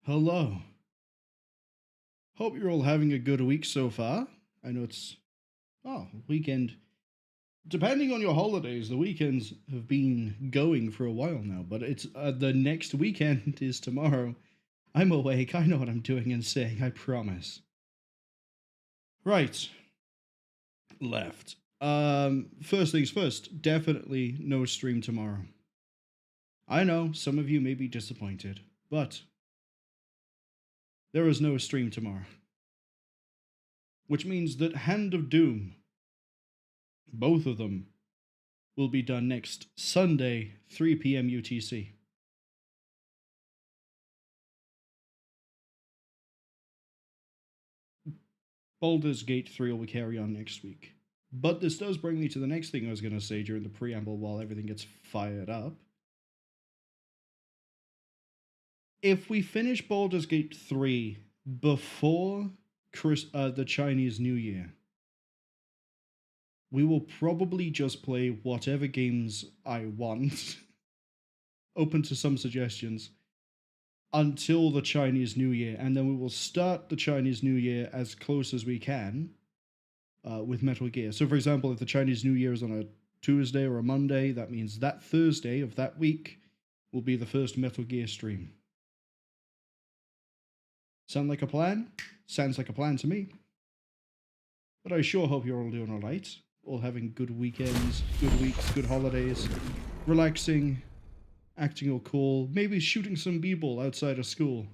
Hello. Hope you're all having a good week so far. I know it's, weekend. Depending on your holidays, the weekends have been going for a while now, but it's the next weekend is tomorrow. I'm awake, I know what I'm doing and saying, I promise. Right. Left. First things first, definitely no stream tomorrow. I know some of you may be disappointed, but there is no stream tomorrow. Which means that Hand of Doom, both of them, will be done next Sunday, 3 p.m. UTC. Baldur's Gate 3 will carry on next week. But this does bring me to the next thing I was going to say during the preamble while everything gets fired up. If we finish Baldur's Gate 3 before the Chinese New Year, we will probably just play whatever games I want, open to some suggestions, until the Chinese New Year, and then we will start the Chinese New Year as close as we can with Metal Gear. So, for example, if the Chinese New Year is on a Tuesday or a Monday, that means that Thursday of that week will be the first Metal Gear stream. Sound like a plan? Sounds like a plan to me. But I sure hope you're all doing alright. All having good weekends, good weeks, good holidays, relaxing, acting all cool, maybe shooting some b-ball outside of school.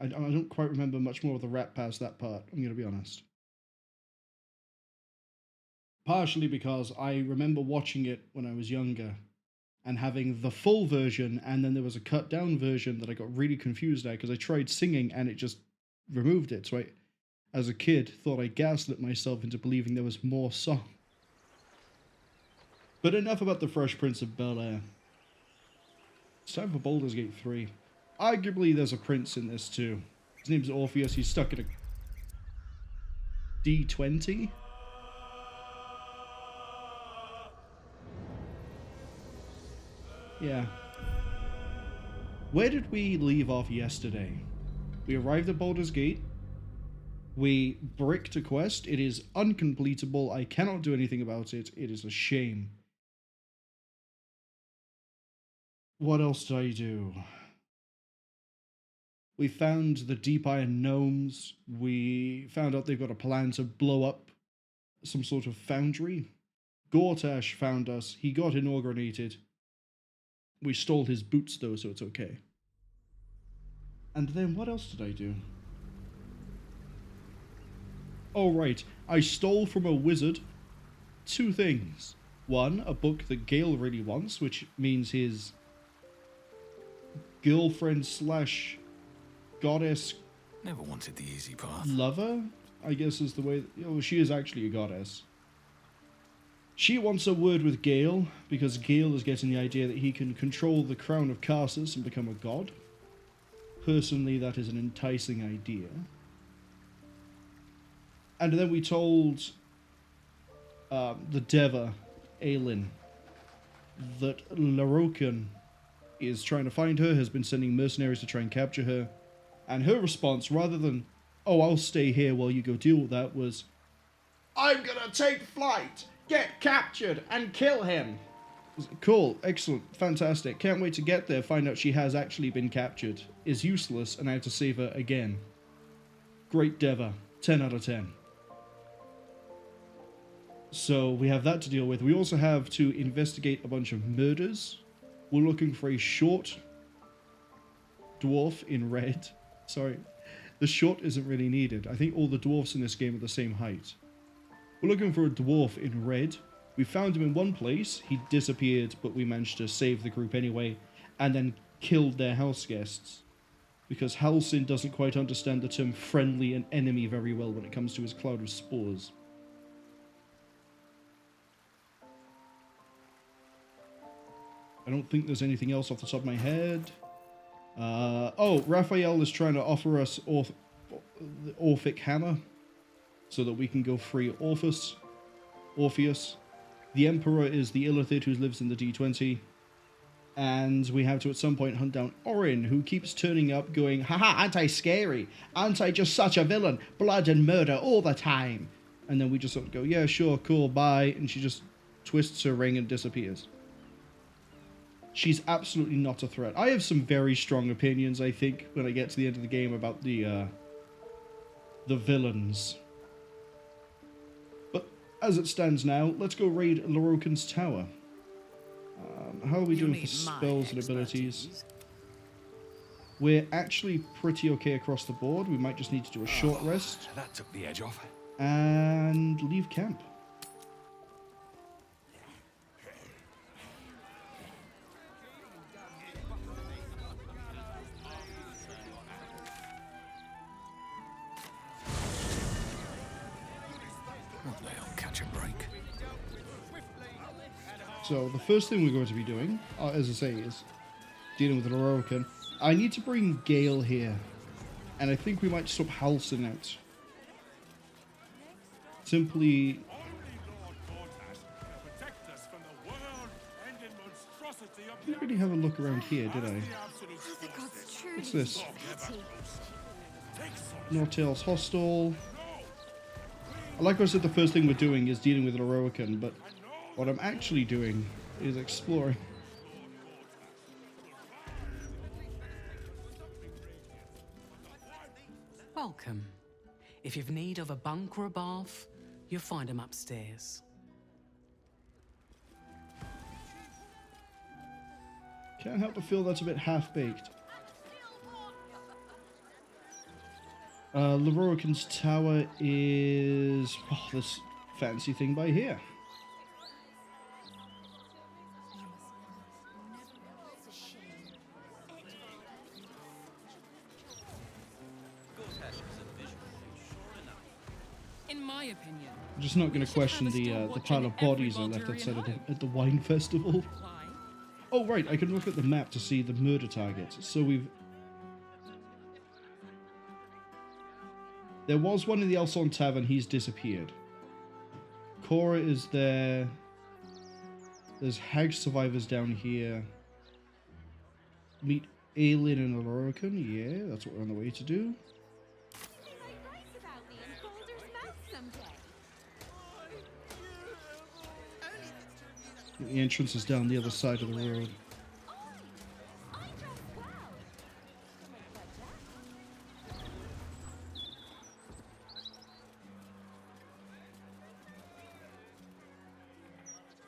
I don't quite remember much more of the rap past that part, I'm going to be honest. Partially because I remember watching it when I was younger and having the full version, and then there was a cut down version that I got really confused at because I tried singing and it just removed it. So I, as a kid, thought I gaslit myself into believing there was more song. But enough about the Fresh Prince of Bel-Air. It's time for Baldur's Gate 3. Arguably, there's a prince in this too. His name's Orpheus. He's stuck in a D20. Yeah. Where did we leave off yesterday? We arrived at Baldur's Gate. We bricked a quest. It is uncompletable. I cannot do anything about it. It is a shame. What else did I do? We found the Deep Iron Gnomes. We found out they've got a plan to blow up some sort of foundry. Gortash found us. He got inaugurated. We stole his boots, though, so it's okay. And then what else did I do? Oh, right. I stole from a wizard 2 things. 1, a book that Gale really wants, which means his girlfriend slash goddess. Never wanted the easy path. Lover, I guess is the way. She is actually a goddess. She wants a word with Gale because Gale is getting the idea that he can control the crown of Karsus and become a god. Personally, that is an enticing idea. And then we told the Deva, Aelin, that Lorroakan is trying to find her, has been sending mercenaries to try and capture her. And her response, rather than, oh, I'll stay here while you go deal with that, was, I'm gonna take flight, get captured, and kill him. Cool, excellent, fantastic. Can't wait to get there, find out she has actually been captured, is useless, and I have to save her again. Great Deva, 10 out of 10. So we have that to deal with. We also have to investigate a bunch of murders. We're looking for a short dwarf in red. Sorry, the short isn't really needed. I think all the dwarfs in this game are the same height. We're looking for a dwarf in red. We found him in one place. He disappeared, but we managed to save the group anyway, and then killed their house guests. Because Halsin doesn't quite understand the term friendly and enemy very well when it comes to his cloud of spores. I don't think there's anything else off the top of my head. Oh, Raphael is trying to offer us the Orphic Hammer so that we can go free Orpheus. The Emperor is the Illithid who lives in the D20. And we have to at some point hunt down Orin, who keeps turning up going, haha, aren't I scary? Aren't I just such a villain? Blood and murder all the time. And then we just sort of go, yeah, sure, cool, bye. And she just twists her ring and disappears. She's absolutely not a threat. I have some very strong opinions, I think, when I get to the end of the game about the villains. But as it stands now, let's go raid Lorroakan's tower. How are we doing for spells and abilities? We're actually pretty okay across the board. We might just need to do a short rest. That took the edge off. And leave camp. They'll catch a break. So the first thing we're going to be doing, as I say, is dealing with Lorroakan. I need to bring Gale here. And I think we might swap Halsin out. Simply... I didn't really have a look around here, did I? What's this? Nortail's Hostel. Like I said, the first thing we're doing is dealing with Lorroakan, but what I'm actually doing is exploring. Welcome. If you've need of a bunk or a bath, you'll find them upstairs. Can't help but feel that's a bit half-baked. Lorroakan's tower is... oh, this fancy thing by here. In my opinion, I'm just not going to question the pile of bodies I left outside at the wine festival. Oh, right, I can look at the map to see the murder targets. So we've... there was one in the Elson Tavern, he's disappeared. Cora is there. There's Hag survivors down here. Meet Aelin and Lorroakan, yeah, that's what we're on the way to do. The entrance is down the other side of the road.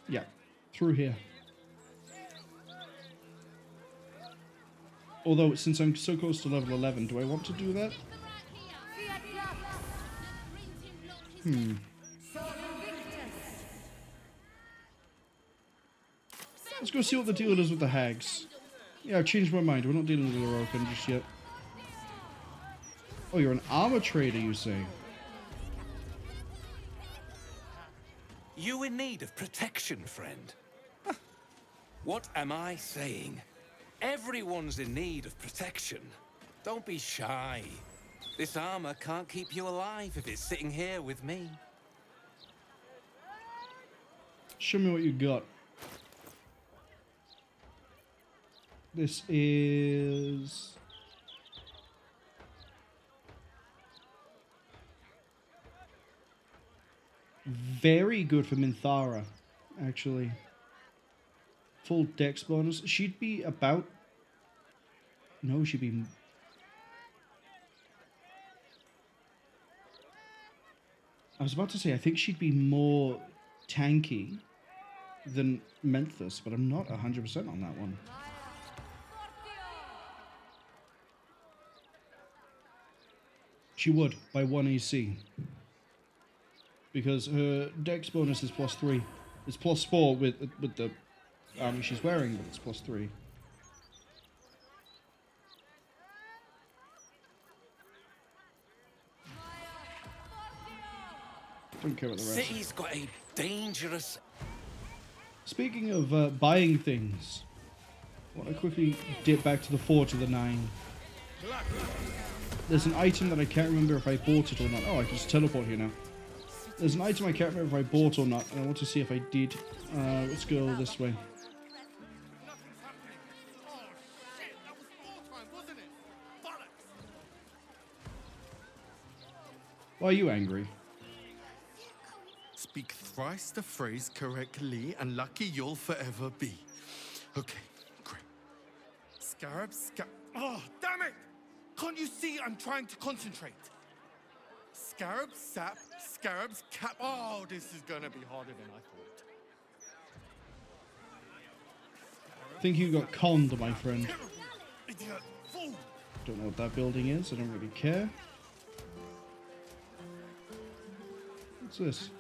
Yeah, through here. Although, since I'm so close to level 11, do I want to do that? Let's go see what the deal is with the hags. Yeah, I've changed my mind. We're not dealing with Lorroakan just yet. Oh, you're an armor trader, you say? You in need of protection, friend? What am I saying? Everyone's in need of protection. Don't be shy. This armor can't keep you alive if it's sitting here with me. Show me what you got. This is... very good for Minthara, actually. Full dex bonus. She'd be about... no, she'd be... I was about to say, I think she'd be more tanky than Menthus, but I'm not 100% on that one. She would, by 1 AC. Because her dex bonus is +3. It's +4 with the armor she's wearing, but it's +3. Don't care about the rest. City's got a dangerous... Speaking of buying things, I want to quickly dip back to the 4 to the 9. There's an item that I can't remember if I bought it or not. Oh, I can just teleport here now. There's an item I can't remember if I bought or not, and I want to see if I did. Let's go this way. Why are you angry? Speak thrice the phrase correctly, and lucky you'll forever be. Okay, great. Scarab. Oh, damn it! Can't you see I'm trying to concentrate? Scarab, sap, scarabs, cap. Oh, this is gonna be harder than I thought. I think you got conned, my friend. Idiot, fool! Don't know what that building is. I don't really care. What's this?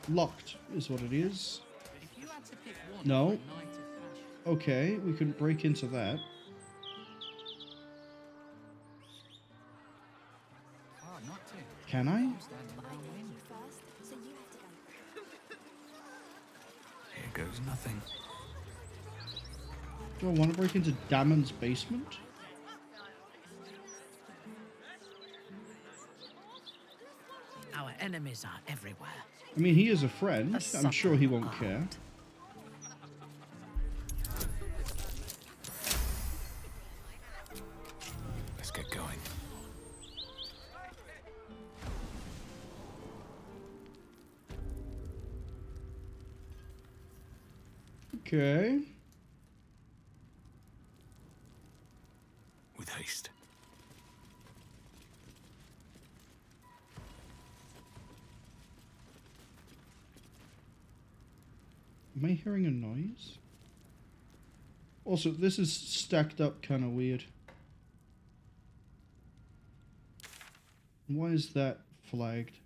Locked is what it is. No. Okay, we can break into that. Can I? Here goes nothing. Do I want to break into Damon's basement? Our enemies are everywhere. I mean, he is a friend. I'm sure he won't care. Let's get going. Okay. With haste. Am I hearing a noise? Also, this is stacked up kind of weird. Why is that flagged?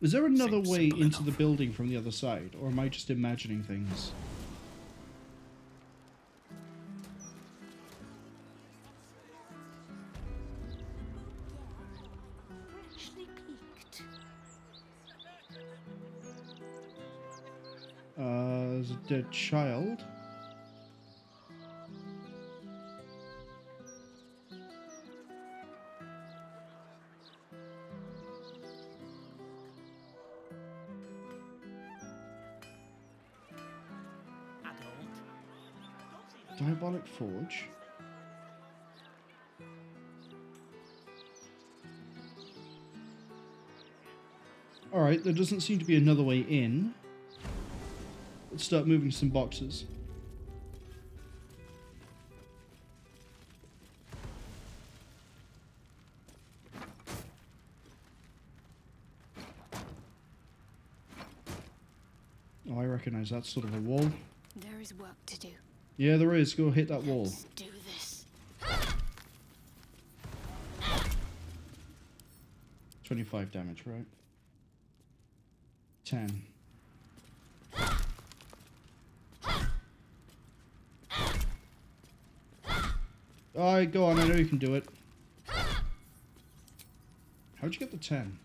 Is there another Seems way simple into the enough. building from the other side? Or am I just imagining things? Actually peaked. There's a dead child. Diabolic Forge. Alright, there doesn't seem to be another way in. Let's start moving some boxes. Oh, I recognize that sort of a wall. There is work to do. Yeah, there is. Go hit that wall. Let's do this. 25 damage, right? 10. Alright, go on. I know you can do it. How'd you get the 10?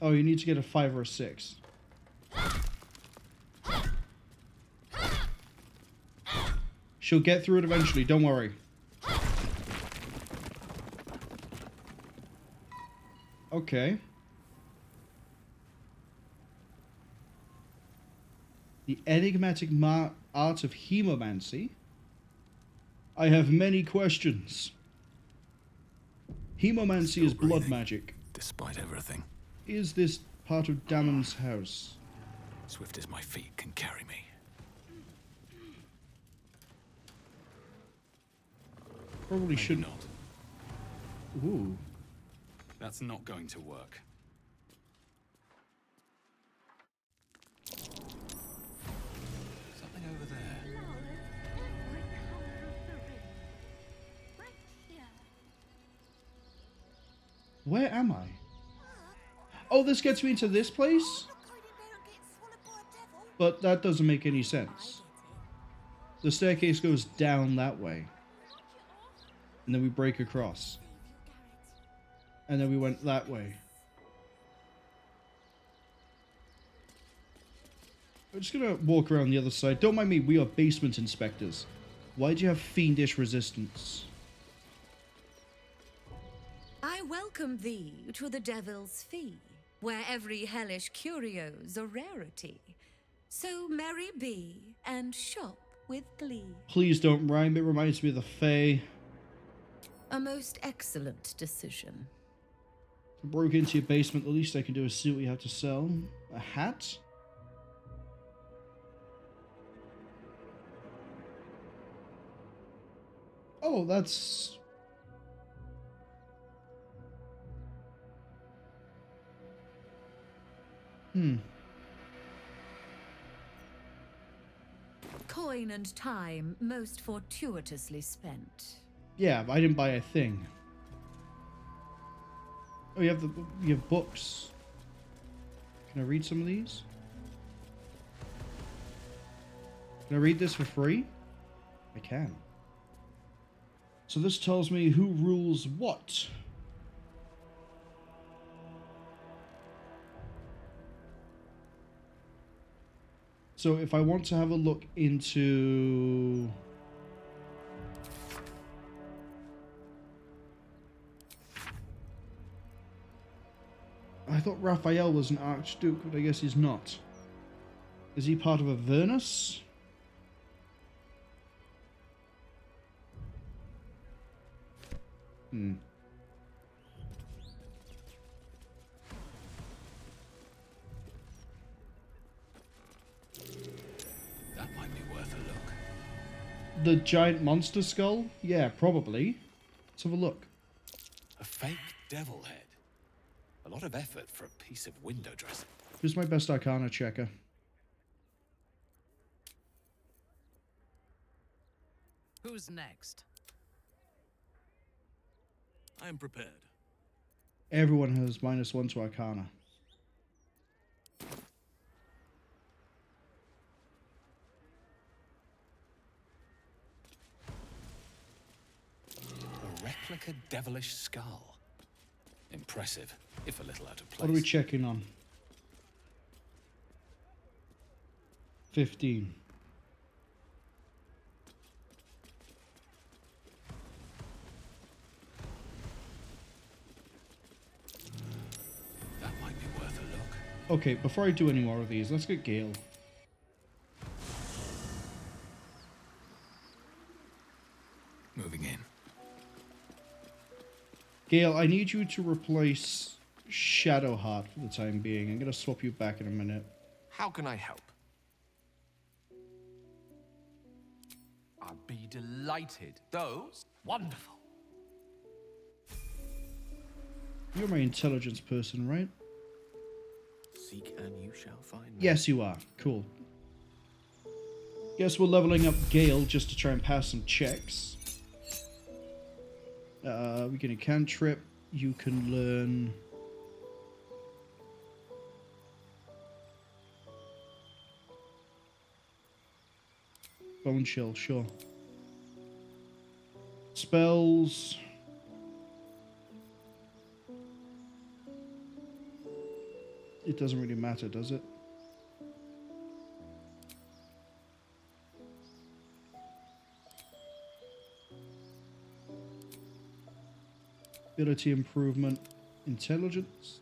Oh, you need to get a 5 or a 6. She'll get through it eventually, don't worry. Okay. The enigmatic art of hemomancy. I have many questions. Hemomancy Still is blood breathing. magic. Despite everything, Is this part of Damon's house? swift as my feet can carry me. Probably Maybe shouldn't. not. Ooh. That's not going to work. Something over there. Right here. Where am I? Oh, this gets me into this place? But that doesn't make any sense. The staircase goes down that way. And then we break across. And then we went that way. I'm just gonna walk around the other side. Don't mind me, we are basement inspectors. Why do you have fiendish resistance? I welcome thee to the Devil's Fee, where every hellish curio's a rarity. So merry be, and shop with glee. Please don't rhyme. It reminds me of the Fae. A most excellent decision. I broke into your basement. The least I can do is see what you have to sell. A hat? Oh, that's... Coin and time most fortuitously spent. Yeah, but I didn't buy a thing. Oh, you have books. Can I read some of these? Can I read this for free? I can. So this tells me who rules what. So if I want to have a look into... I thought Raphael was an Archduke, but I guess he's not. Is he part of Avernus? That might be worth a look. The giant monster skull? Yeah, probably. Let's have a look. A fake devil head. A lot of effort for a piece of window dressing. Who's my best Arcana checker? Who's next? I am prepared. Everyone has -1 to Arcana. A replica devilish skull. Impressive, if a little out of place. What are we checking on? 15. That might be worth a look. Okay, before I do any more of these, let's get Gale. Moving in. Gale, I need you to replace Shadowheart for the time being. I'm going to swap you back in a minute. How can I help? I'd be delighted. Those? Wonderful. You're my intelligence person, right? Seek and you shall find. Yes, you are. Cool. Guess we're leveling up Gale just to try and pass some checks. We can cantrip. You can learn... Bone Chill, sure. Spells... It doesn't really matter, does it? Ability improvement, intelligence.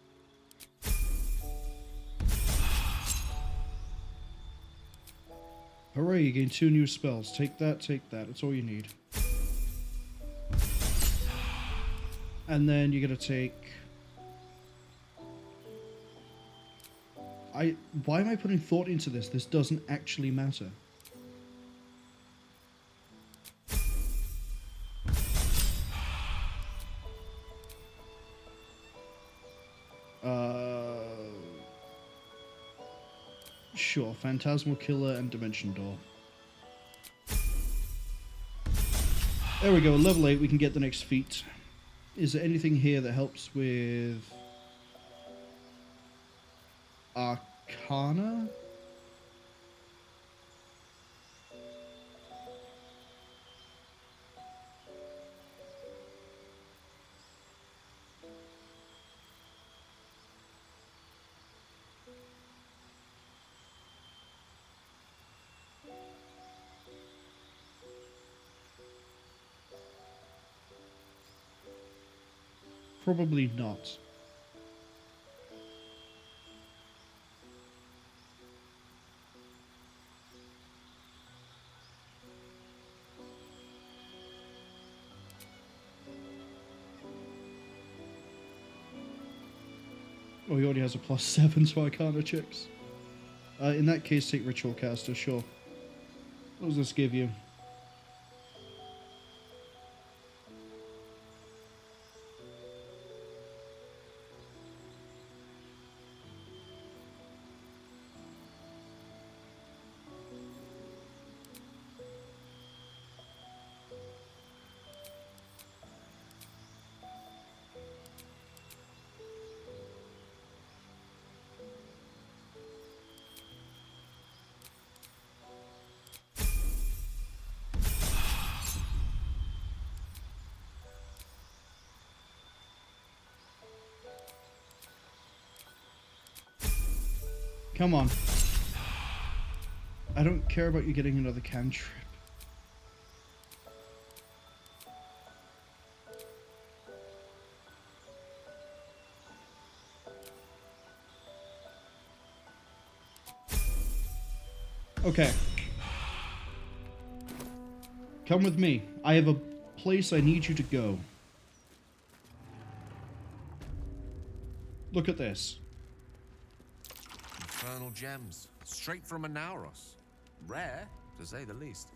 Hooray, you gain 2 new spells. Take that, that's all you need. And then you're gonna take... Why am I putting thought into this? This doesn't actually matter. Sure, Phantasmal Killer and Dimension Door. There we go, level 8, we can get the next feat. Is there anything here that helps with... Arcana? Probably not. Oh, he already has a +7 to Arcana checks. In that case, take Ritual Caster, sure. What does this give you? Come on. I don't care about you getting another cantrip. Okay. Come with me. I have a place I need you to go. Look at this. Infernal gems, straight from Anauros. Rare, to say the least.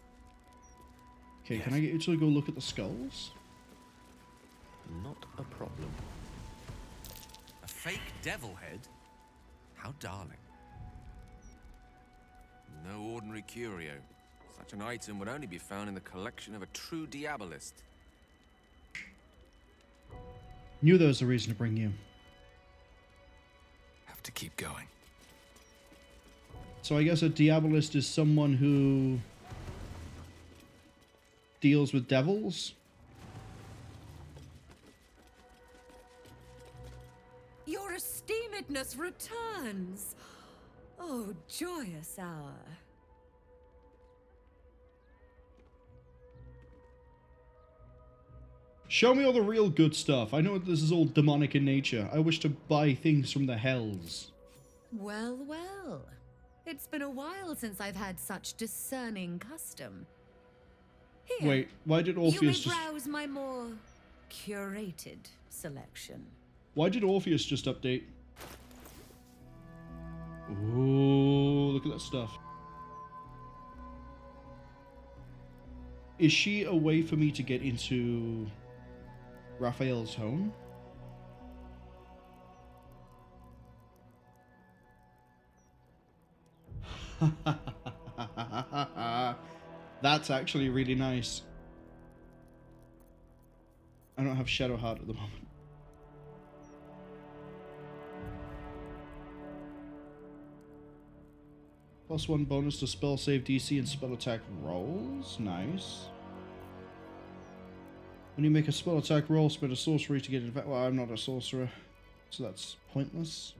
Okay, can I get you to go look at the skulls? Not a problem. A fake devil head? How darling. No ordinary curio. Such an item would only be found in the collection of a true diabolist. Knew there was a reason to bring you. Have to keep going. So I guess a diabolist is someone who deals with devils? Your esteemedness returns. Oh, joyous hour. Show me all the real good stuff. I know this is all demonic in nature. I wish to buy things from the hells. Well, well. It's been a while since I've had such discerning custom. Here, Wait, why did you may Orpheus just... browse my more curated selection. Why did Orpheus just update? Ooh, look at that stuff. Is she a way for me to get into Raphael's home? That's actually really nice. I don't have Shadow Heart at the moment. +1 bonus to spell save DC and spell attack rolls. Nice. When you make a spell attack roll, spend a sorcery to get advantage. Well, I'm not a sorcerer, so that's pointless.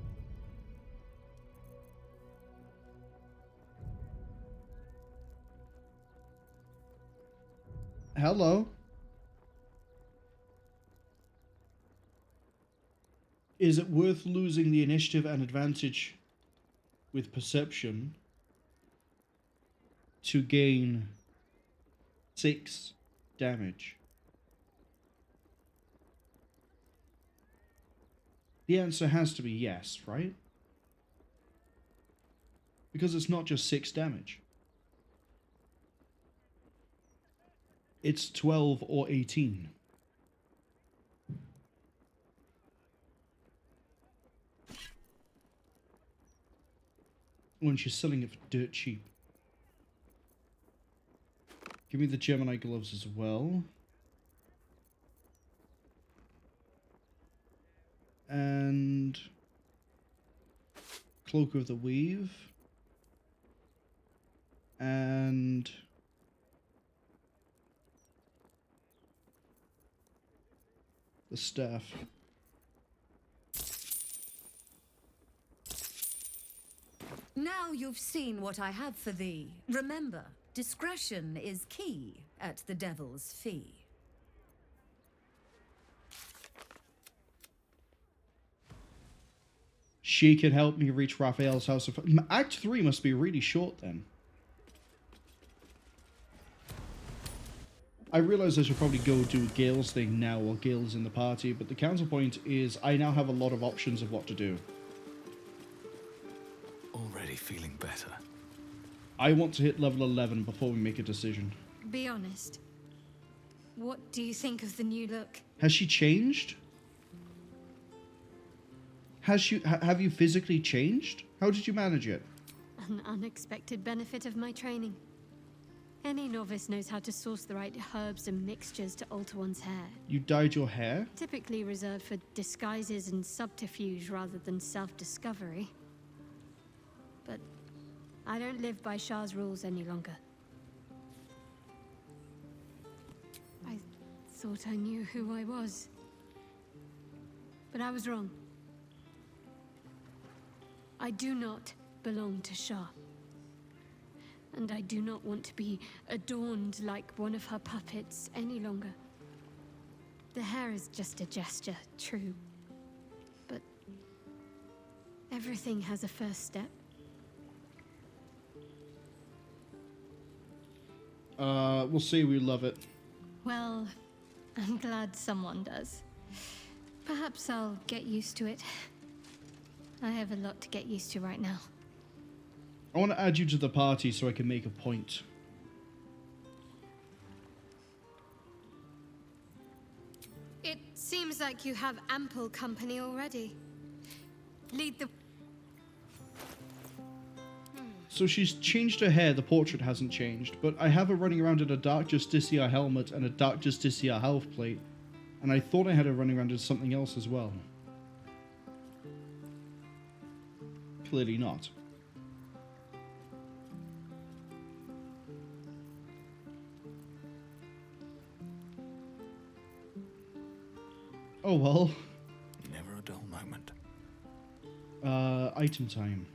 Hello. Is it worth losing the initiative and advantage with perception to gain 6 damage? The answer has to be yes, right? Because it's not just 6 damage. It's 12 or 18. When she's selling it for dirt cheap. Give me the Gemini gloves as well. And Cloak of the Weave. And the staff. Now you've seen what I have for thee. Remember, discretion is key at the Devil's Fee. She can help me reach Raphael's house. Act 3 must be really short then. I realize I should probably go do Gale's thing now while Gale's in the party, but the counterpoint is I now have a lot of options of what to do. already feeling better. I want to hit level 11 before we make a decision. Be honest. What do you think of the new look? Has she changed? Have you physically changed? How did you manage it? An unexpected benefit of my training. Any novice knows how to source the right herbs and mixtures to alter one's hair. You dyed your hair? Typically reserved for disguises and subterfuge rather than self-discovery. But I don't live by Shah's rules any longer. I thought I knew who I was. But I was wrong. I do not belong to Shah. And I do not want to be adorned like one of her puppets any longer. The hair is just a gesture, true. But everything has a first step. We'll see. We love it. Well, I'm glad someone does. Perhaps I'll get used to it. I have a lot to get used to right now. I want to add you to the party so I can make a point. It seems like you have ample company already. Lead the... So she's changed her hair, the portrait hasn't changed, but I have her running around in a Dark Justicia helmet and a Dark Justicia health plate, and I thought I had her running around in something else as well. Clearly not. Oh well. Never a dull moment. Item time.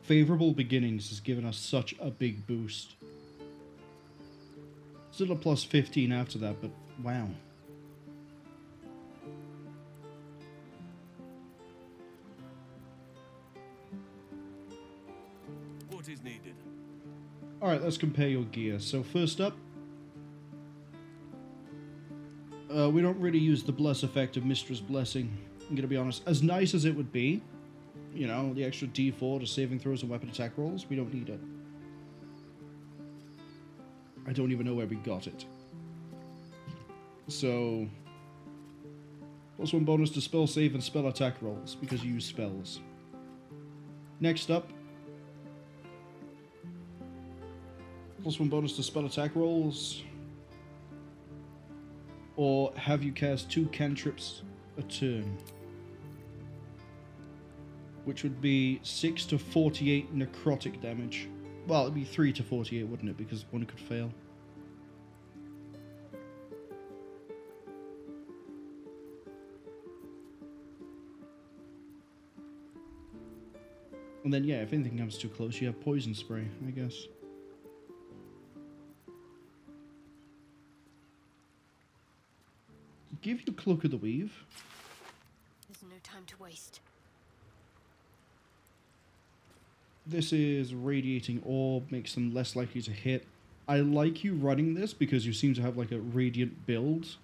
Favorable Beginnings has given us such a big boost. Still a plus 15 after that, but wow. What is needed? Alright, let's compare your gear. So first up, we don't really use the bless effect of Mistress Blessing. I'm going to be honest. As nice as it would be, you know, the extra D4 to saving throws and weapon attack rolls, we don't need it. I don't even know where we got it. So, plus 1 bonus to spell save and spell attack rolls, because you use spells. Next up, plus 1 bonus to spell attack rolls, or have you cast 2 cantrips a turn, which would be 6 to 48 necrotic damage. Well, it'd be 3 to 48, wouldn't it? Because one could fail. And then, yeah, if anything comes too close, you have poison spray, I guess. Give you Cloak of the Weave. There's no time to waste. This is Radiating Orb, makes them less likely to hit. I like you running this because you seem to have like a radiant build.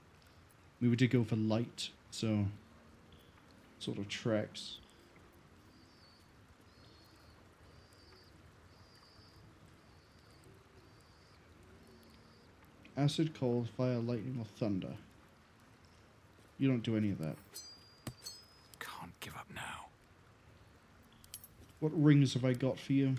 We did go for light, so sort of tracks. Acid, cold, fire, lightning, or thunder. You don't do any of that. Can't give up now. What rings have I got for you?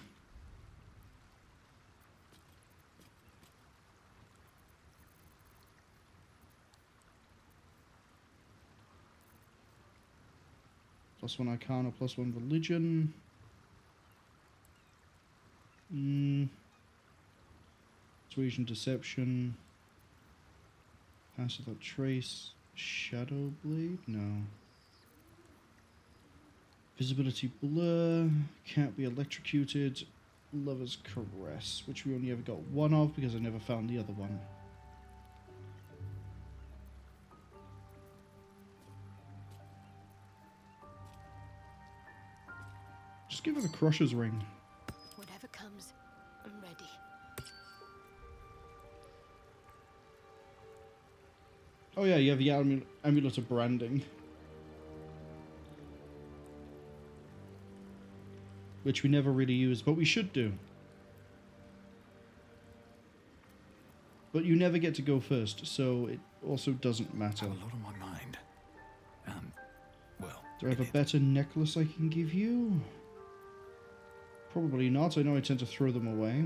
+1 Arcana, +1 Religion. Persuasion, Deception. Pass without trace. Shadow Blade? No. Visibility Blur. Can't be electrocuted. Lover's Caress, which we only ever got one of because I never found the other one. Just give her the Crusher's Ring. Whatever comes, I'm ready. Oh yeah, you have the Amulet of Branding. Which we never really use, but we should do. But you never get to go first, so it also doesn't matter. I have a lot on my mind. Well... Do I have a better necklace I can give you? Probably not. I know I tend to throw them away.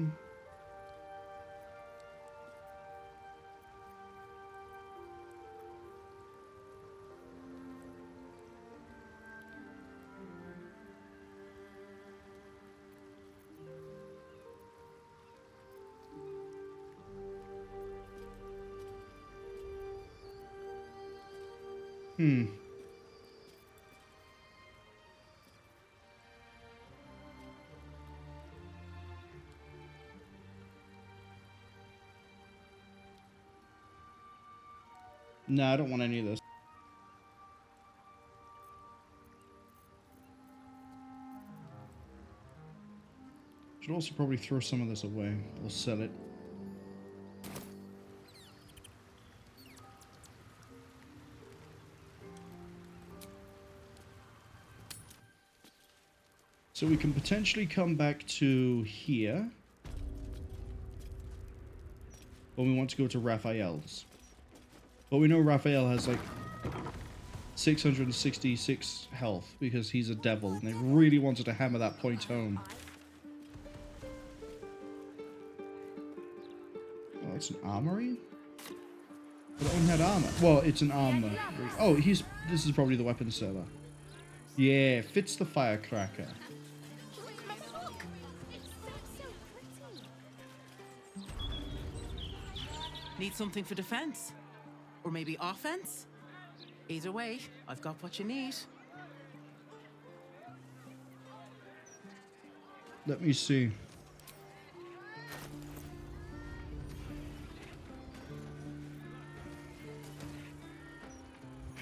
Nah, I don't want any of this. Should also probably throw some of this away or sell it. So we can potentially come back to here when we want to go to Raphael's. But we know Raphael has like 666 health because he's a devil and they really wanted to hammer that point home. Oh, it's an armory? But it only had armor. Well, it's an armor. Oh, this is probably the weapon seller. Yeah, fits the firecracker. Need something for defense? Or maybe offense? Either way, I've got what you need. Let me see.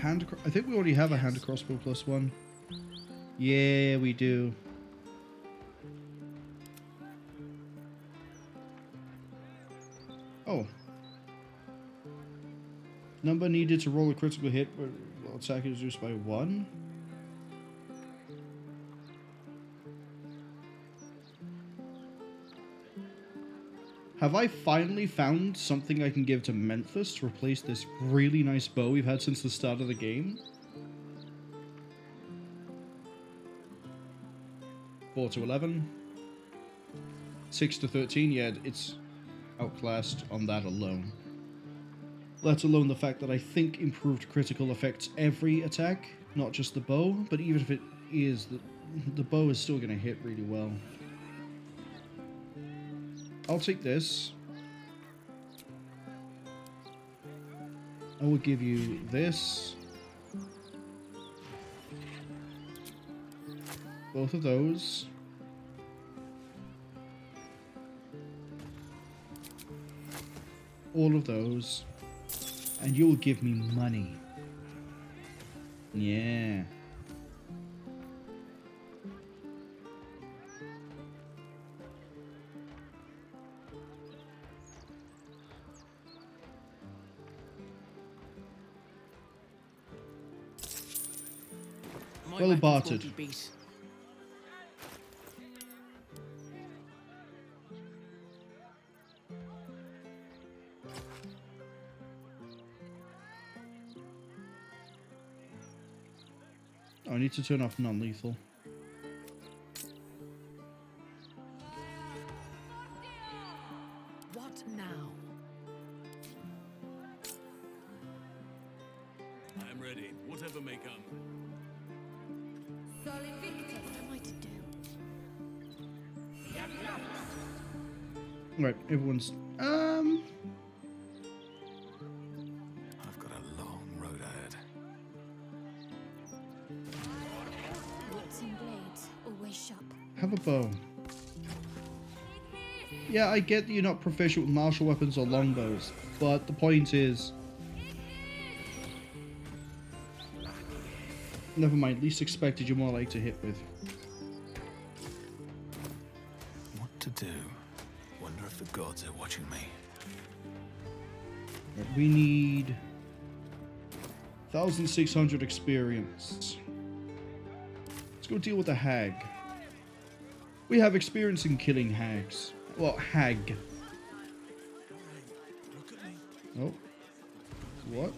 I think we already have a hand crossbow +1. Yeah, we do. Oh. Number needed to roll a critical hit, but attack is reduced by 1. Have I finally found something I can give to Memphis to replace this really nice bow we've had since the start of the game? 4 to 11. 6 to 13, yeah, it's outclassed on that alone. Let alone the fact that I think improved critical affects every attack, not just the bow, but even if it is, the bow is still going to hit really well. I'll take this. I will give you this. Both of those. All of those. And you'll give me money. Yeah. Well bartered. Oh, I need to turn off non-lethal. What now? I'm ready, whatever may come. What am I to do? Right, everyone's... I've got a long road ahead. Wits and blades, always sharp. Have a bow. Yeah, I get that you're not proficient with martial weapons or longbows, but the point is... Never mind, least expected you're more likely to hit with. do. Wonder if the gods are watching me. Right, we need 1,600 experience. Let's go deal with the hag. We have experience in killing hags. Well, hag. Oh. What?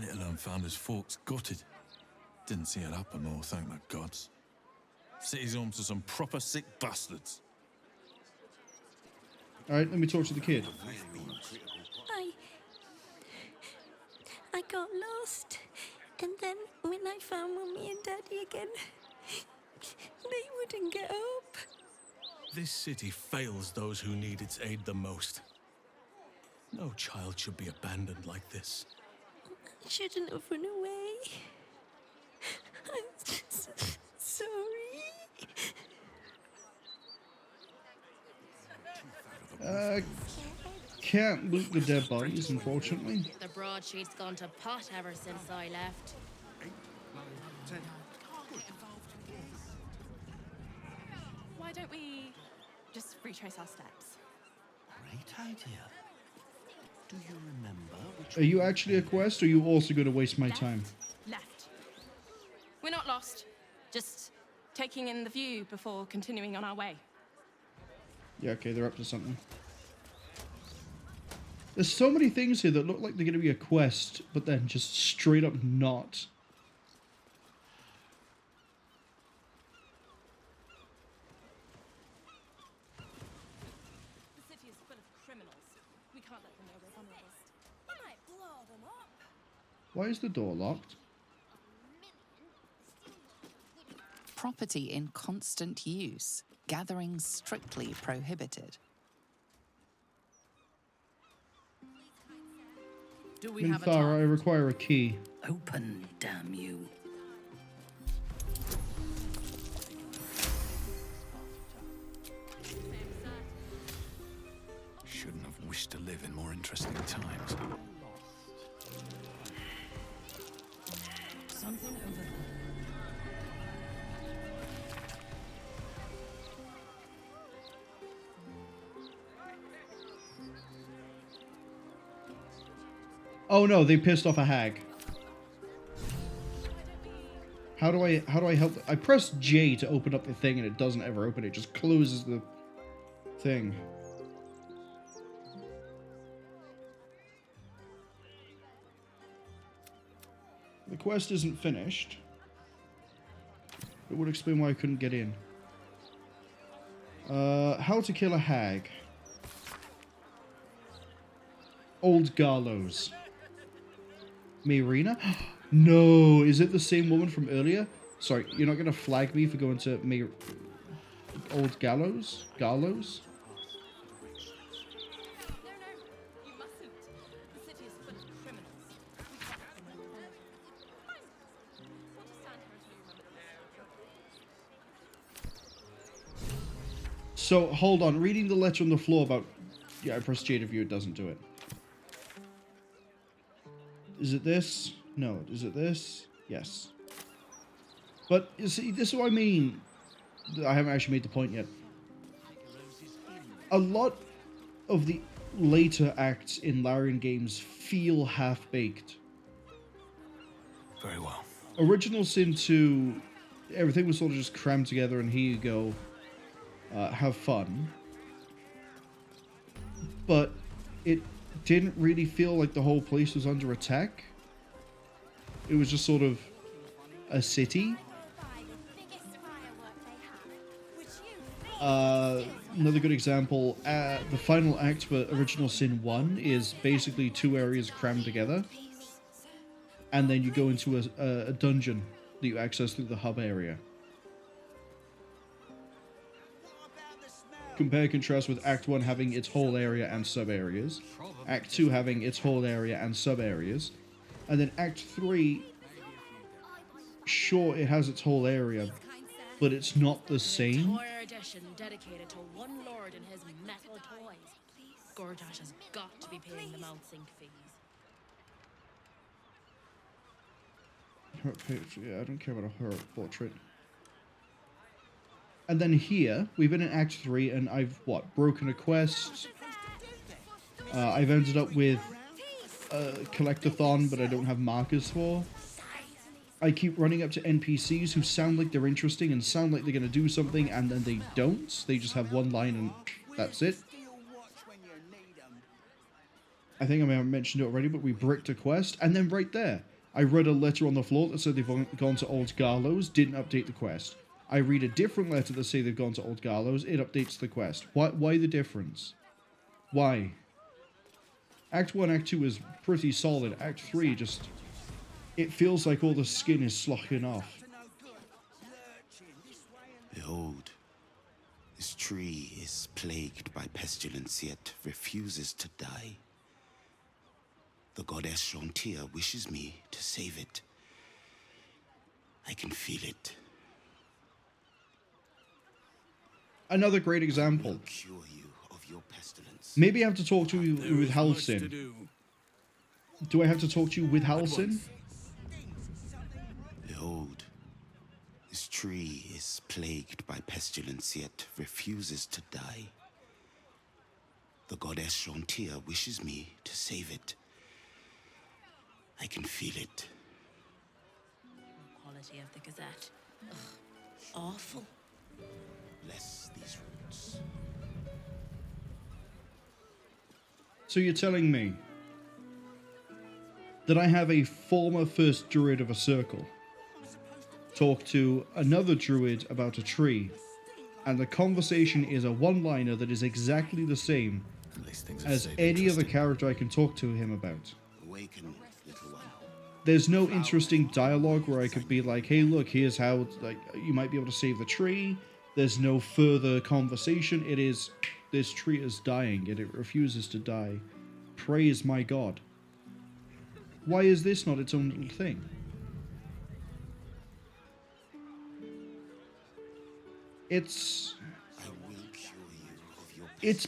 Little Unfounders Fork's gutted. Didn't see it happen more, thank the gods. City's home to some proper sick bastards. Alright, let me talk to the kid. I got lost. And then when I found Mummy and Daddy again, they wouldn't get up. This city fails those who need its aid the most. No child should be abandoned like this. I shouldn't have run away. I'm sorry. Can't loot the dead bodies, unfortunately. The broadsheet's gone to pot ever since I left. Why don't we just retrace our steps? Great idea. Do you remember which... Are you actually a quest, or are you also going to waste my time? Left. We're not lost. Just taking in the view before continuing on our way. Yeah, okay, they're up to something. There's so many things here that look like they're going to be a quest, but then just straight up not. The city is full of criminals. We can't let them know we're vulnerable. I might blow them up. Why is the door locked? Property in constant use. Gatherings strictly prohibited. Do we have a Minthara, I target? require a key. Open, damn you. Shouldn't have wished to live in more interesting times. Something over there. Oh no, they pissed off a hag. How do I help? I press J to open up the thing and it doesn't ever open. It just closes the thing. The quest isn't finished. It would explain why I couldn't get in. How to kill a hag. Old Gallows. Marina? No, is it the same woman from earlier? Sorry, you're not gonna flag me for going to Old Gallows? Gallows? No, you mustn't. The city is full of criminals. We can't let them know we're vulnerable. Fine. We'll just stand here until you remember. So, hold on. Reading the letter on the floor about... Yeah, I pressed J to view, it doesn't do it. Is it this? No. Is it this? Yes. But, you see, this is what I mean. I haven't actually made the point yet. A lot of the later acts in Larian games feel half-baked. Very well. Original Sin 2, everything was sort of just crammed together and here you go. Have fun. But it didn't really feel like the whole place was under attack. It was just sort of a city. Another good example, the final act for Original Sin 1 is basically two areas crammed together. And then you go into a dungeon that you access through the hub area. Compare contrast with Act 1 having its whole area and sub-areas. Act 2 having its whole area and sub-areas. And then Act 3, sure, it has its whole area, but it's not the same. Toy edition dedicated to one lord and his metal toys. Gortash has got to be paying the Mount Sync fees. Her page. Yeah, I don't care about her portrait. And then here, we've been in Act 3, and I've, what, broken a quest. I've ended up with a collectathon, but I don't have markers for. I keep running up to NPCs who sound like they're interesting and sound like they're going to do something, and then they don't. They just have one line and that's it. I think I may have mentioned it already, but we bricked a quest, and then right there, I read a letter on the floor that said they've gone to Old Gallows, didn't update the quest. I read a different letter that say they've gone to Old Gallows, it updates the quest. Why the difference? Why? Act 1, Act 2 is pretty solid. Act 3 just... it feels like all the skin is sloughing off. Behold, this tree is plagued by pestilence, yet refuses to die. The goddess Shontia wishes me to save it. I can feel it. Another great example. Cure you of your pestilence. Maybe I have to talk to you with Halsin. Do I have to talk to you with Halsin? Behold, this tree is plagued by pestilence, yet refuses to die. The goddess Shontia wishes me to save it. I can feel it. Quality of the Gazette. Ugh, awful. Bless these roots. So you're telling me that I have a former first druid of a circle talk to another druid about a tree, and the conversation is a one-liner that is exactly the same as any other character I can talk to him about. Awaken, little one. There's no interesting dialogue where I could be like, hey look, here's how like you might be able to save the tree. There's no further conversation. It is, this tree is dying and it refuses to die. Praise my god. Why is this not its own little thing? It's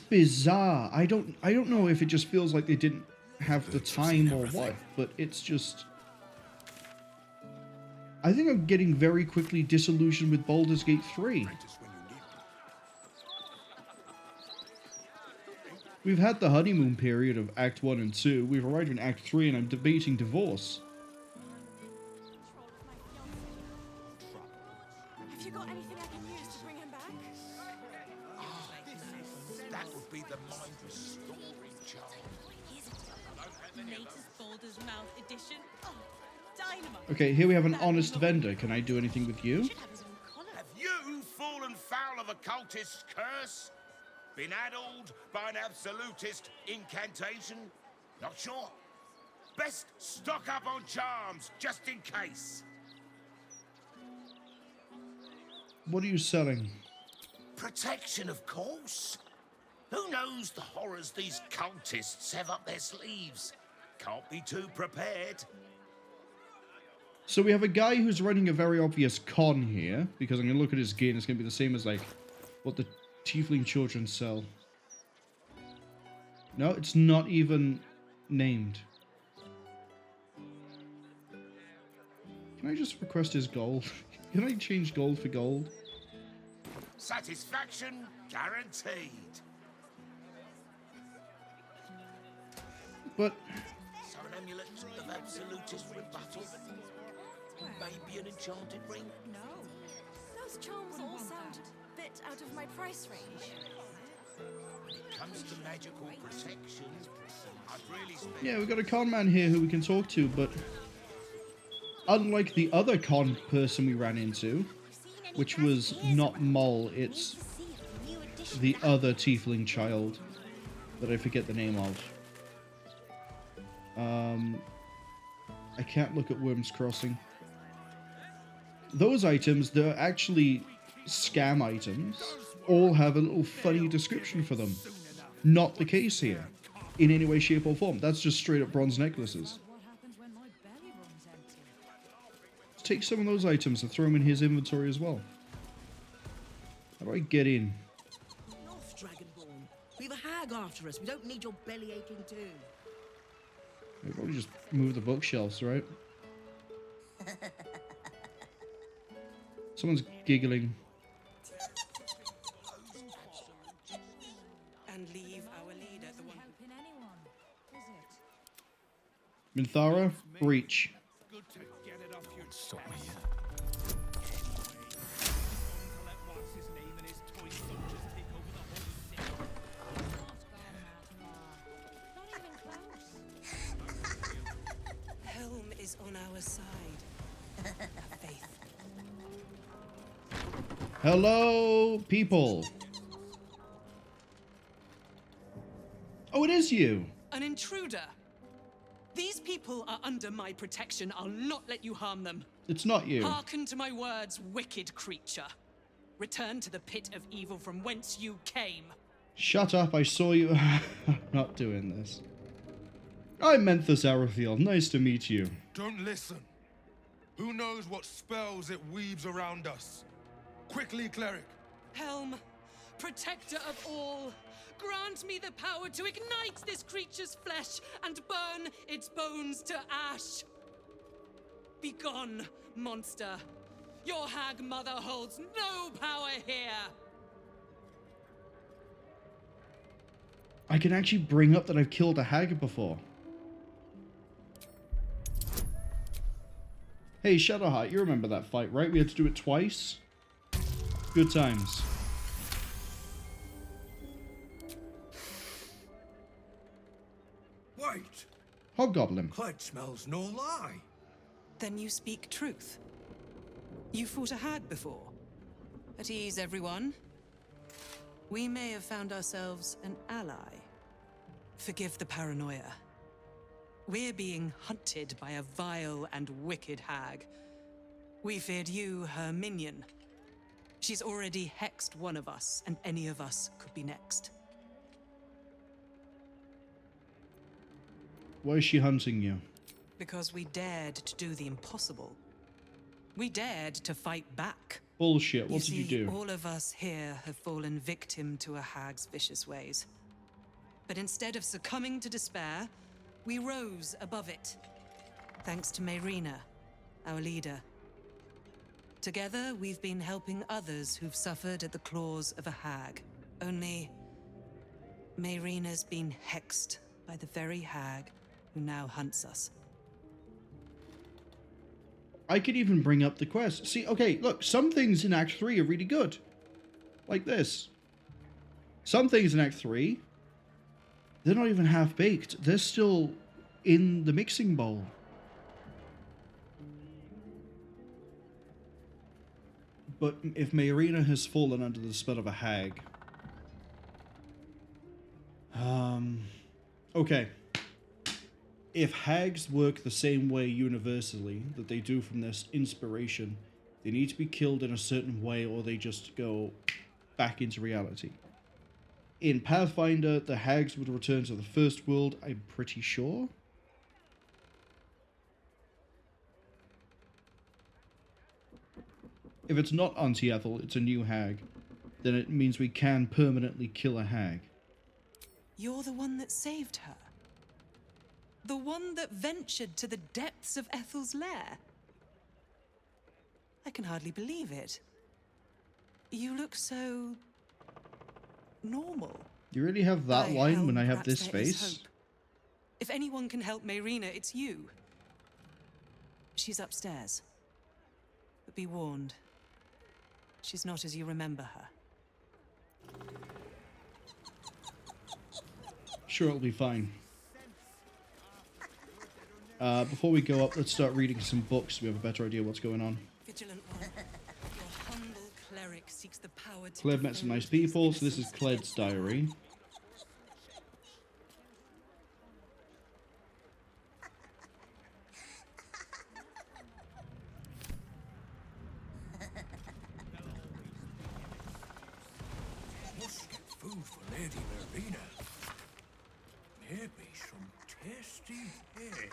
bizarre. I don't know if it just feels like they didn't have the time or what, but it's just... I think I'm getting very quickly disillusioned with Baldur's Gate 3. We've had the honeymoon period of Act 1 and 2. We've arrived in Act 3 and I'm debating divorce. Have you got anything I can use to bring him back? That would be the mind restoring charm. Latest Baldur's Mouth edition. Oh, dynamite. Okay, here we have an honest vendor. Can I do anything with you? Have you fallen foul of a cultist's curse? Been addled by an absolutist incantation? Not sure? Best stock up on charms, just in case. What are you selling? Protection, of course. Who knows the horrors these cultists have up their sleeves? Can't be too prepared. So we have a guy who's running a very obvious con here, because I'm going to look at his gear and it's going to be the same as, like, what the tiefling children sell. No, it's not even named. Can I just request his gold? Can I change gold for gold? Satisfaction guaranteed. But... So an amulet of absolutist rebuttal? Maybe an enchanted ring? No. Those charms all sound a bit out of my price range. When it comes to magical protection, I'd really spend... Yeah, we've got a con man here who we can talk to, but... unlike the other con person we ran into, which was not Moll, it's the other tiefling child that I forget the name of. I can't look at Worm's Crossing. Those items, they're actually scam items, all have a little funny description for them. Not the case here, in any way, shape or form. That's just straight up bronze necklaces. Let's take some of those items and throw them in his inventory as well. How do I get in? Off, Dragonborn. We've a hag after us. We don't need your belly aching too. We've probably just moved the bookshelves, right? Someone's giggling. And leave our leader, the one Minthara, breach. Stop me. Helm is on our side. Have faith. Hello, people. Oh, it is you. An intruder. These people are under my protection. I'll not let you harm them. It's not you. Hearken to my words, wicked creature. Return to the pit of evil from whence you came. Shut up, I saw you. Not doing this. I'm Menthus Arathiel. Nice to meet you. Don't listen. Who knows what spells it weaves around us? Quickly, cleric. Helm, protector of all, grant me the power to ignite this creature's flesh and burn its bones to ash. Begone, monster. Your hag mother holds no power here. I can actually bring up that I've killed a hag before. Hey, Shadowheart, you remember that fight, right? We had to do it twice. Good times. Wait! Hobgoblin. Clyde smells no lie. Then you speak truth. You fought a hag before. At ease, everyone. We may have found ourselves an ally. Forgive the paranoia. We're being hunted by a vile and wicked hag. We feared you, her minion. She's already hexed one of us, and any of us could be next. Why is she hunting you? Because we dared to do the impossible. We dared to fight back. Bullshit, what did you do? All of us here have fallen victim to a hag's vicious ways. But instead of succumbing to despair, we rose above it. Thanks to Mayrina, our leader. Together, we've been helping others who've suffered at the claws of a hag. Only, Mayrina's been hexed by the very hag who now hunts us. I could even bring up the quest. See, okay, look, some things in Act 3 are really good. Like this. Some things in Act 3, they're not even half-baked. They're still in the mixing bowl. But if Mayrina has fallen under the spell of a hag... Okay. If hags work the same way universally that they do from this inspiration, they need to be killed in a certain way or they just go back into reality. In Pathfinder, the hags would return to the first world, I'm pretty sure. If it's not Anti-Ethel, it's a new hag, then it means we can permanently kill a hag. You're the one that saved her. The one that ventured to the depths of Ethel's lair. I can hardly believe it. You look so... normal. You really have that line when I have this face? If anyone can help Mayrina, it's you. She's upstairs. But be warned. She's not as you remember her. Sure, it'll be fine. Before we go up, let's start reading some books so we have a better idea what's going on. Vigilant one, your humble cleric seeks the power to Cled met some nice people, so this is Cled's diary. Must get food for Lady Mayrina. Maybe some tasty hay.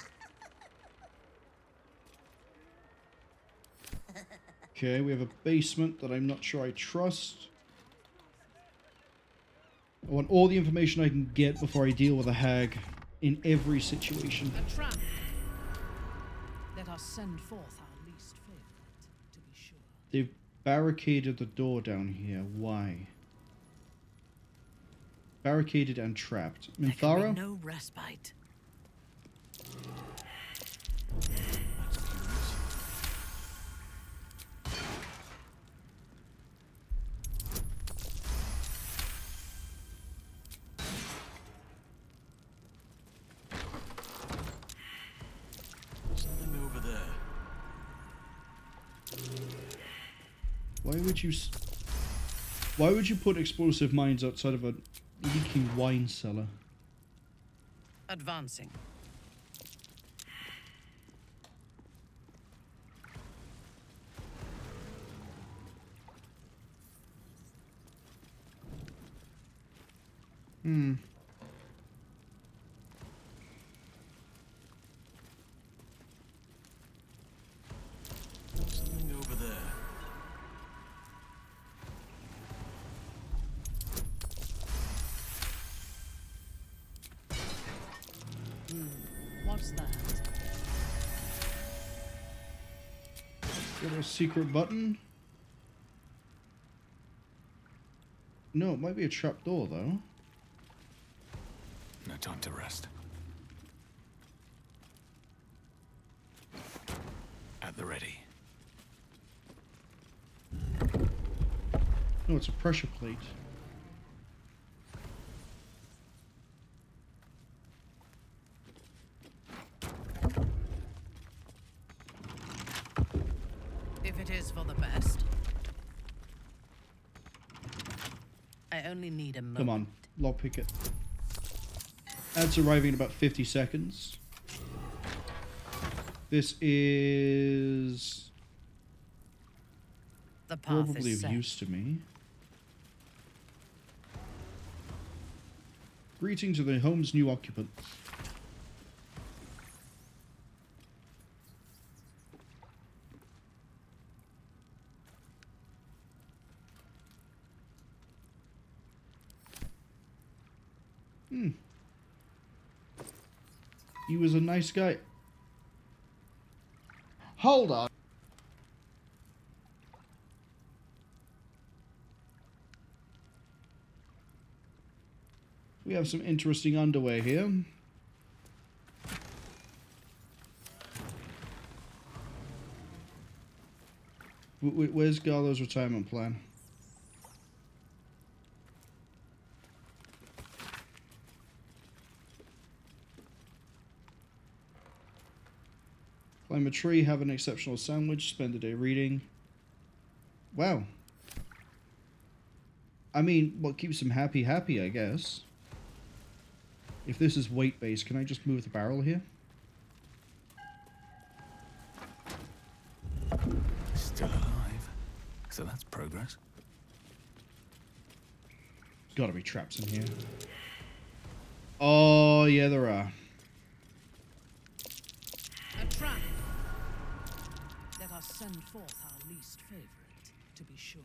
Okay, we have a basement that I'm not sure I trust. I want all the information I can get before I deal with a hag in every situation. A trap. Let us send forth our They've barricaded the door down here. Why? Barricaded and trapped. There can Minthara? be no respite. Something over there. Why would you put explosive mines outside of a leaking wine cellar? Advancing. Hmm. Something over there. What's that? Got a secret button? No, it might be a trap door though. No time to rest. At the ready. No, it's a pressure plate. If it is for the best. I only need a moment. Come on, lockpick it. Ads arriving in about 50 seconds. This is The path probably is of set. use to me. Greetings to the home's new occupants. He was a nice guy. Hold on. We have some interesting underwear here. Where's Garlo's retirement plan? Climb a tree, have an exceptional sandwich, spend the day reading. Wow. I mean, what keeps him happy, I guess. If this is weight-based, can I just move the barrel here? Still alive. So that's progress. Gotta be traps in here. Oh, yeah, there are. A trap. Let us send forth our least favorite, to be sure.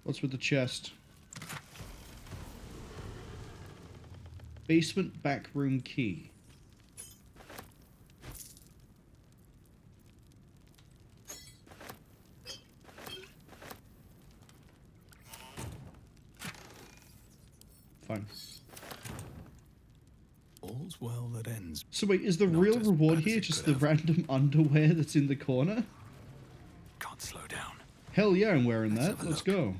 What's with the chest? Basement back room key. Fine. All's well that ends. So wait, is the real reward here just the random underwear that's in the corner? Can't slow down. Hell yeah, I'm wearing that. Let's go.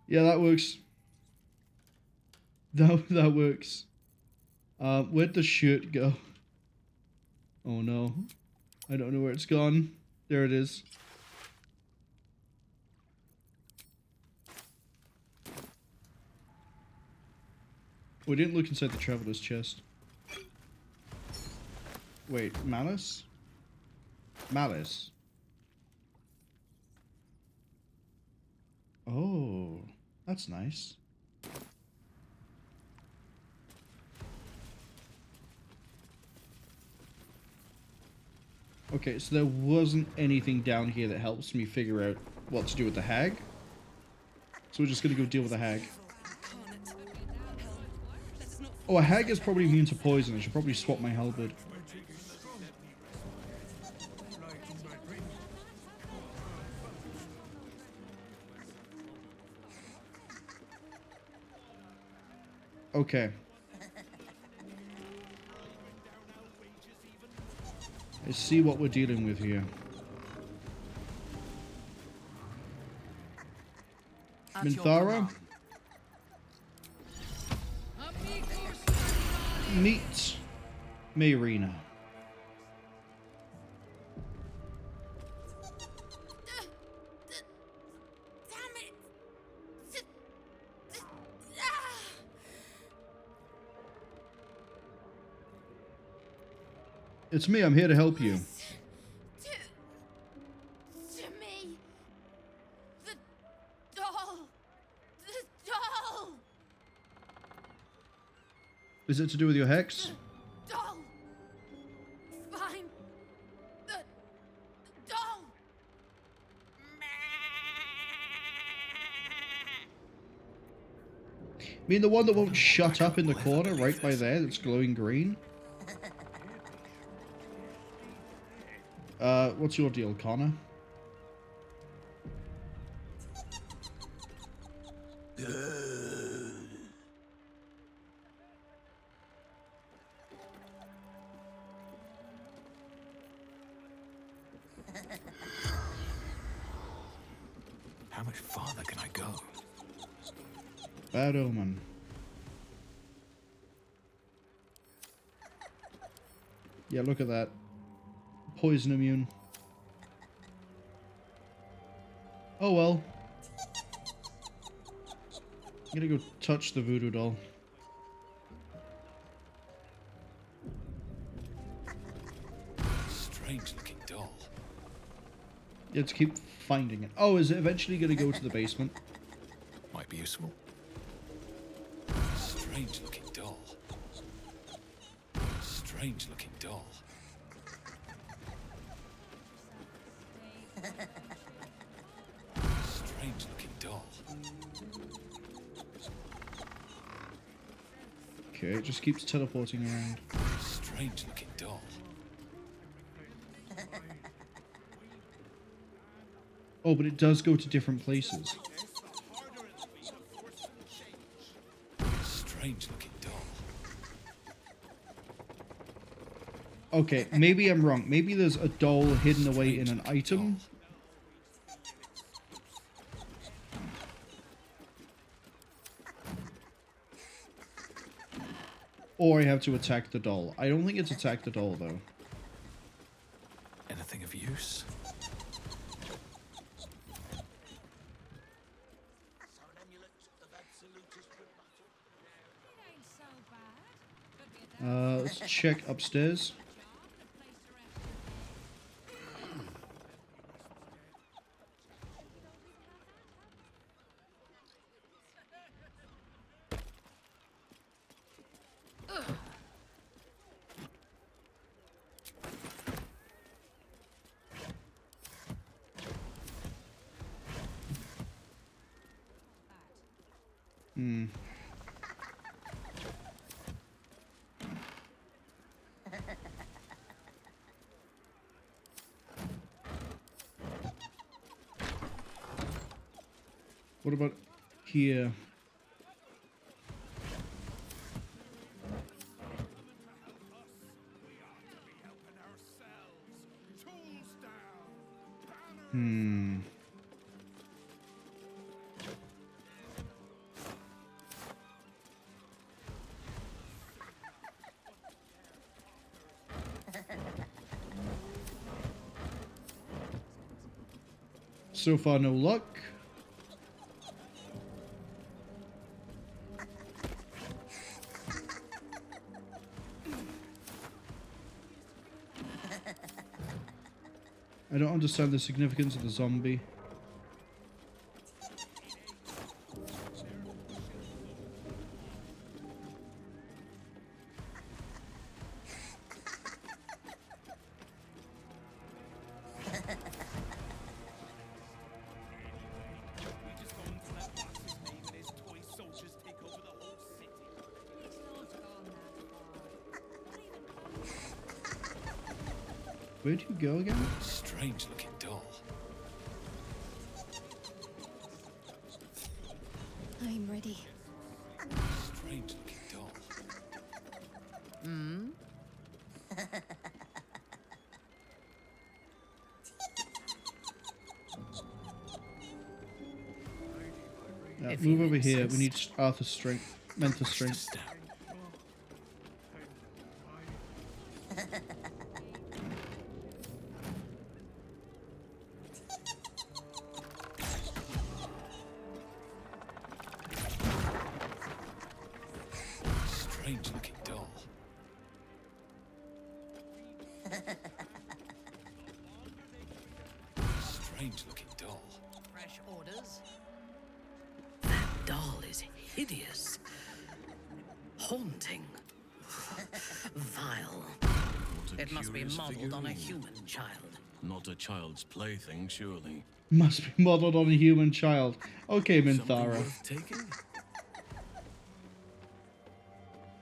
Yeah, that works. That works. Where'd the shirt go? Oh no. I don't know where it's gone. There it is. We didn't look inside the traveler's chest. Wait, Malice? Malice. Oh, that's nice. Okay, so there wasn't anything down here that helps me figure out what to do with the hag. So we're just gonna go deal with the hag. Oh, a hag is probably immune to poison. I should probably swap my halberd. Okay. I see what we're dealing with here. Minthara? Meet Mayrina. It's me, I'm here to help you. To me. The doll. The doll. Is it to do with your hex? Doll. Find the doll. I mean the one that won't shut up in the corner right by there that's glowing green? What's your deal, Connor? How much farther can I go? Bad omen. Yeah, look at that. Poison immune. Oh well. I'm gonna go touch the voodoo doll. Strange looking doll. Let's keep finding it. Oh, is it eventually gonna go to the basement? Might be useful. Strange looking doll. Strange looking doll. Strange looking doll. Okay, it just keeps teleporting around. Strange looking doll. Oh, but it does go to different places. Strange looking doll. Okay, maybe I'm wrong. Maybe there's a doll hidden away in an item. Or I have to attack the doll. I don't think it's attack the doll, though. Anything of use? Let's check upstairs. Hmm. What about here? Hmm. So far, no luck. I don't understand the significance of the zombie. Where'd you go again? Strange looking doll. I'm ready. Strange looking doll. Hmm? Move over here. We need Arthur's strength. Mental strength. Strange looking doll. Strange looking doll. Fresh orders? That doll is hideous. Haunting. Vile. It must be modeled on a human child. Not a child's plaything, surely. Must be modeled on a human child. Okay, Minthara. Worth taking?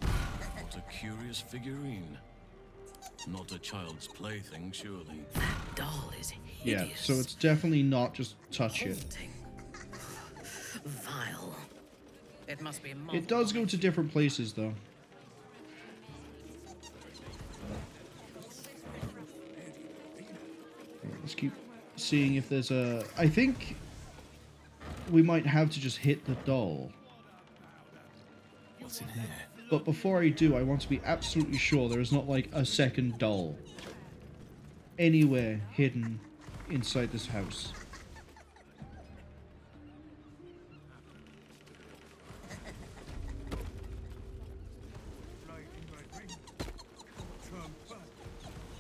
What a curious figurine. Not a child's plaything, surely. That doll is hideous. Yeah, so it's definitely not just touch it. Vile. It must be It does go to different places, though. Let's keep seeing if there's a... I think we might have to just hit the doll. What's in here? But before I do, I want to be absolutely sure there is not like a second doll anywhere hidden inside this house.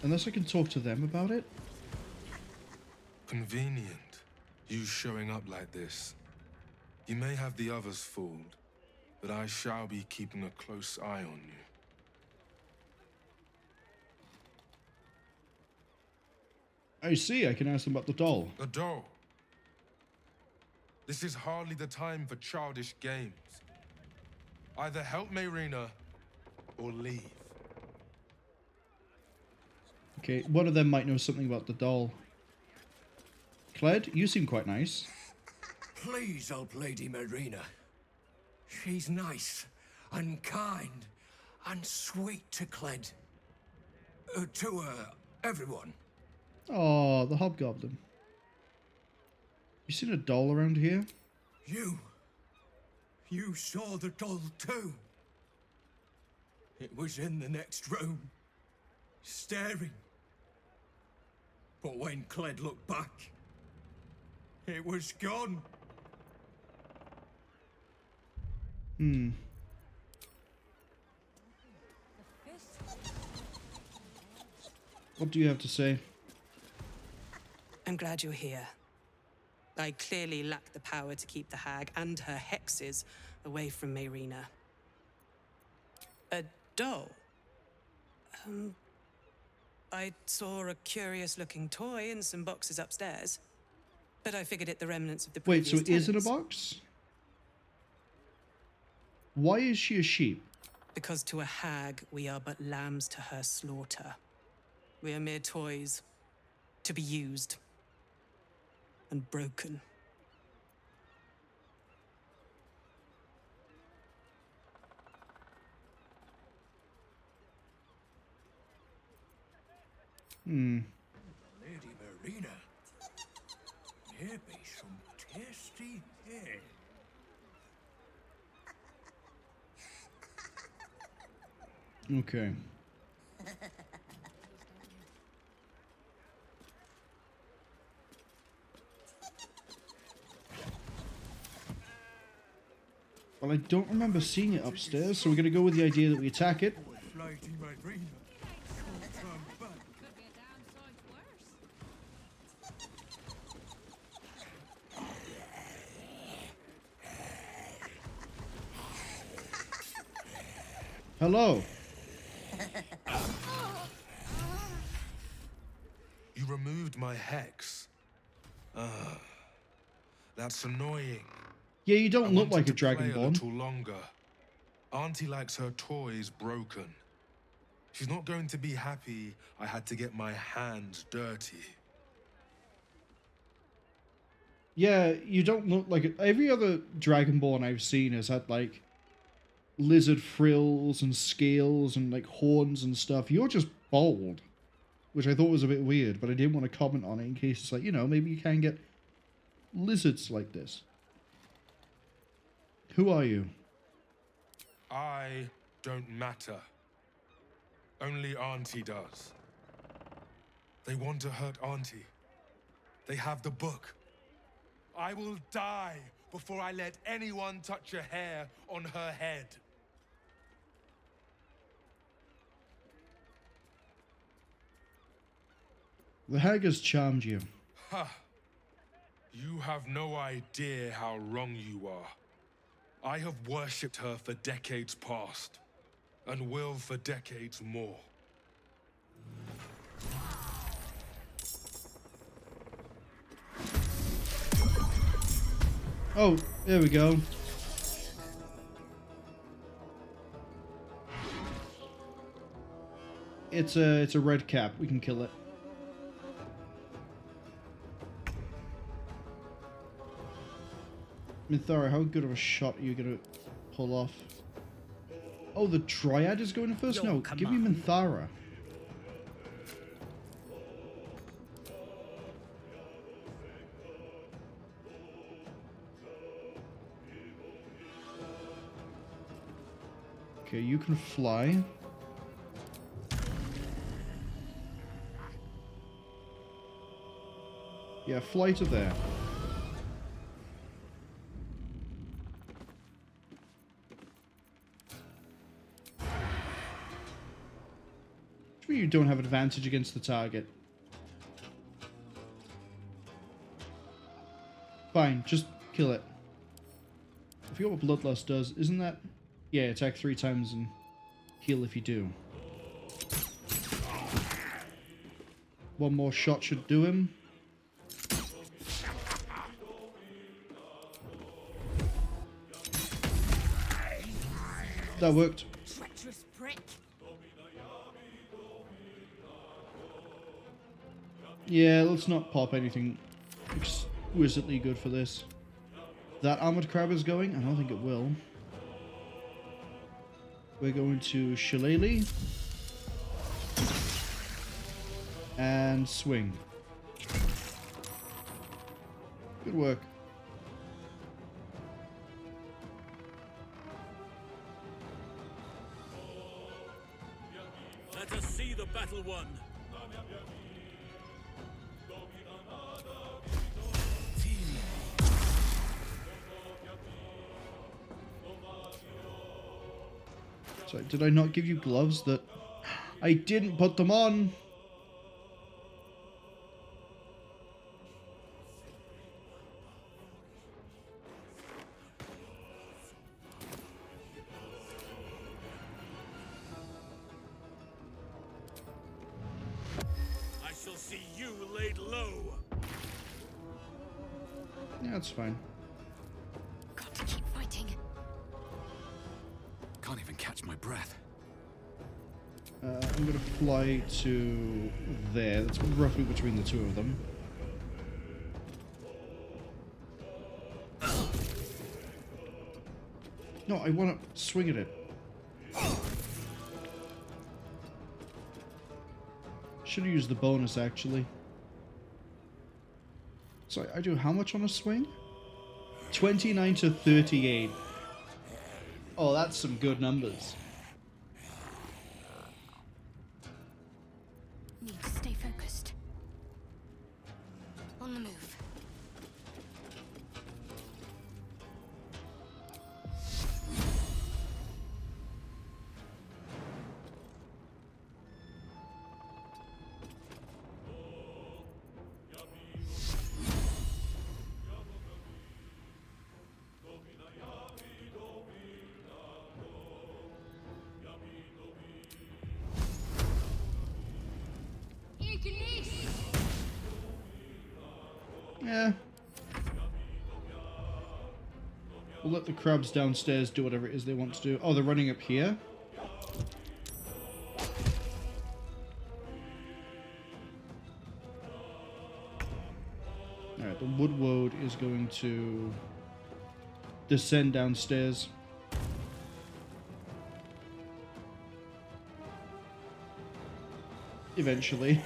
Unless I can talk to them about it. Convenient, you showing up like this. You may have the others fooled, but I shall be keeping a close eye on you. I see, I can ask them about the doll. The doll. This is hardly the time for childish games. Either help Marina or leave. Okay, one of them might know something about the doll. Cled, you seem quite nice. Please, old Lady Marina. She's nice and kind and sweet to Cled. To everyone. Oh, the hobgoblin. You seen a doll around here? You saw the doll too. It was in the next room, staring. But when Cled looked back, it was gone. What do you have to say? I'm glad you're here. I clearly lack the power to keep the hag and her hexes away from Marina. A doll? I saw a curious-looking toy in some boxes upstairs, but I figured it the remnants of the Wait, previous so it is in a tenants. box? Why is she a sheep? Because to a hag, we are but lambs to her slaughter. We are mere toys, to be used and broken. Lady Marina. Here be some tasty hay. Okay. Well, I don't remember seeing it upstairs, so we're going to go with the idea that we attack it. Lady Marina. Hello. You removed my hex. That's annoying. Yeah, you don't look like a Play a Dragonborn. little longer. Auntie likes her toys broken. She's not going to be happy I had to get my hands dirty. Yeah, you don't look like it. Every other Dragonborn I've seen has had, like, lizard frills and scales and, like, horns and stuff. You're just bald, which I thought was a bit weird, but I didn't want to comment on it in case it's like, you know, maybe you can get lizards like this. Who are you? I don't matter. Only Auntie does. They want to hurt Auntie. They have the book. I will die before I let anyone touch a hair on her head. The hag has charmed you. Ha! You have no idea how wrong you are. I have worshipped her for decades past, and will for decades more. Oh, there we go. It's a red cap. We can kill it. Minthara, how good of a shot are you gonna pull off? Oh, the Dryad is going first? No, give me Minthara. Okay, you can fly. Yeah, fly to there. You don't have advantage against the target. Fine, just kill it. I forgot what Bloodlust does. Isn't that... Yeah, attack 3 times and heal if you do. One more shot should do him. That worked. Treacherous prick. Yeah, let's not pop anything exquisitely good for this. That armored crab is going? I don't think it will. We're going to Shillelagh. And swing. Good work. Let us see the battle won. Sorry, did I not give you gloves that... I didn't put them on! I shall see you laid low. Yeah, that's fine. Got to keep fighting. Can't even catch my breath. I'm gonna fly to there. That's roughly between the two of them. No, I want to swing at it. Should have used the bonus, actually. Sorry, I do how much on a swing? 29 to 38. Oh, that's some good numbers. Need to stay focused. On the move. Yeah. We'll let the crabs downstairs do whatever it is they want to do. Oh, they're running up here? Alright, the woodwode is going to descend downstairs. Eventually.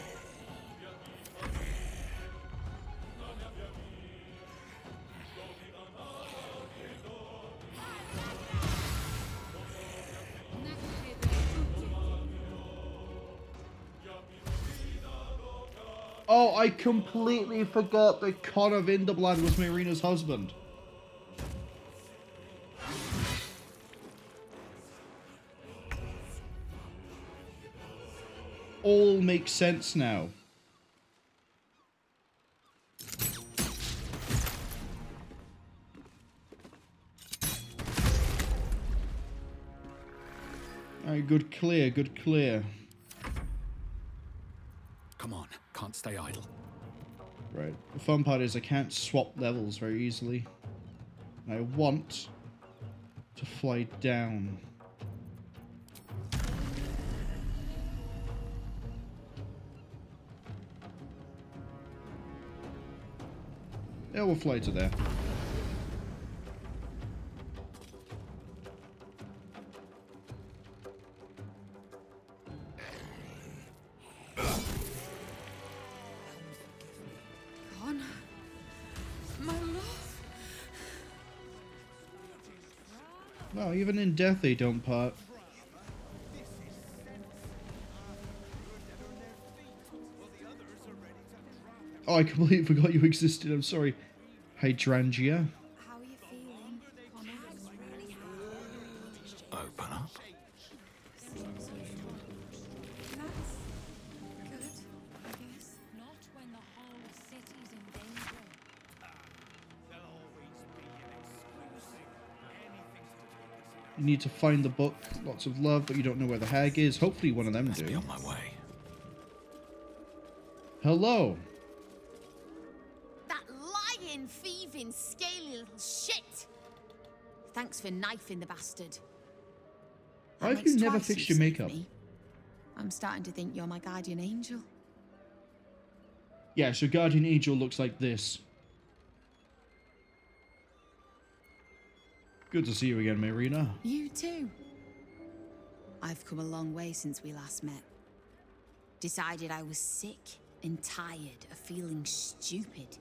Oh, I completely forgot that Connor Vinderblad was Marina's husband. All makes sense now. Alright, good clear, good clear. Come on, can't stay idle. Right, the fun part is I can't swap levels very easily. I want to fly down. Yeah, we'll fly to there. Con, my love. Wow, even in death they don't part. Oh, I completely forgot you existed. I'm sorry. Hydrangea. How are you feeling? Open up. That's good, I guess. Not when the whole city's in danger. You need to find the book. Lots of love, but you don't know where the hag is. Hopefully one of them do. Be on my way. Hello. That lying, thieving, scaly little shit! Thanks for knifing the bastard. Why have you never fixed your makeup? I'm starting to think you're my guardian angel. Yes, your guardian angel looks like this. Good to see you again, Marina. You too. I've come a long way since we last met. Decided I was sick and tired of feeling stupid,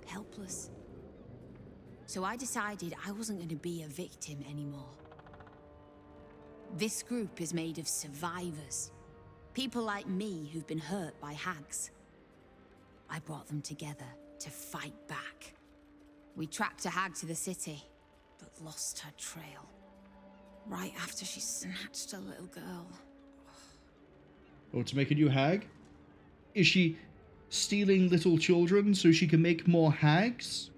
helpless. So I decided I wasn't going to be a victim anymore. This group is made of survivors. People like me who've been hurt by hags. I brought them together to fight back. We tracked a hag to the city, but lost her trail. Right after she snatched a little girl. Oh, to make a new hag? Is she stealing little children so she can make more hags?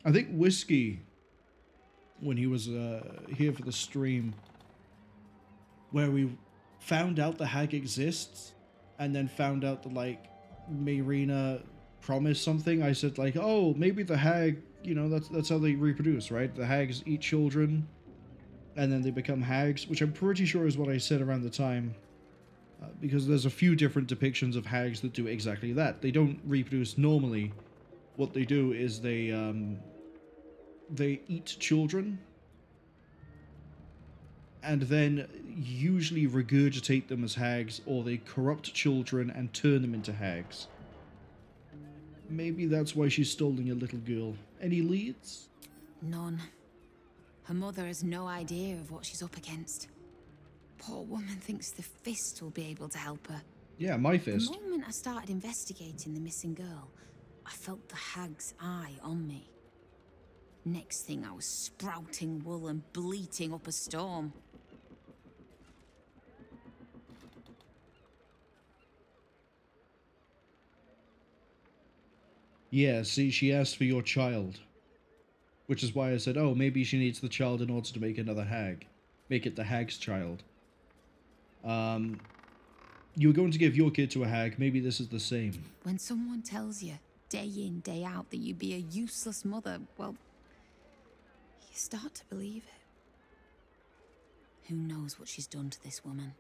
I think Whiskey, when he was here for the stream, where we found out the hag exists, and then found out that, like, Marina promised something, I said, like, oh, maybe the hag, you know, that's how they reproduce, right? The hags eat children, and then they become hags, which I'm pretty sure is what I said around the time. Because there's a few different depictions of hags that do exactly that. They don't reproduce normally. What they do is they eat children, and then usually regurgitate them as hags, or they corrupt children and turn them into hags. Maybe that's why she's stealing a little girl. Any leads? None. Her mother has no idea of what she's up against. Poor woman thinks the Fist will be able to help her. Yeah, my fist. The moment I started investigating the missing girl, I felt the hag's eye on me. Next thing, I was sprouting wool and bleating up a storm. Yeah, see, she asked for your child. Which is why I said, oh, maybe she needs the child in order to make another hag. Make it the hag's child. You were going to give your kid to a hag, maybe this is the same. When someone tells you day in, day out that you'd be a useless mother, well, you start to believe it. Who knows what she's done to this woman?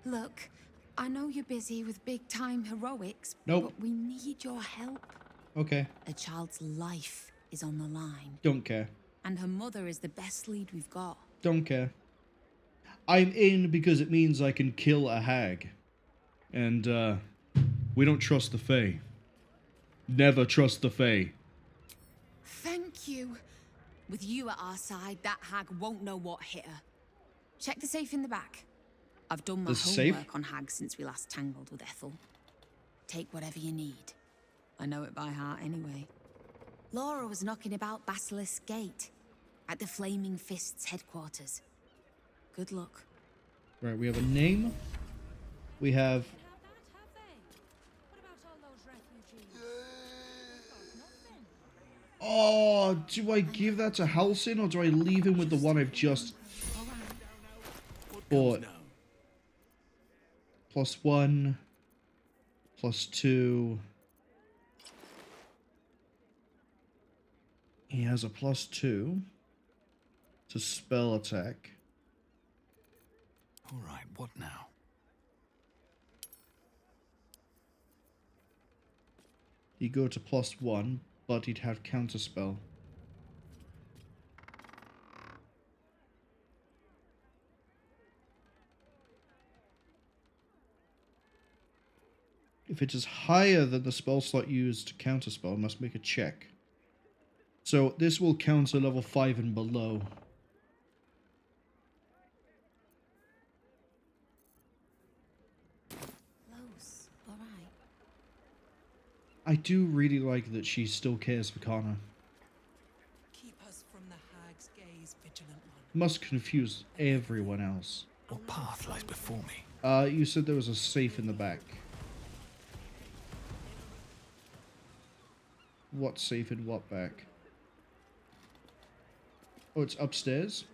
Look, I know you're busy with big-time heroics, Nope. but we need your help. Okay. A child's life is on the line. Don't care. And her mother is the best lead we've got. Don't care. I'm in because it means I can kill a hag. And, we don't trust the Fae. Never trust the Fae. Thank you. With you at our side, that hag won't know what hit her. Check the safe in the back. I've done my The safe? homework on hags since we last tangled with Ethel. Take whatever you need. I know it by heart anyway. Laura was knocking about Basilisk Gate, at the Flaming Fist's headquarters. Good luck. Right, we have a name. We have... Oh, do I give that to Halsin or do I leave him with the one I've just bought? +1, +2. He has a +2 to spell attack. All right, what now? He'd go to +1, but he'd have counterspell. If it is higher than the spell slot used to counterspell, I must make a check. So this will counter level 5 and below. Close. All right. I do really like that she still cares for Connor. Keep us from the hag's gaze, vigilant one. Must confuse everyone else. What path lies before me? You said there was a safe in the back. What safe in what back? Oh, it's upstairs?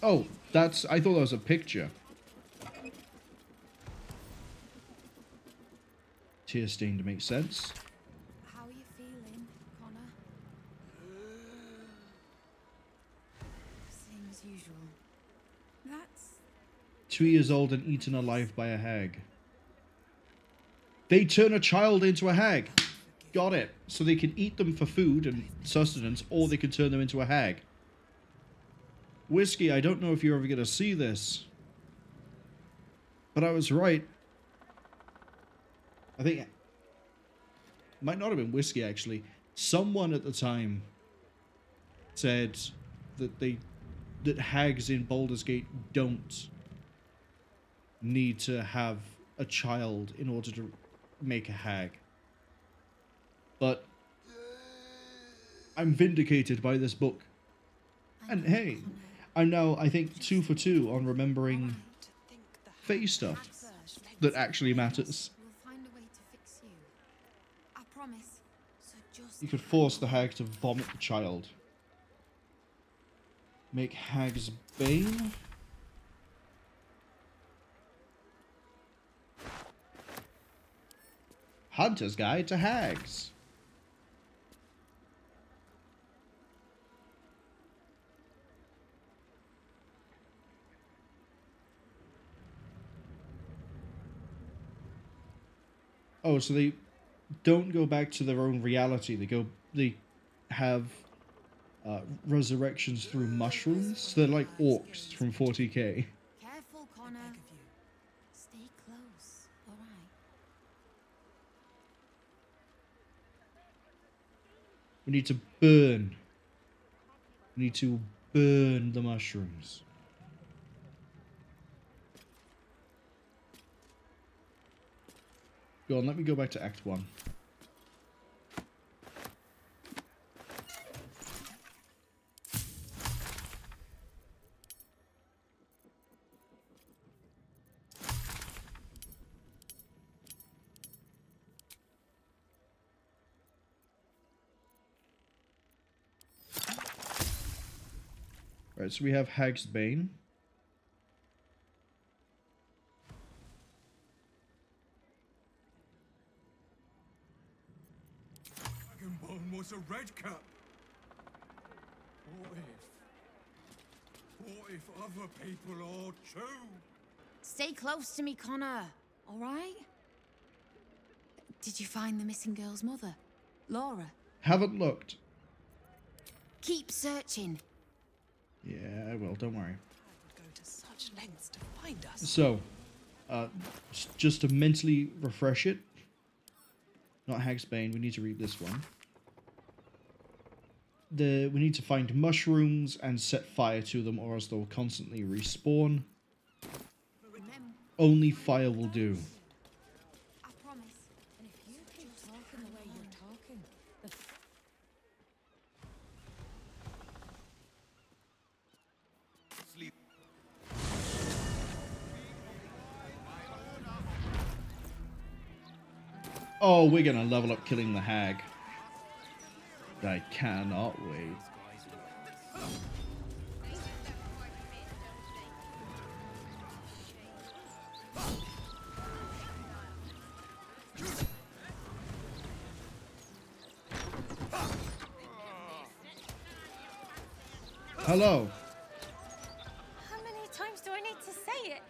Oh, that's... I thought that was a picture. Tear stain to make sense. How are you feeling, Connor? Same as usual. That's... 2 years old and eaten alive by a hag. They turn a child into a hag. Got it. So they can eat them for food and sustenance, or they can turn them into a hag. Whiskey, I don't know if you're ever going to see this, but I was right. I think it might not have been Whiskey, actually. Someone at the time said that hags in Baldur's Gate don't need to have a child in order to make a hag. But I'm vindicated by this book. And hey, I'm now, I think, 2 for 2 on remembering Fae stuff that actually matters. We'll find a way to fix you. I promise. So just... You could force the hag to vomit the child. Make Hag's Bane. Hunter's Guide to Hags. Oh, so they don't go back to their own reality. They have resurrections through mushrooms. So they're like orcs from 40k. Careful, Connor. Stay close. All right. We need to burn. We need to burn the mushrooms. Go on, let me go back to Act 1. Right, so we have Hag's Bane. Dragonborn was a redcap. What if other people are too? Stay close to me, Connor, all right? Did you find the missing girl's mother, Laura? Haven't looked. Keep searching. Yeah, I will. Don't worry. Go to such lengths to find us. So, just to mentally refresh it. Not Hag's Bane. We need to read this one. We need to find mushrooms and set fire to them, or else they'll constantly respawn. Only fire will do. I promise. And if you keep talking the way you're talking, Oh, we're gonna level up killing the hag. I cannot wait. Hello. How many times do I need to say it?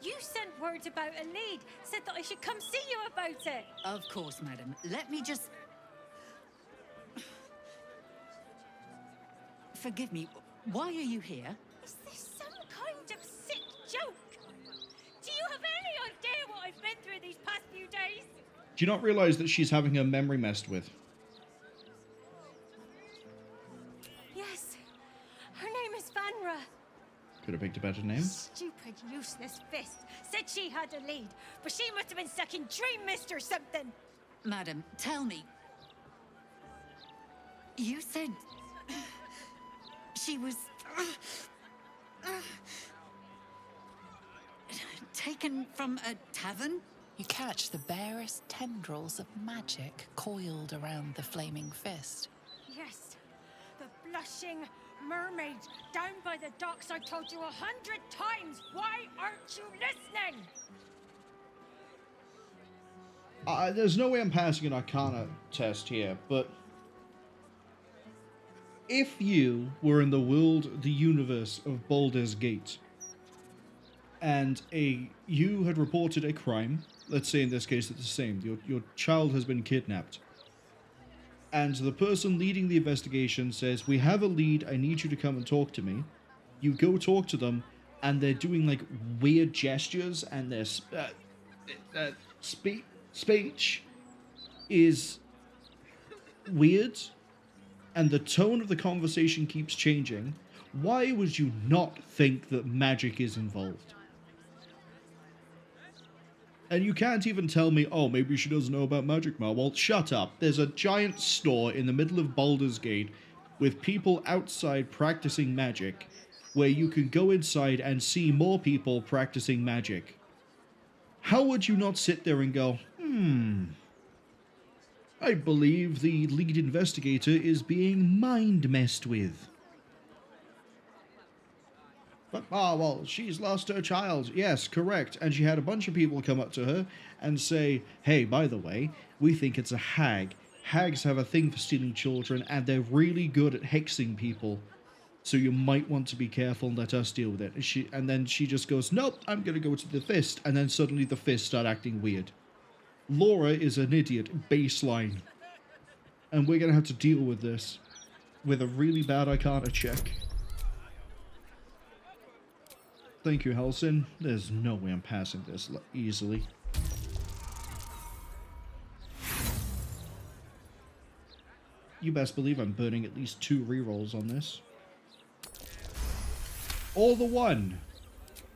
You sent word about a lead, said that I should come see you about it. Of course, madam. Let me just... Forgive me, why are you here? Is this some kind of sick joke? Do you have any idea what I've been through these past few days? Do you not realize that she's having her memory messed with? Yes. Her name is Vanra. Could have picked a better name. Stupid, useless fist. Said she had a lead, but she must have been stuck in Dream Mist or something. Madam, tell me. You said... she was... taken from a tavern? You catch the barest tendrils of magic coiled around the flaming fist. Yes, the blushing mermaid down by the docks I told you 100 times. Why aren't you listening? There's no way I'm passing an Arcana test here, but if you were in the world, the universe of Baldur's Gate, and you had reported a crime, let's say in this case it's the same, your child has been kidnapped, and the person leading the investigation says, we have a lead, I need you to come and talk to me. You go talk to them, and they're doing like weird gestures, and their speech is weird, and the tone of the conversation keeps changing. Why would you not think that magic is involved? And you can't even tell me, oh, maybe she doesn't know about magic, Marwol. Shut up. There's a giant store in the middle of Baldur's Gate with people outside practicing magic, where you can go inside and see more people practicing magic. How would you not sit there and go, I believe the lead investigator is being mind messed with. But, well, she's lost her child. Yes, correct. And she had a bunch of people come up to her and say, hey, by the way, we think it's a hag. Hags have a thing for stealing children, and they're really good at hexing people. So you might want to be careful and let us deal with it. And then she just goes, nope, I'm going to go to the fist. And then suddenly the fist start acting weird. Laura is an idiot, baseline. And we're going to have to deal with this with a really bad Arcana check. Thank you, Halsin. There's no way I'm passing this easily. You best believe I'm burning at least 2 rerolls on this. Or the 1.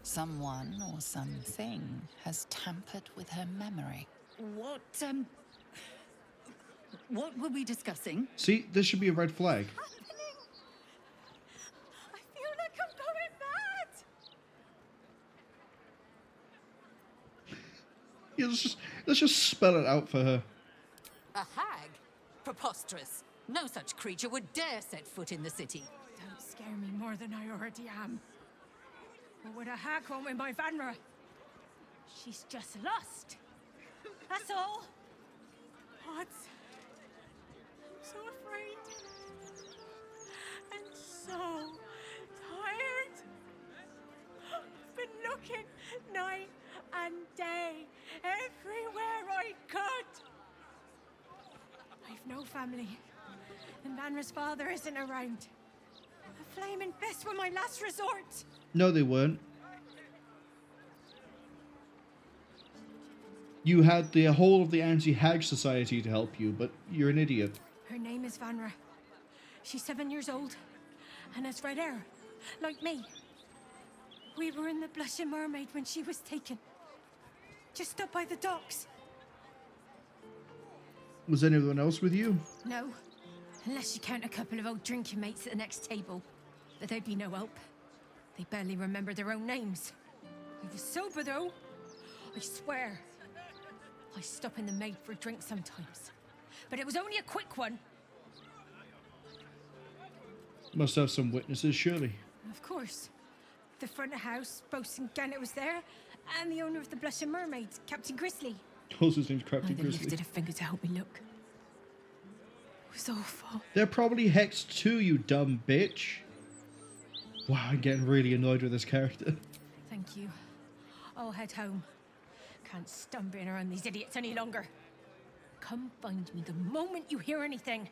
Someone or something has tampered with her memory. What were we discussing? See, this should be a red flag. I feel like I'm going mad. Yeah, let's just spell it out for her. A hag? Preposterous. No such creature would dare set foot in the city. Don't scare me more than I already am. What would a hag want with my Vanra? She's just lost. That's all. What? So looking night and day, everywhere I could. I've no family, and Vanra's father isn't around. The flaming fists were my last resort. No, they weren't. You had the whole of the Anti-Hag Society to help you, but you're an idiot. Her name is Vanra. She's 7 years old, and has red hair, like me. We were in the Blushing Mermaid when she was taken. Just up by the docks. Was anyone else with you? No, unless you count a couple of old drinking mates at the next table. But they'd be no help. They barely remember their own names. I was sober, though. I swear. I stop in the maid for a drink sometimes. But it was only a quick one. Must have some witnesses, surely. Of course. The front of house, Bosun Gannet was there, and the owner of the Blushing Mermaid, Captain Grizzly. Also, his name's Captain Neither Grizzly. lifted a finger to help me look. It was awful. They're probably hexed too, you dumb bitch. Wow, I'm getting really annoyed with this character. Thank you. I'll head home. Can't stand being around these idiots any longer. Come find me the moment you hear anything.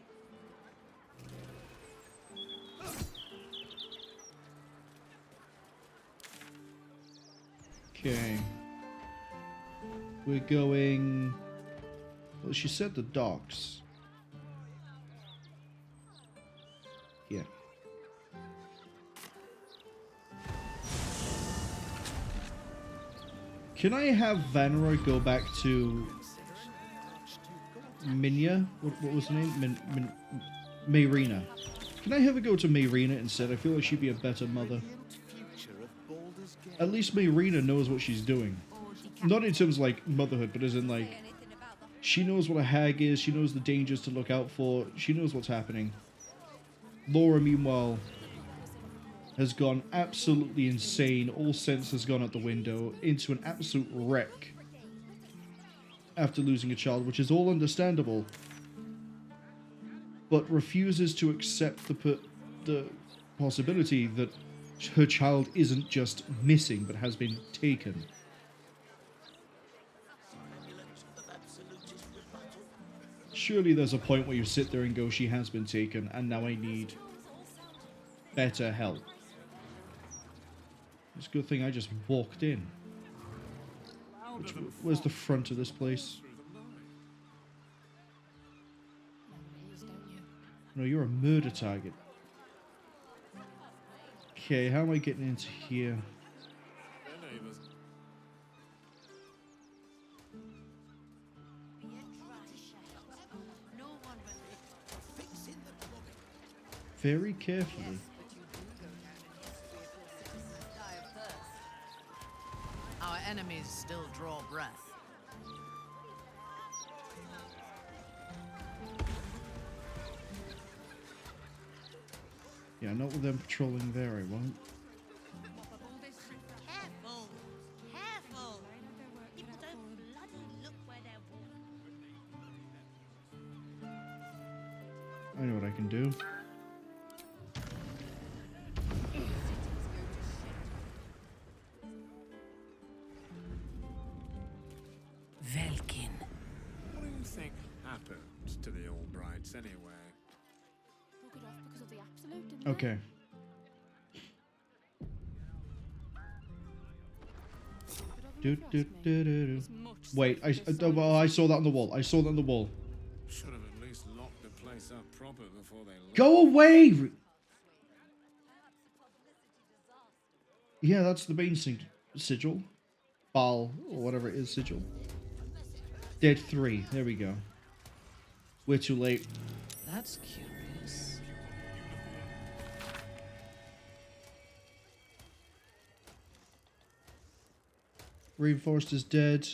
Okay. We're going... Well, she said the docks. Yeah. Can I have Vanra go back to Minya? What was her name? Mayrina. Can I have her go to Mayrina instead? I feel like she'd be a better mother. At least Mayrina knows what she's doing. Not in terms of like motherhood, but as in like she knows what a hag is, she knows the dangers to look out for, she knows what's happening. Laura, meanwhile, has gone absolutely insane. All sense has gone out the window into an absolute wreck after losing a child, which is all understandable, but refuses to accept the possibility that her child isn't just missing, but has been taken. Surely there's a point where you sit there and go, she has been taken, and now I need better help. It's a good thing I just walked in. Where's the front of this place? No, you're a murder target. Okay, how am I getting into here? Very carefully. Our enemies still draw breath. Yeah, not with them patrolling there, I won't. Careful! Careful! People don't bloody look where they're walking. I know what I can do. Velkin. What do you think happened to the Albrights anyway? Okay. Wait, I saw that on the wall. I saw that on the wall. Should have at least locked the place up proper before they left. Go away! Yeah, that's the main sigil. Bal, or whatever it is, sigil. Dead 3. There we go. We're too late. That's curious. Reinforced is dead.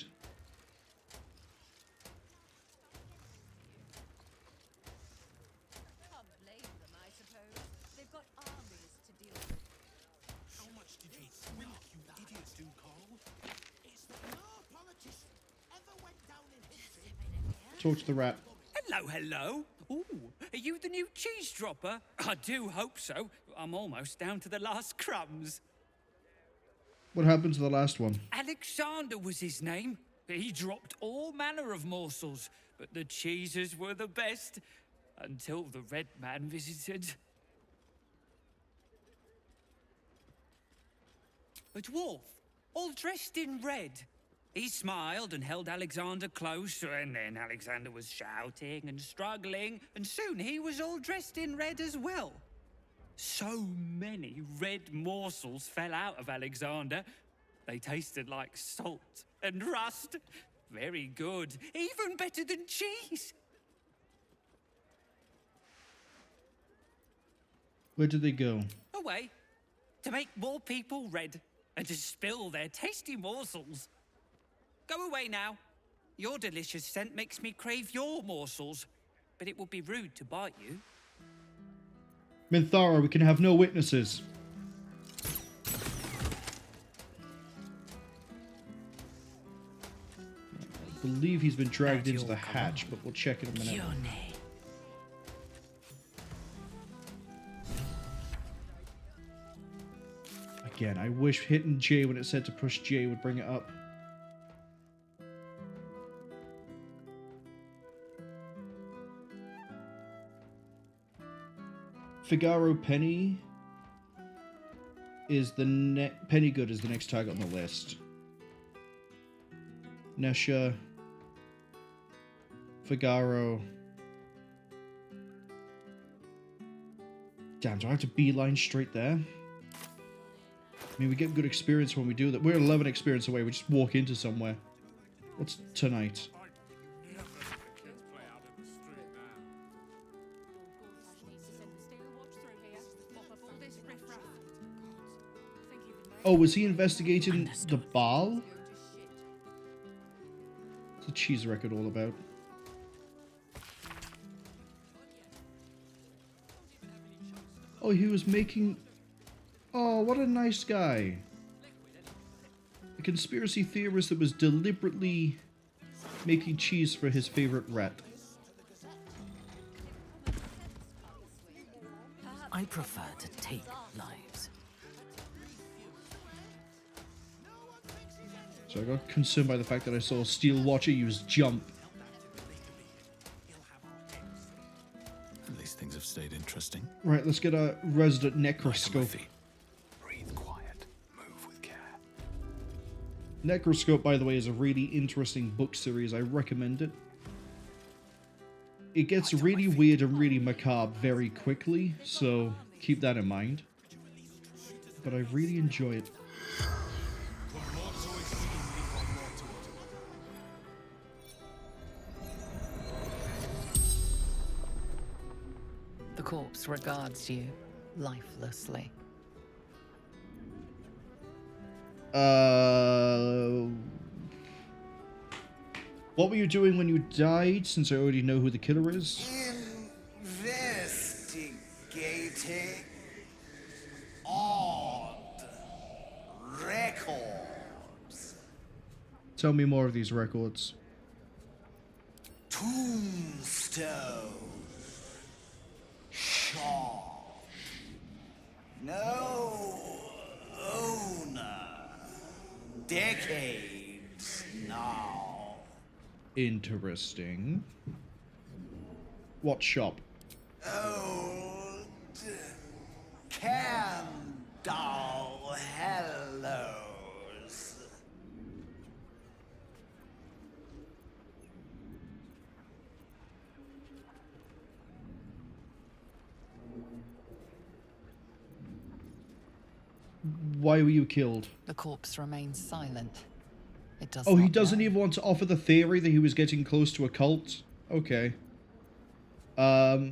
Talk to the rat. Hello, hello. Ooh, are you the new cheese dropper? I do hope so. I'm almost down to the last crumbs. What happened to the last one? Alexander was his name. He dropped all manner of morsels, but the cheeses were the best, until the Red Man visited. A dwarf, all dressed in red. He smiled and held Alexander close, and then Alexander was shouting and struggling, and soon he was all dressed in red as well. So many red morsels fell out of Alexander. They tasted like salt and rust. Very good, even better than cheese. Where did they go? Away, to make more people red, and to spill their tasty morsels. Go away now. Your delicious scent makes me crave your morsels, but it would be rude to bite you. Minthara, we can have no witnesses. I believe he's been dragged into the hatch, but we'll check in a minute. Again, I wish hitting J when it said to push J would bring it up. Figaro Penny is the Pennygood is the next target on the list. Nesha, Figaro. Damn, do I have to beeline straight there? I mean, we get good experience when we do that. We're 11 experience away. We just walk into somewhere. What's tonight? Oh, was he investigating the Baal? What's the cheese record all about? Oh, he was making... Oh, what a nice guy. A conspiracy theorist that was deliberately making cheese for his favorite rat. I prefer to take lives. So I got concerned by the fact that I saw Steel Watcher use jump. At least things have stayed interesting. Right, let's get a resident necroscope. Breathe quiet. Move with care. Necroscope, by the way, is a really interesting book series. I recommend it. It gets really weird and really macabre very quickly, so keep that in mind. But I really enjoy it. The corpse regards you lifelessly. What were you doing when you died, since I already know who the killer is? Investigating odd records. Tell me more of these records. Tombstone. Shop. No owner. Decades now. Interesting. What shop? Old Candle Hellos. Why were you killed? The corpse remains silent. It does Oh, he not doesn't know. even want to offer the theory that he was getting close to a cult? Okay. What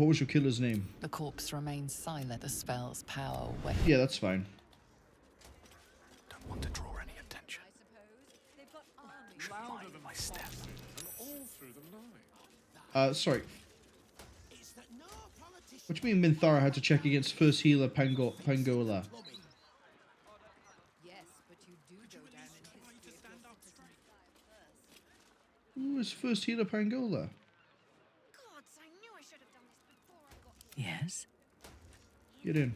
was your killer's name? The corpse remains silent. The spell's power wanes. Yeah, that's fine. Don't want to draw any attention. Mind my step. Sorry. What do you mean Minthara had to check against first healer Pangola? Who is first healer Pangola? Yes? Get in.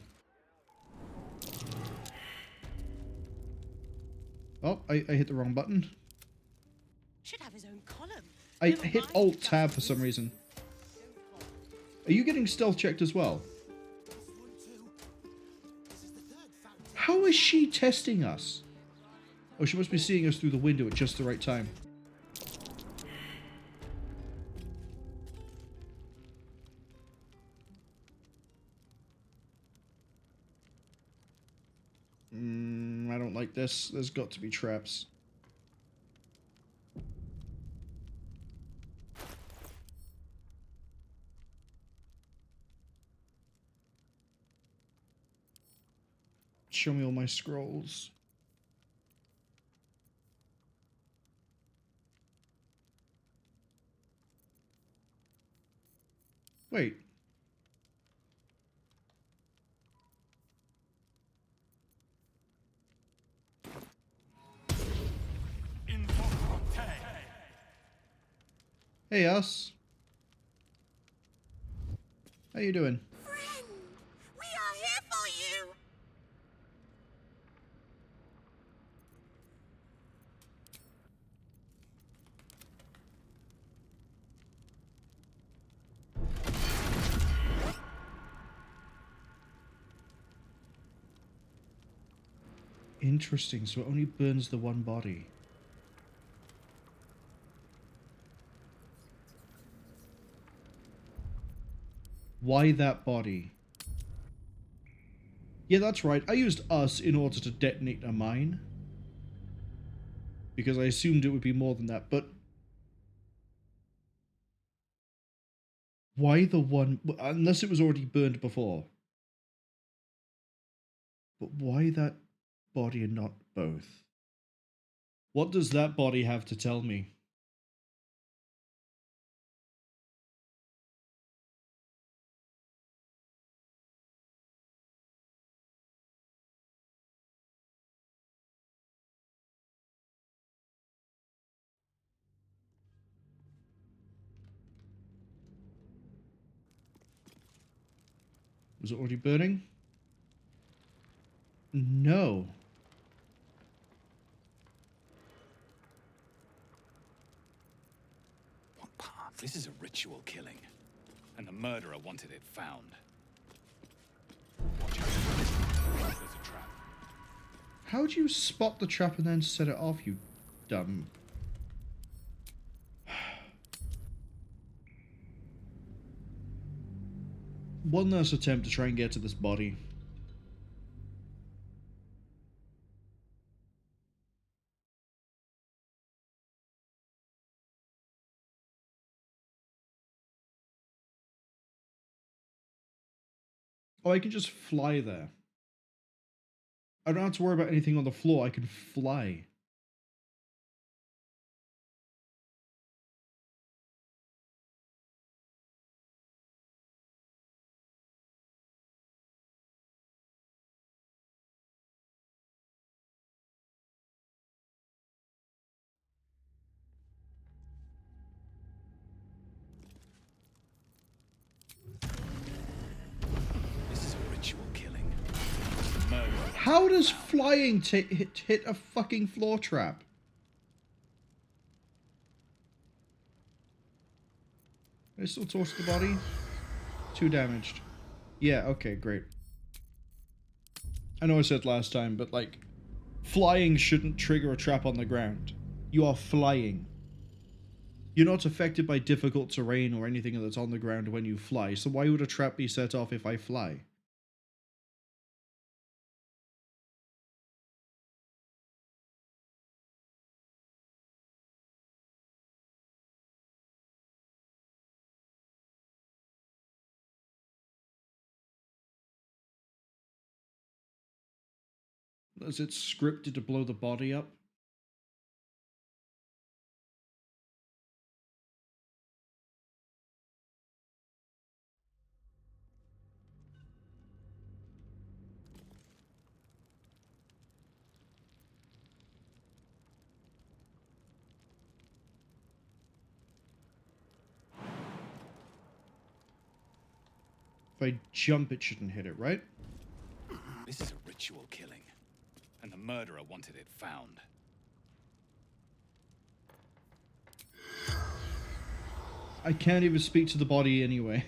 Oh, I hit the wrong button. Should have his own column. I hit Alt-Tab for some reason. Are you getting stealth checked as well? How is she testing us? Oh, she must be seeing us through the window at just the right time. I don't like this. There's got to be traps. Show me all my scrolls. Wait. Hey, us. How you doing? Friend, we are here for you. Interesting, so it only burns the one body. Why that body? Yeah, that's right. I used us in order to detonate a mine. Because I assumed it would be more than that, but... Why the one... Unless it was already burned before. But why that body and not both? What does that body have to tell me? Was it already burning? No. What path? This is a ritual killing, and the murderer wanted it found. Watch out. There's a trap. How'd you spot the trap and then set it off, you dumb... One last attempt to try and get to this body. Oh, I can just fly there. I don't have to worry about anything on the floor. I can fly. This is a ritual killing. Murderer. How does flying hit a fucking floor trap? I still torch the body? 2 damaged. Yeah, okay, great. I know I said last time, but like, flying shouldn't trigger a trap on the ground. You are flying. You're not affected by difficult terrain or anything that's on the ground when you fly, so why would a trap be set off if I fly? Is it scripted to blow the body up? If I jump, it shouldn't hit it, right? This is a ritual killing, and the murderer wanted it found. I can't even speak to the body anyway.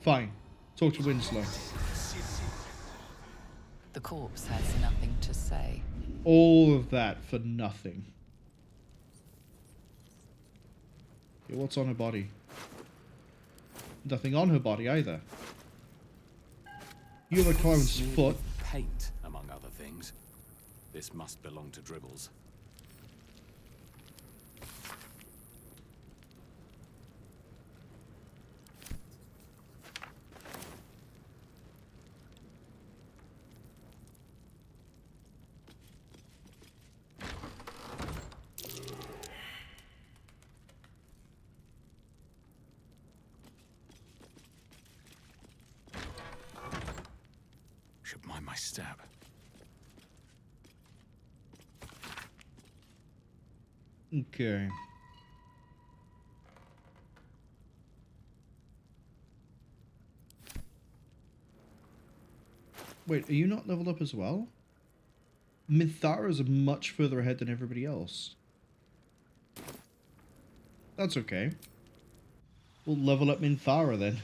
Fine. Talk to Winslow. The corpse has nothing to say. All of that for nothing. Yeah, what's on her body? Nothing on her body either. You have a clown's foot. Paint, among other things. This must belong to Dribbles. Should mind my step. Okay. Wait, are you not leveled up as well? Minthara's much further ahead than everybody else. That's okay. We'll level up Minthara then.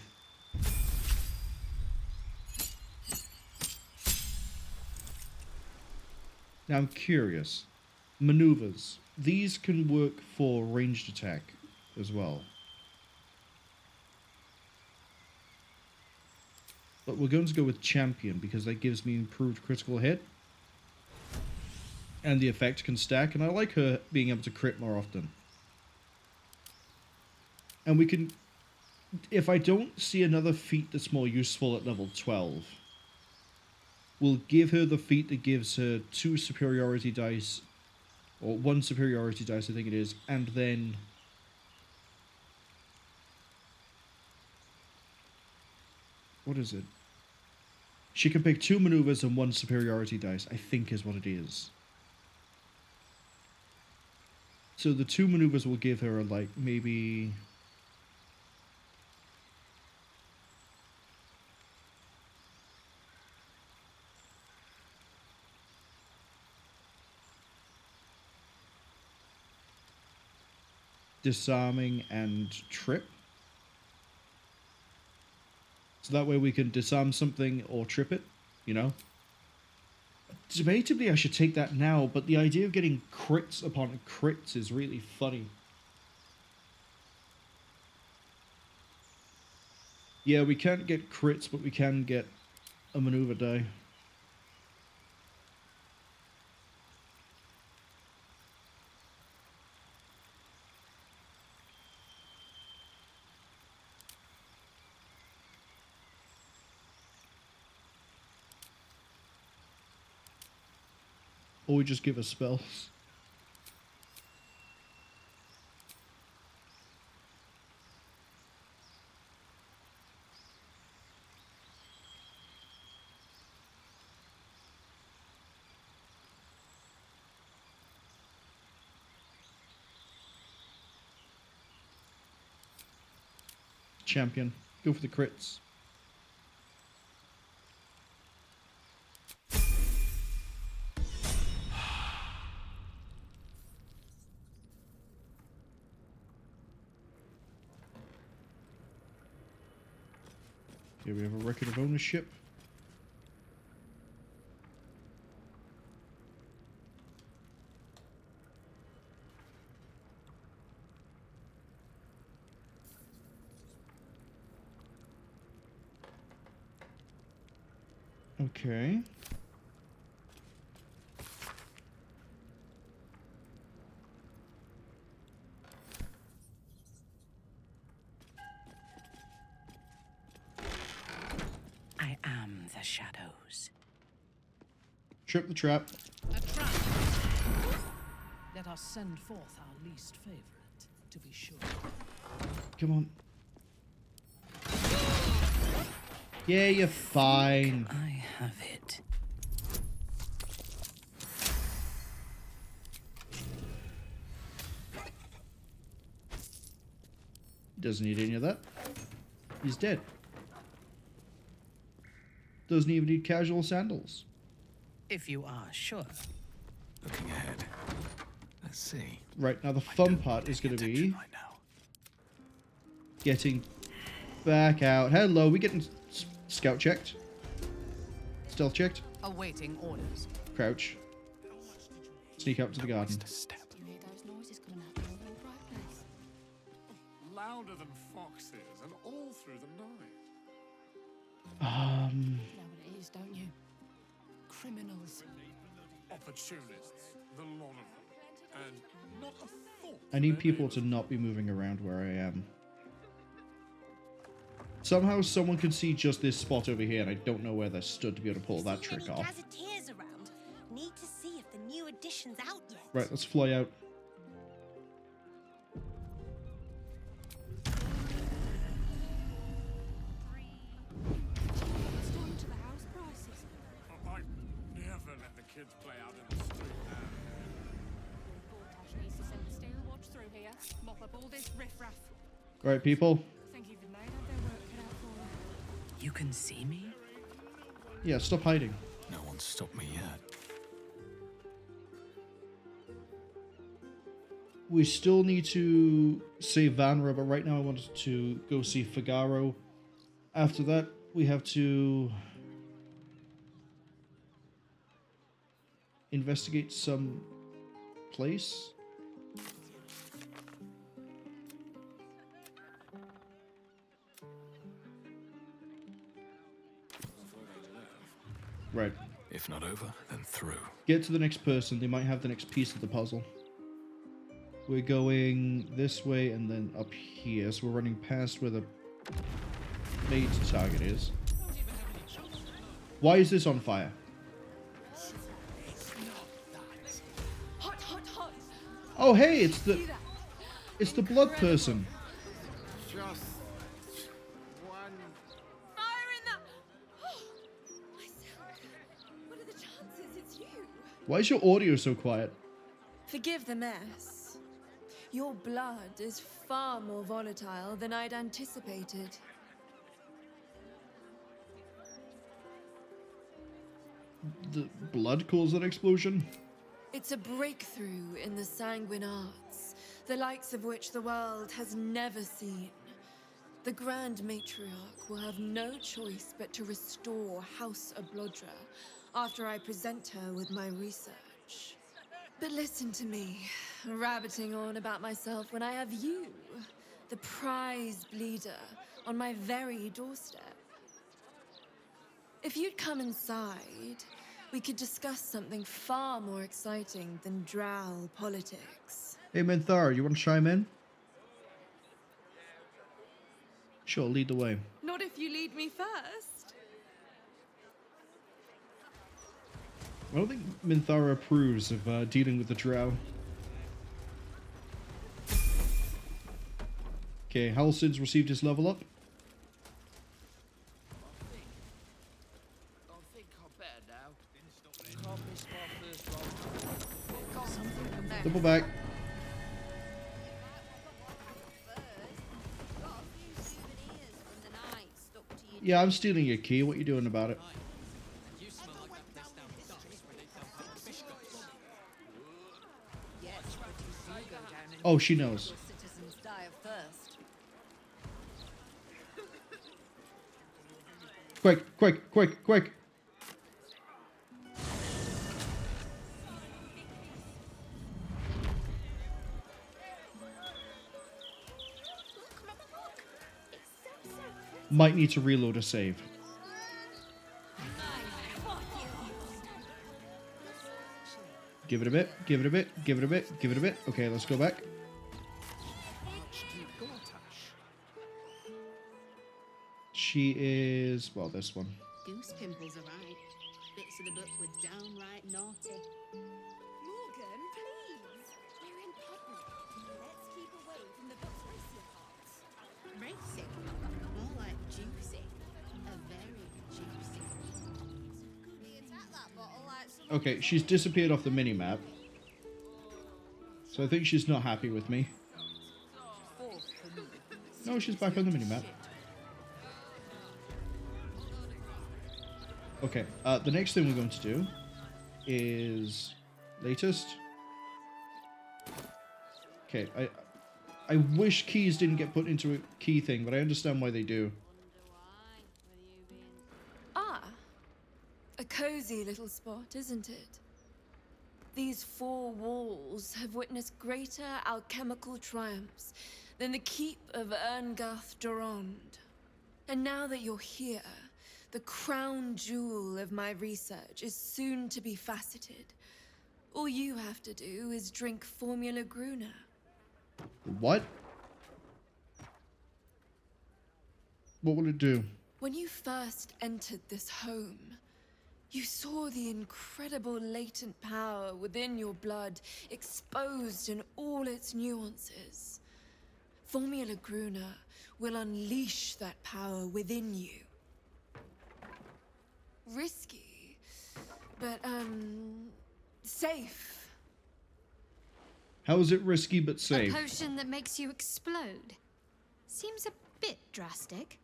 Now I'm curious. Maneuvers. These can work for ranged attack as well. But we're going to go with Champion because that gives me improved critical hit. And the effect can stack, and I like her being able to crit more often. And we can... If I don't see another feat that's more useful at level 12, we'll give her the feat that gives her 2 superiority dice, or 1 superiority dice I think it is, and then... What is it? She can pick 2 maneuvers and 1 superiority dice, I think is what it is. So the 2 maneuvers will give her, like, maybe... disarming and trip. So that way we can disarm something or trip it, you know? Debatably, I should take that now, but the idea of getting crits upon crits is really funny. Yeah, we can't get crits, but we can get a maneuver die. Or we just give us spells. Champion. Go for the crits. Here we have a record of ownership. Okay. I am the shadows. Trip the trap. A trap. Let us send forth our least favorite, to be sure. Come on. Yeah, you're fine. I have it. Doesn't need any of that. He's dead. Doesn't even need casual sandals. If you are sure. Looking ahead. Let's see. Right, now the fun part is going to be... Right now. Getting back out. Hello, we getting scout checked? Stealth checked? Awaiting orders. Crouch. Sneak out to the garden. Louder than foxes and all through the night. You know what it is, don't you? Criminals. Opportunists, the lot of them. And not a thought. I need people to not be moving around where I am. Somehow someone can see just this spot over here, and I don't know where they're stood to be able to pull that trick off. Gazetteers around. Need to see if the new edition's out yet. Right, let's fly out. I never let the kids play out in the street now. Needs to send the steel watch through here. Mop up all this riffraff. Right, people. Think even they have their work cut out for them. You can see me? Yeah, stop hiding. No one's stopped me yet. We still need to save Vanra, but right now I wanted to go see Figaro. After that, we have to investigate some place. Right. If not over, then through. Get to the next person. They might have the next piece of the puzzle. We're going this way and then up here. So we're running past where the main target is. Why is this on fire? Hot, hot, hot. Oh, hey, it's the blood person. Just one. Fire in the... Oh, myself. What are the chances it's you? Why is your audio so quiet? Forgive the mess. Your blood is far more volatile than I'd anticipated. The blood caused that explosion? It's a breakthrough in the sanguine arts, the likes of which the world has never seen. The Grand Matriarch will have no choice but to restore House Oblodra after I present her with my research. But listen to me, rabbiting on about myself when I have you, the prize bleeder, on my very doorstep. If you'd come inside, we could discuss something far more exciting than drow politics. Hey, Minthara, you want to chime in? Sure, lead the way. Not if you lead me first. I don't think Minthara approves of dealing with the drow. Okay, Halsin's received his level up. Double back. Yeah, I'm stealing your key. What are you doing about it? Oh, she knows. Quick, quick, quick, quick. Might need to reload a save. Give it a bit, give it a bit, give it a bit, give it a bit. Okay, let's go back. She is, well, this one. Goose pimples are right. Bits of the book were downright naughty. Morgan, please. We're in public. Let's keep away from the book's racier parts. Racy. More like juicy. A very juicy. Okay, she's disappeared off the minimap. So I think she's not happy with me. No, she's back on the minimap. Okay, the next thing we're going to do is latest. Okay, I wish keys didn't get put into a key thing, but I understand why they do. Ah, a cozy little spot, isn't it? These four walls have witnessed greater alchemical triumphs than the keep of Erngath Durand. And now that you're here, the crown jewel of my research is soon to be faceted. All you have to do is drink Formula Gruner. What? What will it do? When you first entered this home, you saw the incredible latent power within your blood exposed in all its nuances. Formula Gruner will unleash that power within you. Risky, but, safe. How is it risky but safe? A potion that makes you explode. Seems a bit drastic.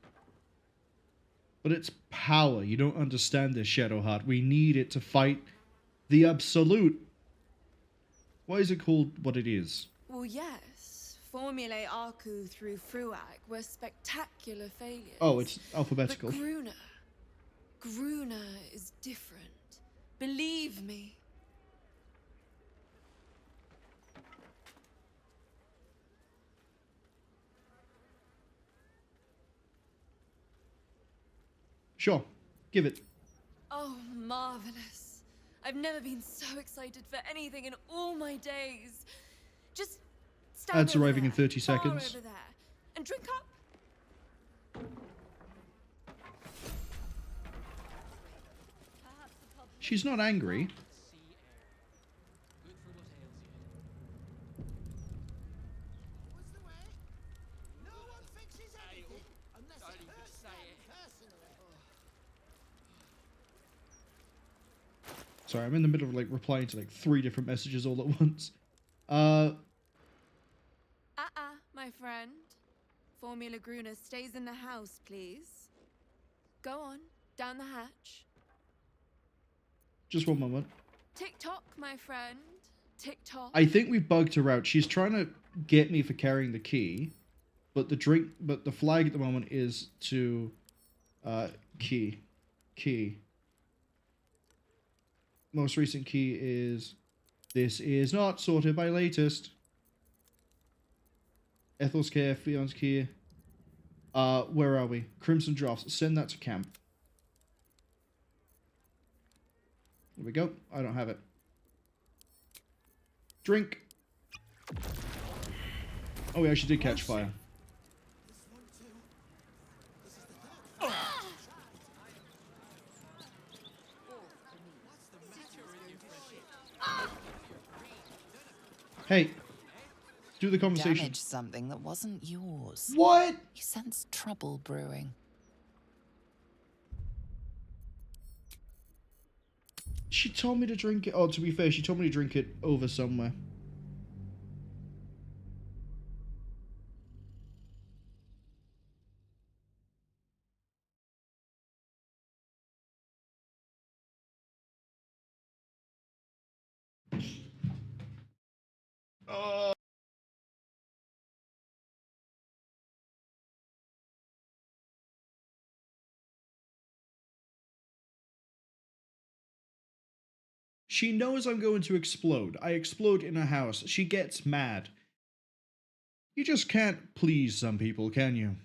But it's power. You don't understand this, Shadowheart. We need it to fight the Absolute. Why is it called what it is? Well, yes. Formulae Arcu through Fruag were spectacular failures. Oh, it's alphabetical. But Gruner is different. Believe me. Sure, give it. Oh, marvelous. I've never been so excited for anything in all my days. Just stand Ads over arriving there, in 30 far seconds. over there, and drink up. She's not angry. Sorry, I'm in the middle of like replying to like 3 different messages all at once. My friend. Formula Gruner stays in the house, please. Go on, down the hatch. Just one moment. Tick-tock, my friend. Tick-tock. I think we bugged her out. She's trying to get me for carrying the key, but the flag at the moment is to key. Most recent key is this is not sorted by latest. Ethel's care, Fion's key. Where are we? Crimson Drafts. Send that to camp. There we go. I don't have it. Drink. Oh, we actually did catch fire. Hey, do the conversation. Damaged something that wasn't yours. What? You sense trouble brewing. She told me to drink it. Oh, to be fair, she told me to drink it over somewhere. She knows I'm going to explode. I explode in her house. She gets mad. You just can't please some people, can you?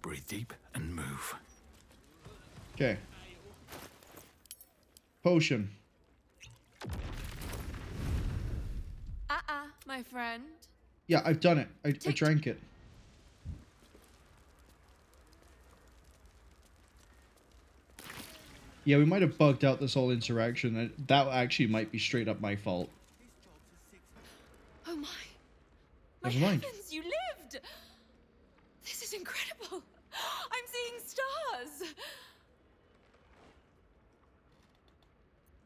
Breathe deep and move. Okay. Potion. My friend. Yeah, I've done it. I drank it. Yeah, we might have bugged out this whole interaction. That actually might be straight up my fault. Oh my. Never mind. Heavens, you lived! This is incredible. I'm seeing stars.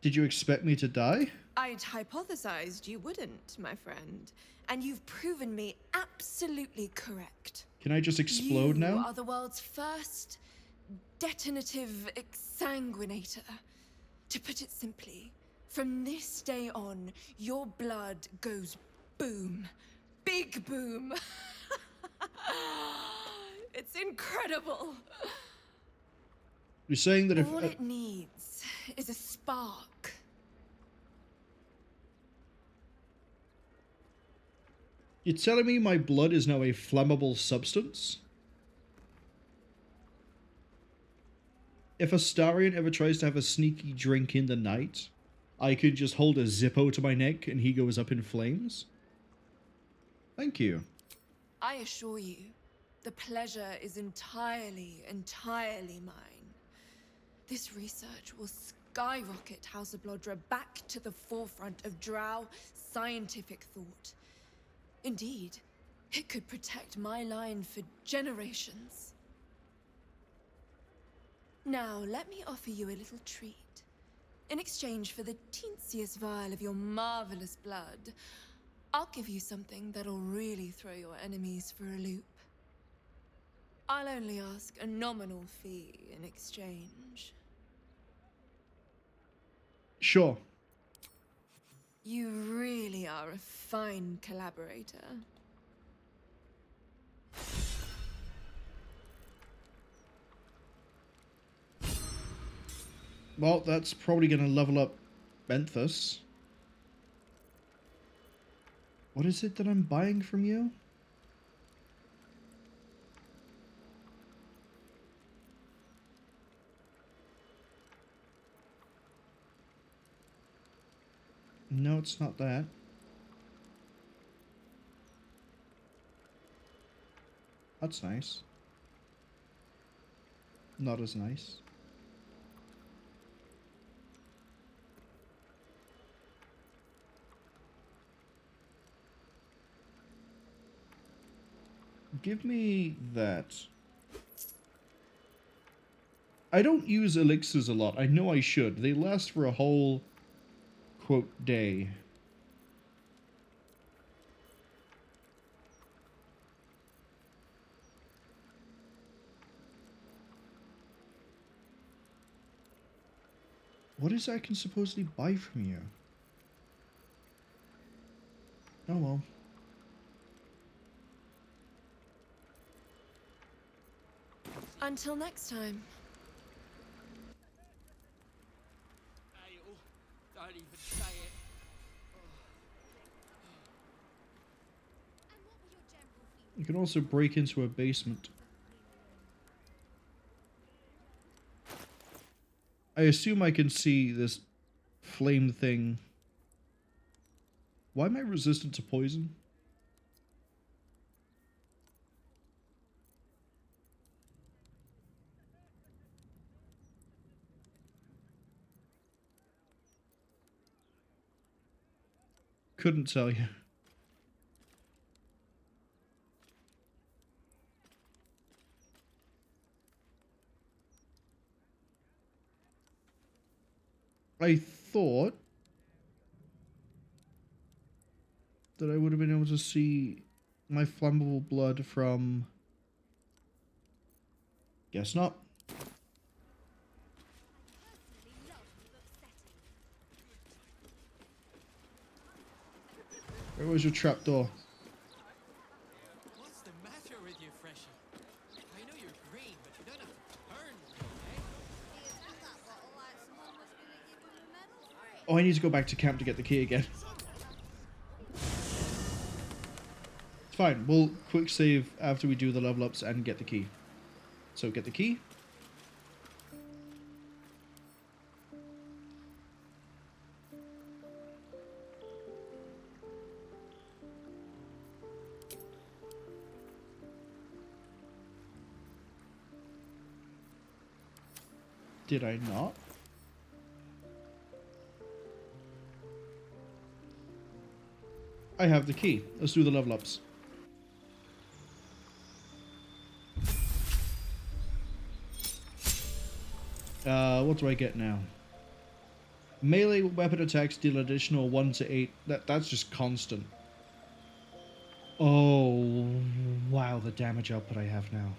Did you expect me to die? I'd hypothesized you wouldn't, my friend. And you've proven me absolutely correct. Can I just explode now? You are the world's first detonative exsanguinator. To put it simply, from this day on, your blood goes boom. Big boom. It's incredible. You're saying that if... All it needs is a spark. You're telling me my blood is now a flammable substance? If a Starian ever tries to have a sneaky drink in the night, I could just hold a Zippo to my neck and he goes up in flames? Thank you. I assure you, the pleasure is entirely mine. This research will skyrocket House of Blodra back to the forefront of Drow scientific thought. Indeed, it could protect my line for generations. Now, let me offer you a little treat. In exchange for the teensiest vial of your marvelous blood, I'll give you something that'll really throw your enemies for a loop. I'll only ask a nominal fee in exchange. Sure. You really are a fine collaborator. Well, that's probably going to level up Benthus. What is it that I'm buying from you? No, it's not that. That's nice. Not as nice. Give me that. I don't use elixirs a lot. I know I should. They last for a whole, quote, day. What is that I can supposedly buy from you? Oh well. Until next time. Don't even say it. You can also break into a basement. I assume I can see this flame thing. Why am I resistant to poison? Couldn't tell you. I thought that I would have been able to see my flammable blood from... Guess not. Where was your trapdoor? What's the matter with you, Freshy? I know you're green, but you don't have to turn green, eh? Oh, I need to go back to camp to get the key again. It's fine. We'll quick save after we do the level ups and get the key. So get the key. Did I not? I have the key. Let's do the level ups. What do I get now? Melee weapon attacks deal additional 1 to 8. That's just constant. Oh, wow, the damage output I have now.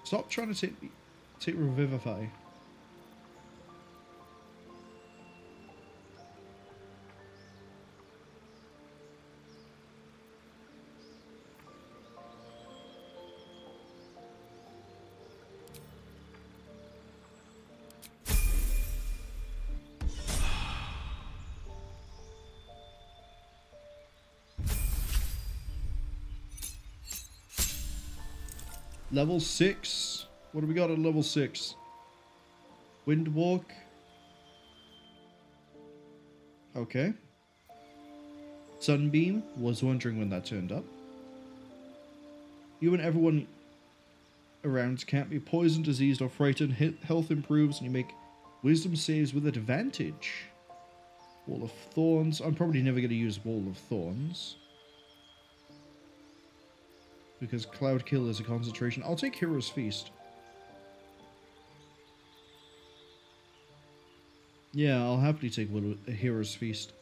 Stop trying to take Revivify. Level 6. What do we got at level 6? Windwalk. Okay. Sunbeam. Was wondering when that turned up. You and everyone around can't be poisoned, diseased, or frightened. Health improves and you make wisdom saves with advantage. Wall of Thorns. I'm probably never going to use Wall of Thorns. Because Cloud Kill is a concentration. I'll take Hero's Feast. Yeah, I'll happily take a Hero's Feast.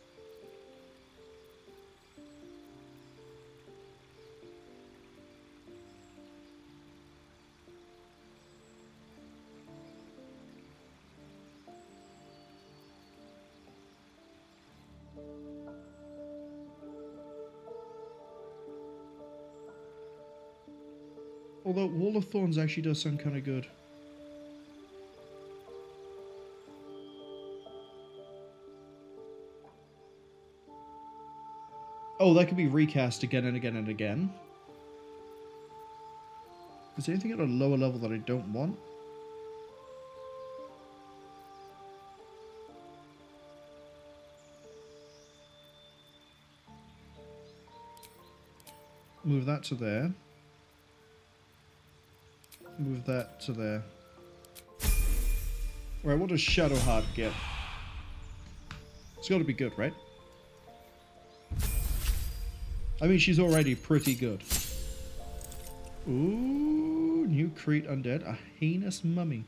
Although Wall of Thorns actually does sound kind of good. Oh, that could be recast again and again and again. Is there anything at a lower level that I don't want? Move that to there. Move that to there. Right, what does Shadowheart get? It's got to be good, right? I mean, she's already pretty good. Ooh, new Crete Undead, a Heinous Mummy,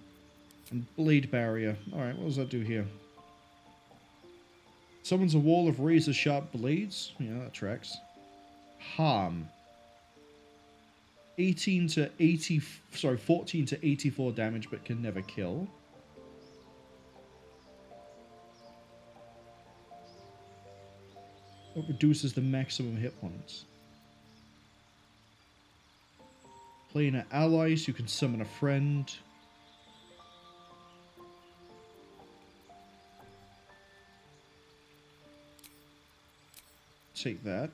and Blade Barrier. Alright, what does that do here? Summons a wall of razor-sharp blades. Yeah, that tracks. Harm. 14 to 84 damage, but can never kill. It reduces the maximum hit points. Playing an ally, so you can summon a friend. Take that.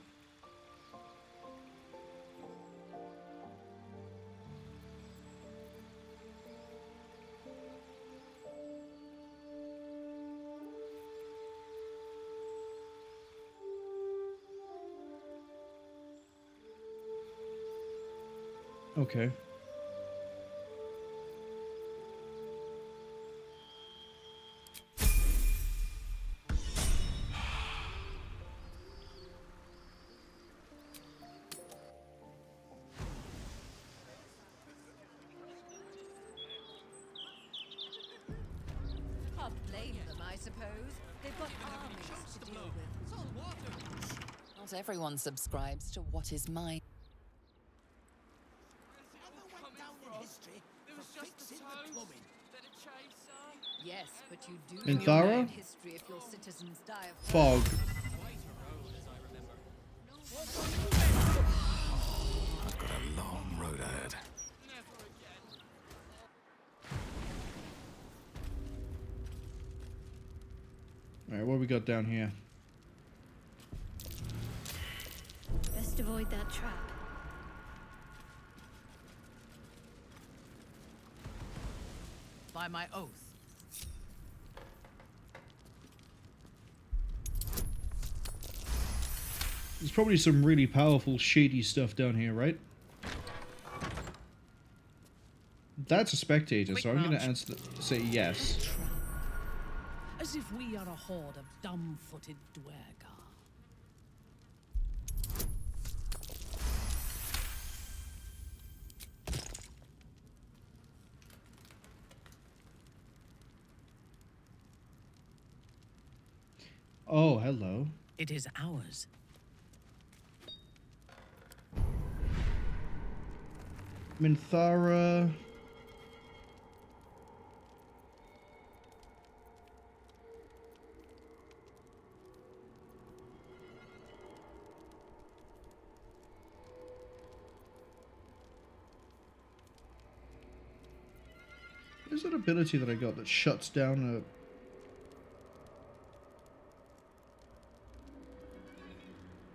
Okay. Can't blame them, I suppose. They've got armies to deal with. Not everyone subscribes to what is mine. Yes, but you do Minthara? know history if your citizens die of Fog. I've got a long road ahead. Alright, what do we got down here? Best avoid that trap. By my oath. There's probably some really powerful, shady stuff down here, right? That's a spectator, so I'm going to say yes. As if we are a horde of dumb-footed dwergar. Oh, hello. It is ours. Minthara. There's an ability that I got that shuts down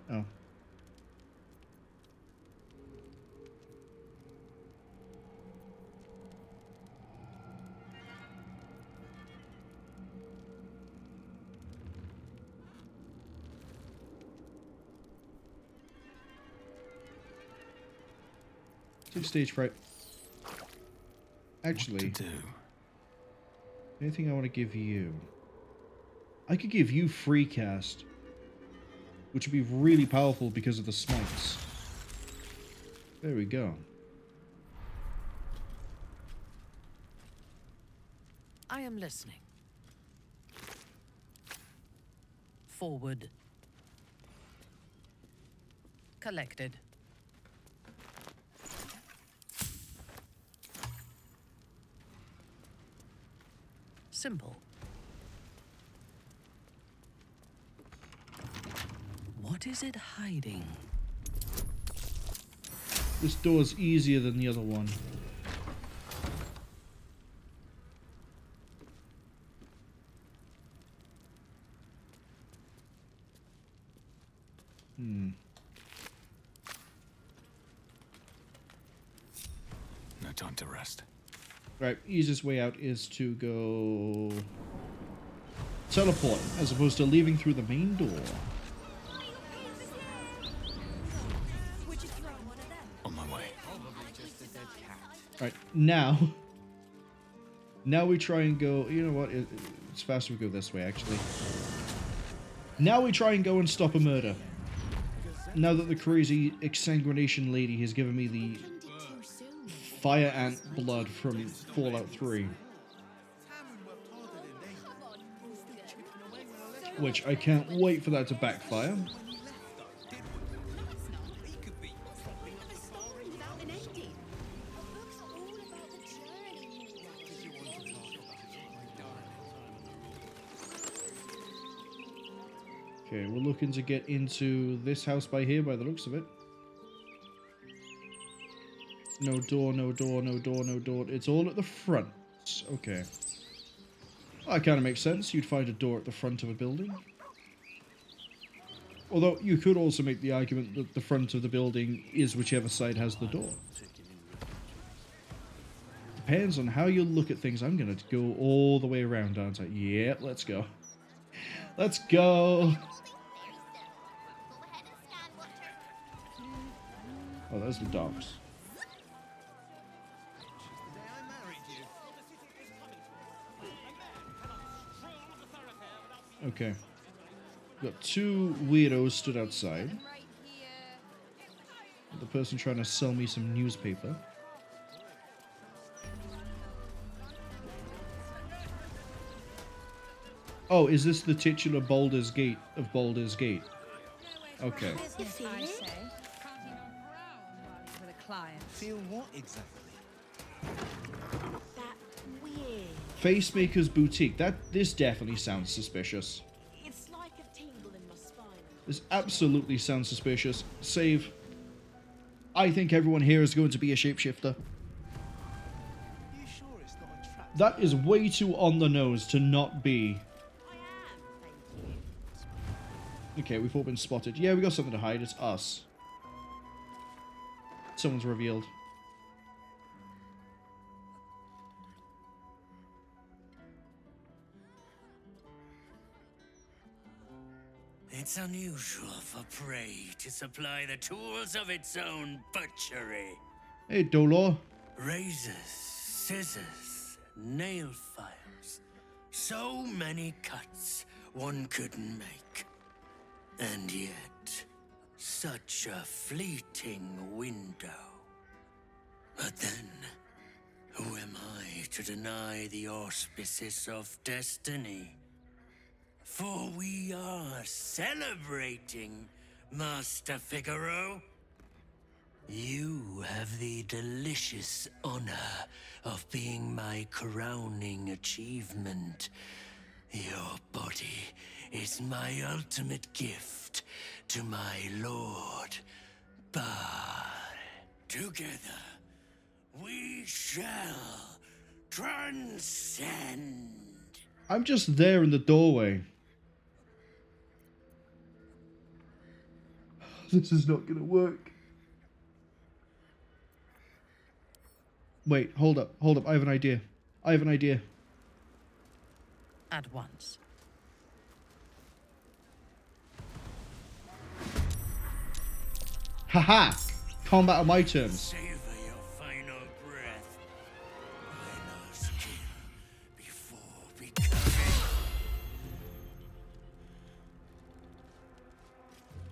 a... Oh. Stage fright. Actually, anything I want to give you? I could give you free cast, which would be really powerful because of the smites. There we go. I am listening. Forward. Collected. Simple. What is it hiding? This door's easier than the other one. No time to rest. Right, easiest way out is to go teleport, as opposed to leaving through the main door. On my way. Right, now we try and go, you know what, it's faster we go this way, actually. Now we try and go and stop a murder. Now that the crazy exsanguination lady has given me the fire ant blood from Fallout 3. Which I can't wait for that to backfire. Okay, we're looking to get into this house by here by the looks of it. No door, no door, no door, no door. It's all at the front. Okay. That kind of makes sense. You'd find a door at the front of a building. Although, you could also make the argument that the front of the building is whichever side has the door. Depends on how you look at things. I'm going to go all the way around, aren't I? Yeah, let's go. Let's go! Oh, there's the docks. Okay. Got two weirdos stood outside. The person trying to sell me some newspaper. Oh, is this the titular Baldur's Gate of Baldur's Gate? Okay. Feel what exactly? That weird. Facemaker's Boutique. This definitely sounds suspicious. It's like a tingle in my spine. This absolutely sounds suspicious. Save. I think everyone here is going to be a shapeshifter. You sure it's not a trap? That is way too on the nose to not be. Okay, we've all been spotted. Yeah, we got something to hide. It's us. Someone's revealed. It's unusual for prey to supply the tools of its own butchery. Hey, Dolor. Razors, scissors, nail files. So many cuts one couldn't make. And yet, such a fleeting window. But then, who am I to deny the auspices of destiny? For we are celebrating, Master Figaro. You have the delicious honor of being my crowning achievement. Your body is my ultimate gift to my lord, Bar. Together, we shall transcend. I'm just there in the doorway. This is not gonna work. Wait, hold up. I have an idea. At once. Haha! Combat on my terms. Savor your final breath. My last kill before becoming.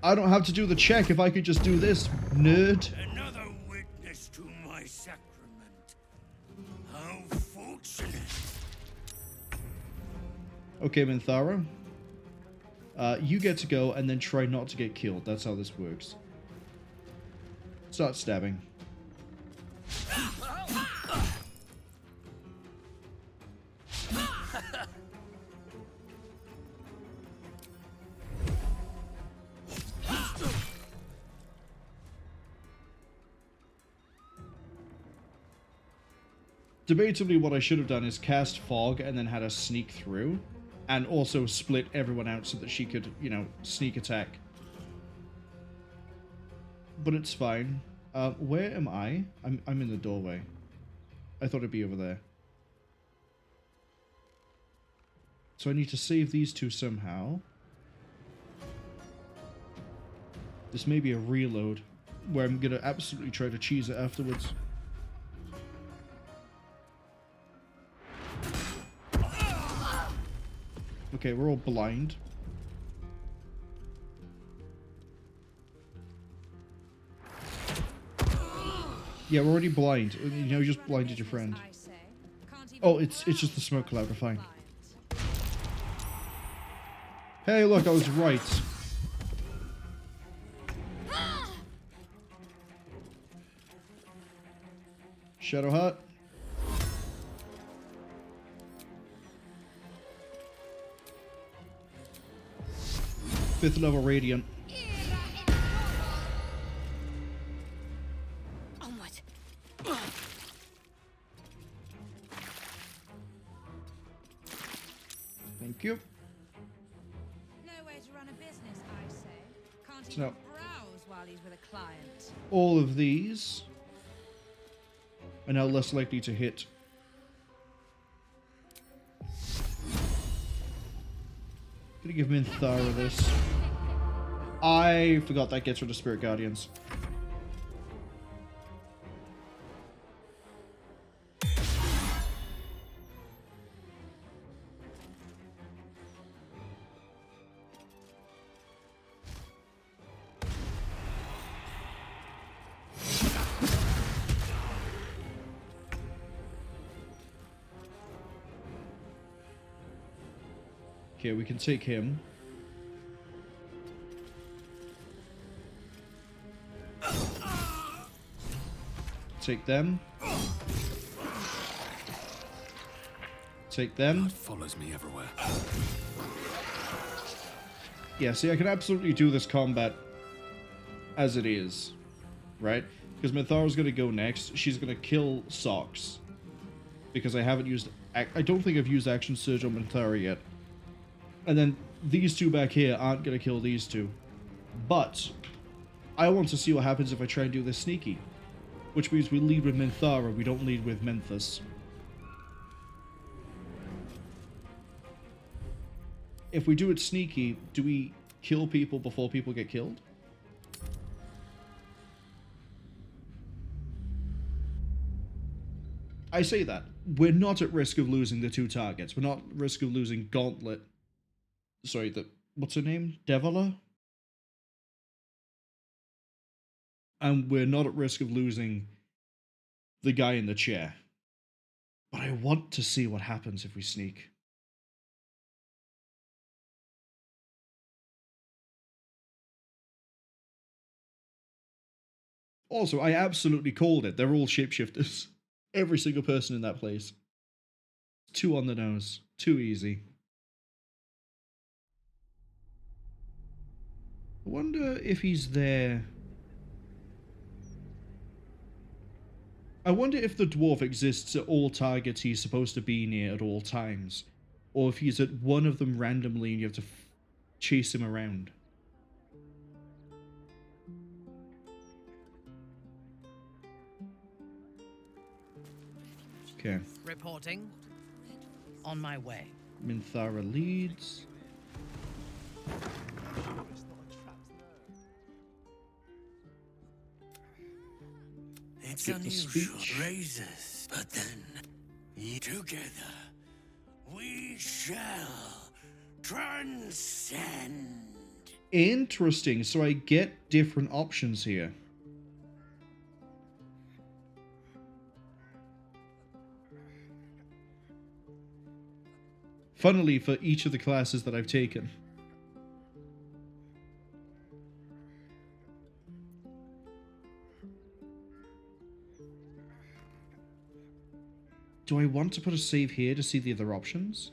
I don't have to do the check if I could just do this, nerd. Another witness to my sacrament. How fortunate. Okay, Minthara. You get to go and then try not to get killed. That's how this works. Start stabbing. Debatably, what I should have done is cast Fog and then had her sneak through. And also split everyone out so that she could, you know, sneak attack. But it's fine. Where am I? I'm in the doorway. I thought it'd be over there. So I need to save these two somehow. This may be a reload, where I'm gonna absolutely try to cheese it afterwards. Okay, we're all blind. Yeah, we're already blind. You know, you just blinded your friend. Oh, it's just the smoke cloud. We're fine. Hey, look, I was right. Shadowheart. Fifth level Radiant. Onward. Thank you. No way to run a business, I say. Can't So even now, browse while he's with a client. all of these are now less likely to hit. Gonna give Minthara this. I forgot that gets rid of Spirit Guardians. Okay, we can take him. Take them. Take them. God follows me everywhere. Yeah, see, I can absolutely do this combat as it is, right? Because Minthara's going to go next. She's going to kill Socks. Because I haven't used... I don't think I've used Action Surge on Minthara yet. And then these two back here aren't going to kill these two. But I want to see what happens if I try and do this sneaky. Which means we lead with Minthara, we don't lead with Menthus. If we do it sneaky, do we kill people before people get killed? I say that. We're not at risk of losing the two targets. We're not at risk of losing Gauntlet. Sorry, what's her name? Deviler? And we're not at risk of losing the guy in the chair. But I want to see what happens if we sneak. Also, I absolutely called it. They're all shapeshifters. Every single person in that place. Too on the nose. Too easy. I wonder if he's there. I wonder if the dwarf exists at all targets he's supposed to be near at all times. Or if he's at one of them randomly and you have to chase him around. Okay. Reporting. On my way. Minthara leads. It's Get the unusual speech. raises, but then together we shall transcend. Interesting, so I get different options here. Funnily, for each of the classes that I've taken. Do I want to put a save here to see the other options?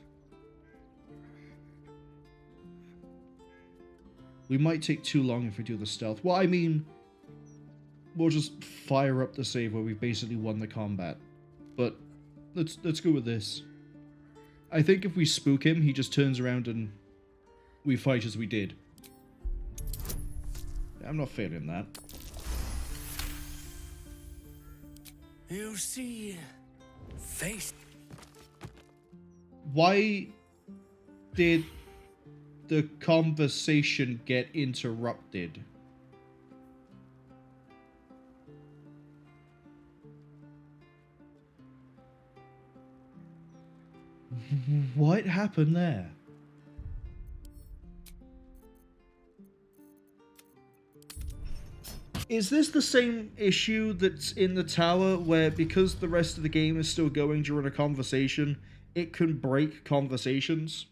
We might take too long if we do the stealth. Well, I mean, we'll just fire up the save where we've basically won the combat. But let's go with this. I think if we spook him, he just turns around and we fight as we did. I'm not failing that. You see, face. Why did the conversation get interrupted? What happened there? Is this the same issue that's in the tower where because the rest of the game is still going during a conversation, it can break conversations?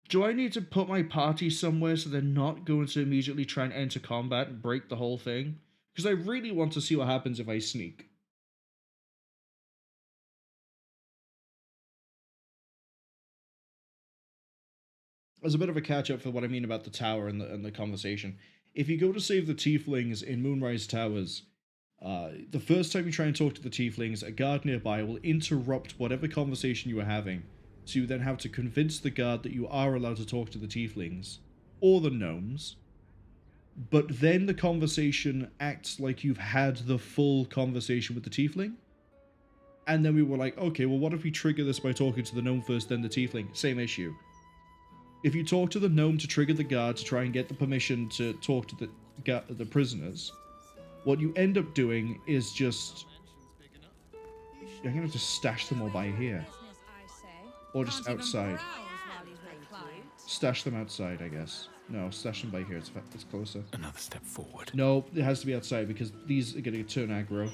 Do I need to put my party somewhere so they're not going to immediately try and enter combat and break the whole thing? Because I really want to see what happens if I sneak. As a bit of a catch-up for what I mean about the tower and the conversation, if you go to save the tieflings in Moonrise Towers, the first time you try and talk to the tieflings, a guard nearby will interrupt whatever conversation you are having. So you then have to convince the guard that you are allowed to talk to the tieflings, or the gnomes, but then the conversation acts like you've had the full conversation with the tiefling. And then we were like, okay, well what if we trigger this by talking to the gnome first, then the tiefling? Same issue. If you talk to the gnome to trigger the guard to try and get the permission to talk to the prisoners, what you end up doing is just... I'm going to just stash them all by here. Or just outside. Stash them outside, I guess. No, stash them by here. It's closer. Another step forward. No, it has to be outside because these are going to turn aggro.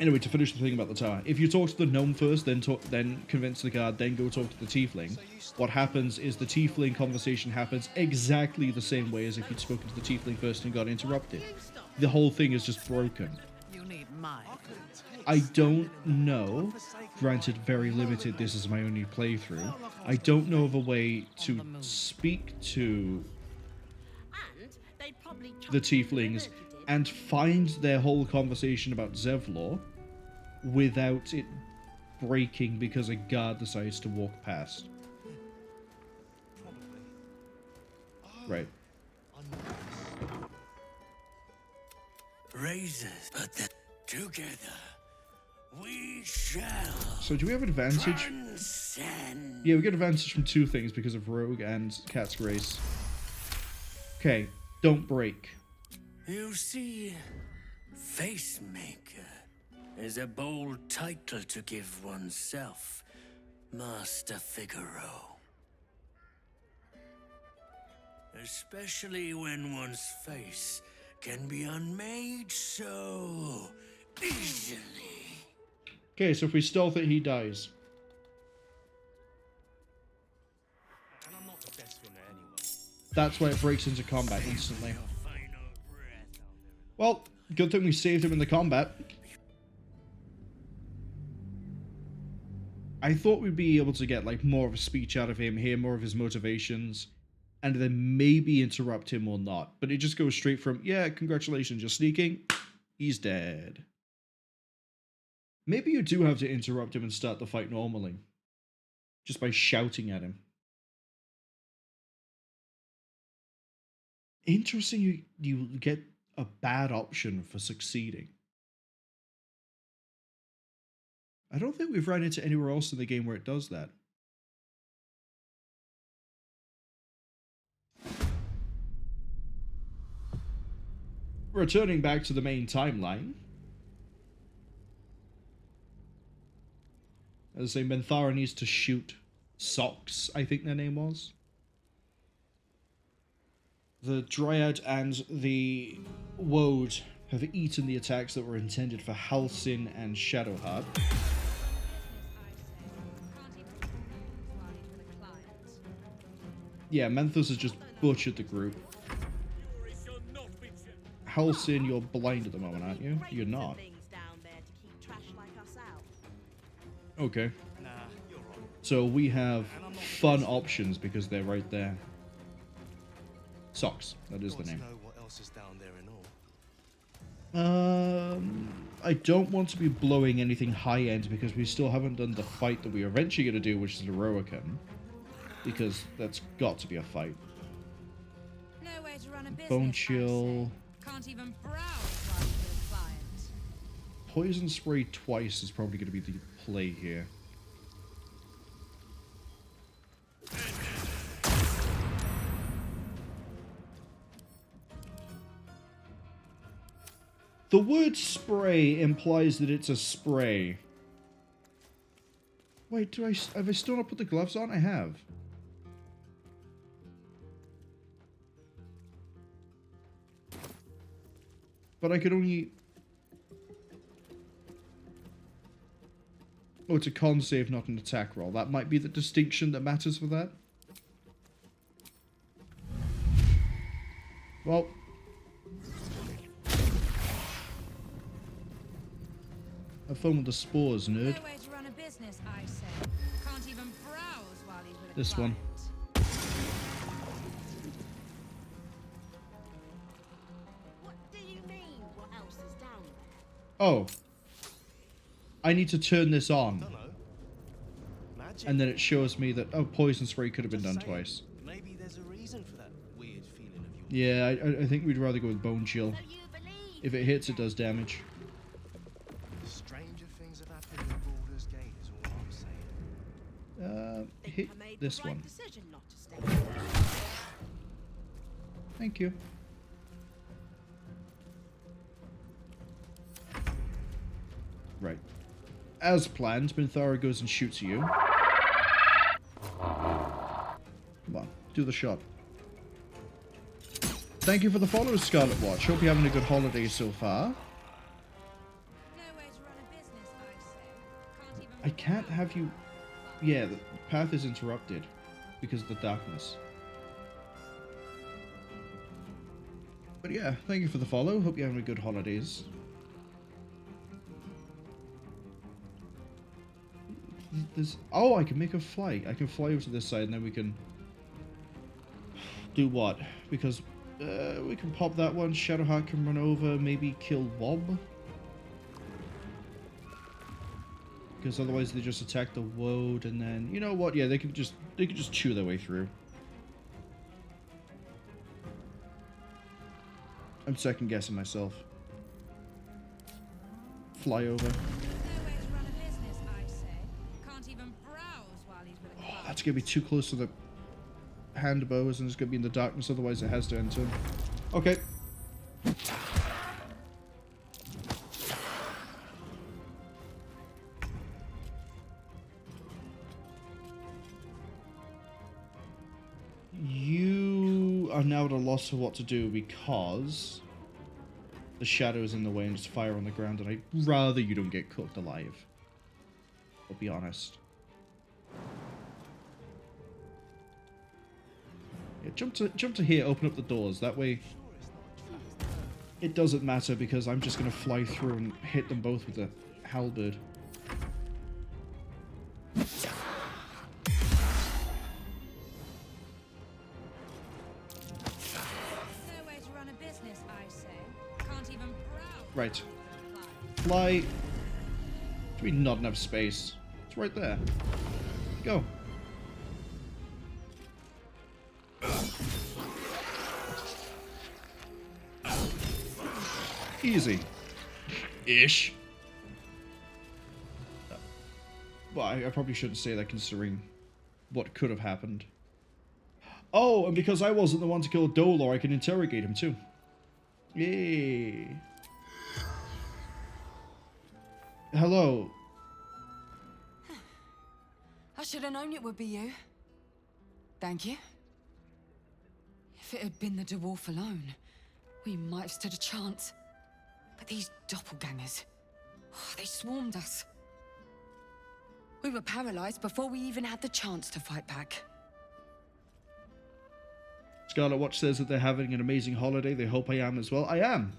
Anyway, to finish the thing about the tower. If you talk to the gnome first, then convince the guard, then go talk to the tiefling, what happens is the tiefling conversation happens exactly the same way as if you'd spoken to the tiefling first and got interrupted. The whole thing is just broken. You need mine. I don't know, granted very limited, this is my only playthrough, I don't know of a way to speak to the tieflings and find their whole conversation about Zevlor without it breaking because a guard decides to walk past. Right. Raises, but then together we shall. So do we have advantage? Transcend. Yeah, we get advantage from two things because of Rogue and Cat's Grace. Okay, don't break. You see, Facemaker is a bold title to give oneself, Master Figaro. Especially when one's face can be unmade so easily. Okay, so if we stealth it, he dies. That's why it breaks into combat instantly. Well, good thing we saved him in the combat. I thought we'd be able to get like more of a speech out of him, hear more of his motivations, and then maybe interrupt him or not. But it just goes straight from, yeah, congratulations, you're sneaking, he's dead. Maybe you do have to interrupt him and start the fight normally. Just by shouting at him. Interesting you get a bad option for succeeding. I don't think we've run into anywhere else in the game where it does that. Returning back to the main timeline. As I say, Minthara needs to shoot Socks, I think their name was. The Dryad and the Woad have eaten the attacks that were intended for Halsin and Shadowheart. Yeah, Menthos has just butchered the group. Halsin, you're blind at the moment, aren't you? You're not. Okay. So we have fun options because they're right there. Socks, that is the name. I don't want to be blowing anything high end because we still haven't done the fight that we are eventually going to do, which is Lorroakan. Because that's got to be a fight. Bone chill. Can't even browse while you're with a client. Poison spray twice is probably going to be the play here. The word spray implies that it's a spray. Wait, have I still not put the gloves on? I have. But I could only... Oh, it's a con save, not an attack roll. That might be the distinction that matters for that. Well... Have fun with the spores, nerd. No way to run a business, I say. Can't even browse while he's with a This client. one. What do you mean? What else is down there? Oh. I need to turn this on. And then it shows me that, oh, poison spray could have been done twice. Maybe there's a reason for that weird feeling of yours. Yeah, I think we'd rather go with bone chill. If it hits, it does damage. Stranger things have happened in Baldur's Gate is all I'm saying. Hit this one. Thank you. Right. As planned, Minthara goes and shoots you. Come on, do the shot. Thank you for the follow, Scarlet Watch. Hope you're having a good holiday so far. I can't have you... Yeah, the path is interrupted because of the darkness. But yeah, thank you for the follow. Hope you're having a good holidays. Oh, I can make a fly. I can fly over to this side and then we can... Do what? Because we can pop that one. Shadowheart can run over, maybe kill Wob. Because otherwise they just attack the Woad and then... You know what? Yeah, they could just chew their way through. I'm second guessing myself. Fly over. Oh, that's gonna be too close to the hand bows and it's gonna be in the darkness, otherwise it has to enter. Okay. You are now at a loss for what to do because the shadow is in the way and just fire on the ground, and I'd rather you don't get cooked alive. I'll be honest. Yeah, jump to here, open up the doors. That way, it doesn't matter because I'm just gonna fly through and hit them both with a halberd. Right. Fly. Do we not enough space? It's right there. Go. Easy. Ish. Well, I probably shouldn't say that considering what could have happened. Oh, and because I wasn't the one to kill Dolor, I can interrogate him too. Yay. Hello. I should have known it would be you. Thank you. If it had been the dwarf alone, we might have stood a chance. But these doppelgangers, they swarmed us. We were paralyzed before we even had the chance to fight back. Scarlet Watch says that they're having an amazing holiday. They hope I am as well. I am.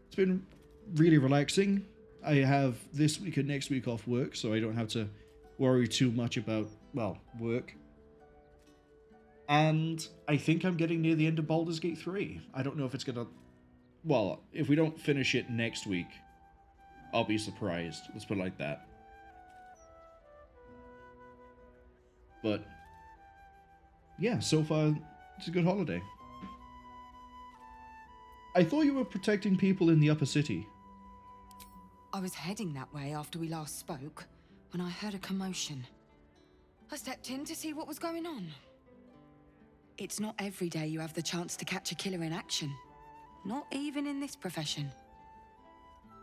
It's been really relaxing. I have this week and next week off work, so I don't have to worry too much about, well, work. And I think I'm getting near the end of Baldur's Gate 3. I don't know if it's gonna... Well, if we don't finish it next week, I'll be surprised. Let's put it like that. But, yeah, so far, it's a good holiday. I thought you were protecting people in the upper city. I was heading that way after we last spoke, when I heard a commotion. I stepped in to see what was going on. It's not every day you have the chance to catch a killer in action. Not even in this profession.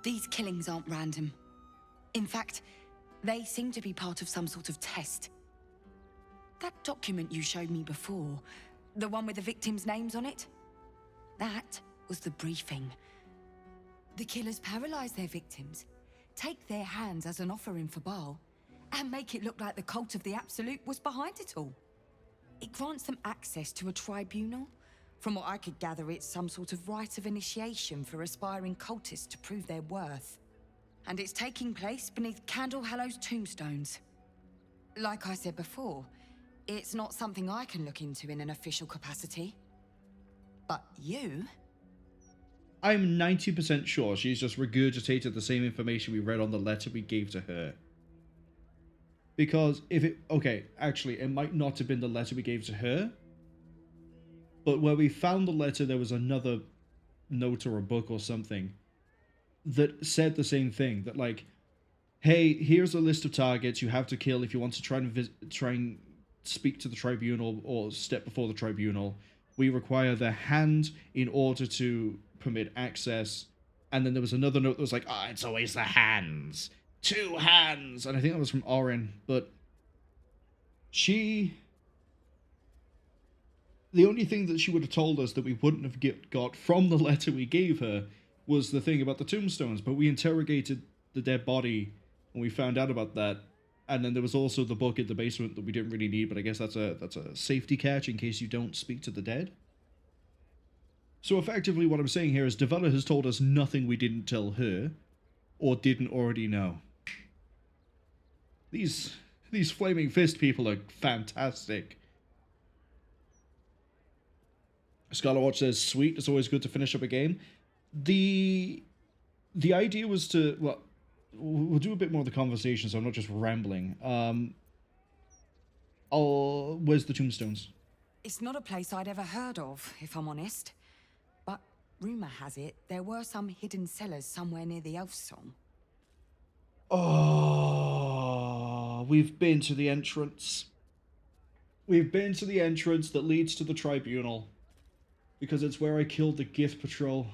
These killings aren't random. In fact, they seem to be part of some sort of test. That document you showed me before, the one with the victims' names on it, that was the briefing. The killers paralyze their victims, take their hands as an offering for Baal, and make it look like the cult of the Absolute was behind it all. It grants them access to a tribunal. From what I could gather, it's some sort of rite of initiation for aspiring cultists to prove their worth. And it's taking place beneath Candle Hallow's tombstones. Like I said before, it's not something I can look into in an official capacity. But you... I'm 90% sure she's just regurgitated the same information we read on the letter we gave to her. Because if it... Okay, actually, it might not have been the letter we gave to her. But where we found the letter, there was another note or a book or something that said the same thing. That like, hey, here's a list of targets you have to kill if you want to try and speak to the tribunal or step before the tribunal. We require their hand in order to permit access. And then there was another note that was like, it's always the hands. 2 hands. And I think that was from Orin. But she... The only thing that she would have told us that we wouldn't have got from the letter we gave her was the thing about the tombstones. But we interrogated the dead body and we found out about that. And then there was also the book in the basement that we didn't really need, but I guess that's a safety catch in case you don't speak to the dead. So effectively what I'm saying here is Devella has told us nothing we didn't tell her or didn't already know. These Flaming Fist people are fantastic. Scarlet Watch says, sweet, it's always good to finish up a game. The idea was to, well, we'll do a bit more of the conversation, so I'm not just rambling. Where's the tombstones? It's not a place I'd ever heard of, if I'm honest. But rumor has it, there were some hidden cellars somewhere near the Elf Song. Oh, we've been to the entrance. We've been to the entrance that leads to the tribunal. Because it's where I killed the gift patrol.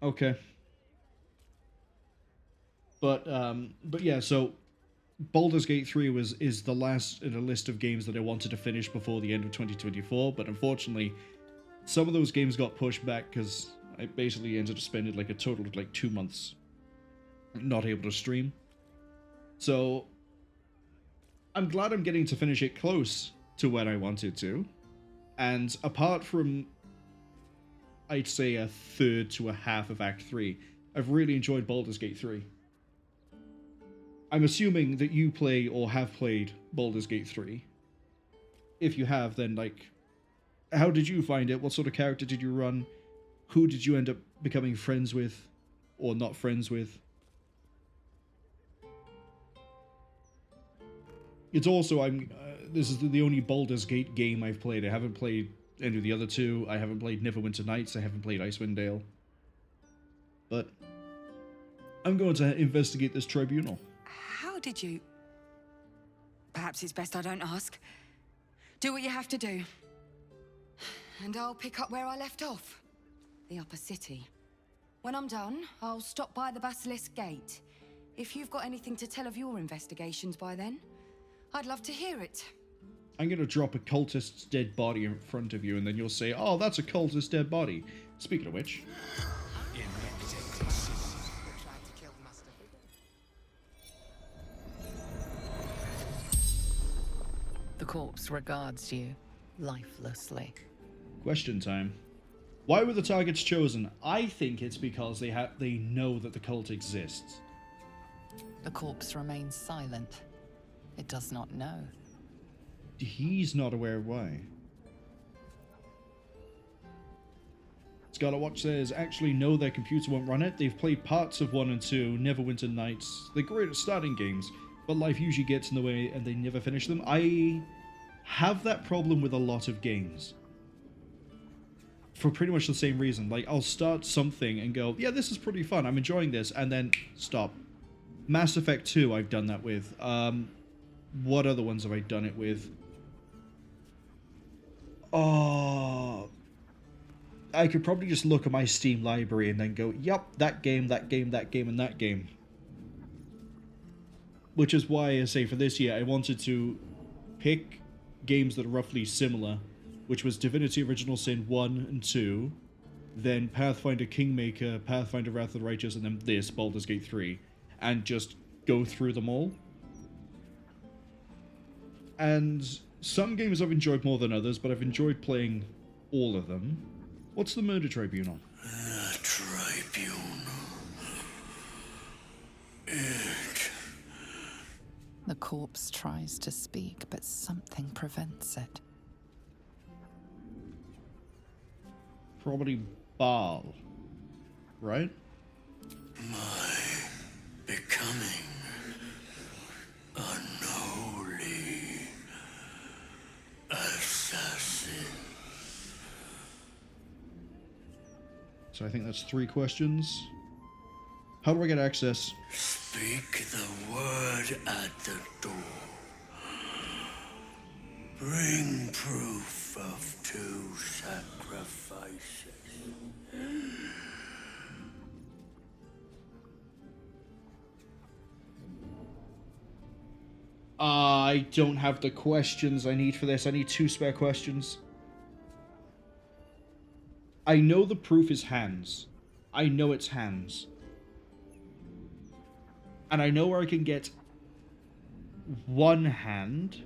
Okay. But yeah, so Baldur's Gate 3 is the last in a list of games that I wanted to finish before the end of 2024, but unfortunately, some of those games got pushed back because I basically ended up spending like a total of like 2 months not able to stream. So I'm glad I'm getting to finish it close to when I wanted to. And apart from, I'd say, a third to a half of Act 3, I've really enjoyed Baldur's Gate 3. I'm assuming that you play or have played Baldur's Gate 3. If you have, then, like, how did you find it? What sort of character did you run? Who did you end up becoming friends with? Or not friends with? It's also, this is the only Baldur's Gate game I've played. I haven't played any of the other two. I haven't played Neverwinter Nights. I haven't played Icewind Dale. But I'm going to investigate this tribunal. How did you... Perhaps it's best I don't ask. Do what you have to do. And I'll pick up where I left off. The upper city. When I'm done, I'll stop by the Basilisk Gate. If you've got anything to tell of your investigations by then, I'd love to hear it. I'm going to drop a cultist's dead body in front of you, and then you'll say, oh, that's a cultist's dead body. Speaking of which... The corpse regards you lifelessly. Question time. Why were the targets chosen? I think it's because they know that the cult exists. The corpse remains silent. It does not know. He's not aware of why. Scarlet Watch says, actually no, their computer won't run it. They've played parts of 1 and 2, Neverwinter Nights. They're great at starting games, but life usually gets in the way and they never finish them. I have that problem with a lot of games. For pretty much the same reason. Like, I'll start something and go, yeah, this is pretty fun, I'm enjoying this, and then stop. Mass Effect 2 I've done that with. What other ones have I done it with? Oh, I could probably just look at my Steam library and then go, yep, that game, that game, that game, and that game. Which is why I say for this year, I wanted to pick games that are roughly similar, which was Divinity Original Sin 1 and 2, then Pathfinder Kingmaker, Pathfinder Wrath of the Righteous, and then this, Baldur's Gate 3, and just go through them all. And some games I've enjoyed more than others, but I've enjoyed playing all of them. What's the Murder Tribunal? The Tribunal. The corpse tries to speak, but something prevents it. Probably Baal, right? My becoming unholy assassin. So I think that's 3 questions. How do I get access? Speak the word at the door. Bring proof of 2 sacrifices. I don't have the questions I need for this. I need 2 spare questions. I know the proof is hands. I know it's hands. And I know where I can get 1 hand.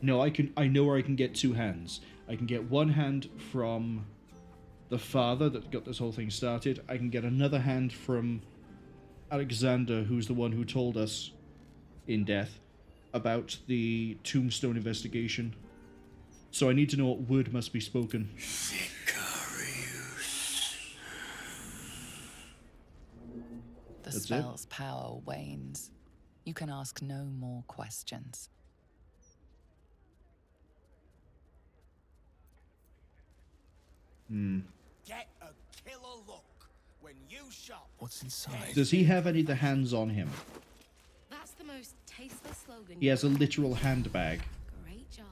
No, I know where I can get 2 hands. I can get 1 hand from the father that got this whole thing started. I can get another hand from Alexander, who's the one who told us in death about the tombstone investigation. So I need to know what word must be spoken. The spell's power wanes. You can ask no more questions. Get a killer look when you shop. What's inside? Does he have any of the hands on him? That's the most tasteless slogan. He has a literal handbag. Great job.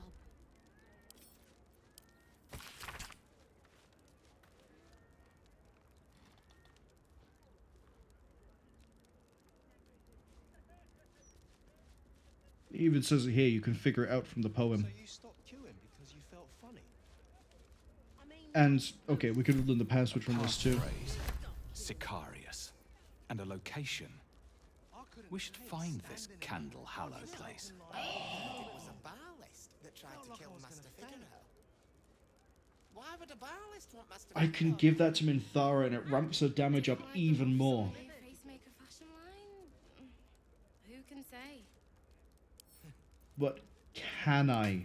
It even says it here, you can figure it out from the poem. So you stopped queuing because you felt funny? And, okay, we could learn the password from this too. Passphrase, Sicarius, and a location. We should find this Candle Hallow place. It was a bar list that tried to kill Master Figueroa. I can give that to Minthara and it ramps her damage up even more. Facemaker fashion line? Who can say? But can I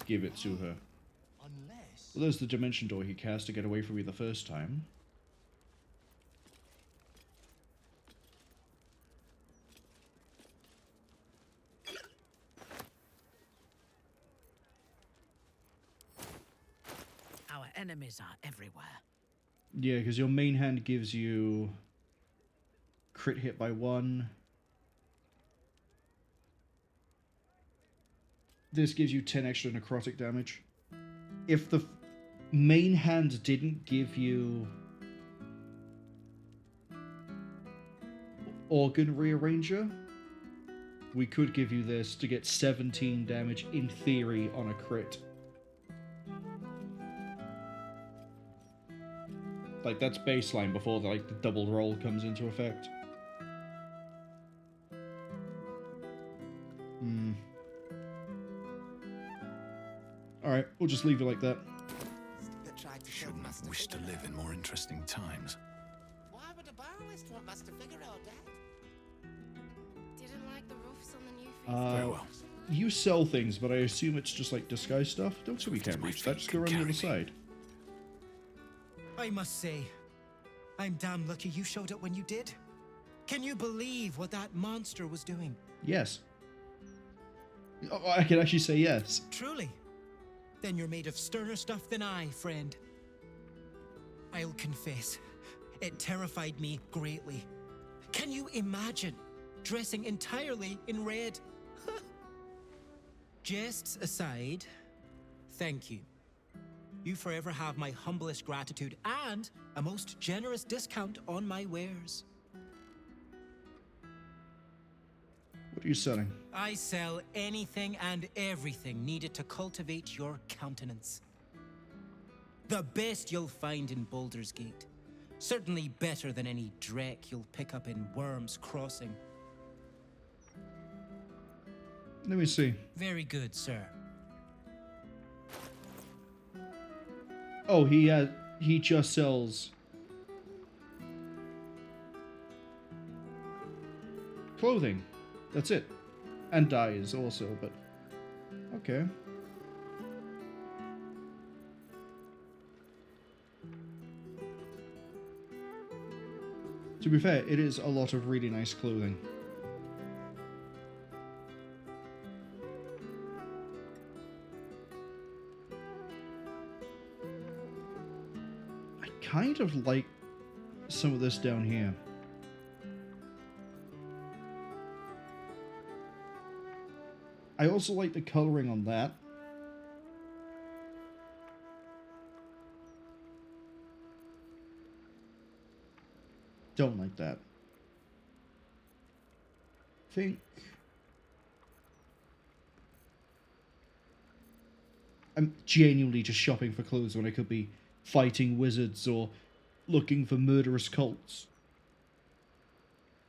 give it to her? Well, there's the dimension door he cast to get away from me the first time. Our enemies are everywhere. Yeah, because your main hand gives you crit hit by 1. This gives you 10 extra necrotic damage. If the main hand didn't give you Organ Rearranger, we could give you this to get 17 damage in theory on a crit. Like, that's baseline before the double roll comes into effect. Alright, we'll just leave it like that. Shouldn't have wished to live in more interesting times. Why would a bioist want us to figure out that? Didn't like the roofs on the new Very well. You sell things, but I assume it's just like disguise stuff. Don't say we can't reach that, just go around the other side. I must say, I'm damn lucky you showed up when you did. Can you believe what that monster was doing? Yes. Oh, I can actually say yes. Truly? Then you're made of sterner stuff than I, friend. I'll confess, it terrified me greatly. Can you imagine dressing entirely in red? Jests aside, thank you. You forever have my humblest gratitude and a most generous discount on my wares. What are you selling? I sell anything and everything needed to cultivate your countenance. The best you'll find in Baldur's Gate. Certainly better than any dreck you'll pick up in Worm's Crossing. Let me see. Very good, sir. Oh, he just sells clothing. That's it. And dyes also, but okay. To be fair, it is a lot of really nice clothing. I kind of like some of this down here. I also like the coloring on that. Don't like that. Think I'm genuinely just shopping for clothes when I could be fighting wizards or looking for murderous cults.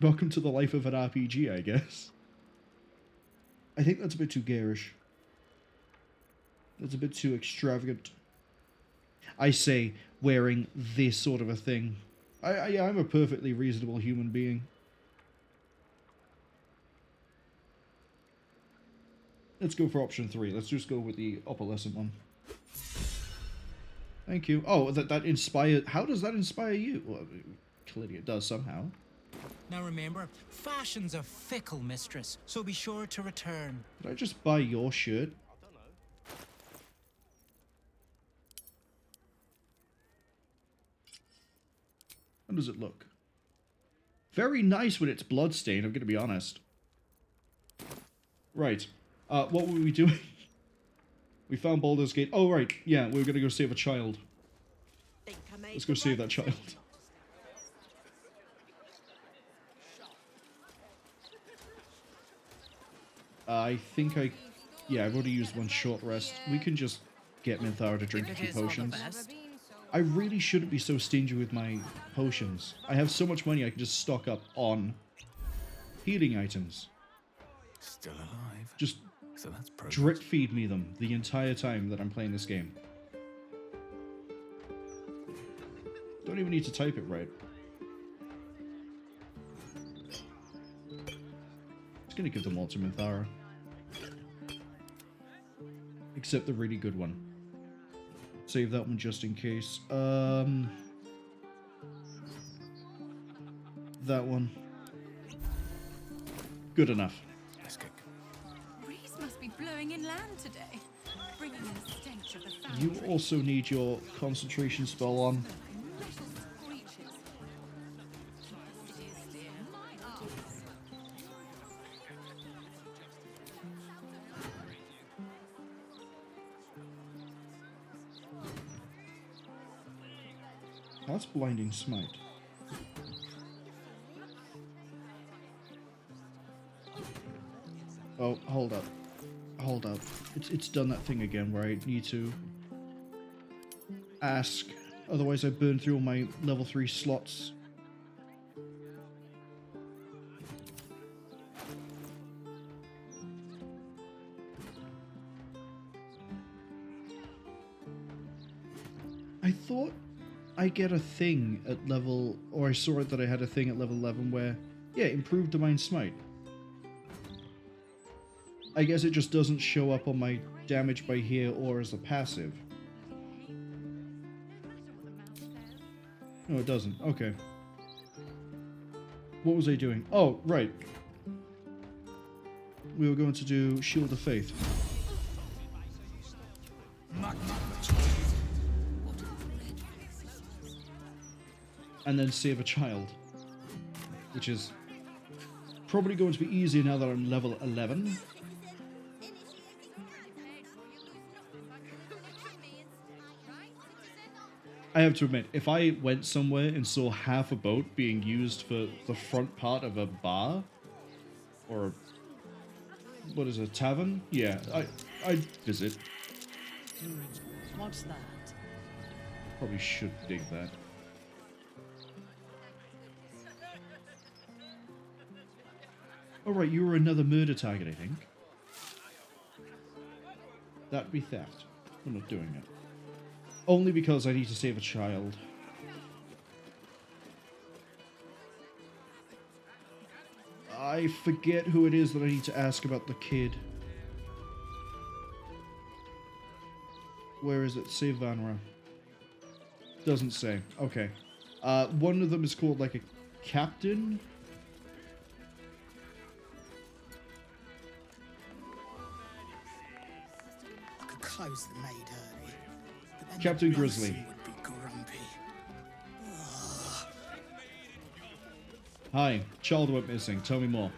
Welcome to the life of an RPG, I guess. I think that's a bit too garish. That's a bit too extravagant. I say wearing this sort of a thing. I'm a perfectly reasonable human being. Let's go for option 3. Let's just go with the opalescent one. Thank you. Oh, that inspired... How does that inspire you? Well, clearly it does somehow. Now remember, fashion's a fickle mistress, so be sure to return. Did I just buy your shirt? How does it look? Very nice when it's bloodstained, I'm going to be honest. Right. What were we doing? We found Baldur's Gate. Oh, right. Yeah, we were going to go save a child. Let's go save that child. I think yeah, I've already used one short rest. We can just get Minthara to drink a few potions. I really shouldn't be so stingy with my potions. I have so much money I can just stock up on healing items. Still alive. Just so that's drip feed me them the entire time that I'm playing this game. Don't even need to type it right. It's gonna give them all to Minthara. Except the really good one. Save that one just in case. That one. Good enough. Breeze must be blowing inland today, bringing in the stench of the found You also need your concentration spell on. That's blinding smite. Oh, hold up. Hold up. It's done that thing again where I need to ask. Otherwise I burn through all my level 3 slots. I thought I get a thing at level, or I saw it that I had a thing at level 11 where, yeah, improved Divine Smite. I guess it just doesn't show up on my damage by here or as a passive. No, it doesn't. Okay. What was I doing? Oh, right. We were going to do Shield of Faith. And then save a child. Which is probably going to be easier now that I'm level 11. I have to admit, if I went somewhere and saw half a boat being used for the front part of a bar, or what is it, a tavern? Yeah, I'd visit. What's that? Probably should dig that. Alright, you were another murder target, I think. That'd be theft. I'm not doing it. Only because I need to save a child. I forget who it is that I need to ask about the kid. Where is it? Save Vanra. Doesn't say. Okay. One of them is called like a captain. I could close the maid early. But then Captain the Grizzly. Blossom would be grumpy. Ugh. Hi, child went missing. Tell me more.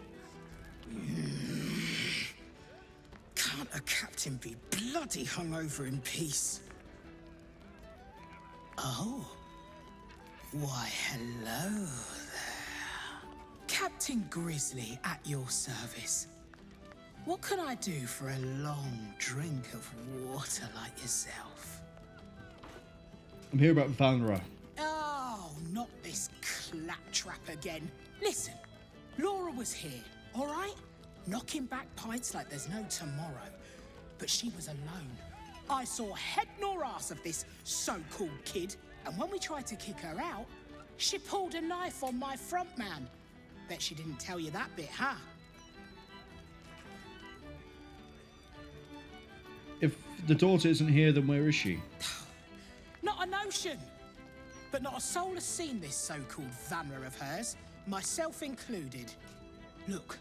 Can't a captain be bloody hungover in peace? Oh. Why, hello there. Captain Grizzly at your service. What can I do for a long drink of water like yourself? I'm here about Vanra. Oh, not this claptrap again. Listen, Laura was here, all right? Knocking back pints like there's no tomorrow. But she was alone. I saw head nor ass of this so-called kid, and when we tried to kick her out, she pulled a knife on my front man. Bet she didn't tell you that bit, huh? If the daughter isn't here, then where is she? Not a notion. But not a soul has seen this so-called Vanra of hers, myself included. Look,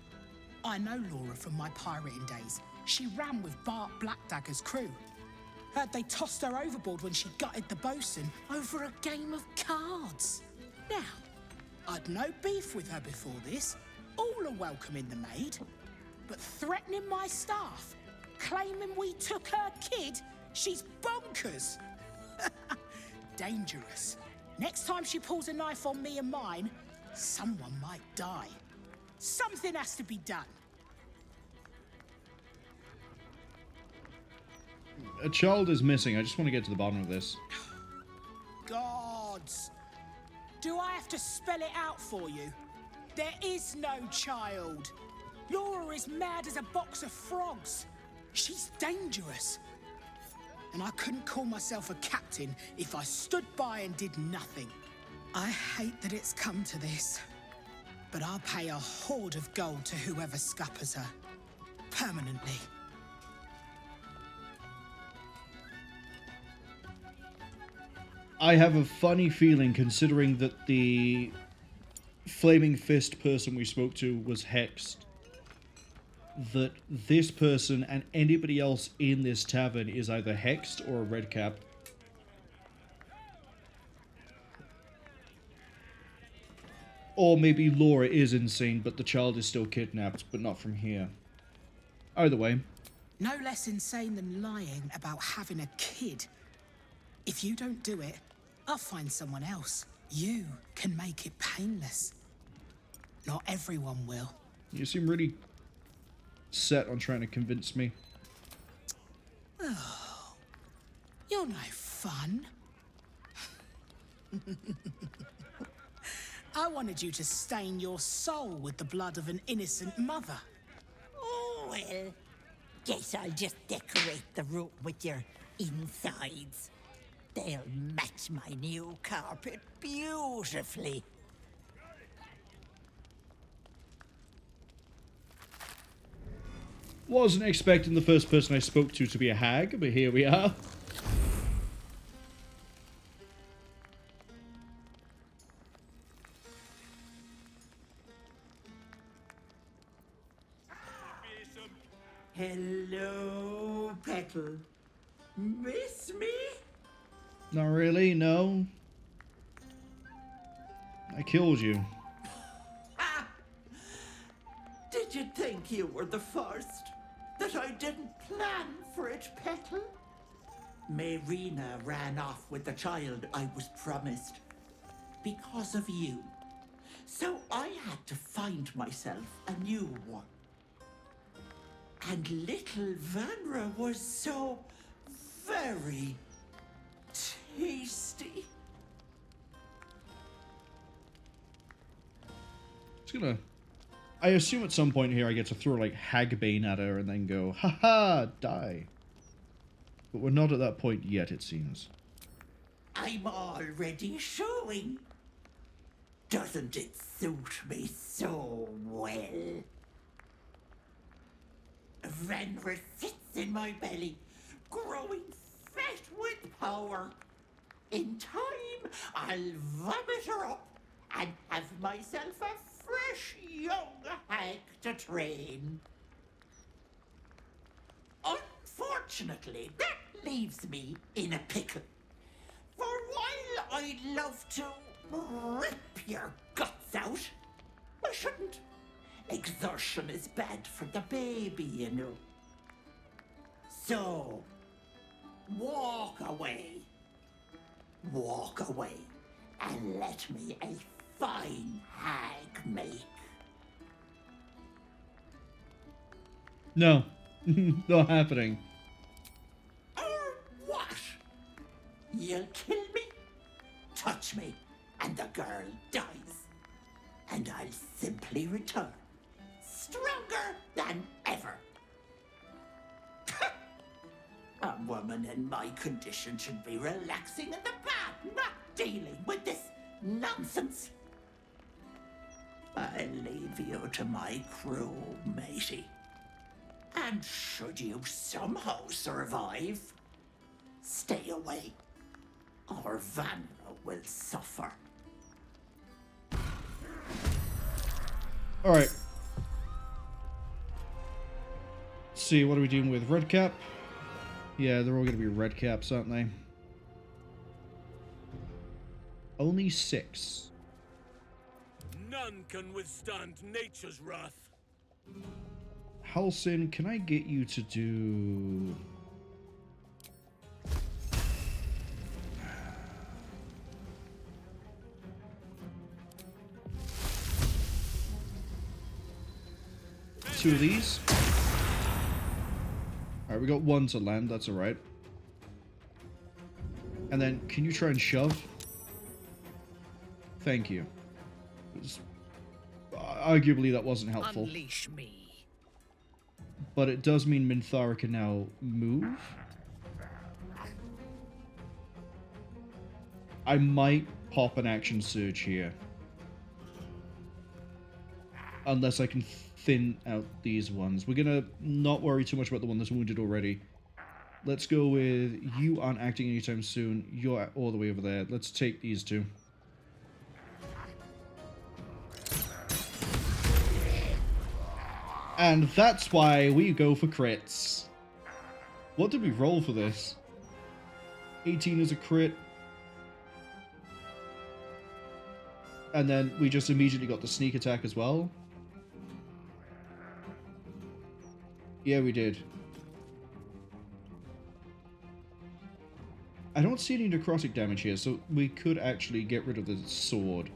I know Laura from my pirating days. She ran with Bart Blackdagger's crew. Heard they tossed her overboard when she gutted the bosun over a game of cards. Now, I'd no beef with her before this. All are welcome in the maid. But threatening my staff, claiming we took her kid, she's bonkers. Dangerous. Next time she pulls a knife on me and mine, someone might die. Something has to be done. A child is missing. I just want to get to the bottom of this. Gods. Do I have to spell it out for you? There is no child. Laura is mad as a box of frogs. She's dangerous. And I couldn't call myself a captain if I stood by and did nothing. I hate that it's come to this, but I'll pay a hoard of gold to whoever scuppers her. Permanently. I have a funny feeling, considering that the Flaming Fist person we spoke to was hexed, that this person and anybody else in this tavern is either hexed or a redcap. Or maybe Laura is insane, but the child is still kidnapped, but not from here. Either way. No less insane than lying about having a kid. If you don't do it, I'll find someone else. You can make it painless. Not everyone will. You seem really set on trying to convince me. Oh, you're no fun. I wanted you to stain your soul with the blood of an innocent mother. Oh, well, guess I'll just decorate the room with your insides. They'll match my new carpet beautifully. Wasn't expecting the first person I spoke to be a hag, but here we are. Hello, Petal. Miss me? Not really, no. I killed you. Did you think you were the first? That I didn't plan for it, Petal? Marina ran off with the child I was promised. Because of you. So I had to find myself a new one. And little Vanra was so very tasty. Just gonna... I assume at some point here I get to throw like Hagbane at her and then go, haha, die. But we're not at that point yet, it seems. I'm already showing. Doesn't it suit me so well? Vanra sits in my belly, growing fat with power. In time, I'll vomit her up and have myself a fresh young hag to train. Unfortunately, that leaves me in a pickle. For while I'd love to rip your guts out, I shouldn't. Exertion is bad for the baby, you know. So, walk away. Walk away and let me a fine hag make. No. Not happening. Or what? You'll kill me, touch me, and the girl dies. And I'll simply return, stronger than ever. A woman in my condition should be relaxing in the bath, not dealing with this nonsense. I'll leave you to my crew, matey. And should you somehow survive, stay away, or Vanra will suffer. Alright. See, what are we doing with red cap? Yeah, they're all going to be red caps, aren't they? Only 6. None can withstand nature's wrath. Halsin, can I get you to do... two of these? Alright, we got one to land, that's alright. And then, can you try and shove? Thank you. Arguably, that wasn't helpful. Unleash me. But it does mean Minthara can now move. I might pop an action surge here. Unless I can thin out these ones. We're gonna not worry too much about the one that's wounded already. Let's go with you aren't acting anytime soon. You're all the way over there. Let's take these two. And that's why we go for crits. What did we roll for this? 18 is a crit. And then we just immediately got the sneak attack as well. Yeah, we did. I don't see any necrotic damage here, so we could actually get rid of the sword.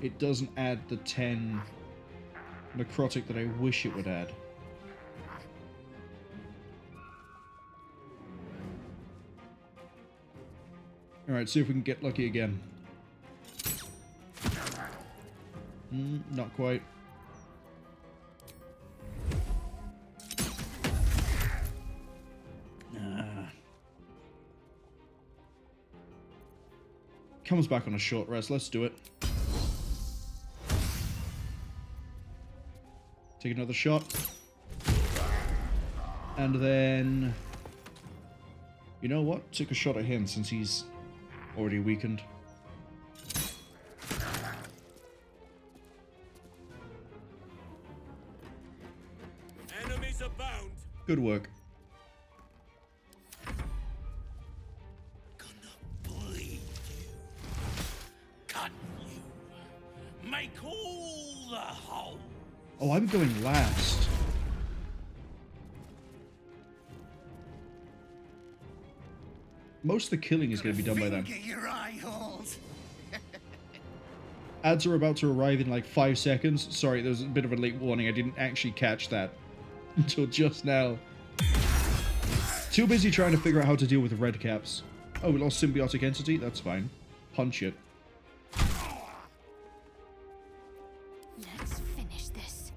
It doesn't add the 10 necrotic that I wish it would add. Alright, see if we can get lucky again. Not quite. Comes back on a short rest. Let's do it. Take another shot. And then... You know what? Take a shot at him since he's already weakened. Enemies abound. Good work. Make all the hole. Oh, I'm going last. Most of the killing is going to be done by them. Your eye holes. Ads are about to arrive in like 5 seconds. Sorry, there was a bit of a late warning. I didn't actually catch that until just now. Too busy trying to figure out how to deal with red caps. Oh, we lost symbiotic entity? That's fine. Punch it. Let's finish this.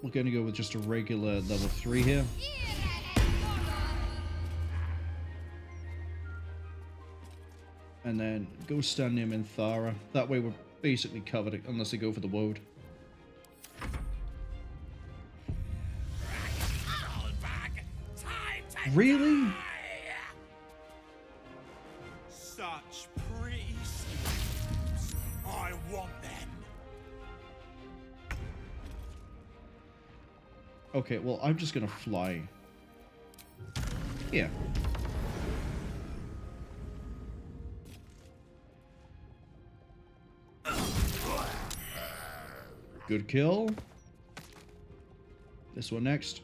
We're going to go with just a regular level 3 here. And then go stand near Minthara. That way we're basically covered unless they go for the woad. Really? Such pretty schemes. I want them. Okay, well, I'm just gonna fly. Yeah. Good kill. This one next.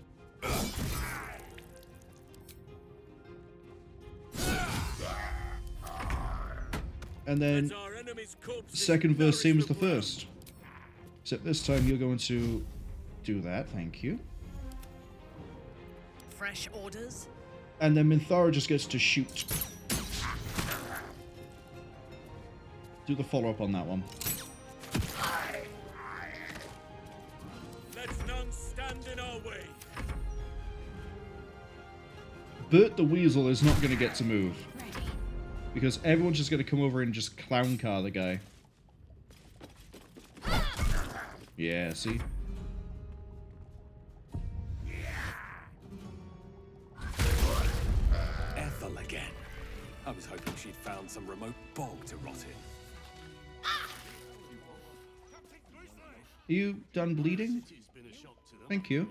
And then second verse, same as the first. Except this time you're going to do that, thank you. Fresh orders? And then Minthara just gets to shoot. Do the follow-up on that one. Let none stand in our way. Bert the Weasel is not going to get to move. Because everyone's just going to come over and just clown car the guy. Yeah, see? Ethel again. I was hoping she'd found some remote bog to rot in. Are you done bleeding? Thank you.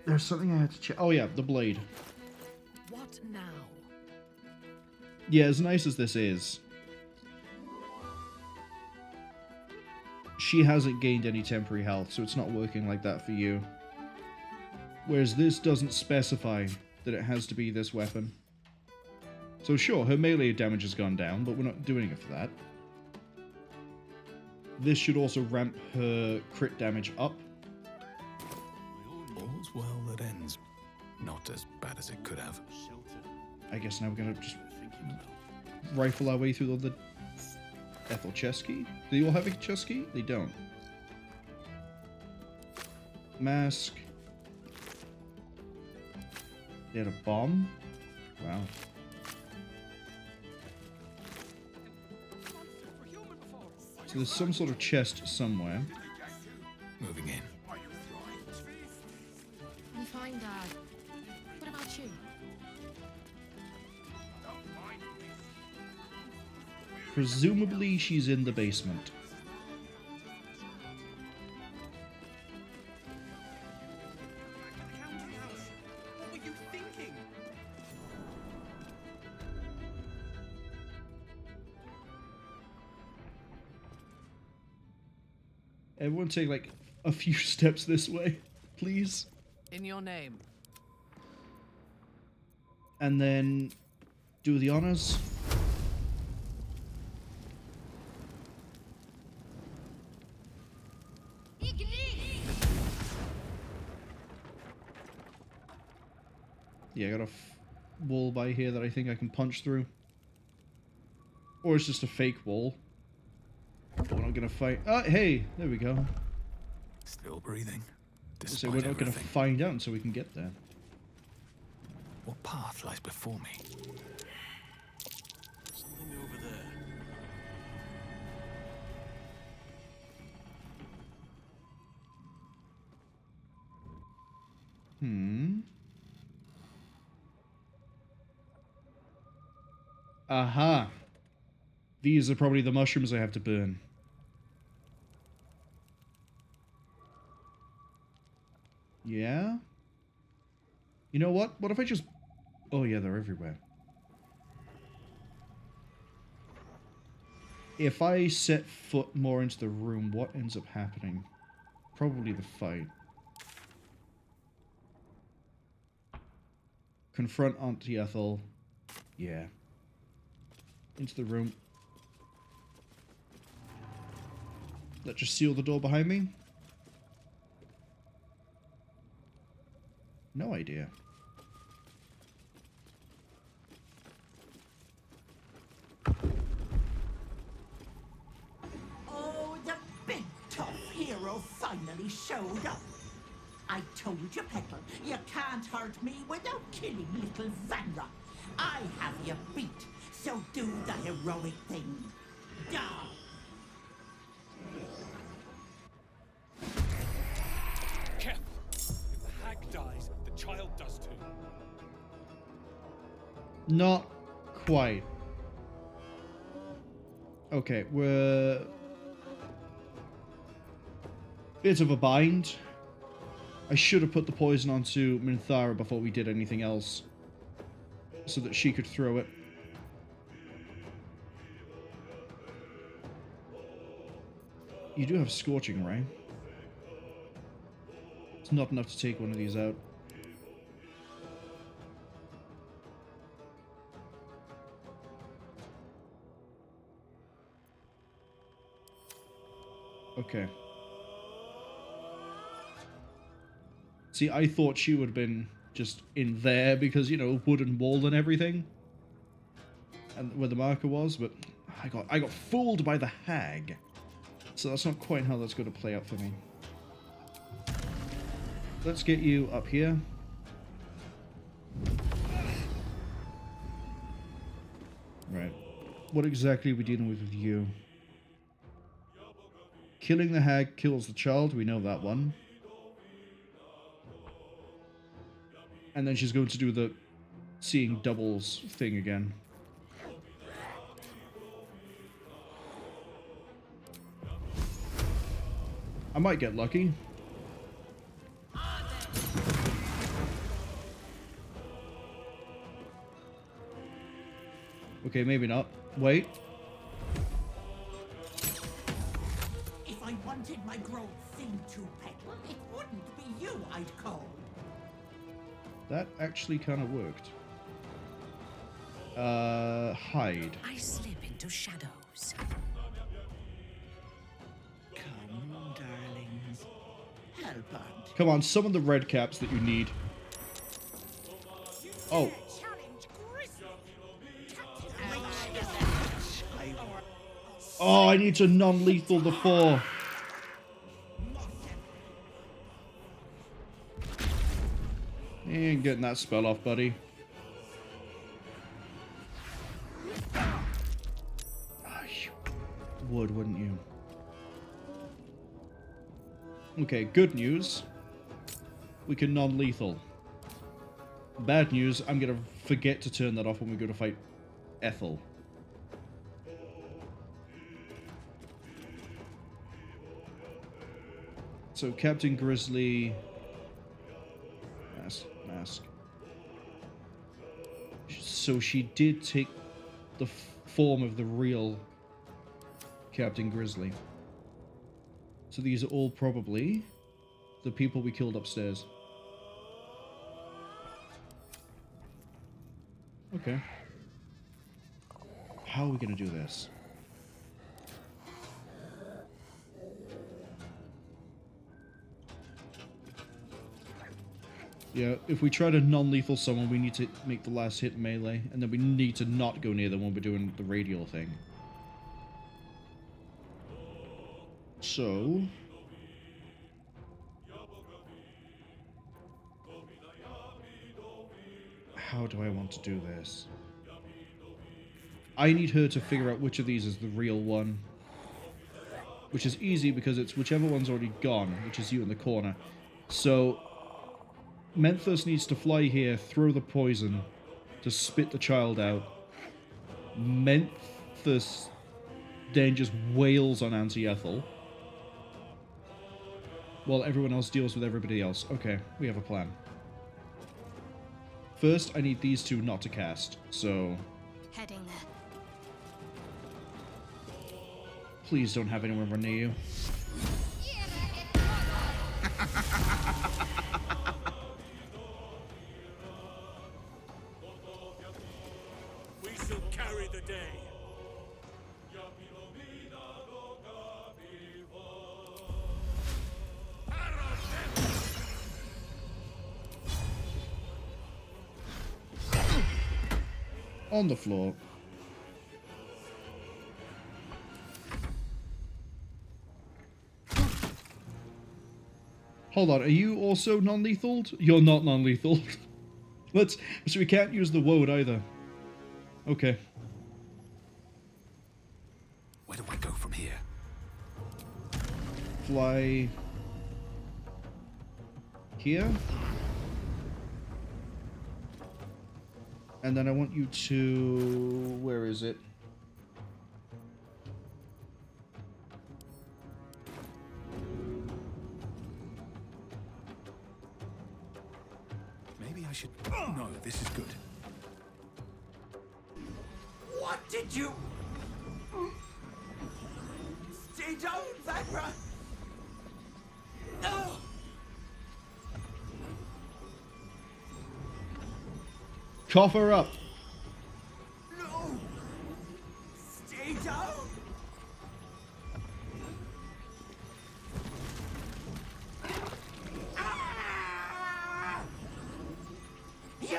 There's something I had to check. Oh yeah, the blade. What now? Yeah, as nice as this is, she hasn't gained any temporary health, so it's not working like that for you. Whereas this doesn't specify that it has to be this weapon. So sure, her melee damage has gone down, but we're not doing it for that. This should also ramp her crit damage up. All's well that ends. Not as bad as it could have. I guess now we're gonna just rifle our way through all the Ethel chest key. Do they all have a chest key? They don't. Mask. They had a bomb. Wow. So there's some sort of chest somewhere. Moving in. I'm fine, Dad. What about you? Presumably she's in the basement. What were you thinking? Everyone take like a few steps this way, please. In your name. And then do the honors. Yeah, I got a wall by here that I think I can punch through. Or it's just a fake wall. But we're not gonna fight. Ah, hey, there we go. Still breathing. So we're not gonna find out until we can get there. What path lies before me? Something over there. Aha. These are probably the mushrooms I have to burn. Yeah? You know what? What if I just... Oh yeah, they're everywhere. If I set foot more into the room, what ends up happening? Probably the fight. Confront Anti-Hag. Yeah. Into the room. That just seal the door behind me? No idea. Oh, the big tough hero finally showed up. I told you, Petal, you can't hurt me without killing little Vanra. I have you beat, so do the heroic thing. Die! Careful! If the hag dies, the child does too. Not quite. Okay, we're... Bit of a bind. I should have put the poison onto Minthara before we did anything else, so that she could throw it. You do have Scorching Ray. It's not enough to take one of these out. Okay. See, I thought she would have been just in there because, you know, wooden wall and everything. And where the marker was, but I got fooled by the hag. So that's not quite how that's going to play out for me. Let's get you up here. Right. What exactly are we dealing with you? Killing the hag kills the child. We know that one. And then she's going to do the seeing doubles thing again. I might get lucky. Okay, maybe not. Wait. If I wanted my growth thing to Petal, it wouldn't be you I'd call. That actually kind of worked. Hide. I slip into shadows. Come, darlings. Help Aunt. Come on, summon the red caps that you need. Oh. Oh, I need to non-lethal the 4. You ain't getting that spell off, buddy. Oh, you would, wouldn't you? Okay, good news. We can non-lethal. Bad news, I'm gonna forget to turn that off when we go to fight Ethel. So Captain Grizzly... Mask. So she did take the form of the real Captain Grizzly. So these are all probably the people we killed upstairs. Okay. How are we gonna do this? Yeah, if we try to non-lethal someone, we need to make the last hit melee, and then we need to not go near them when we're doing the radial thing. So... how do I want to do this? I need her to figure out which of these is the real one. Which is easy because it's whichever one's already gone, which is you in the corner. So... Menthos needs to fly here, throw the poison to spit the child out. Menthos then just wails on Anti-Ethel, while everyone else deals with everybody else. Okay, we have a plan. First, I need these two not to cast, so... Heading there. Please don't have anyone run near you. We shall carry the day. On the floor. Hold on, are you also non-lethal? You're not non-lethal. So we can't use the woad either. Okay. Where do I go from here? Fly... here? And then I want you to... where is it? Maybe I should... No, this is good. What did you... Stay down, Vagra! No! Cough her up. No! Stay down! Ah! You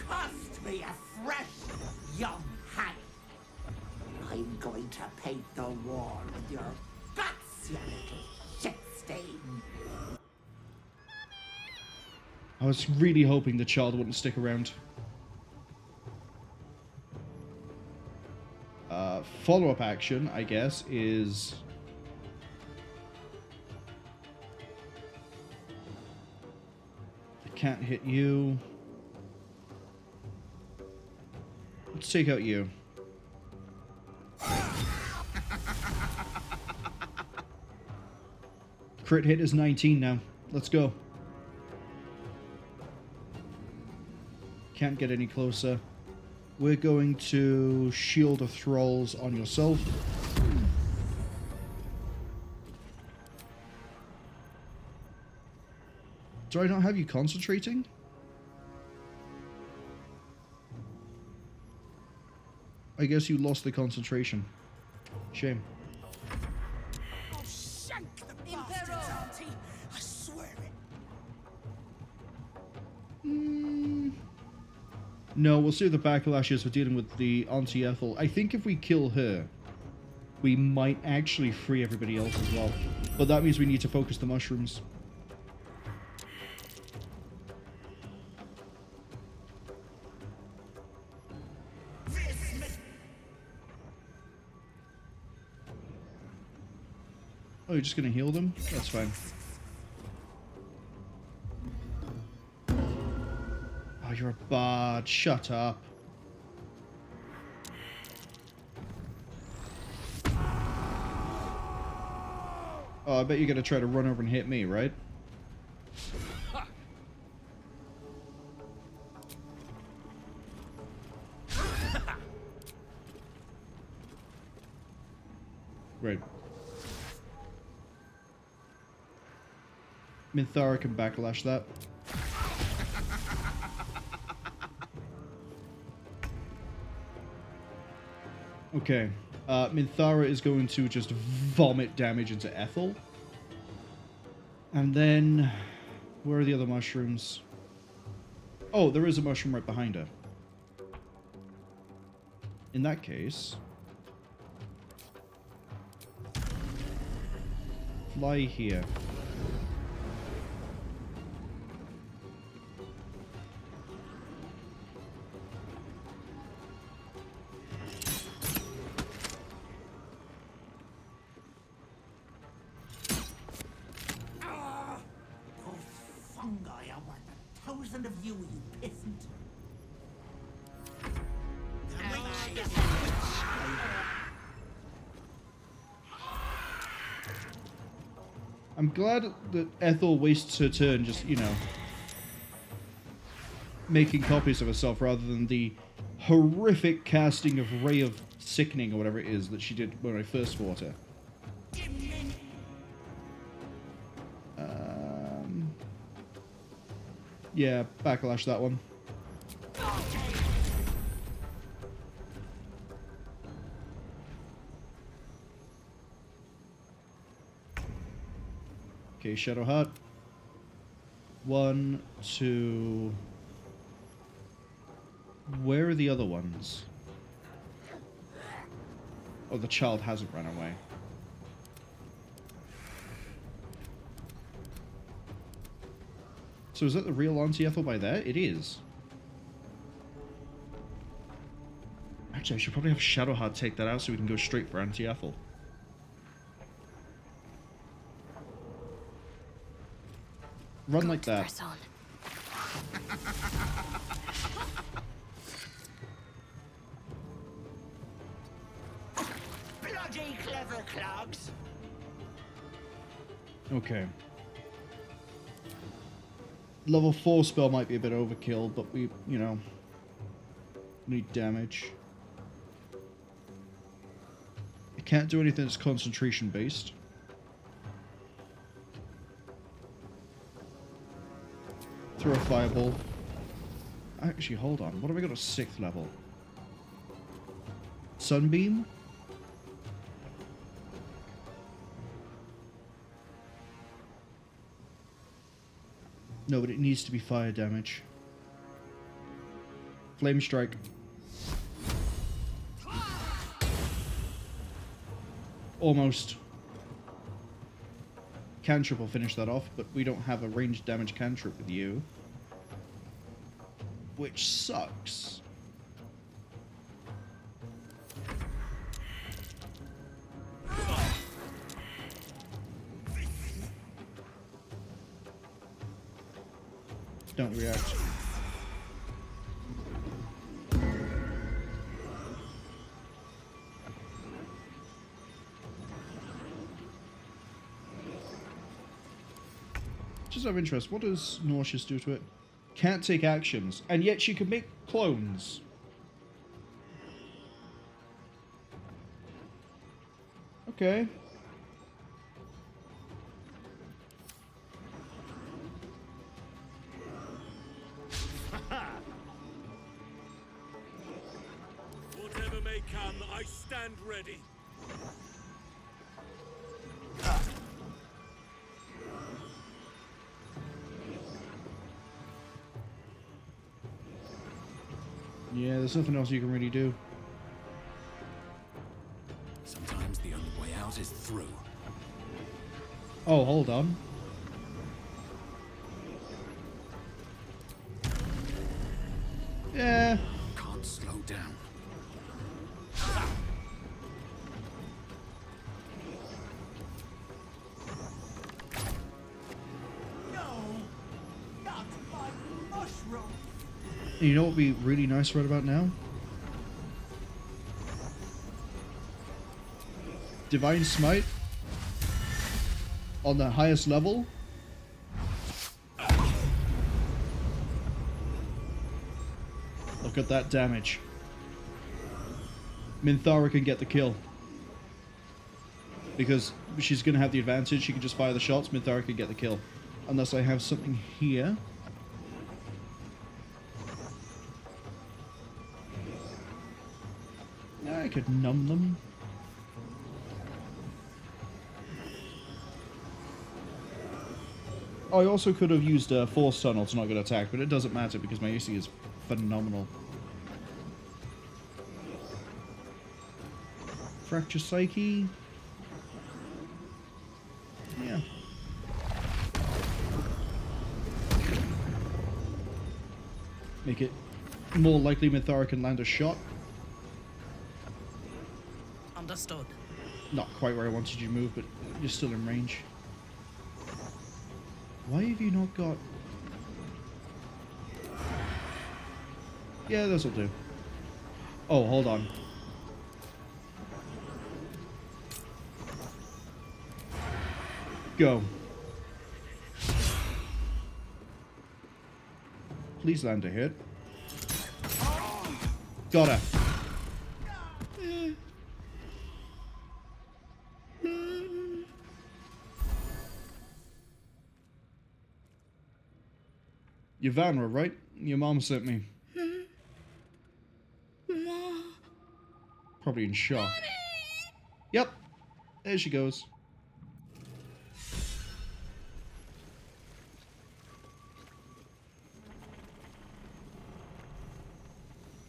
cost me a fresh young hag. I'm going to paint the wall with your guts, you little shit stain. I was really hoping the child wouldn't stick around. Follow-up action, I guess, is... I can't hit you. Let's take out you. Crit hit is 19 now. Let's go. Can't get any closer. We're going to Shield of Thralls on yourself. Do I not have you concentrating? I guess you lost the concentration. Shame. I'll shank the bastards, Auntie. I swear it. No, we'll save the backlashes for dealing with the Anti-Ethel. I think if we kill her, we might actually free everybody else as well. But that means we need to focus the mushrooms. Oh, you're just gonna heal them? That's fine. you're a bard. Shut up. Oh, I bet you're gonna try to run over and hit me, right? Right. Minthara can backlash that. Okay. Minthara is going to just vomit damage into Ethel. And then... where are the other mushrooms? Oh, there is a mushroom right behind her. In that case... fly here. Of you, you peasant. I'm glad that Ethel wastes her turn just, you know, making copies of herself rather than the horrific casting of Ray of Sickening or whatever it is that she did when I first fought her. Yeah, backlash that one. Okay, Shadow Heart. 1, 2... where are the other ones? Oh, the child hasn't run away. So is that the real Anti-Ethel by there? It is. Actually, I should probably have Shadowheart take that out so we can go straight for Anti-Ethel. Run like that. Bloody clever clogs. Okay. Level 4 spell might be a bit overkill, but we, you know, need damage. I can't do anything that's concentration based. Throw a fireball. Actually, hold on. What have I got at 6th level? Sunbeam? No, but it needs to be fire damage. Flame Strike. Almost. Cantrip will finish that off, but we don't have a ranged damage cantrip with you. Which sucks. Don't react. Just out of interest, what does Nauseous do to it? Can't take actions, and yet she can make clones. Okay. Whatever may come, I stand ready. Yeah, there's nothing else you can really do. Sometimes the only way out is through. Oh, hold on. Yeah. Can't slow down. No, not my mushroom. You know what would be really nice right about now? Divine Smite on the highest level. Look at that damage. Minthara can get the kill. Because she's going to have the advantage. She can just fire the shots. Minthara can get the kill. Unless I have something here. I could numb them. Oh, I also could have used a Force Tunnel to not get attacked, but it doesn't matter because my AC is phenomenal. Fracture Psyche. Yeah. Make it more likely Minthara can land a shot. Understood. Not quite where I wanted you to move, but you're still in range. Why have you not got... Yeah, this'll do. Oh, hold on. Go. Please land a hit. Got her. You're Vanra, right? Your mom sent me. Probably in shock. Yep. There she goes.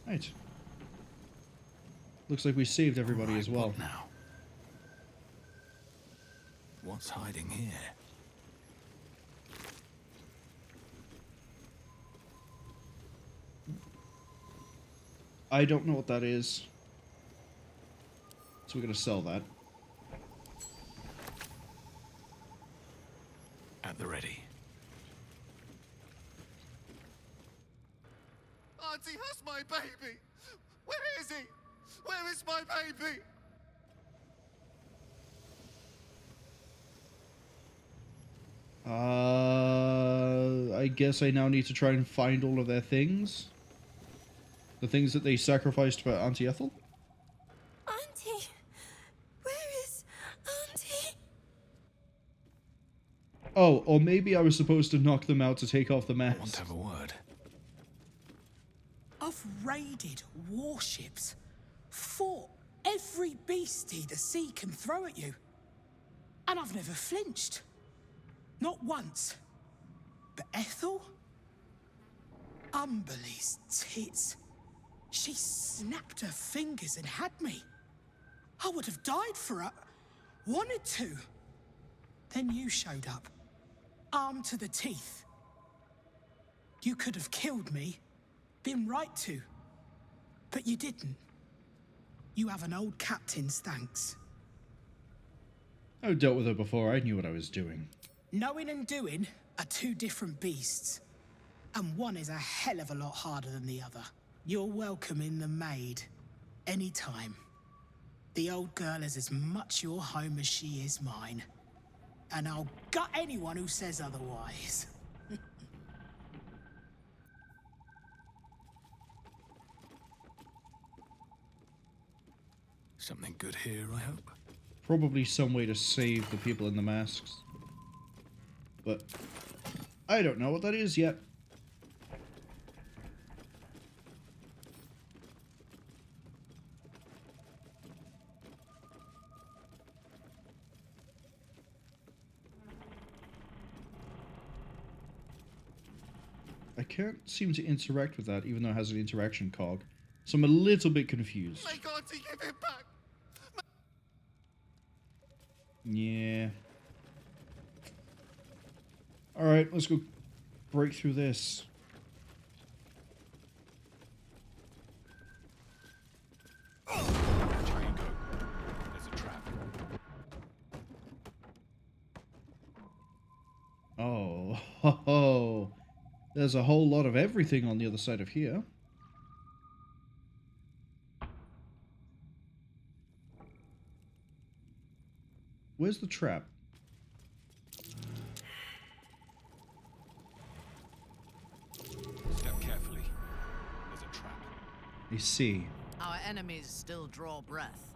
Right. Looks like we saved everybody as well. Now, what's hiding here? I don't know what that is. So we're going to sell that. At the ready. Auntie has my baby! Where is he? Where is my baby? I guess I now need to try and find all of their things. The things that they sacrificed for Auntie Ethel? Auntie! Where is Auntie? Oh, or maybe I was supposed to knock them out to take off the mask. I want to have a word. I've raided warships, fought every beastie the sea can throw at you, and I've never flinched. Not once. But Ethel? Umberly's tits. She snapped her fingers and had me. I would have died for her. Wanted to. Then you showed up, armed to the teeth. You could have killed me. Been right to. But you didn't. You have an old captain's thanks. I've dealt with her before. I knew what I was doing. Knowing and doing are two different beasts. And one is a hell of a lot harder than the other. You're welcome in the Maid. Anytime. The old girl is as much your home as she is mine. And I'll gut anyone who says otherwise. Something good here, I hope. Probably some way to save the people in the masks. But I don't know what that is yet. I can't seem to interact with that, even though it has an interaction cog. So I'm a little bit confused. Make Auntie give him back! Yeah. Alright, let's go break through this. Oh, ho, ho. There's a whole lot of everything on the other side of here. Where's the trap? Step carefully. There's a trap. I see. Our enemies still draw breath.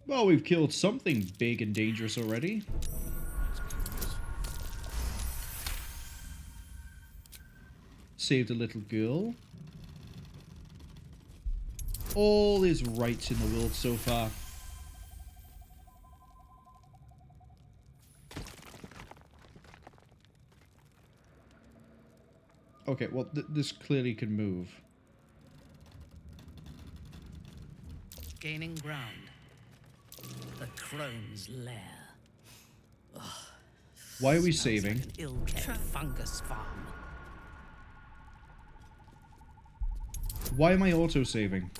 Well, we've killed something big and dangerous already. Saved a little girl. All is right in the world so far. Okay, well, this clearly can move. Gaining ground. The crone's lair. Ugh. Why are we Smells saving? like an ill-kept fungus farm. Why am I auto-saving?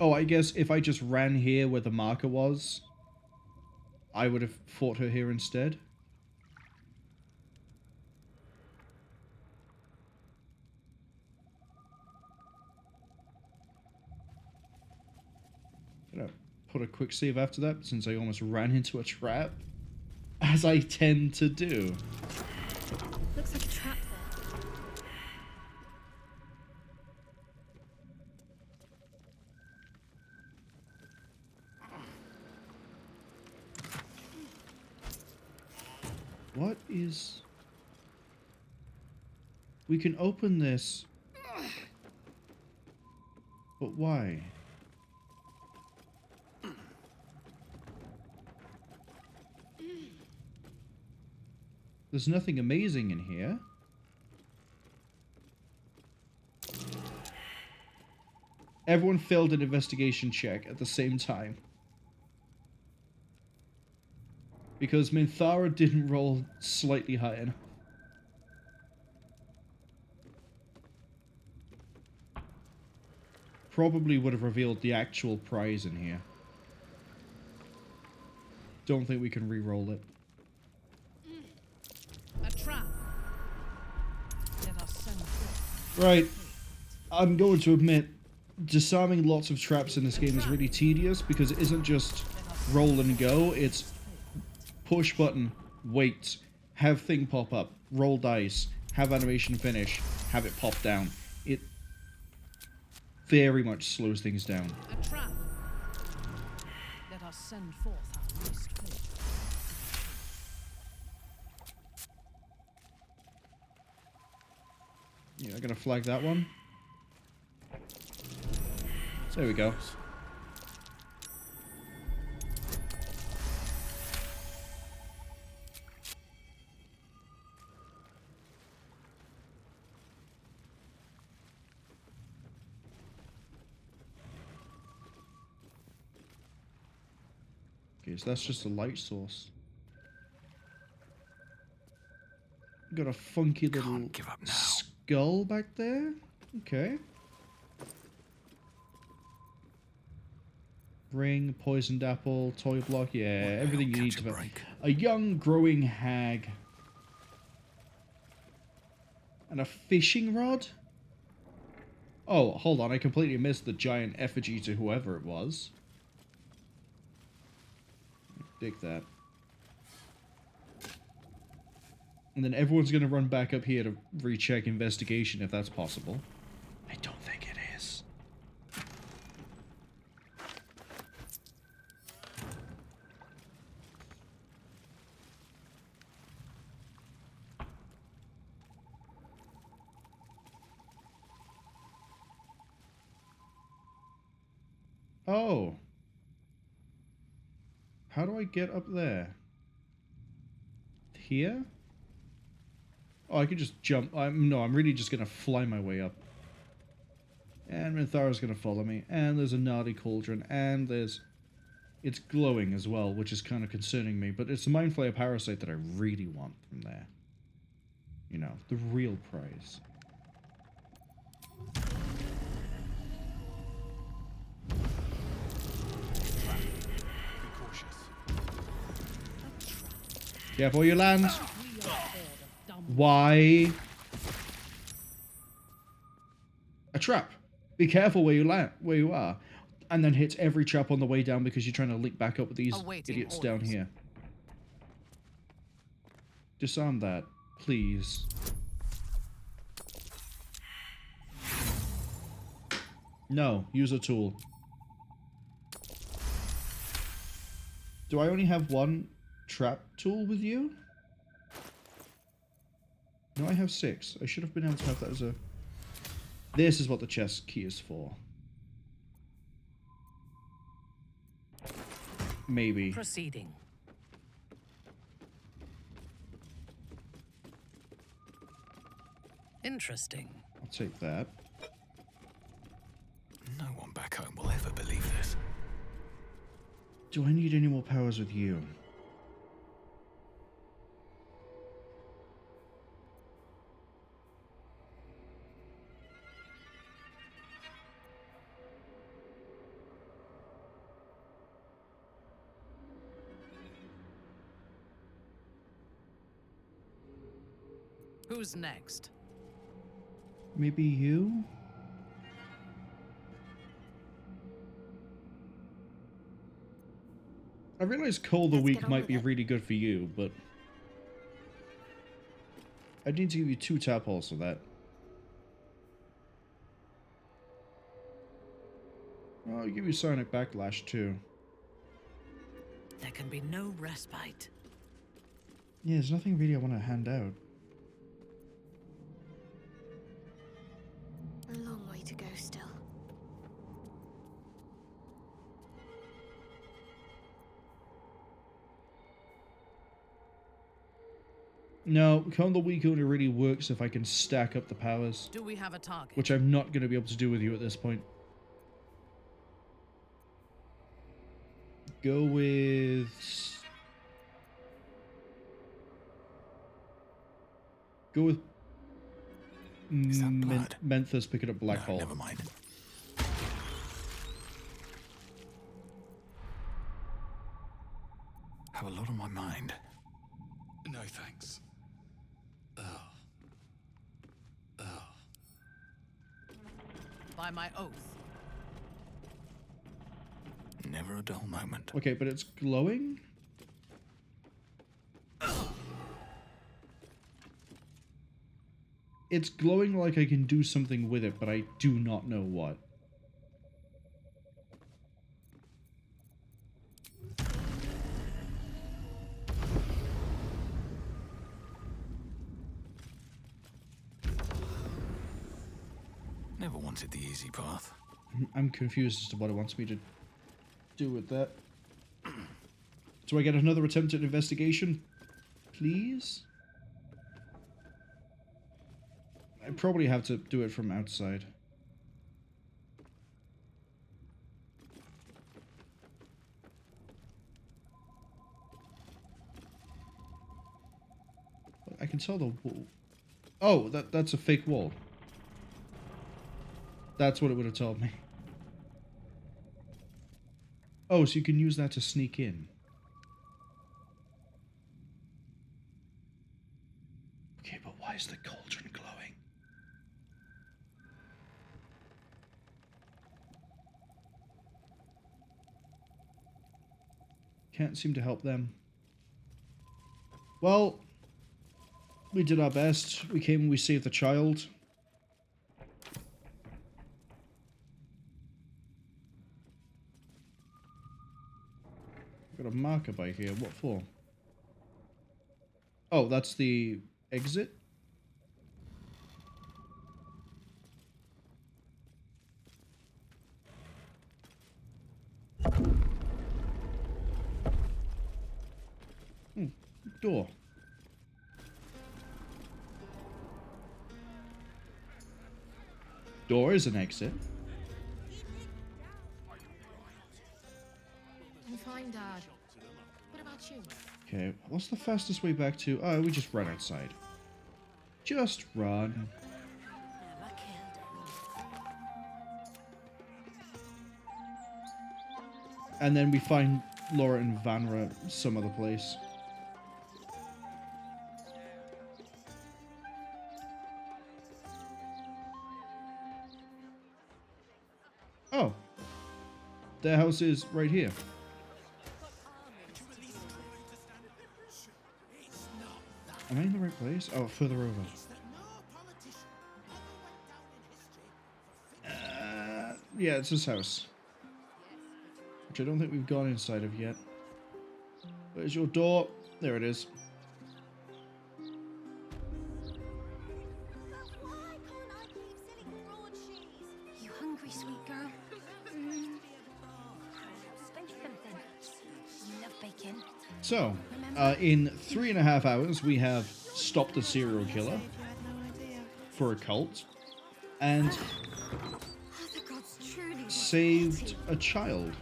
Oh, I guess if I just ran here where the marker was, I would have fought her here instead. Gonna put a quick save after that, since I almost ran into a trap, as I tend to do. Looks like a trap there. What is... We can open this. But why? There's nothing amazing in here. Everyone failed an investigation check at the same time. Because Minthara didn't roll slightly high enough. Probably would have revealed the actual prize in here. Don't think we can re-roll it. A trap. Let us send forth. Right. I'm going to admit, disarming lots of traps in this game is really tedious because it isn't just roll and go, it's push button, wait, have thing pop up, roll dice, have animation finish, have it pop down. It very much slows things down. A trap. Let us send forth our least favorite. Yeah, I'm gonna flag that one. There we go. Okay, so that's just a light source. Got a funky little skull back there. Okay. Ring, poisoned apple, toy block. Yeah, everything you need to make. A young, growing hag. And a fishing rod? Oh, hold on. I completely missed the giant effigy to whoever it was. Dig that. And then everyone's going to run back up here to recheck investigation if that's possible. I don't think it is. Oh. How do I get up there? Here? Oh, I could just jump. No, I'm really just going to fly my way up. And Minthara's going to follow me. And there's a gnarly cauldron. And there's... It's glowing as well, which is kind of concerning me. But it's the Mind Flayer Parasite that I really want from there. You know, the real prize. Careful where you land. Why? A trap. Be careful where you land, where you are. And then hit every trap on the way down because you're trying to link back up with these idiots down here. Disarm that, please. No, use a tool. Do I only have one trap tool with you? No, I have 6. I should have been able to have that as a... This is what the chest key is for. Maybe. Proceeding. Interesting. I'll take that. No one back home will ever believe this. Do I need any more powers with you? Who's next? Maybe you? I realize Call the Week might be really good for you, but I need to give you 2 tadpoles for that. I'll give you Sonic Backlash too. There can be no respite. Yeah, there's nothing really I want to hand out. A long way to go still. No, Call the Week only really works if I can stack up the powers. Do we have a target? Which I'm not going to be able to do with you at this point. Go with... Go with... Is that blood? Menthus picking up Black Hole. Never mind. Have a lot on my mind. No thanks. By my oath. Never a dull moment. Okay, but it's glowing? It's glowing like I can do something with it, but I do not know what. Never wanted the easy path. I'm confused as to what it wants me to do with that. Do I get another attempt at investigation? Please? I probably have to do it from outside. I can tell the wall. Oh, that's a fake wall. That's what it would have told me. Oh, so you can use that to sneak in. Okay, but why is the cauldron glowing? Can't seem to help them. Well, we did our best. We came and we saved the child. Got a marker by here. What for? Oh, that's the exit? Door. Door is an exit. I'm fine, Dad. What about you? Okay, what's the fastest way back to... Oh, we just run outside. Just run. And then we find Laura and Vanra some other place. Their house is right here. Am I in the right place? Oh, further over. Yeah, it's his house. Which I don't think we've gone inside of yet. Where's your door? There it is. You hungry, sweet girl? You love bacon. So, in 3.5 hours, we have stopped a serial killer for a cult and saved a child.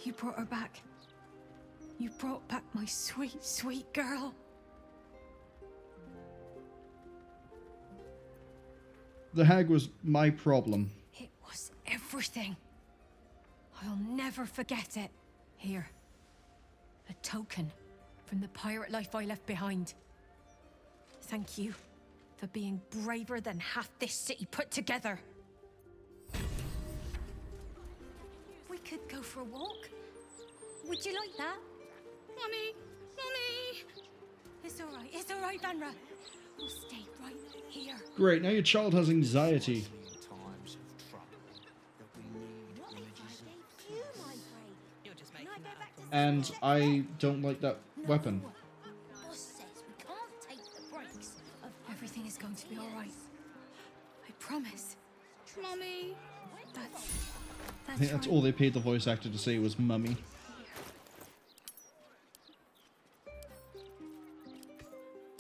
You brought her back. You brought back my sweet, sweet girl. The hag was my problem. It was everything. I'll never forget it. Here. A token from the pirate life I left behind. Thank you for being braver than half this city put together. We could go for a walk. Would you like that? Mummy! Mummy! It's all right, Vanra. We'll stay right here. Great, now your child has anxiety. And I don't like that weapon. Boss says we can't take the breaks. Everything is going to be all right. I promise. Mummy. I think that's all they paid the voice actor to say was mummy.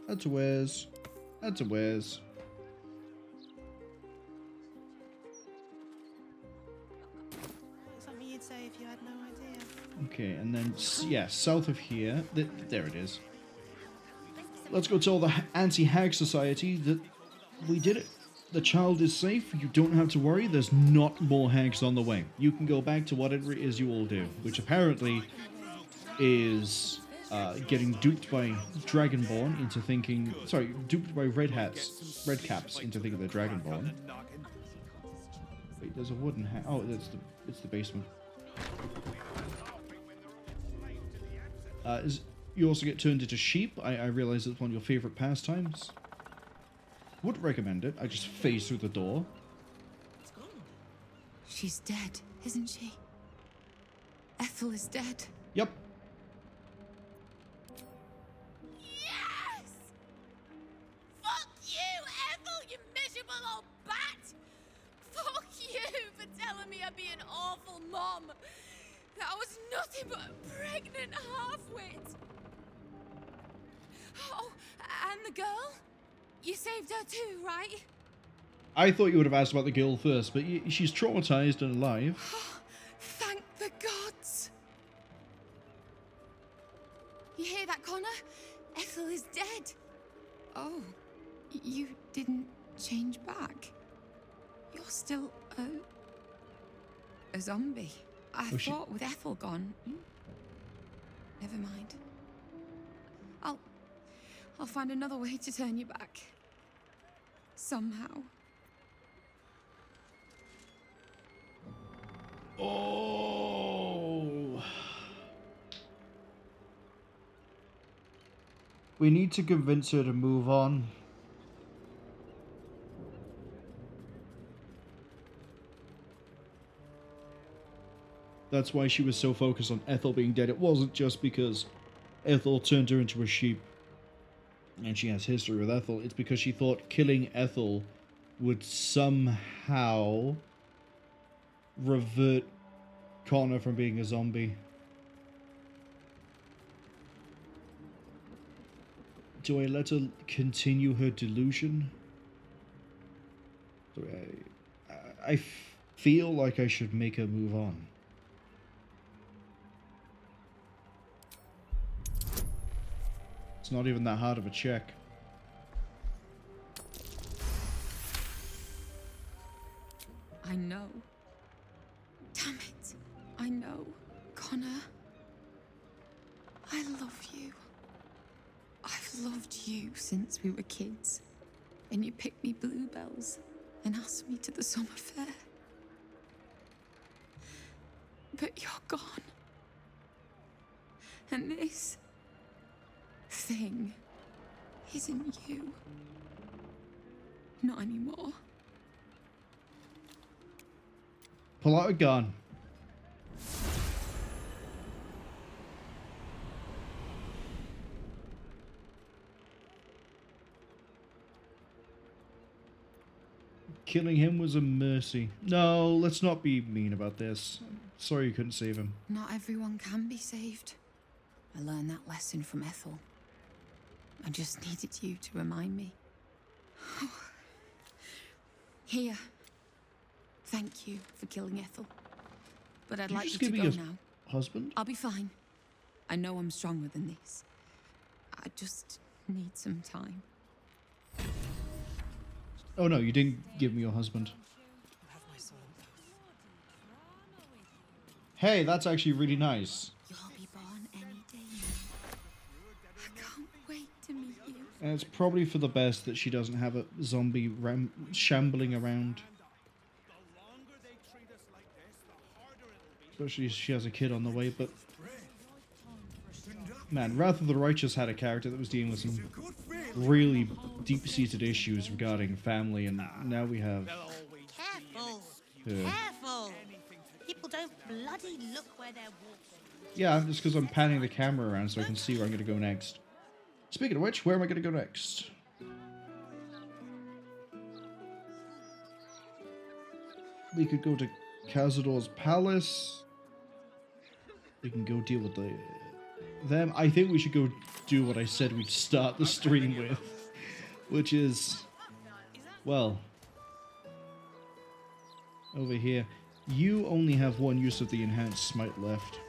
That's a whiz. That's a whiz. Something you'd say if you had no idea. Okay, and then, yeah, south of here, there it is. Let's go tell the Anti-Hag Society that we did it. The child is safe, you don't have to worry, there's not more hags on the way. You can go back to whatever it is you all do, which apparently is getting duped by Dragonborn into thinking... Sorry, duped by Redcaps into thinking they're Dragonborn. Wait, there's a wooden hat. Oh, it's the basement. You also get turned into sheep. I realize it's one of your favorite pastimes. Would recommend it. I just phase through the door. She's dead, isn't she? Ethel is dead. Yep. Yes! Fuck you, Ethel, you miserable old bat! Fuck you for telling me I'd be an awful mom. That I was nothing but a pregnant half-wit. Oh, and the girl? You saved her too, right? I thought you would have asked about the girl first, but she's traumatized and alive. Thank the gods! You hear that, Connor? Ethel is dead. Oh, you didn't change back. You're still a zombie. I thought with Ethel gone. Never mind. I'll find another way to turn you back. Somehow. Oh. We need to convince her to move on. That's why she was so focused on Ethel being dead. It wasn't just because Ethel turned her into a sheep and she has history with Ethel. It's because she thought killing Ethel would somehow revert Connor from being a zombie. Do I let her continue her delusion? I feel like I should make her move on. It's not even that hard of a check. I know. Damn it. I know. Connor. I love you. I've loved you since we were kids. And you picked me bluebells. and asked me to the summer fair. But you're gone. And this thing isn't you. Not anymore. Pull out a gun. Killing him was a mercy. No, let's not be mean about this. Sorry you couldn't save him. Not everyone can be saved. I learned that lesson from Ethel. I just needed you to remind me. Here. Thank you for killing Ethel. But I'd like you to go now. Husband? I'll be fine. I know I'm stronger than this. I just need some time. Oh no, you didn't give me your husband. Hey, that's actually really nice. You'll be born any day now. I can't wait to meet you. And it's probably for the best that she doesn't have a zombie shambling around. Especially if she has a kid on the way, but... Man, Wrath of the Righteous had a character that was dealing with some really deep-seated issues regarding family, and now we have... Careful! Careful! People don't bloody look where they're walking. Yeah, just because I'm panning the camera around so I can see where I'm going to go next. Speaking of which, where am I going to go next? We could go to Cazador's palace. We can go deal with them. I think we should go do what I said we'd start the stream with, which is, well, over here. You only have one use of the enhanced smite left.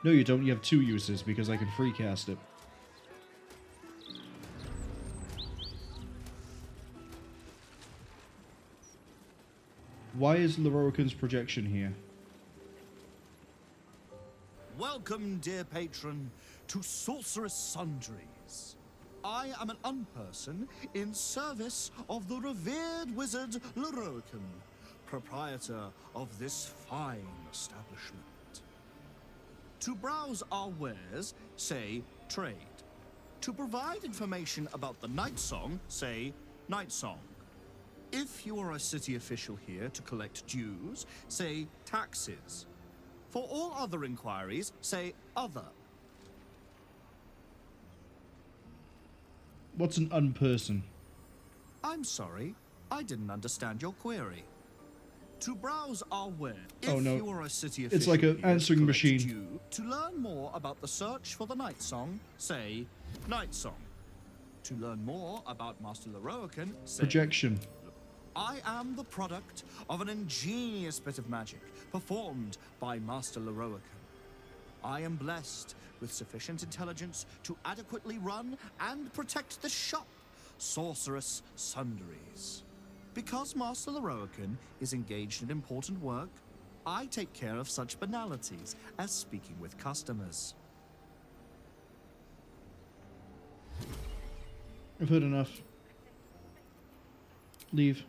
No, you don't. You have 2 uses because I can free cast it. Why is Lorroakan's projection here? Welcome, dear patron, to Sorceress Sundries. I am an unperson in service of the revered wizard Lorroakan, proprietor of this fine establishment. To browse our wares, say trade. To provide information about the Night Song, say Night Song. If you are a city official here to collect dues, say taxes. For all other inquiries, say other. What's an unperson? I'm sorry, I didn't understand your query. To browse our ware, if oh, no. you are a city official, it's like an answering machine. To learn more about the search for the Night Song, say Night Song. To learn more about Master Lorroakan, say Projection. I am the product of an ingenious bit of magic performed by Master Lorroakan. I am blessed with sufficient intelligence to adequately run and protect the shop, Sorceress Sundries. Because Master Lorroakan is engaged in important work, I take care of such banalities as speaking with customers. I've heard enough. Leave.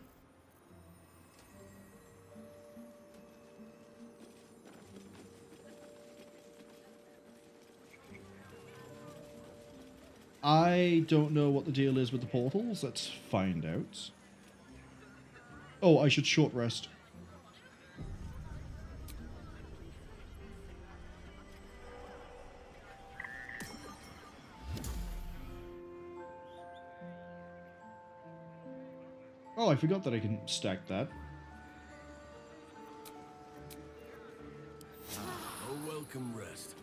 I don't know what the deal is with the portals. Let's find out. Oh, I should short rest. Oh, I forgot that I can stack that. A welcome rest.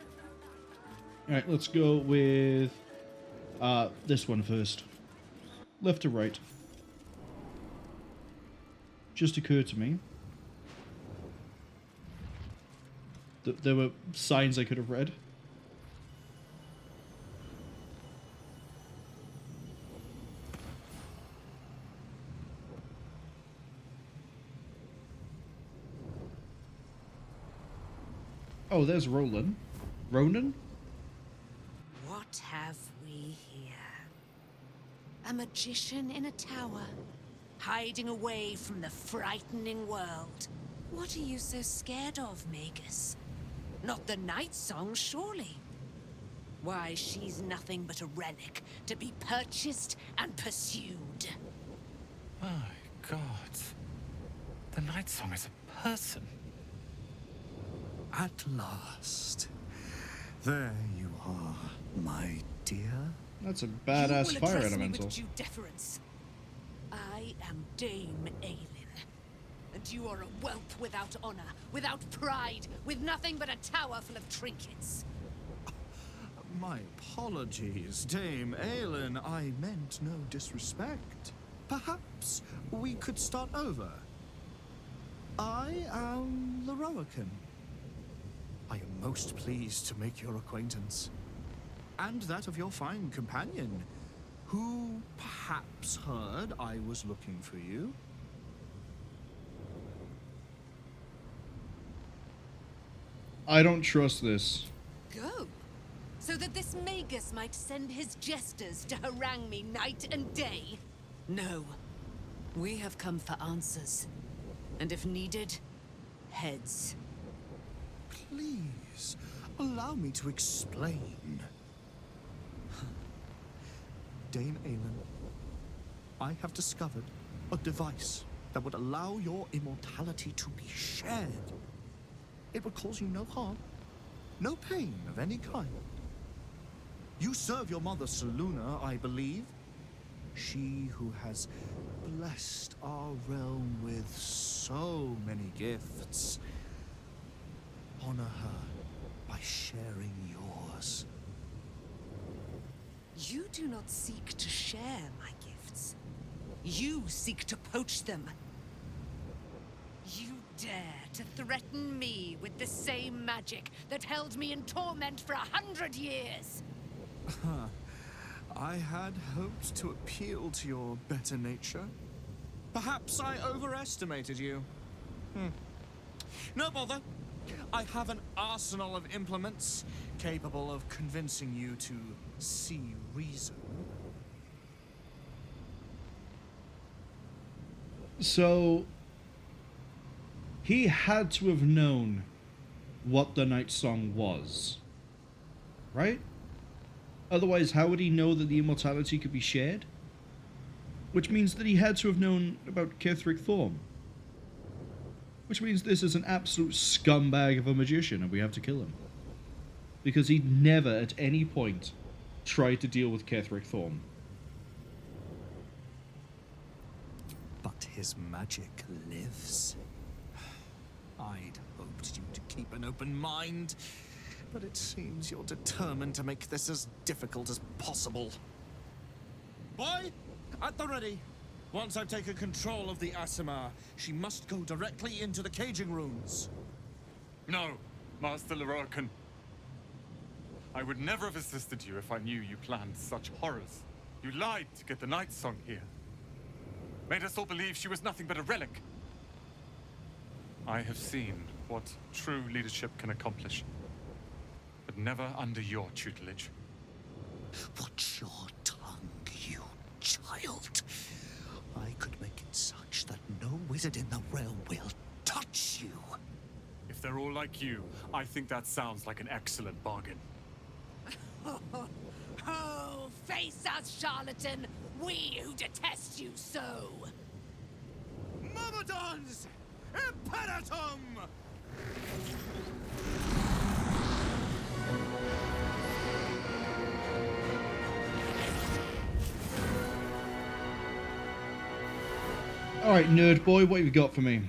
Alright, let's go with this one first. Left to right. Just occurred to me that there were signs I could have read. Oh, there's Roland. Ronan? What have we here? A magician in a tower, hiding away from the frightening world. What are you so scared of, Magus? Not the Night Song, surely? Why, she's nothing but a relic to be purchased and pursued. My God. The Night Song is a person. At last. There you are, my dear. That's a badass fire elemental. With due deference. I am Dame Aelin, and you are a whelp without honor, without pride, with nothing but a tower full of trinkets. My apologies, Dame Aelin. I meant no disrespect. Perhaps we could start over. I am Lorroakan. I am most pleased to make your acquaintance. And that of your fine companion, who perhaps heard I was looking for you. I don't trust this. Go, so that this Magus might send his jesters to harangue me night and day? No, we have come for answers. And if needed, heads. Please, allow me to explain. Dame Aelin, I have discovered a device that would allow your immortality to be shared. It would cause you no harm, no pain of any kind. You serve your mother, Selûne, I believe. She who has blessed our realm with so many gifts. Honor her by sharing yours. You do not seek to share my gifts. You seek to poach them. You dare to threaten me with the same magic that held me in torment for 100 years. I had hoped to appeal to your better nature. Perhaps I overestimated you. No bother. I have an arsenal of implements capable of convincing you to see reason. So, he had to have known what the Night Song was, right? Otherwise, how would he know that the immortality could be shared? Which means that he had to have known about Kithric Thorm. Which means this is an absolute scumbag of a magician and we have to kill him. Because he never at any point tried to deal with Kithric Thorm. But his magic lives. I'd hoped you to keep an open mind, but it seems you're determined to make this as difficult as possible. Boy, at the ready. Once I've taken control of the Aasimar, she must go directly into the caging rooms. No, Master Lorroakan. I would never have assisted you if I knew you planned such horrors. You lied to get the Night Song here. Made us all believe she was nothing but a relic. I have seen what true leadership can accomplish, but never under your tutelage. Watch your tongue, you child. I could make it such that no wizard in the realm will touch you. If they're all like you, I think that sounds like an excellent bargain. Oh, face us, charlatan! We who detest you so! Myrmidons! Imperatum! Alright, nerd boy, what have you got for me?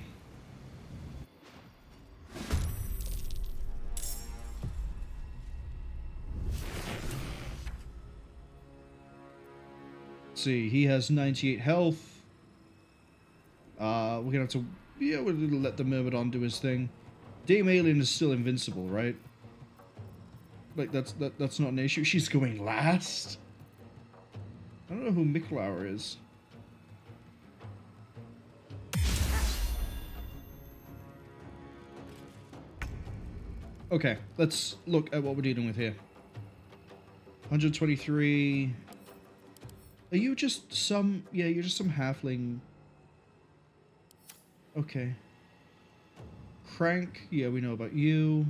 Let's see, he has 98 health. We're gonna have to... Yeah, we're gonna let the Myrmidon do his thing. Dame Aelin is still invincible, right? Like, that's not an issue. She's going last? I don't know who Miklauer is. Okay, let's look at what we're dealing with here. 123... Are you just some... Yeah, you're just some halfling Okay. Crank, yeah, we know about you.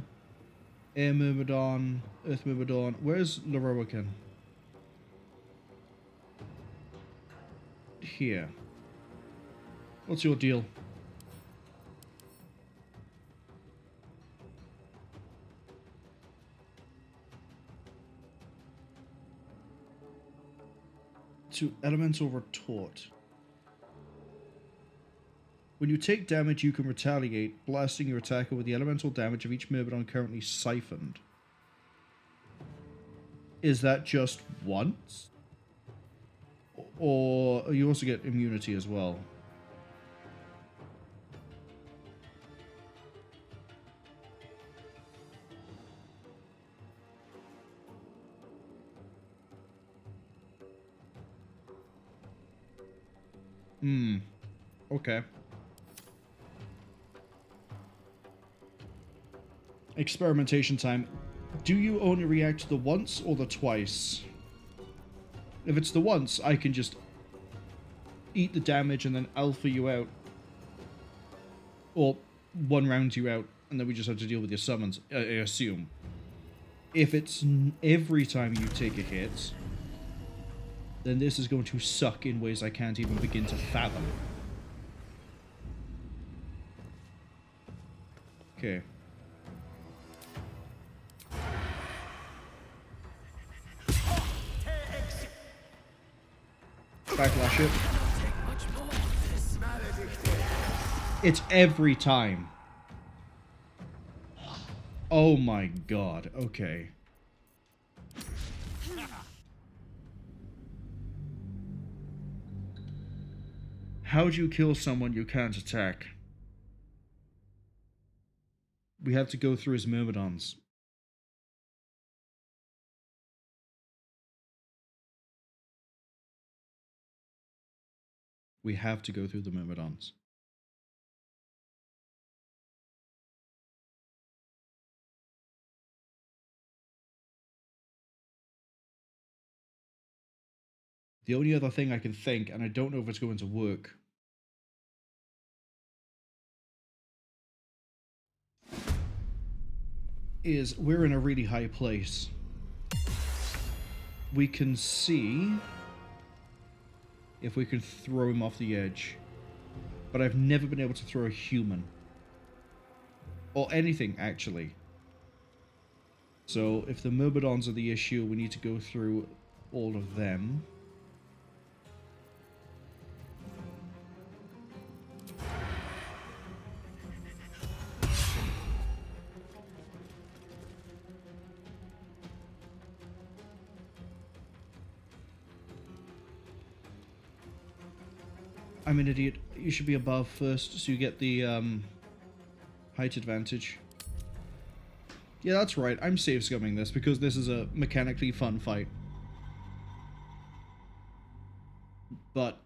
Air Myrmidon, Earth Myrmidon. Where's Lorroakan? Here. What's your deal? To Elemental Retort. When you take damage, you can retaliate, blasting your attacker with the elemental damage of each Myrmidon currently siphoned. Is that just once? Or you also get immunity as well? Okay. Experimentation time. Do you only react to the once or the twice? If it's the once, I can just eat the damage and then alpha you out. Or one round you out, and then we just have to deal with your summons, I assume. If it's every time you take a hit, then this is going to suck in ways I can't even begin to fathom. Okay. Backlash it. It's every time. Oh my god, okay. How do you kill someone you can't attack? We have to go through his Myrmidons. We have to go through the Myrmidons. The only other thing I can think, and I don't know if it's going to work, is we're in a really high place. We can see if we can throw him off the edge. But I've never been able to throw a human. Or anything, actually. So, if the Myrmidons are the issue, we need to go through all of them. I'm an idiot. You should be above first, so you get the height advantage. Yeah, that's right. I'm safe scumming this because this is a mechanically fun fight. But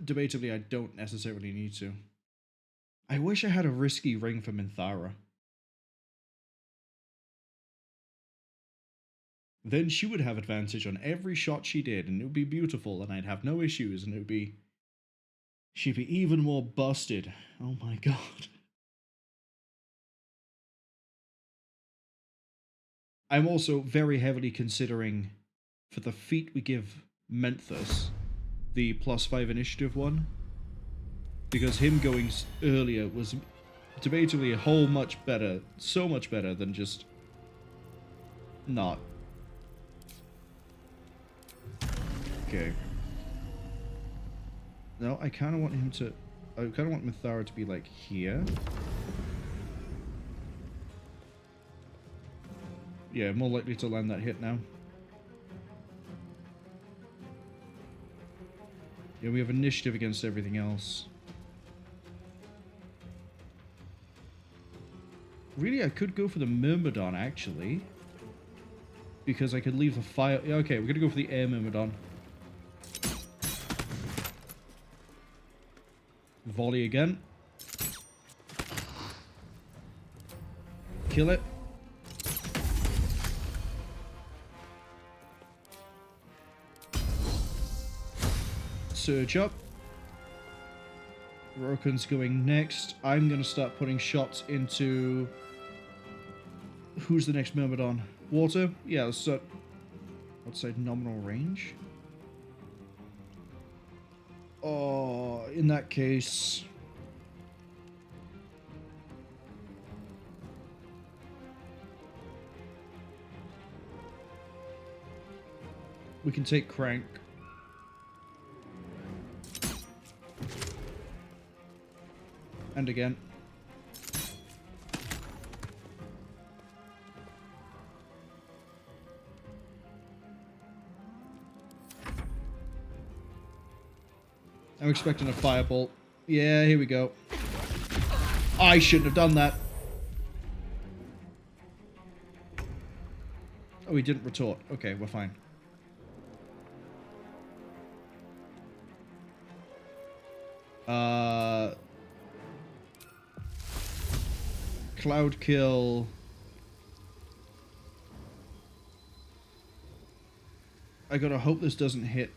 debatably, I don't necessarily need to. I wish I had a risky ring for Minthara. Then she would have advantage on every shot she did, and it would be beautiful, and I'd have no issues, and it would be... She'd be even more busted. Oh my god. I'm also very heavily considering, for the feat we give Menthus, the +5 initiative one, because him going earlier was debatably a whole much better, so much better than just not. Okay. No, I kind of want him to... I kind of want Minthara to be, like, here. Yeah, more likely to land that hit now. Yeah, we have initiative against everything else. Really, I could go for the Myrmidon, actually. Because I could leave the fire... Yeah, okay, we're going to go for the Air Myrmidon. Volley again. Kill it. Surge up. Lorroakan's going next. I'm going to start putting shots into... Who's the next Myrmidon? Water? Yeah, let's start outside nominal range. Oh, in that case... we can take Crank. And again. I'm expecting a firebolt. Yeah, here we go. I shouldn't have done that. Oh, he didn't retort. Okay, we're fine. Cloud kill. I gotta hope this doesn't hit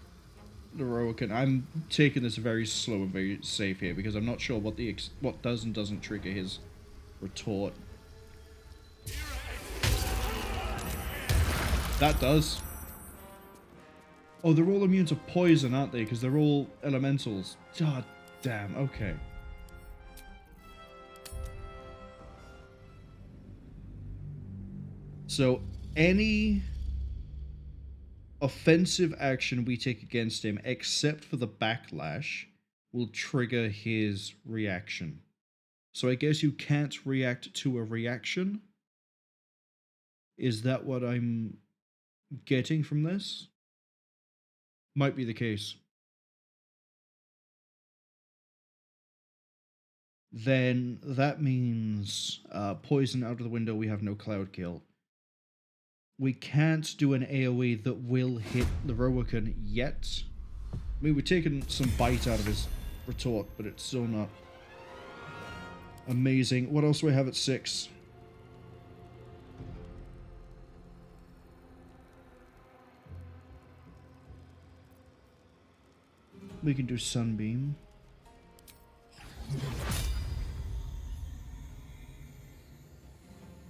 Lorroakan. I'm taking this very slow and very safe here because I'm not sure what the what does and doesn't trigger his retort. That does. Oh, they're all immune to poison, aren't they? Because they're all elementals. God damn, okay. So, any offensive action we take against him, except for the backlash, will trigger his reaction. So I guess you can't react to a reaction? Is that what I'm getting from this? Might be the case. Then that means poison out of the window, we have no cloud kill. We can't do an AoE that will hit Lorroakan yet. I mean, we've taken some bite out of his retort, but it's still not amazing. What else do we have at 6? We can do Sunbeam.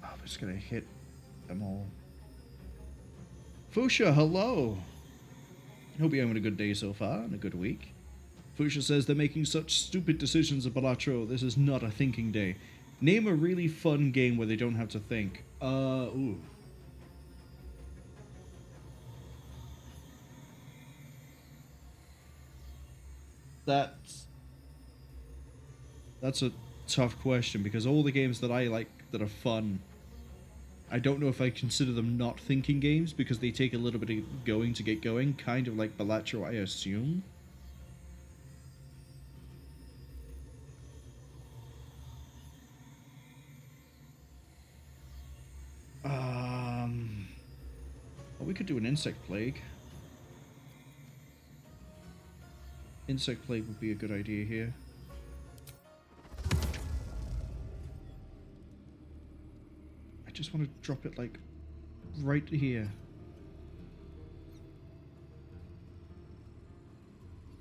Oh, it's gonna hit them all. Fuchsia, hello! Hope you're having a good day so far, and a good week. Fuchsia says they're making such stupid decisions at Balatro. This is not a thinking day. Name a really fun game where they don't have to think. Ooh. That's a tough question, because all the games that I like that are fun, I don't know if I consider them not thinking games, because they take a little bit of going to get going, kind of like Balatro, I assume. Well, we could do an insect plague. Insect plague would be a good idea here. I just want to drop it like right here.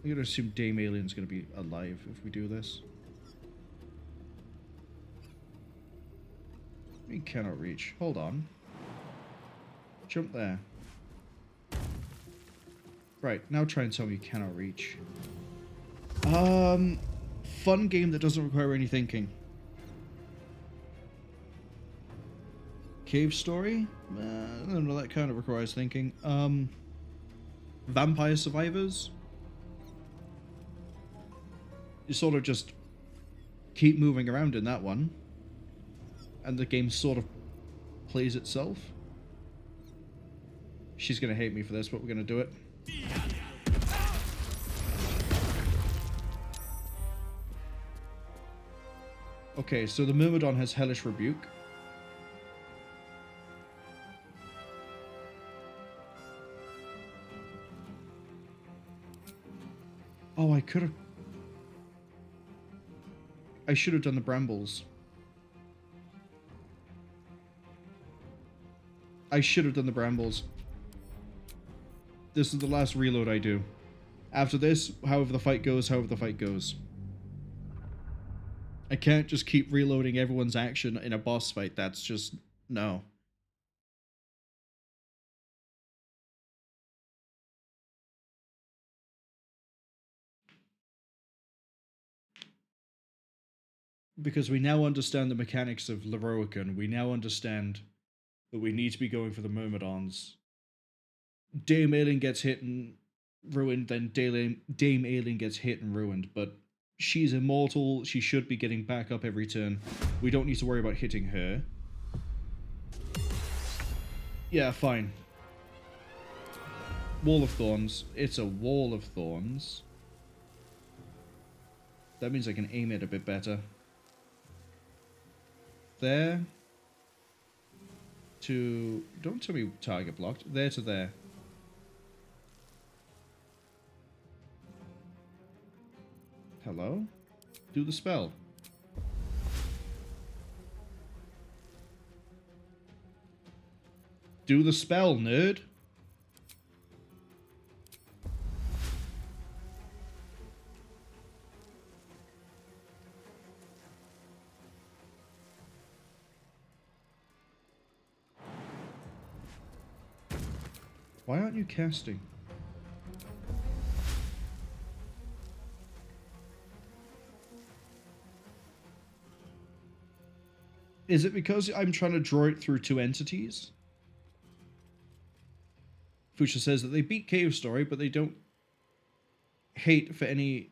I'm gonna assume Dame Alien's gonna be alive if we do this. We cannot reach. Hold on. Jump there. Right, now try and tell me you cannot reach. Fun game that doesn't require any thinking. Cave Story? I don't know, that kind of requires thinking. Vampire Survivors? You sort of just keep moving around in that one, and the game sort of plays itself. She's gonna hate me for this, but we're gonna do it. Okay, so the Myrmidon has Hellish Rebuke. Oh, I could have... I should have done the Brambles. I should have done the Brambles. This is the last reload I do. After this, however the fight goes, however the fight goes. I can't just keep reloading everyone's action in a boss fight. That's just... no. Because we now understand the mechanics of Lorroakan. We now understand that we need to be going for the Myrmidons. Dame Ailin gets hit and ruined, then Dame Ailin gets hit and ruined, but she's immortal. She should be getting back up every turn. We don't need to worry about hitting her. Yeah, fine. Wall of Thorns. It's a Wall of Thorns. That means I can aim it a bit better. There. To... don't tell me target blocked. There to there. Hello? Do the spell. Do the spell, nerd. Why aren't you casting? Is it because I'm trying to draw it through two entities? Fuchsia says that they beat Cave Story, but they don't hate for any...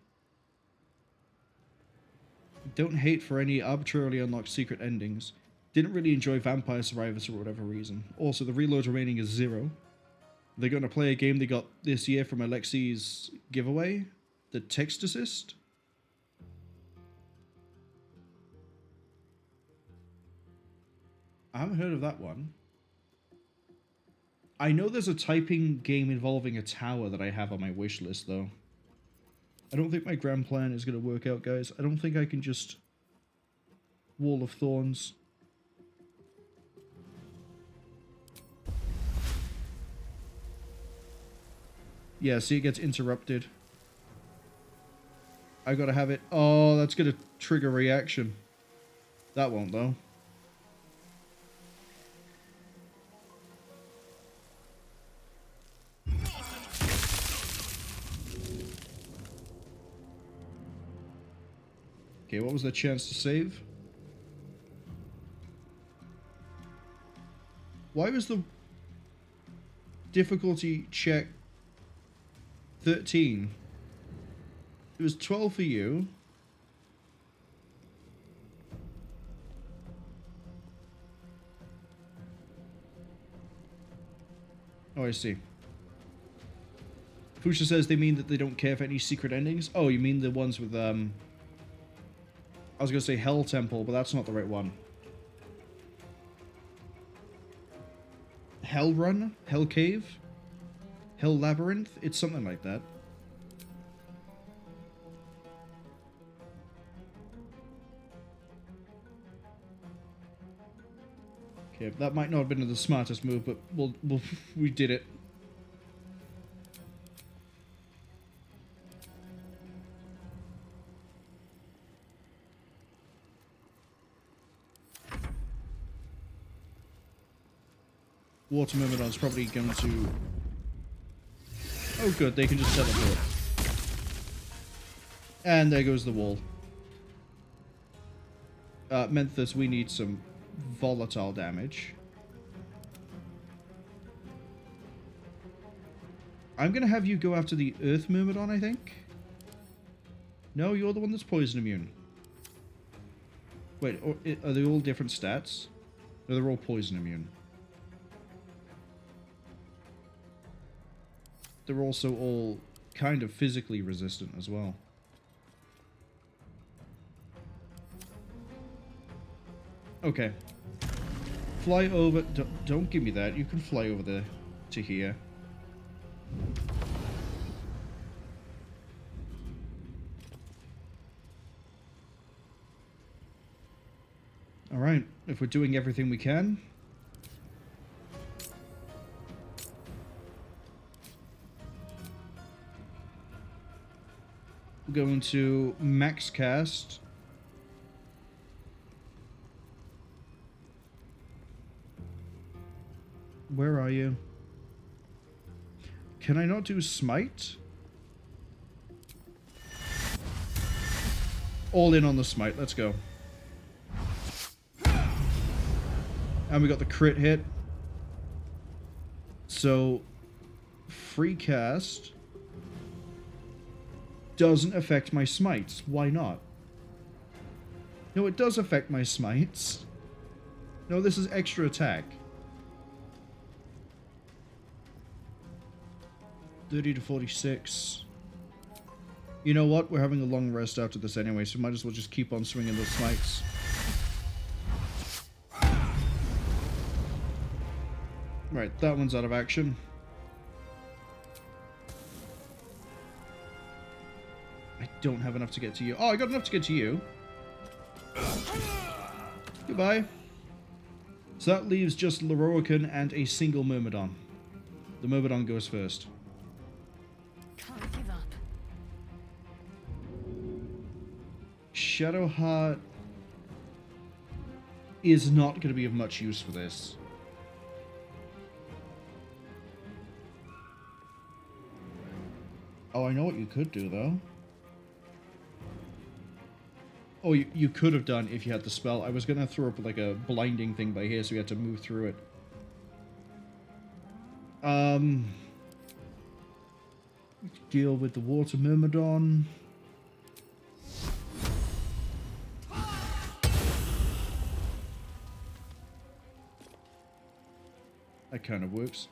don't hate for any arbitrarily unlocked secret endings. Didn't really enjoy Vampire Survivors for whatever reason. Also, the reload remaining is 0. They're going to play a game they got this year from Alexi's giveaway, the Text Assist. I haven't heard of that one. I know there's a typing game involving a tower that I have on my wish list, though. I don't think my grand plan is going to work out, guys. I don't think I can just... Wall of Thorns. Yeah, see, it gets interrupted. I gotta have it. Oh, that's gonna trigger reaction. That won't, though. Okay, what was the chance to save? Why was the difficulty check 13? It was 12 for you. Oh, I see. Fuchsia says they mean that they don't care for any secret endings. Oh, you mean the ones with, I was going to say Hell Temple, but that's not the right one. Hell Run? Hell Cave? Hell Labyrinth? It's something like that. Okay, that might not have been the smartest move, but we did it. Water Myrmidon's probably going to... oh good, they can just teleport. And there goes the wall. Menthus, we need some volatile damage. I'm going to have you go after the Earth Myrmidon, I think? No, you're the one that's poison immune. Wait, are they all different stats? No, they're all poison immune. They're also all kind of physically resistant as well. Okay. Fly over... don't give me that. You can fly over there to here. Alright. If we're doing everything we can... we're going to max cast Where are you? Can I not do smite? All in on the smite. Let's go. And we got the crit hit. So, free cast doesn't affect my smites. Why not? No, it does affect my smites. No, this is extra attack. 30 to 46. You know what? We're having a long rest after this anyway, so might as well just keep on swinging those smites. Right, that one's out of action. I don't have enough to get to you. Oh, I got enough to get to you. Goodbye. So that leaves just Lorroakan and a single Myrmidon. The Myrmidon goes first. Can't give up. Shadowheart is not going to be of much use for this. Oh, I know what you could do, though. Oh, you could have done if you had the spell. I was going to throw up like a blinding thing by here, so you had to move through it. Deal with the Water Myrmidon. That kind of works.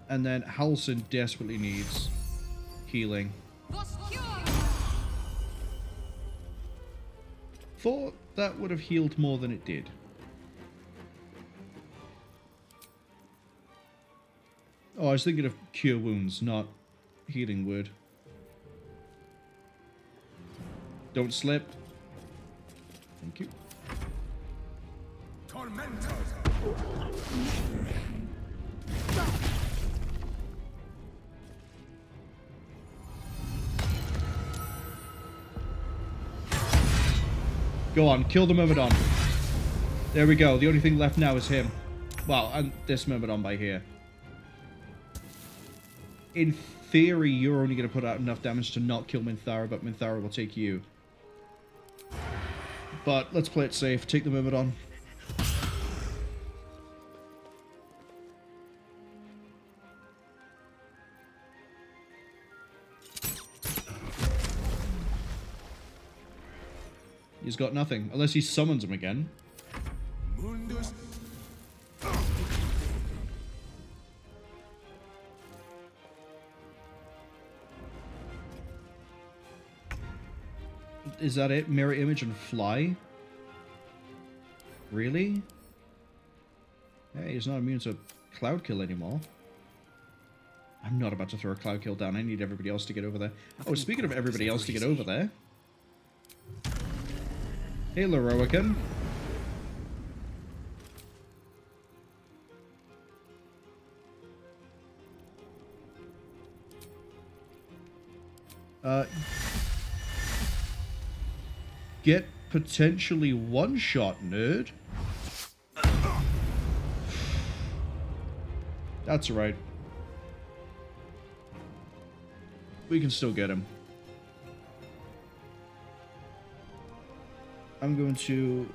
And then Halsin desperately needs healing. Thought that would have healed more than it did. Oh, I was thinking of Cure Wounds, not Healing Word. Don't slip. Thank you. Go on, kill the Myrmidon. There we go. The only thing left now is him. Well, and this Myrmidon by here. In theory, you're only going to put out enough damage to not kill Minthara, but Minthara will take you. But let's play it safe. Take the Myrmidon. He's got nothing, unless he summons him again. Is that it? Mirror image and fly? Really? Hey, he's not immune to cloud kill anymore. I'm not about to throw a cloud kill down. I need everybody else to get over there. Oh, speaking of everybody else to get over there. Hey, Lorroakan. Get potentially one-shot, nerd. That's right. We can still get him. I'm going to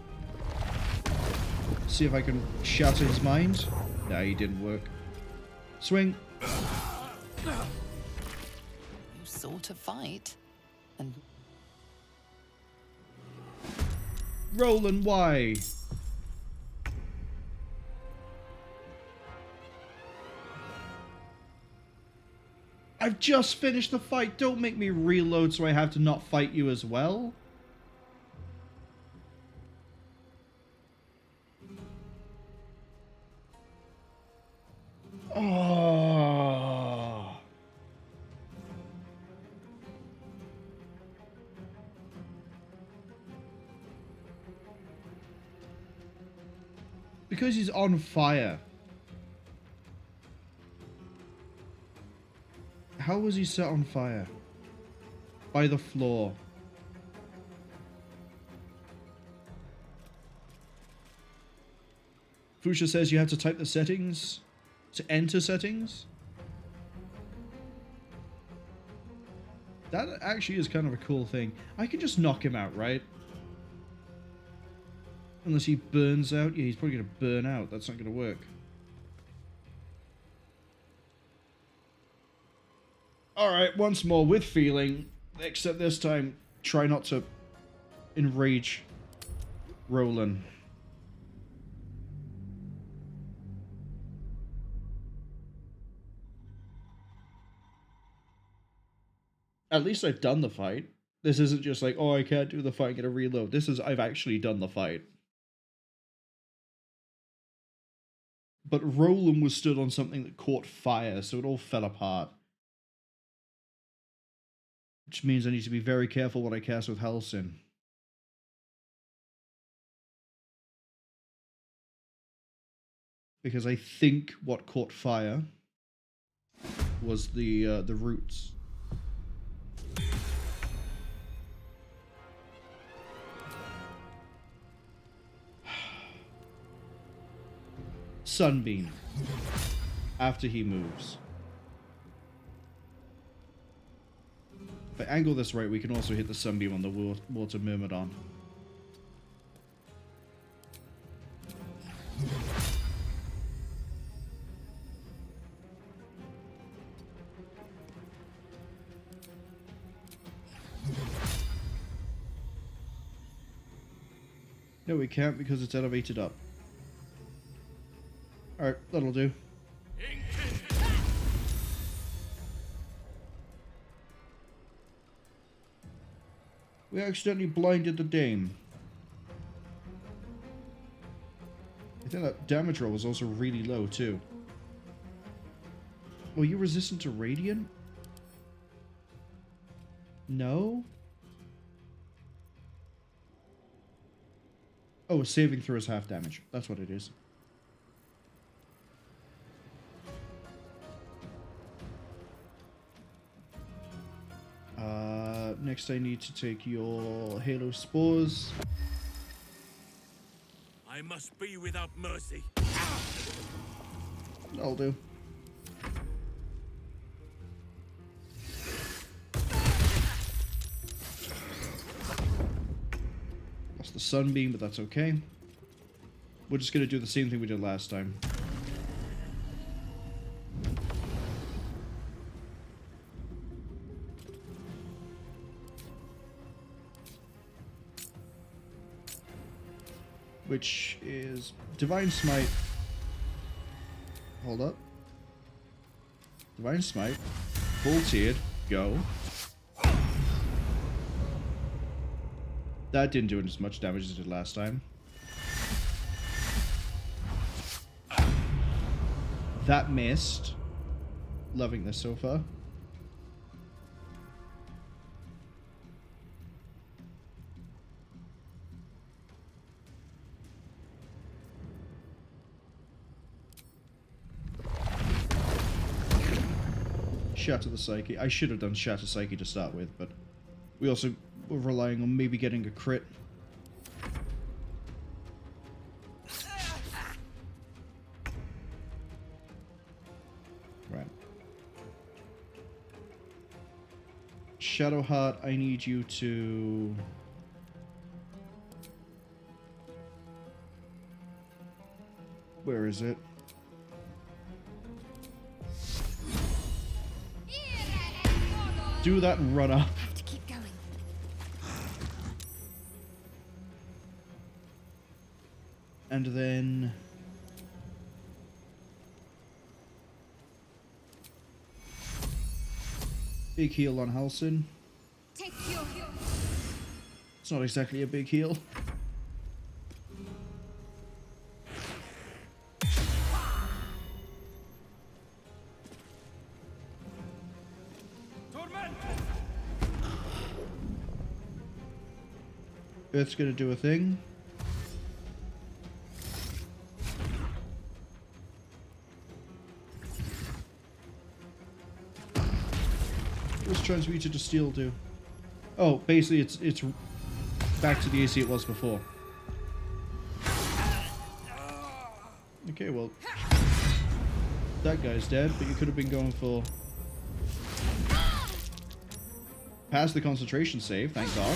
see if I can shatter his mind. Nah, he didn't work. Swing. You sought a fight, and Roll and Y. I've just finished the fight. Don't make me reload so I have to not fight you as well. Oh. Because he's on fire. How was he set on fire? By the floor. Fuchsia says you have to type the settings to enter settings. That actually is kind of a cool thing. I can just knock him out, right? Unless he burns out. Yeah, he's probably going to burn out. That's not going to work. Alright, once more with feeling. Except this time, try not to enrage Roland. At least I've done the fight. This isn't just like, oh, I can't do the fight, I'm gonna reload. This is, I've actually done the fight. But Roland was stood on something that caught fire, so it all fell apart. Which means I need to be very careful what I cast with Halsin. Because I think what caught fire was the roots. Sunbeam. After he moves. If I angle this right, we can also hit the Sunbeam on the Water Myrmidon. No, we can't because it's elevated up. Alright, that'll do. We accidentally blinded the Dame. I think that damage roll was also really low too. Oh, you resistant to Radiant? No? Oh, saving throw is half damage. That's what it is. Next I need to take your Halo Spores. I must be without mercy. That'll do. Lost the Sunbeam, but that's okay. We're just going to do the same thing we did last time. Which is Divine Smite. Hold up. Divine Smite. Full tiered. Go. That didn't do as much damage as it did last time. That missed. Loving this so far. Shatter the Psyche. I should have done Shatter Psyche to start with, but we also were relying on maybe getting a crit. Right. Shadowheart, I need you to... Where is it? Do that and run up. Have to keep going. And then... Big heal on Halsin. Take your... It's not exactly a big heal. Earth's gonna do a thing. What's transmuted to steel do? Oh, basically it's back to the AC it was before. Okay, well, that guy's dead, but you could have been going for... Pass the concentration save, thank God.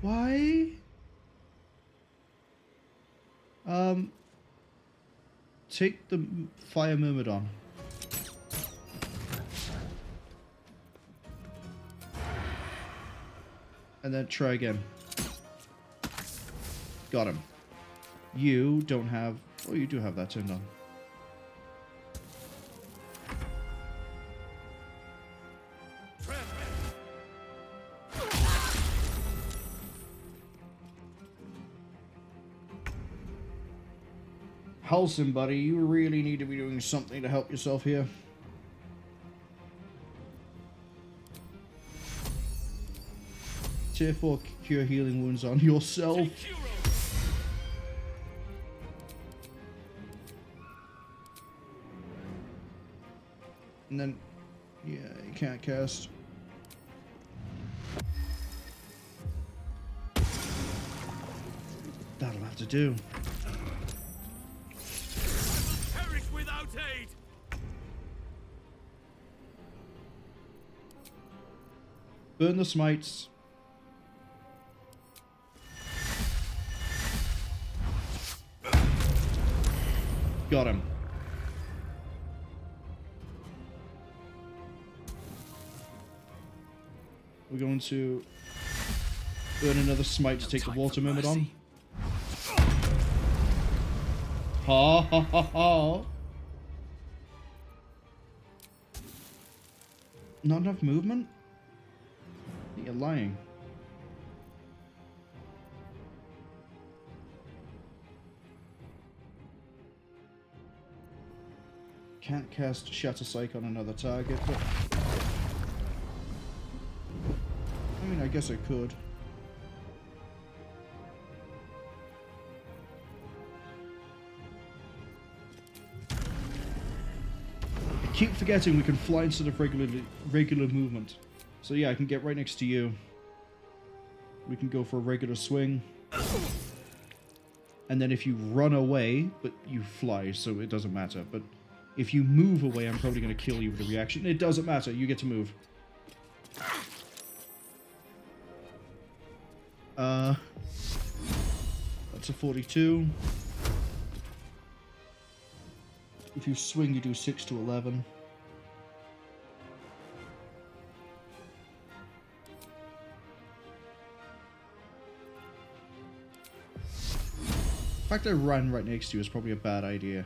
Why? Take the Fire Myrmidon. And then try again. Got him. You don't have... Oh, you do have that turned on. Halsin, buddy, you really need to be doing something to help yourself here. Tier 4 cure healing wounds on yourself. And then, yeah, you can't cast. That'll have to do. Perish without aid. Burn the smites. Got him. We're going to burn another smite to take the water myrmidon. Ha ha ha ha. Not enough movement? You're lying. Can't cast Shatter Psych on another target, but... I mean, I guess I could. I keep forgetting we can fly instead of regular movement. So yeah, I can get right next to you. We can go for a regular swing. And then if you run away, but you fly, so it doesn't matter. But if you move away, I'm probably going to kill you with a reaction. It doesn't matter, you get to move. That's a 42. If you swing, you do 6 to 11. The fact I ran right next to you is probably a bad idea.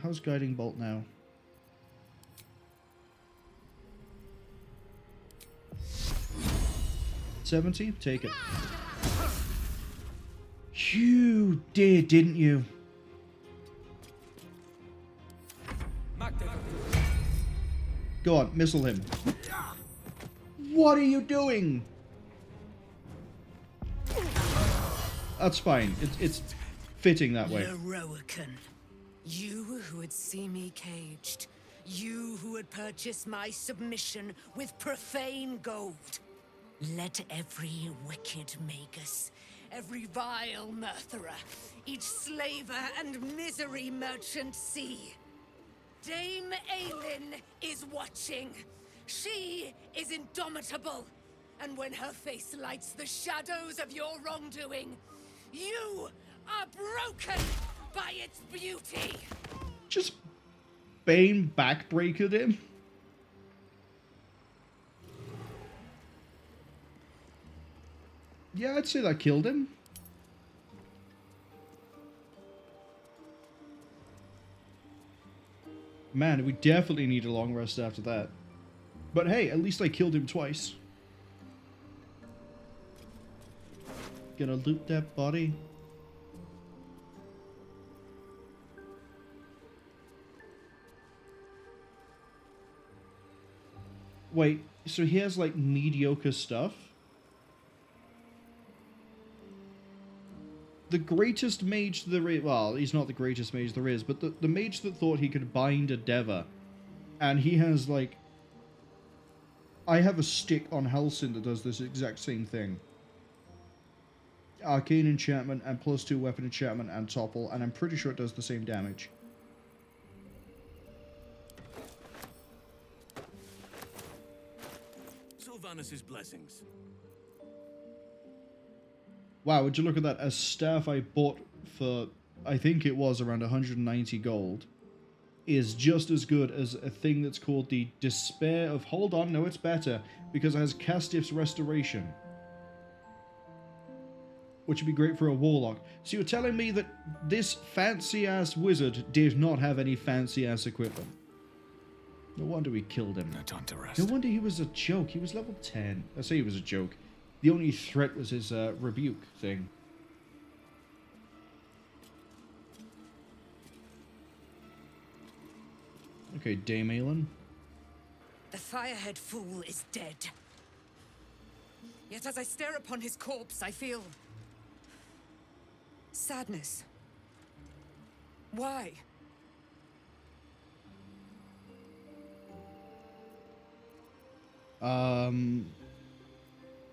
How's Guiding Bolt now? $70? Take it. You did, didn't you? Go on, missile him. What are you doing? That's fine. It's fitting that way. Lorroakan, you who would see me caged, you who would purchase my submission with profane gold. Let every wicked magus, every vile murtherer, each slaver and misery merchant see. Dame Aelin is watching. She is indomitable. And when her face lights the shadows of your wrongdoing, you are broken by its beauty. Just Bane backbreakered him. Yeah, I'd say that killed him. Man, we definitely need a long rest after that. But hey, at least I killed him twice. Gonna loot that body. Wait, so he has like mediocre stuff? The greatest mage there is, well, he's not the greatest mage there is, but the mage that thought he could bind a Deva, and he has like I have a stick on Halcyon that does this exact same thing. Arcane enchantment and +2 weapon enchantment and topple, and I'm pretty sure it does the same damage. Sylvanus' blessings. Wow, would you look at that? A staff I bought for, I think it was around 190 gold, is just as good as a thing that's called the Despair of... Hold on, no, it's better, because it has Castiff's Restoration, which would be great for a warlock. So you're telling me that this fancy-ass wizard did not have any fancy-ass equipment? No wonder we killed him. No time to rest. No wonder he was a joke. He was level 10. I say he was a joke. The only threat was his rebuke thing. Okay, Dame Aelin. The Firehead fool is dead. Yet as I stare upon his corpse, I feel... sadness. Why?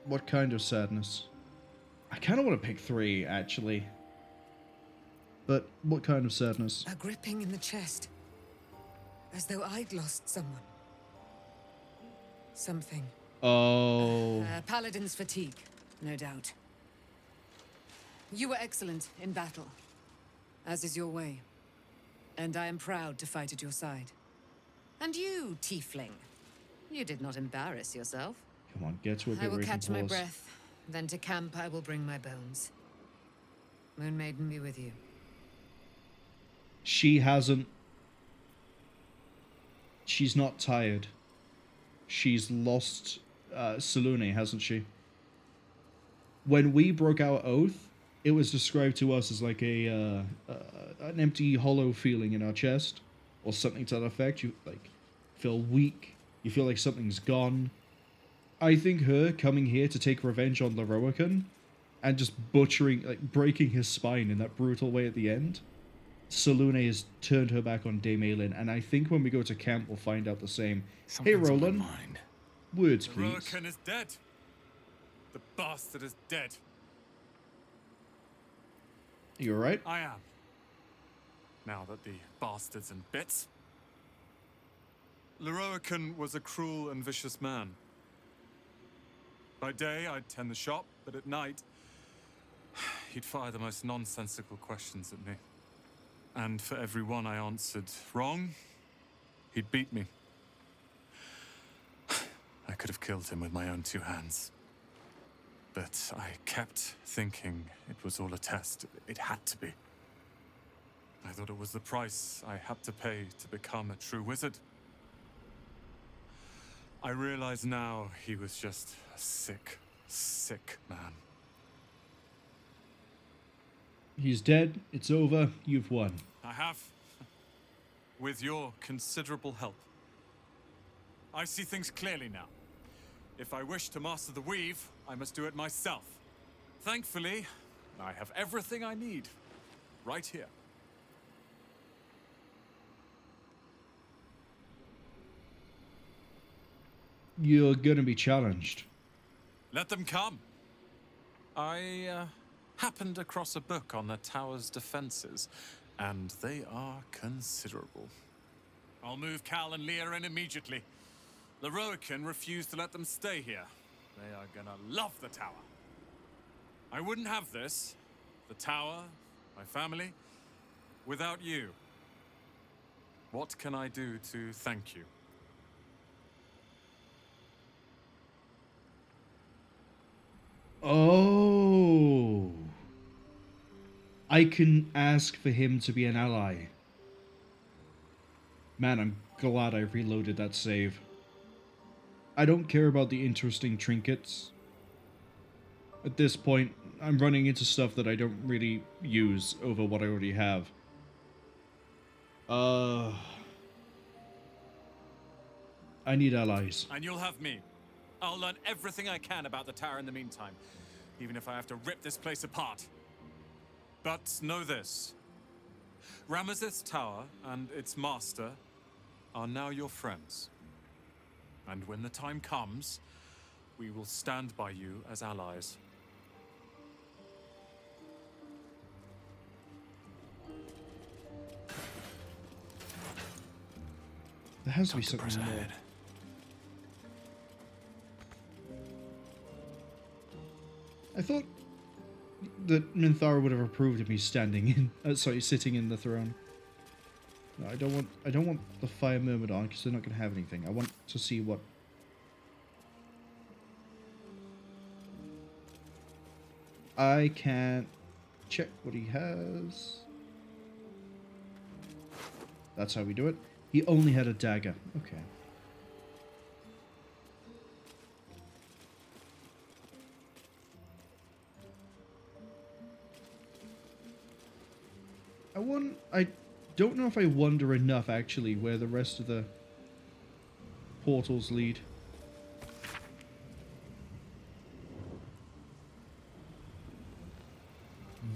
What kind of sadness? I kind of want to pick 3, actually. But what kind of sadness? A gripping in the chest. As though I'd lost someone. Something. Oh. Paladin's fatigue, no doubt. You were excellent in battle, as is your way. And I am proud to fight at your side. And you, tiefling, you did not embarrass yourself. Come on, get to a bit. I will catch my breath, then to camp I will bring my bones. Moon Maiden be with you. She hasn't... She's not tired. She's lost Selûne, hasn't she? When we broke our oath, it was described to us as like an empty, hollow feeling in our chest, or something to that effect. You like feel weak. You feel like something's gone. I think her coming here to take revenge on Lorroakan and just butchering, like breaking his spine in that brutal way at the end, Selûne has turned her back on Dame Aelin, and I think when we go to camp we'll find out the same. Something's hey, on my Roland. mind. Words, please. Lorroakan is dead. The bastard is dead. You alright? I am. Now that the bastard's in bits. Lorroakan was a cruel and vicious man. By day, I'd tend the shop, but at night, he'd fire the most nonsensical questions at me. And for every one I answered wrong, he'd beat me. I could have killed him with my own 2 hands. But I kept thinking it was all a test. It had to be. I thought it was the price I had to pay to become a true wizard. I realize now he was just a sick, sick man. He's dead. It's over. You've won. I have. With your considerable help. I see things clearly now. If I wish to master the weave, I must do it myself. Thankfully, I have everything I need. Right here. You're gonna be challenged. Let them come. I happened across a book on the tower's defenses, and they are considerable. I'll move Cal and Leah in immediately. Lorroakan refused to let them stay here. They are gonna love the tower. I wouldn't have this, the tower, my family, without you. What can I do to thank you? Oh. I can ask for him to be an ally. Man, I'm glad I reloaded that save. I don't care about the interesting trinkets. At this point, I'm running into stuff that I don't really use over what I already have. I need allies. And you'll have me. I'll learn everything I can about the tower in the meantime, even if I have to rip this place apart. But know this. Ramesses Tower and its master are now your friends. And when the time comes, we will stand by you as allies. There has to be something more. I thought that Minthara would have approved of me standing in, sitting in the throne. No, I don't want the Fire Myrmidon because they're not going to have anything. I want to see what. I can't check what he has. That's how we do it. He only had a dagger. Okay. I don't know if I wonder enough, actually, where the rest of the portals lead.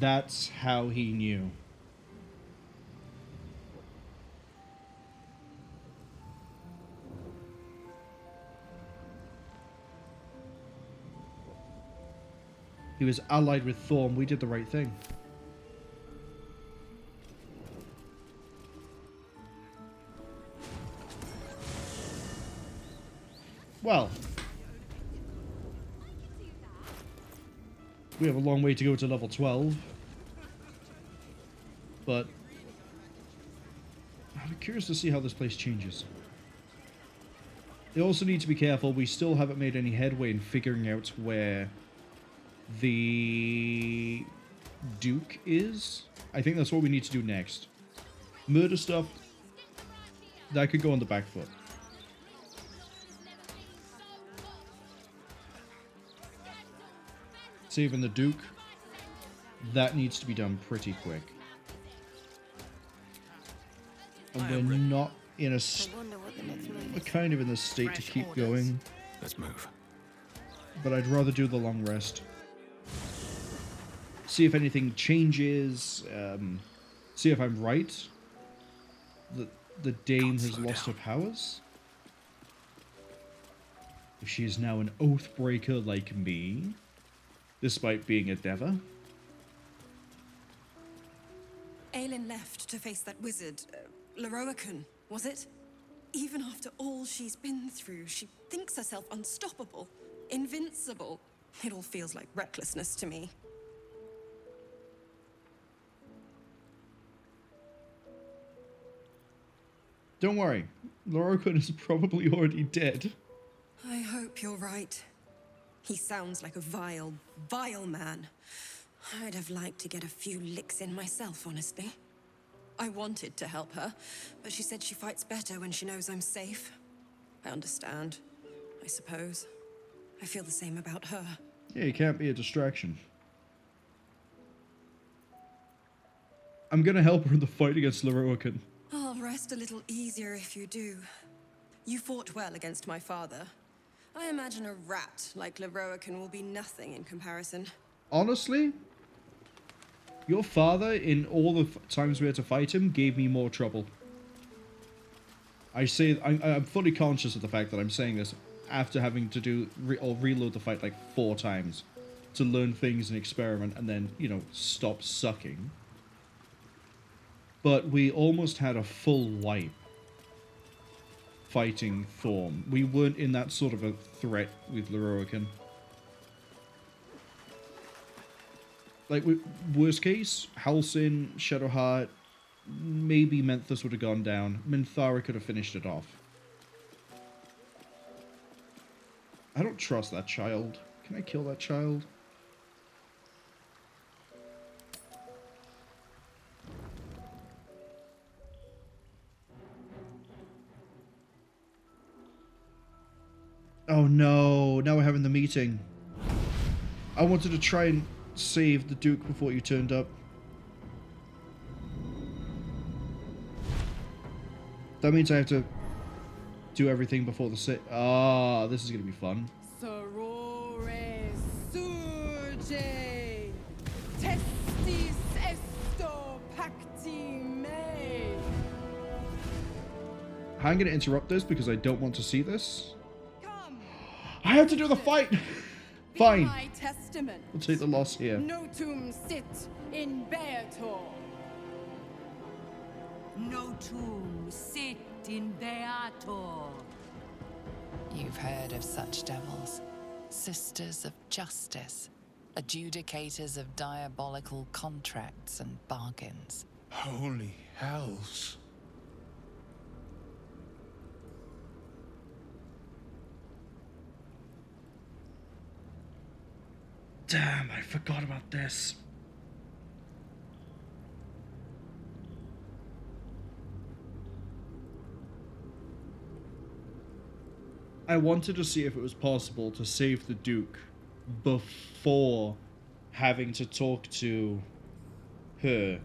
That's how he knew. He was allied with Thorm. We did the right thing. Well, we have a long way to go to level 12, but I'm curious to see how this place changes. They also need to be careful. We still haven't made any headway in figuring out where the Duke is. I think that's what we need to do next. Murder stuff, that could go on the back foot. Saving the Duke, that needs to be done pretty quick. And we're not in a... We're kind of in the state to keep going. Let's move. But I'd rather do the long rest. See if anything changes. See if I'm right. The Dame has lost her powers. If she is now an Oathbreaker like me, despite being a Deva. Aelin left to face that wizard, Lorroakan, was it? Even after all she's been through, she thinks herself unstoppable, invincible. It all feels like recklessness to me. Don't worry, Lorroakan is probably already dead. I hope you're right. He sounds like a vile, vile man. I'd have liked to get a few licks in myself, honestly. I wanted to help her, but she said she fights better when she knows I'm safe. I understand, I suppose. I feel the same about her. Yeah, you can't be a distraction. I'm gonna help her in the fight against Lorroakan. I'll rest a little easier if you do. You fought well against my father. I imagine a rat like Lorroakan will be nothing in comparison. Honestly, your father, in all the times we had to fight him, gave me more trouble. I'm fully conscious of the fact that I'm saying this after having to do reload the fight like 4 times to learn things and experiment and then, you know, stop sucking. But we almost had a full wipe fighting Thorm. We weren't in that sort of a threat with Lorroakan. Like, worst case, Halsin, Shadowheart, maybe Menthus would have gone down. Minthara could have finished it off. I don't trust that child. Can I kill that child? Oh no, now we're having the meeting. I wanted to try and save the Duke before you turned up. That means I have to do everything before the sit. Ah, this is gonna be fun. Sorore surge, testis esto pacti me. I'm gonna interrupt this because I don't want to see this. I have to do the fight. Fine. My testament. We'll take the loss here. Notum sit in Beator. Notum sit in Beator. You've heard of such devils. Sisters of justice. Adjudicators of diabolical contracts and bargains. Holy hells. Damn, I forgot about this. I wanted to see if it was possible to save the Duke before having to talk to her.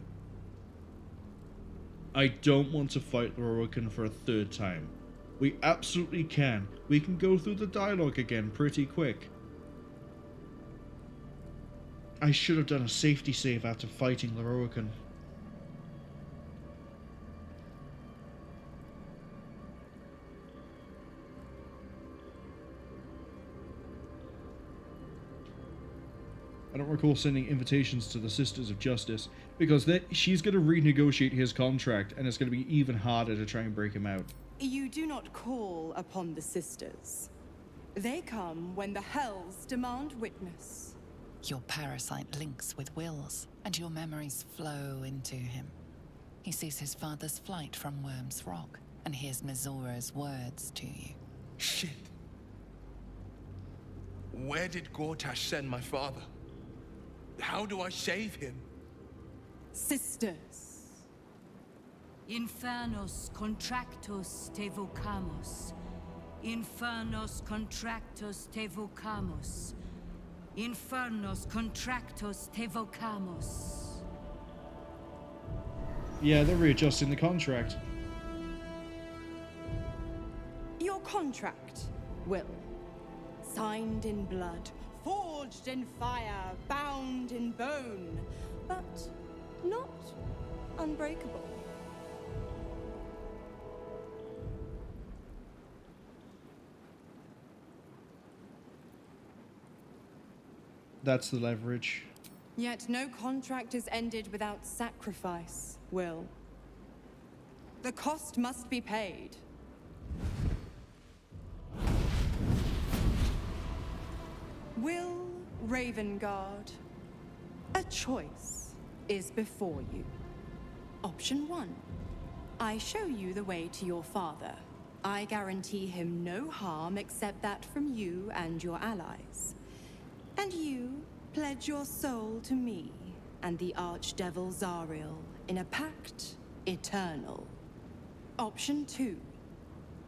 I don't want to fight Lorroakan for a third time. We absolutely can. We can go through the dialogue again pretty quick. I should have done a safety save after fighting Lorroakan. I don't recall sending invitations to the Sisters of Justice, because she's going to renegotiate his contract, and it's going to be even harder to try and break him out. You do not call upon the sisters. They come when the hells demand witness. Your parasite links with Will's, and your memories flow into him. He sees his father's flight from Worm's Rock, and hears Mizora's words to you. Shit. Where did Gortash send my father? How do I save him? Sisters. Infernos contractus te vocamus. Infernos contractus te vocamus. Infernos contractus te vocamus. Yeah, they're readjusting the contract. Your contract, Will. Signed in blood, forged in fire, bound in bone, but not unbreakable. That's the leverage. Yet no contract is ended without sacrifice, Will. The cost must be paid. Will Ravengard, a choice is before you. Option 1. I show you the way to your father. I guarantee him no harm except that from you and your allies. And you pledge your soul to me and the Archdevil Zariel in a pact eternal. Option 2.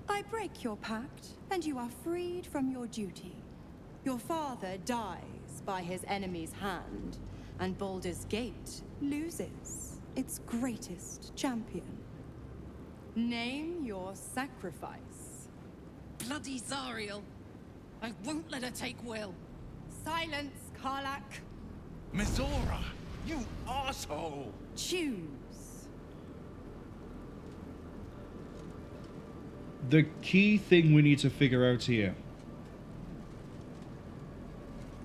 I break your pact and you are freed from your duty. Your father dies by his enemy's hand, and Baldur's Gate loses its greatest champion. Name your sacrifice. Bloody Zariel. I won't let her take Will. Silence, Karlach. Mizora, you asshole! Choose. The key thing we need to figure out here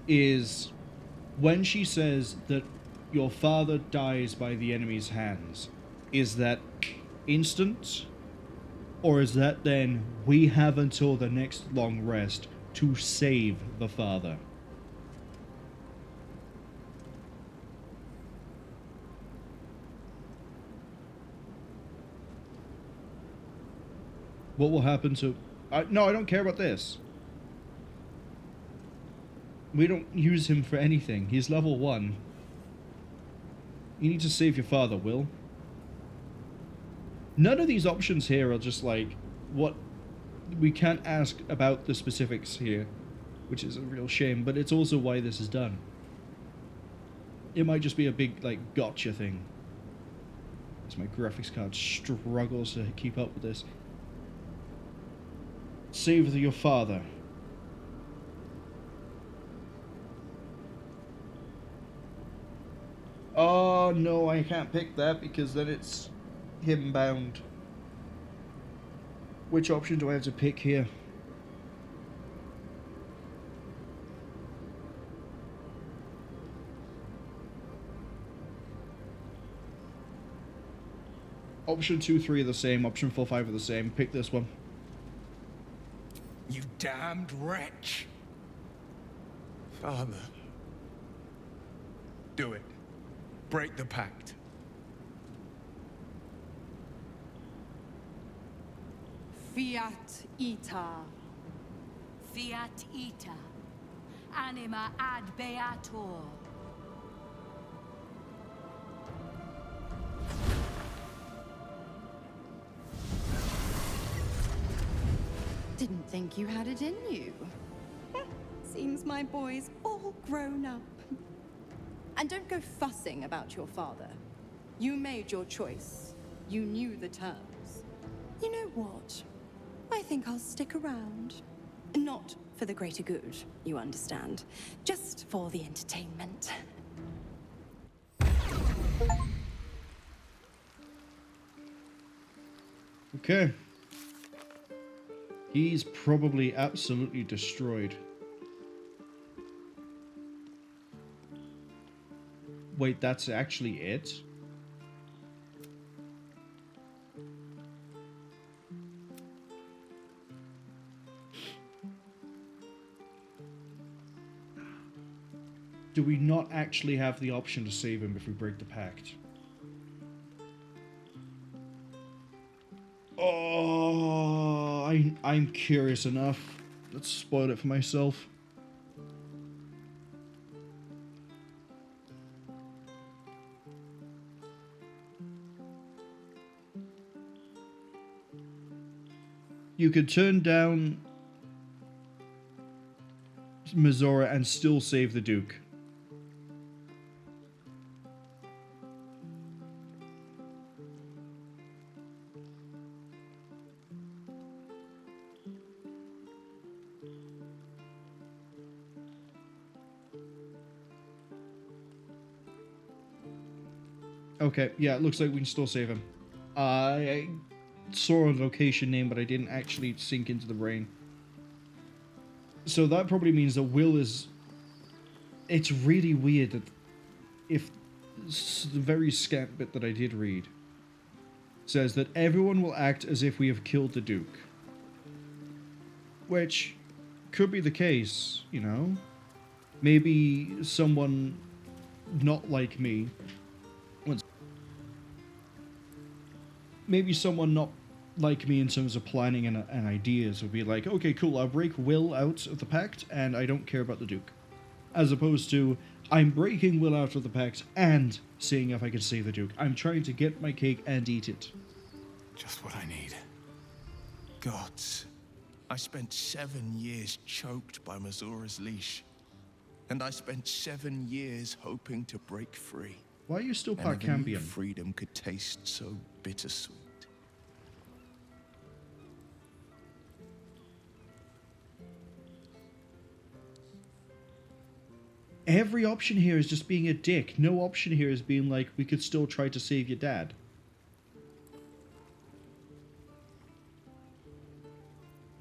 is when she says that your father dies by the enemy's hands, is that instant? Or is that then we have until the next long rest to save the father? What will happen to... no, I don't care about this. We don't use him for anything. He's level 1. You need to save your father, Will. None of these options here are just like... what... We can't ask about the specifics here, which is a real shame, but it's also why this is done. It might just be a big, like, gotcha thing. As my graphics card struggles to keep up with this. Save your father. Oh no, I can't pick that because then it's him bound. Which option do I have to pick here? Option 2, 3 are the same. Option 4, 5 are the same. Pick this one. You damned wretch! Father. Do it. Break the pact. Fiat ita. Fiat ita. Anima ad beator. Didn't think you had it in you. Seems my boy's all grown up. And don't go fussing about your father. You made your choice. You knew the terms. You know what? I think I'll stick around. Not for the greater good, you understand. Just for the entertainment. Okay. He's probably absolutely destroyed. Wait, that's actually it? Do we not actually have the option to save him if we break the pact? Oh, I'm curious enough. Let's spoil it for myself. You could turn down Mizora and still save the Duke. Okay, yeah, it looks like we can still save him. I saw a location name, but I didn't actually sink into the brain. So that probably means that Will is... It's really weird that if the very scant bit that I did read says that everyone will act as if we have killed the Duke. Which could be the case, you know? Maybe someone not like me... Maybe someone not like me in terms of planning and ideas would be like, okay, cool, I'll break Will out of the pact and I don't care about the Duke. As opposed to, I'm breaking Will out of the pact and seeing if I can save the Duke. I'm trying to get my cake and eat it. Just what I need. Gods, I spent 7 years choked by Mizora's leash. And I spent 7 years hoping to break free. Why are you still And I part never knew Cambion? freedom could taste so bittersweet. Every option here is just being a dick. No option here is being like, we could still try to save your dad.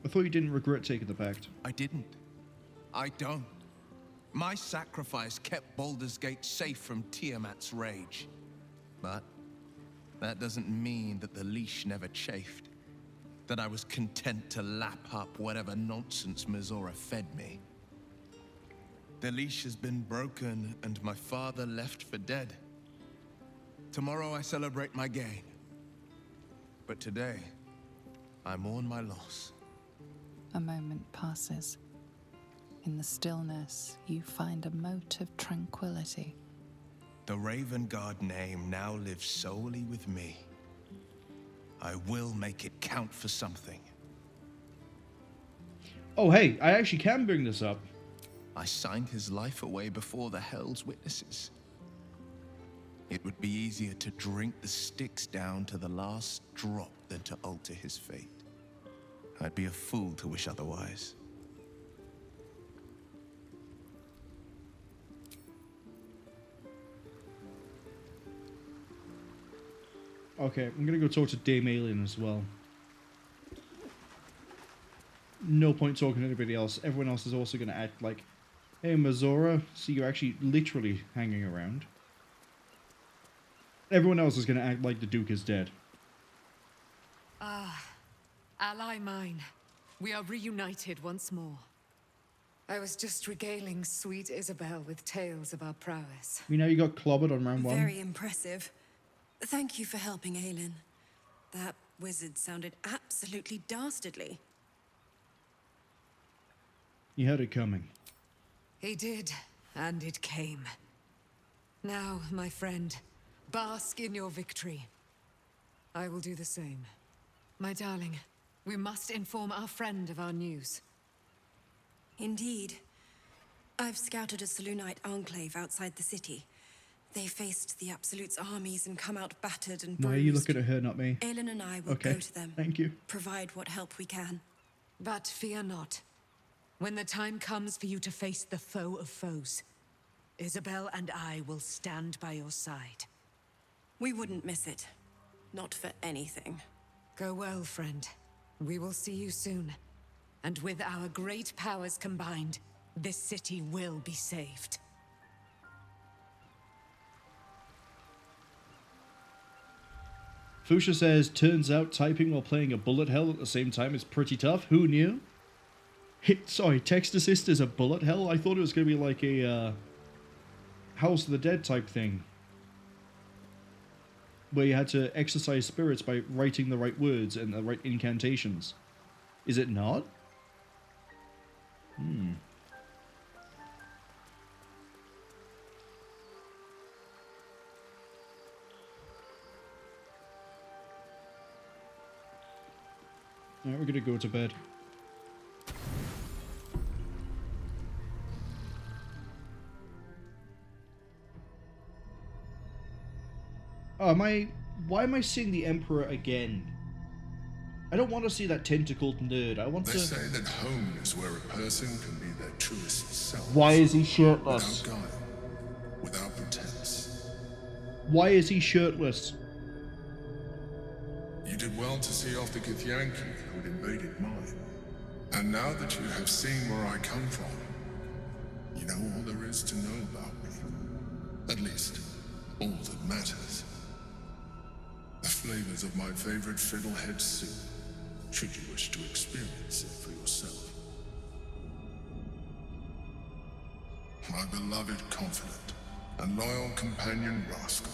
I thought you didn't regret taking the pact. I didn't. I don't. My sacrifice kept Baldur's Gate safe from Tiamat's rage. But that doesn't mean that the leash never chafed. That I was content to lap up whatever nonsense Mizora fed me. The leash has been broken and my father left for dead. Tomorrow I celebrate my gain. But today, I mourn my loss. A moment passes. In the stillness, you find a mote of tranquility. The Raven Guard name now lives solely with me. I will make it count for something. Oh, hey, I actually can bring this up. I signed his life away before the Hell's Witnesses. It would be easier to drink the sticks down to the last drop than to alter his fate. I'd be a fool to wish otherwise. Okay, I'm gonna go talk to Dame Alien as well. No point talking to anybody else. Everyone else is also gonna act like, hey, Mizora, see you're actually literally hanging around. Everyone else is gonna act like the Duke is dead. Ally mine, we are reunited once more. I was just regaling sweet Isabel with tales of our prowess. We know you got clobbered on round 1. Very impressive. Thank you for helping Aelin. That wizard sounded absolutely dastardly. You heard it coming. He did, and it came. Now, my friend, bask in your victory. I will do the same. My darling, we must inform our friend of our news. Indeed. I've scouted a Selûnite enclave outside the city. They faced the Absolute's armies and come out battered and bruised. Why are you looking at her, not me? Aelin and I will go to them. Thank you. Provide what help we can. But fear not. When the time comes for you to face the foe of foes, Isabel and I will stand by your side. We wouldn't miss it. Not for anything. Go well, friend. We will see you soon. And with our great powers combined, this city will be saved. Fusha says, turns out typing while playing a bullet hell at the same time is pretty tough. Who knew? Sorry, text assist is a bullet hell? I thought it was going to be like a House of the Dead type thing. Where you had to exercise spirits by writing the right words and the right incantations. Is it not? Alright, we're gonna go to bed. Oh, why am I seeing the Emperor again? I don't want to see that tentacled nerd. I want They to... say that home is where a person can be their truest self. Why is he shirtless? Without guile, without pretense. Why is he shirtless? You did well to see off the Githyanki who'd invaded mine. And now that you have seen where I come from, you know all there is to know about me. At least, all that matters. The flavors of my favorite fiddlehead soup, should you wish to experience it for yourself. My beloved confidant and loyal companion Rascal.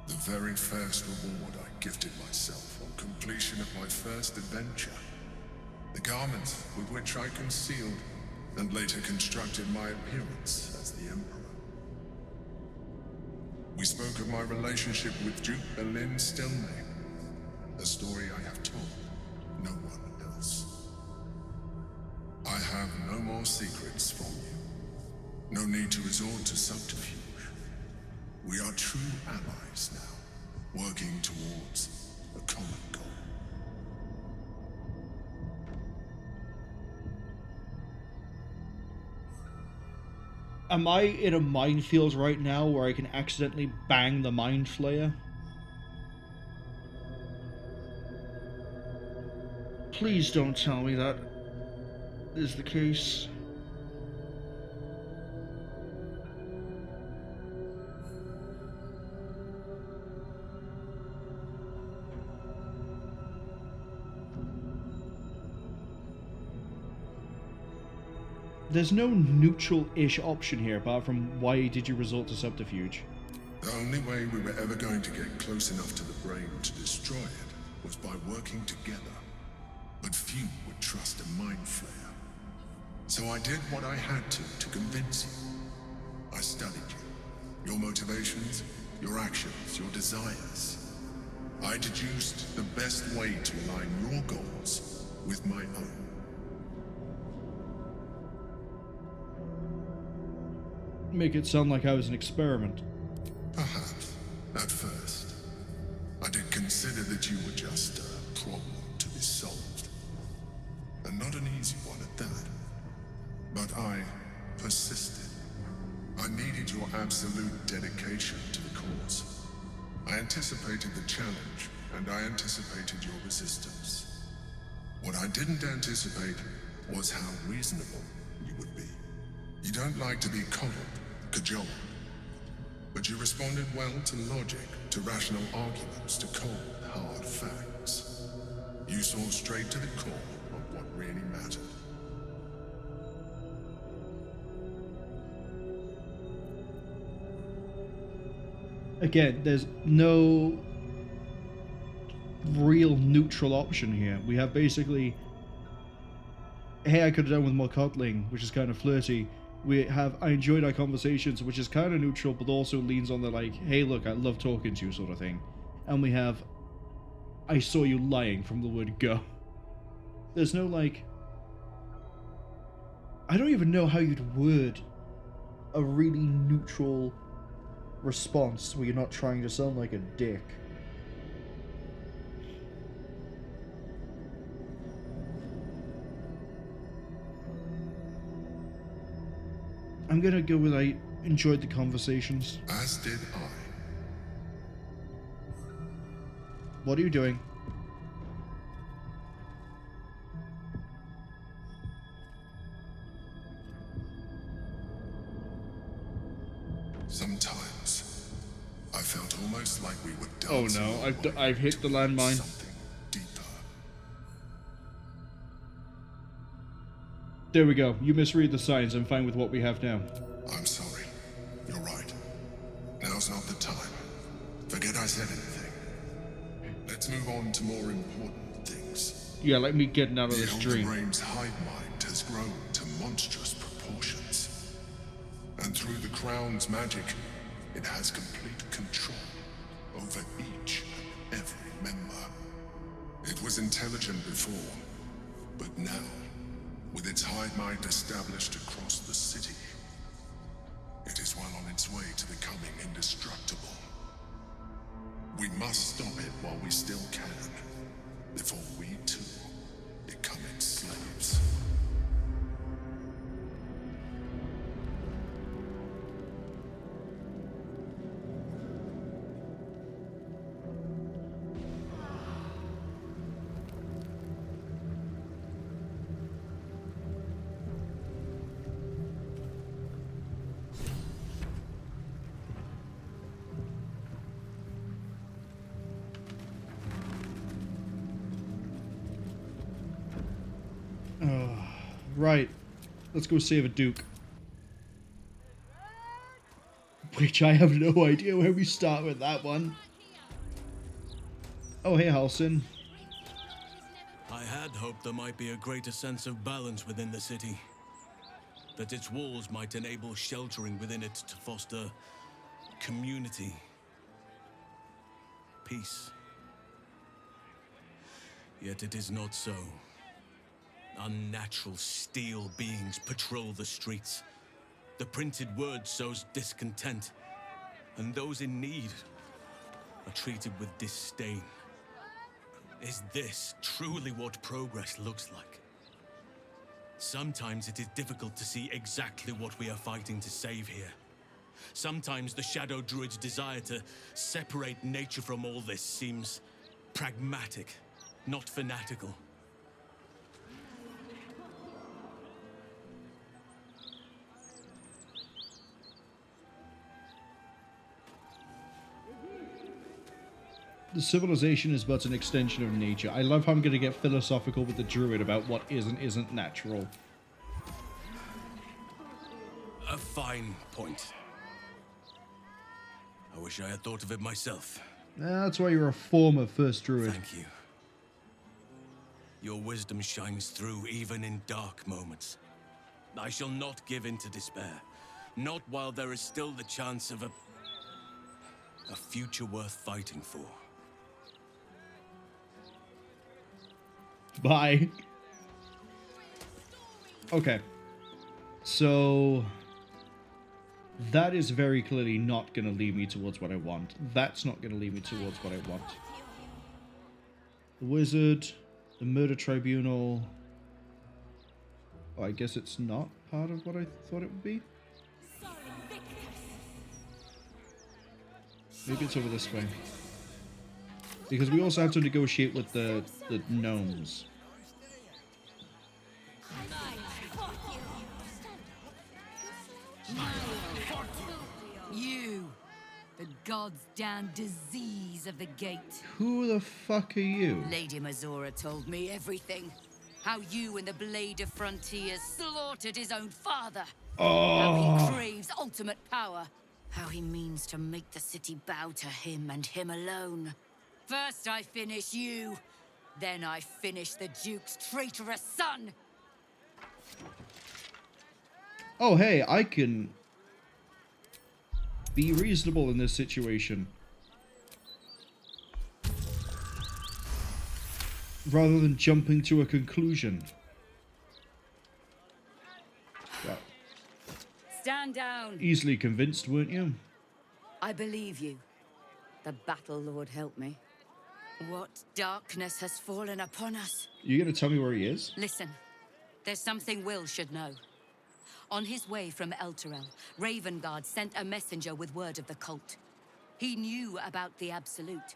The very first reward I gifted myself on completion of my first adventure. The garments with which I concealed and later constructed my appearance as the Emperor. We spoke of my relationship with Duke Berlin Stelmane, a story I have told no one else. I have no more secrets from you. No need to resort to subterfuge. We are true allies now, working towards a common goal. Am I in a minefield right now where I can accidentally bang the Mind Flayer? Please don't tell me that is the case. There's no neutral-ish option here, apart from why did you resort to subterfuge? The only way we were ever going to get close enough to the brain to destroy it was by working together. But few would trust a Mind Flayer. So I did what I had to convince you. I studied you. Your motivations, your actions, your desires. I deduced the best way to align your goals with my own. Make it sound like I was an experiment. Perhaps, at first. I did consider that you were just a problem to be solved. And not an easy one at that. But I persisted. I needed your absolute dedication to the cause. I anticipated the challenge, and I anticipated your resistance. What I didn't anticipate was how reasonable you would be. You don't like to be coddled, cajoled. But you responded well to logic, to rational arguments, to cold, hard facts. You saw straight to the core of what really mattered. Again, there's no real neutral option here. We have basically, hey, I could have done with more coddling, which is kind of flirty. We have, I enjoyed our conversations, which is kind of neutral, but also leans on the like, hey, look, I love talking to you sort of thing. And we have, I saw you lying from the word go. There's no like, I don't even know how you'd word a really neutral response where you're not trying to sound like a dick. I'm gonna go with I enjoyed the conversations. As did I. What are you doing? Sometimes I felt almost like we were Oh dancing. no, I've hit the landmine. There we go. You misread the signs. I'm fine with what we have now. I'm sorry. You're right. Now's not the time. Forget I said anything. Let's move on to more important things. Yeah, let me get out of this dream. The Elden hive mind has grown to monstrous proportions. And through the Crown's magic, it has complete control over each and every member. It was intelligent before, but now, with its hive mind established across the city, it is well on its way to becoming indestructible. We must stop it while we still can, before we too become its slaves. Right. Let's go save a Duke. Which I have no idea where we start with that one. Oh, hey, Halsin. I had hoped there might be a greater sense of balance within the city. That its walls might enable sheltering within it to foster community. Peace. Yet it is not so. Unnatural steel beings patrol the streets. The printed word sows discontent, and those in need are treated with disdain. Is this truly what progress looks like? Sometimes it is difficult to see exactly what we are fighting to save here. Sometimes the Shadow Druid's desire to separate nature from all this seems pragmatic, not fanatical. The civilization is but an extension of nature. I love how I'm going to get philosophical with the druid about what is and isn't natural. A fine point. I wish I had thought of it myself. That's why you're a former first druid. Thank you. Your wisdom shines through even in dark moments. I shall not give in to despair. Not while there is still the chance of a future worth fighting for. Bye. Okay. So that is very clearly not going to lead me towards what I want. That's not going to lead me towards what I want. The wizard, the murder tribunal. Oh, I guess it's not part of what I thought it would be. Maybe it's over this way. Because we also have to negotiate with the gnomes. You! The god's damn disease of the gate. Who the fuck are you? Lady Mazora told me everything. How you and the Blade of Frontiers slaughtered his own father. How he craves ultimate power. How he means to make the city bow to him and him alone. First I finish you, then I finish the Duke's traitorous son. Oh, hey, I can be reasonable in this situation. Rather than jumping to a conclusion. Well, Stand down. easily convinced, weren't you? I believe you. The Battle Lord help me. What darkness has fallen upon us? You gonna tell me where he is? Listen, there's something Will should know. On his way from Elturel, Ravengard sent a messenger with word of the cult. He knew about the Absolute.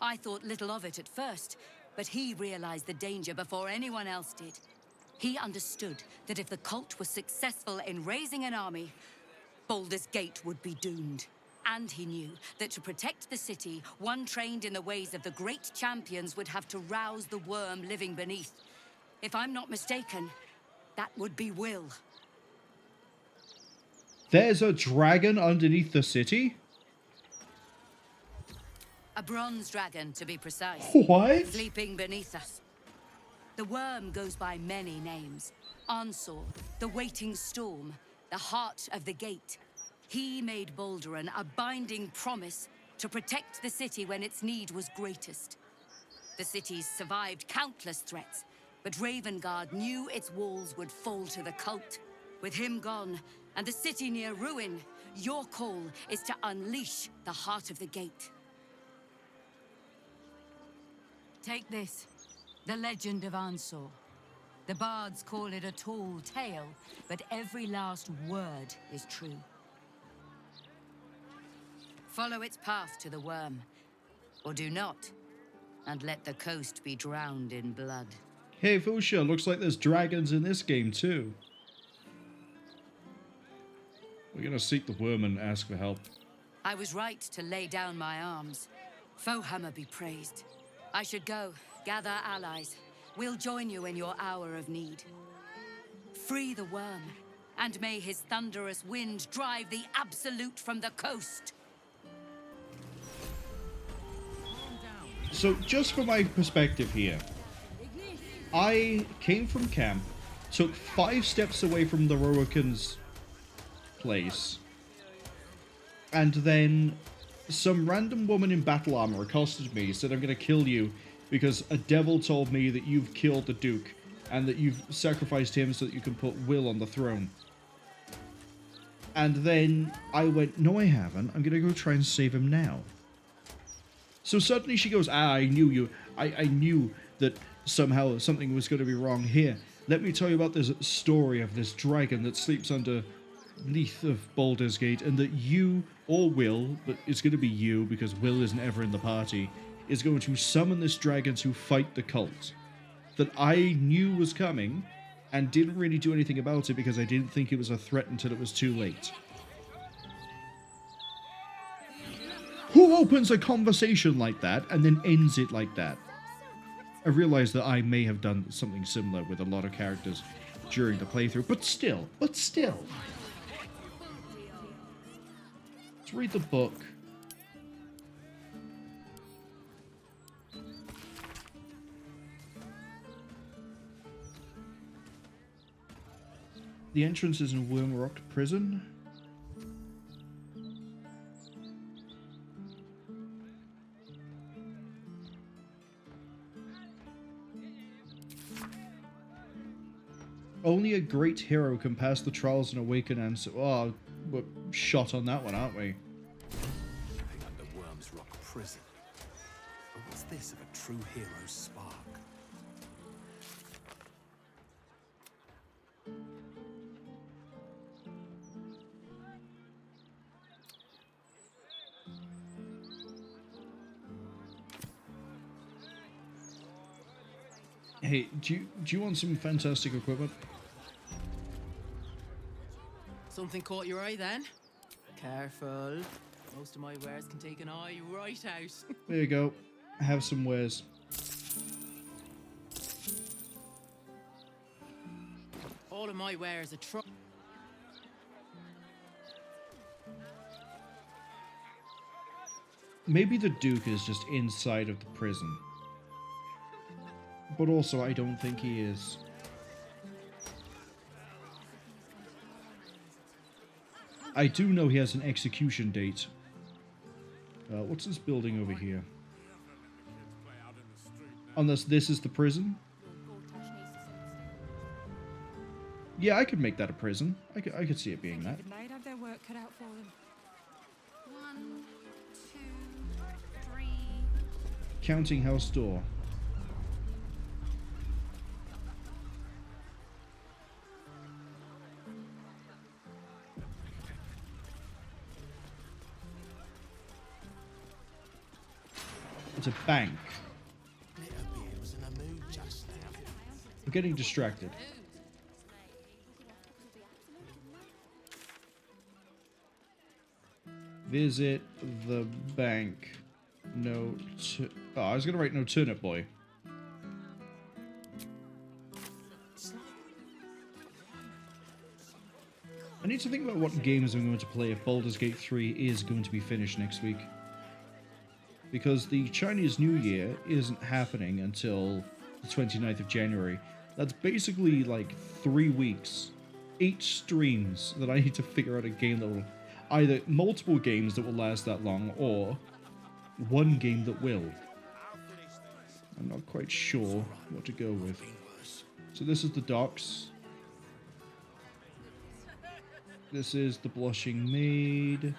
I thought little of it at first, but he realized the danger before anyone else did. He understood that if the cult was successful in raising an army, Baldur's Gate would be doomed. And he knew that to protect the city, one trained in the ways of the great champions would have to rouse the worm living beneath. If I'm not mistaken, that would be Will. There's a dragon underneath the city? A bronze dragon, to be precise. What? Sleeping beneath us. The worm goes by many names. Ansor, the Waiting Storm, the Heart of the Gate. He made Balduran a binding promise to protect the city when its need was greatest. The city's survived countless threats, but Ravengard knew its walls would fall to the cult. With him gone, and the city near ruin, your call is to unleash the Heart of the Gate. Take this, the legend of Ansor. The bards call it a tall tale, but every last word is true. Follow its path to the worm, or do not, and let the coast be drowned in blood. Hey Fusha, looks like there's dragons in this game too. We're gonna seek the worm and ask for help. I was right to lay down my arms. Fohammer be praised. I should go, gather allies. We'll join you in your hour of need. Free the worm, and may his thunderous wind drive the Absolute from the coast. So, just for my perspective here, I came from camp, took 5 steps away from the Lorroakan's place, and then some random woman in battle armor accosted me, said, I'm going to kill you because a devil told me that you've killed the Duke and that you've sacrificed him so that you can put Will on the throne. And then I went, no I haven't, I'm going to go try and save him now. So suddenly she goes, I knew you. I knew that somehow something was going to be wrong here. Let me tell you about this story of this dragon that sleeps underneath of Baldur's Gate, and that you, or Will, but it's going to be you because Will isn't ever in the party, is going to summon this dragon to fight the cult. That I knew was coming, and didn't really do anything about it because I didn't think it was a threat until it was too late. Who opens a conversation like that and then ends it like that? I realize that I may have done something similar with a lot of characters during the playthrough, but still. Let's read the book. The entrance is in Wormrock Prison. Only a great hero can pass the trials and awaken answer. Oh, we're shot on that one, aren't we? Under Worm's Rock Prison. But what's this of a true hero's spark? Hey, do you want some fantastic equipment? Something caught your eye then? Careful. Most of my wares can take an eye right out. There you go. Have some wares. All of my wares are Maybe the Duke is just inside of the prison. But also, I don't think he is. I do know he has an execution date. What's this building over here? Unless this is the prison? Yeah, I could make that a prison. I could see it being that. They'd have their work cut out for them. 1, 2, 3. Counting house door. It's a bank. I'm getting distracted. Visit the bank. No. Oh, I was gonna write no turnip boy. I need to think about what games I'm going to play if Baldur's Gate 3 is going to be finished next week. Because the Chinese New Year isn't happening until the 29th of January. That's basically like 3 weeks. 8 streams that I need to figure out a game that will... Either multiple games that will last that long, or one game that will. I'm not quite sure what to go with. So this is the docks. This is the Blushing Maid.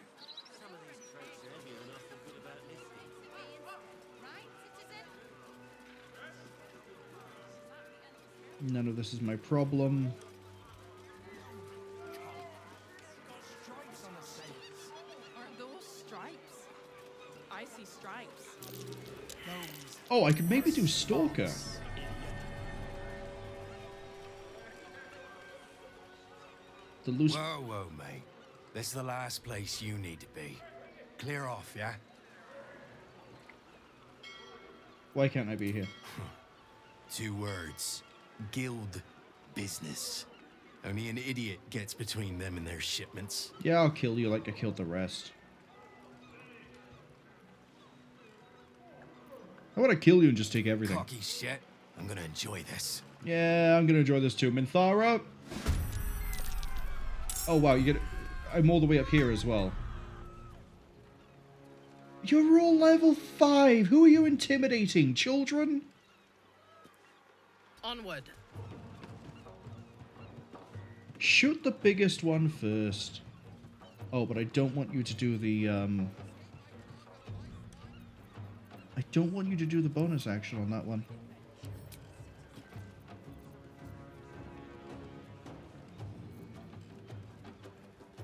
None of this is my problem. Aren't those stripes? I see stripes. Oh, I could maybe do Stalker. The loose... Whoa, whoa, mate. This is the last place you need to be. Clear off, yeah? Why can't I be here? 2 words. Guild business. Only an idiot gets between them and their shipments. Yeah, I'll kill you like I killed the rest. How about I kill you and just take everything? Cocky shit. I'm gonna enjoy this. Yeah, I'm gonna enjoy this too. Minthara! Oh wow, you get... I'm all the way up here as well. You're all level 5! Who are you intimidating? Children? Onward. Shoot the biggest one first. Oh, but I don't want you to do the, I don't want you to do the bonus action on that one.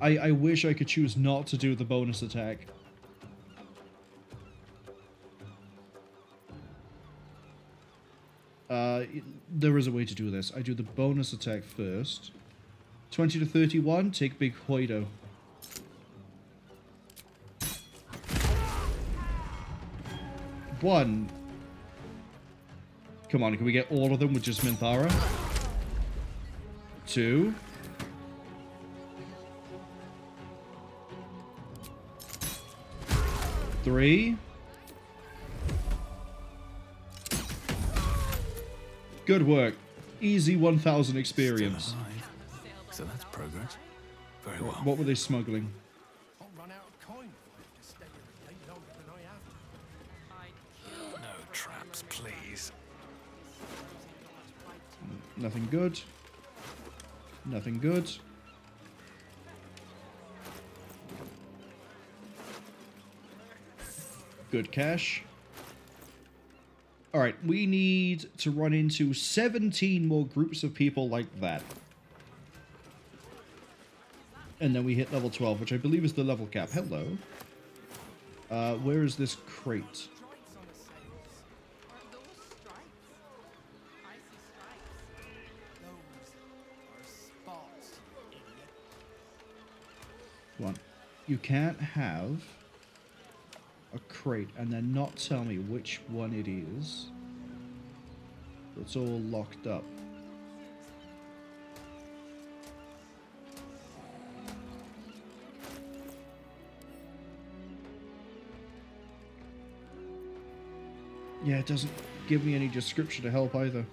I wish I could choose not to do the bonus attack. There is a way to do this. I do the bonus attack first. 20 to 31, take Big Hoido. One. Come on, can we get all of them with just Minthara? 2. 3. Good work. Easy 1,000 experience. So that's progress. Very well. What were they smuggling? No traps, please. Nothing good. Nothing good. Good cash. Alright, we need to run into 17 more groups of people like that. And then we hit level 12, which I believe is the level cap. Hello. Where is this crate? Come on. You can't have a crate and then not tell me which one it is. It's all locked up. Yeah, it doesn't give me any description to help either.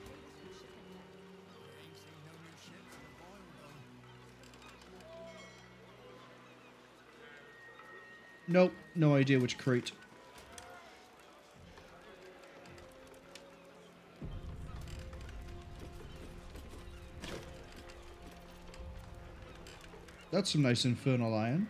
Nope, no idea which crate. That's some nice infernal iron.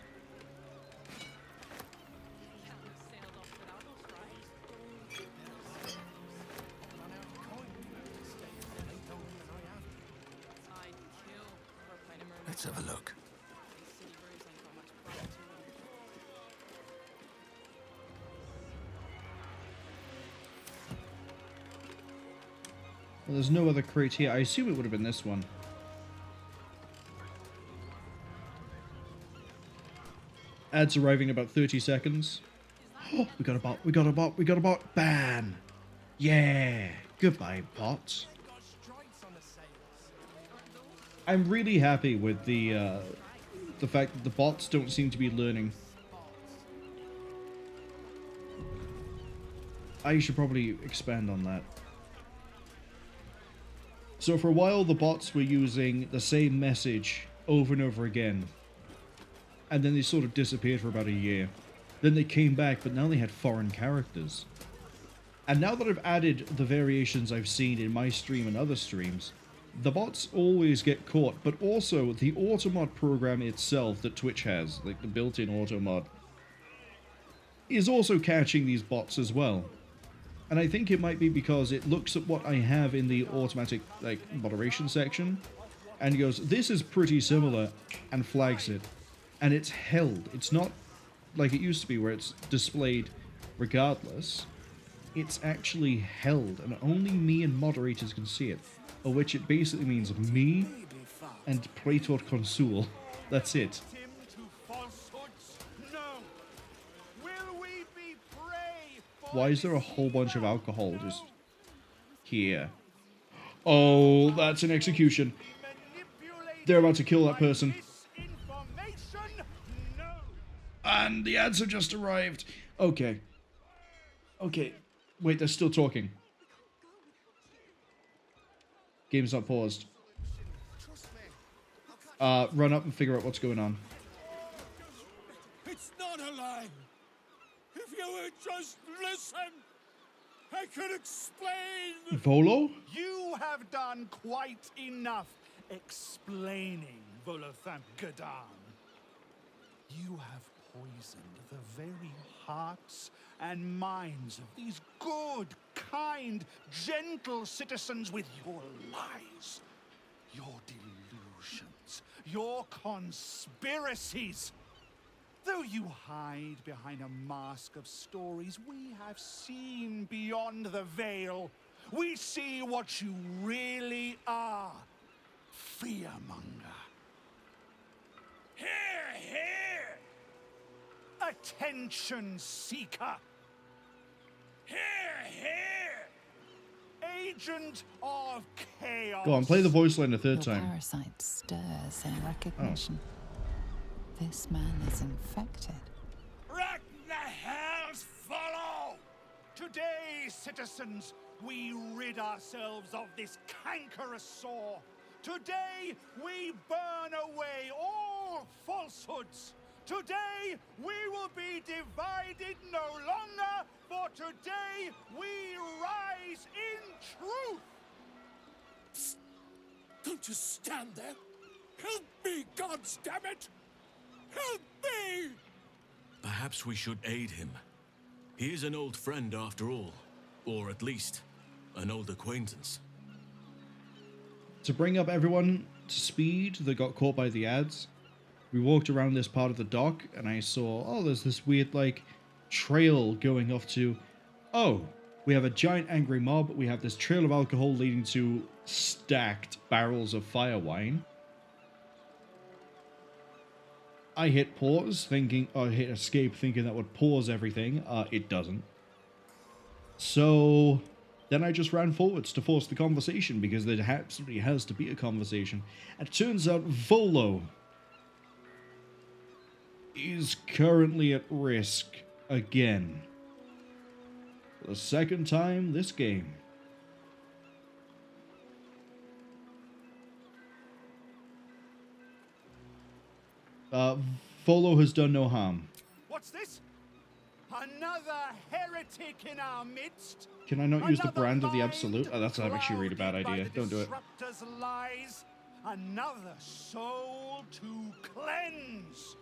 Let's have a look. Well, there's no other crate here. I assume it would have been this one. Ads arriving in about 30 seconds. Oh, we got a bot, we got a bot, we got a bot. Bam! Yeah! Goodbye, bots. I'm really happy with the fact that the bots don't seem to be learning. I should probably expand on that. So for a while, the bots were using the same message over and over again. And then they sort of disappeared for about a year. Then they came back, but now they had foreign characters. And now that I've added the variations I've seen in my stream and other streams, the bots always get caught, but also the automod program itself that Twitch has, like the built-in automod, is also catching these bots as well. And I think it might be because it looks at what I have in the automatic like moderation section and goes, this is pretty similar, and flags it. And it's held. It's not like it used to be where it's displayed regardless. It's actually held, and only me and moderators can see it. Of which it basically means me and Praetor Consul. That's it. Why is there a whole bunch of alcohol just here? Oh, that's an execution. They're about to kill that person. And the ads have just arrived. Okay. Okay. Wait, they're still talking. Game's not paused. Run up and figure out what's going on. It's not a lie. If you would just listen, I could explain. Volo? You have done quite enough explaining, Volothamp Gadan. You have poisoned the very hearts and minds of these good, kind, gentle citizens with your lies, your delusions, your conspiracies. Though you hide behind a mask of stories, we have seen beyond the veil. We see what you really are. Fearmonger. Hear, hear! Attention seeker. Hear, hear! Agent of chaos. Go on, play the voice line a third Your time. parasite stirs in recognition. This man is infected. Wreck the hells follow! Today, citizens, we rid ourselves of this cankerous sore. Today, we burn away all falsehoods. Today, we will be divided no longer, for today, we rise in truth. Psst. Don't just stand there. Help me, gods damn it! Help me! Perhaps we should aid him. He is an old friend after all, or at least an old acquaintance. To bring up everyone to speed that got caught by the ads, we walked around this part of the dock and I saw, oh, there's this weird, like, trail going off to, oh, we have a giant angry mob, we have this trail of alcohol leading to stacked barrels of fire wine. I hit pause thinking, or hit escape thinking that would pause everything. It doesn't. So then I just ran forwards to force the conversation because there absolutely has to be a conversation. And it turns out Volo is currently at risk again. For the second time this game. Volo has done no harm. What's this? Another heretic in our midst? Can I not use the brand of the Absolute? Oh, that's actually a really bad idea. Don't do it. Lies. Another soul to cleanse.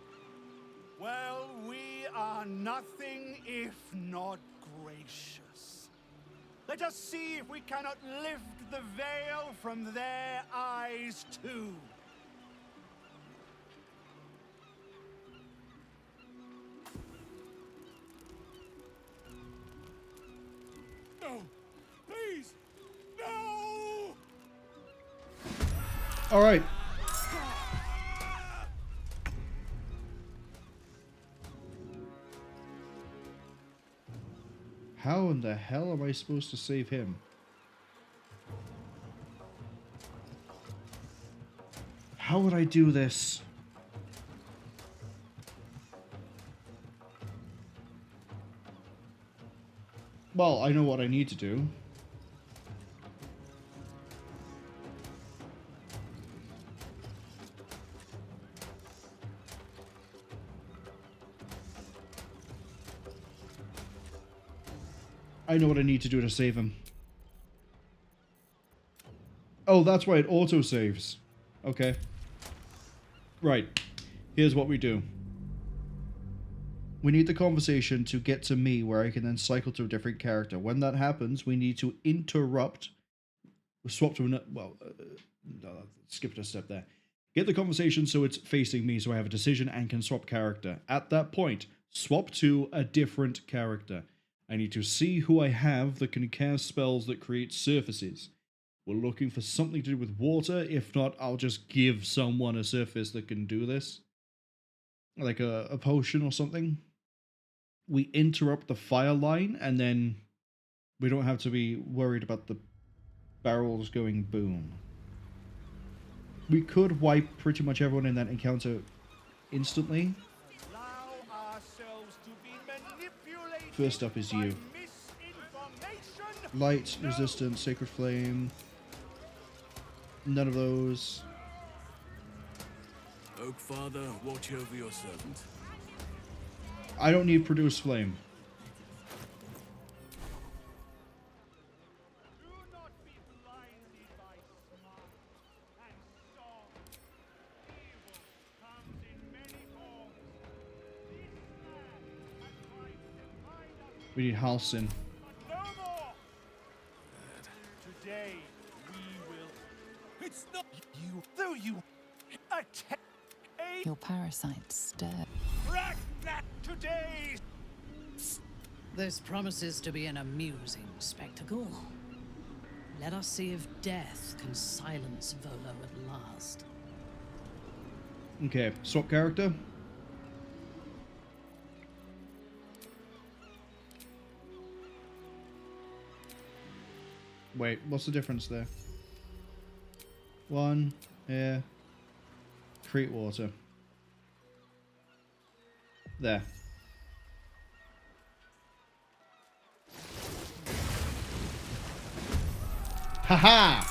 Well, we are nothing if not gracious. Let us see if we cannot lift the veil from their eyes too. No! Please! No! Alright. How in the hell am I supposed to save him? How would I do this? Well, I know what I need to do. I know what I need to do to save him. Oh, that's why it auto-saves. Okay. Right. Here's what we do. We need the conversation to get to me where I can then cycle to a different character. When that happens, we need to interrupt. Swap to another. Well, skipped a step there. Get the conversation so it's facing me so I have a decision and can swap character. At that point, swap to a different character. I need to see who I have that can cast spells that create surfaces. We're looking for something to do with water. If not, I'll just give someone a surface that can do this. Like a potion or something. We interrupt the fire line, and then we don't have to be worried about the barrels going boom. We could wipe pretty much everyone in that encounter instantly. First up is you. Light, resistance, sacred flame. None of those. Oak Father, watch over your servant. I don't need produce flame. We need Halsin. No more! Today we will. It's not you, though you attack. Your parasites stir. Today. This promises to be an amusing spectacle. Let us see if death can silence Volo at last. Okay, swap character. Wait, what's the difference there? One, air, create water. There. Haha!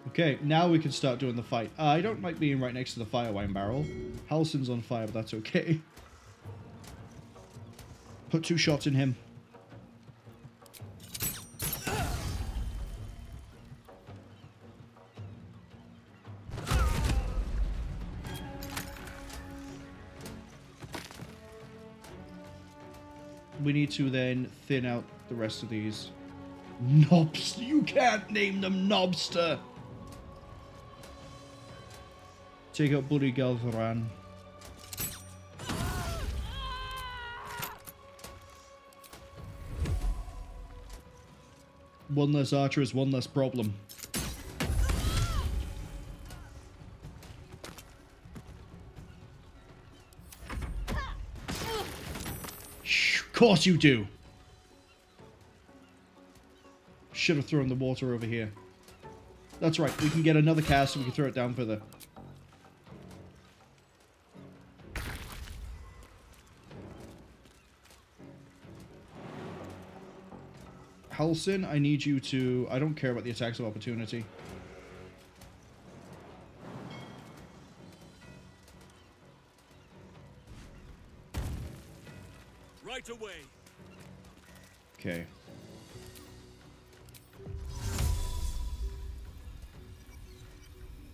Okay, now we can start doing the fight. I don't like being right next to the fire wine barrel. Halsin's on fire, but that's okay. Put 2 shots in him. We need to then thin out the rest of these. Knobster! You can't name them Knobster! Take out Bloody Galvaran. One less archer is one less problem. course you do. Should have thrown the water over here. That's right, we can get another cast and we can throw it down further. Halsin, I need you to... I don't care about the attacks of opportunity. Right away. Okay.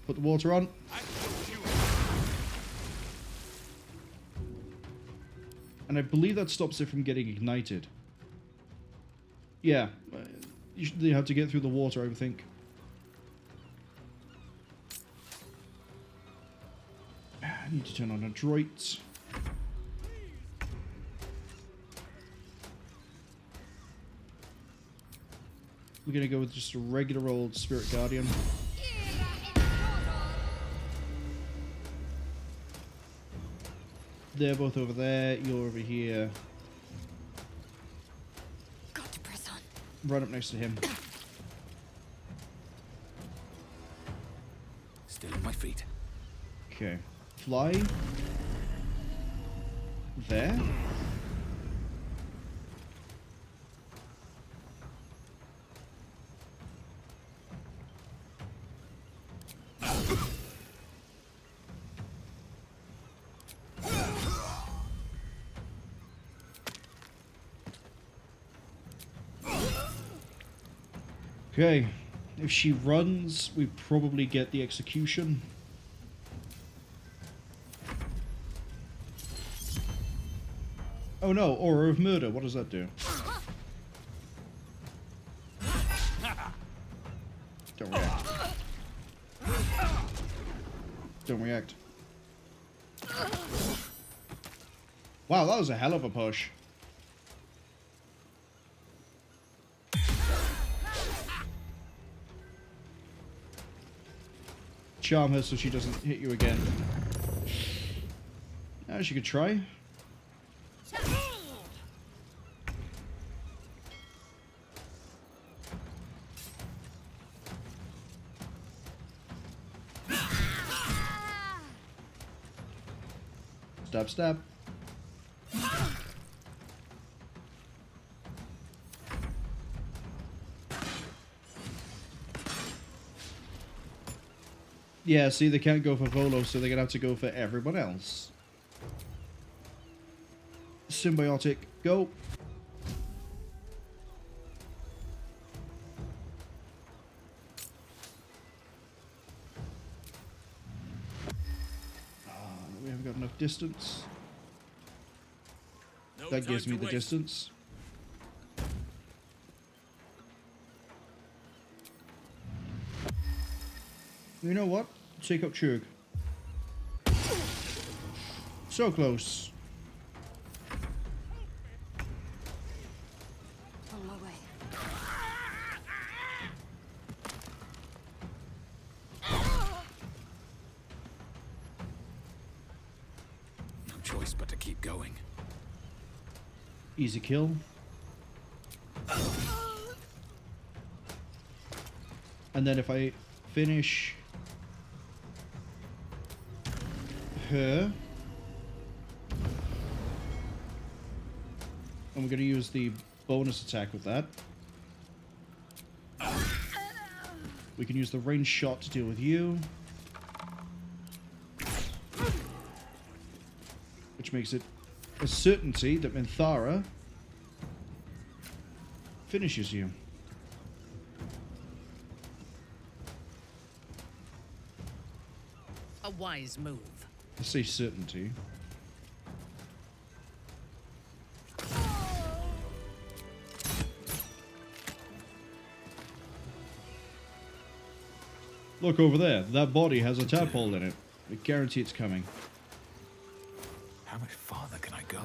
Put the water on. And I believe that stops it from getting ignited. Yeah. You have to get through the water, I would think. I need to turn on adroit. We're going to go with just a regular old Spirit Guardian. They're both over there. You're over here. Got to press on. Right up next to him. Still on my feet. Okay. Fly. There. Okay, if she runs, we probably get the execution. Oh no, Aura of Murder, what does that do? Don't react. Don't react. Wow, that was a hell of a push. Charm her so she doesn't hit you again. She could try. Stab, stab. Yeah, see, they can't go for Volo, so they're going to have to go for everyone else. Symbiotic, go. We haven't got enough distance. No That gives time me to the waste. distance. You know what? Take up Chug. So close. On my way. No choice but to keep going. Easy kill. And then if I finish her, and we're going to use the bonus attack with that. We can use the range shot to deal with you, which makes it a certainty that Minthara finishes you. A wise move. I say certainty. Look over there. That body has a tadpole in it. I guarantee it's coming. How much farther can I go?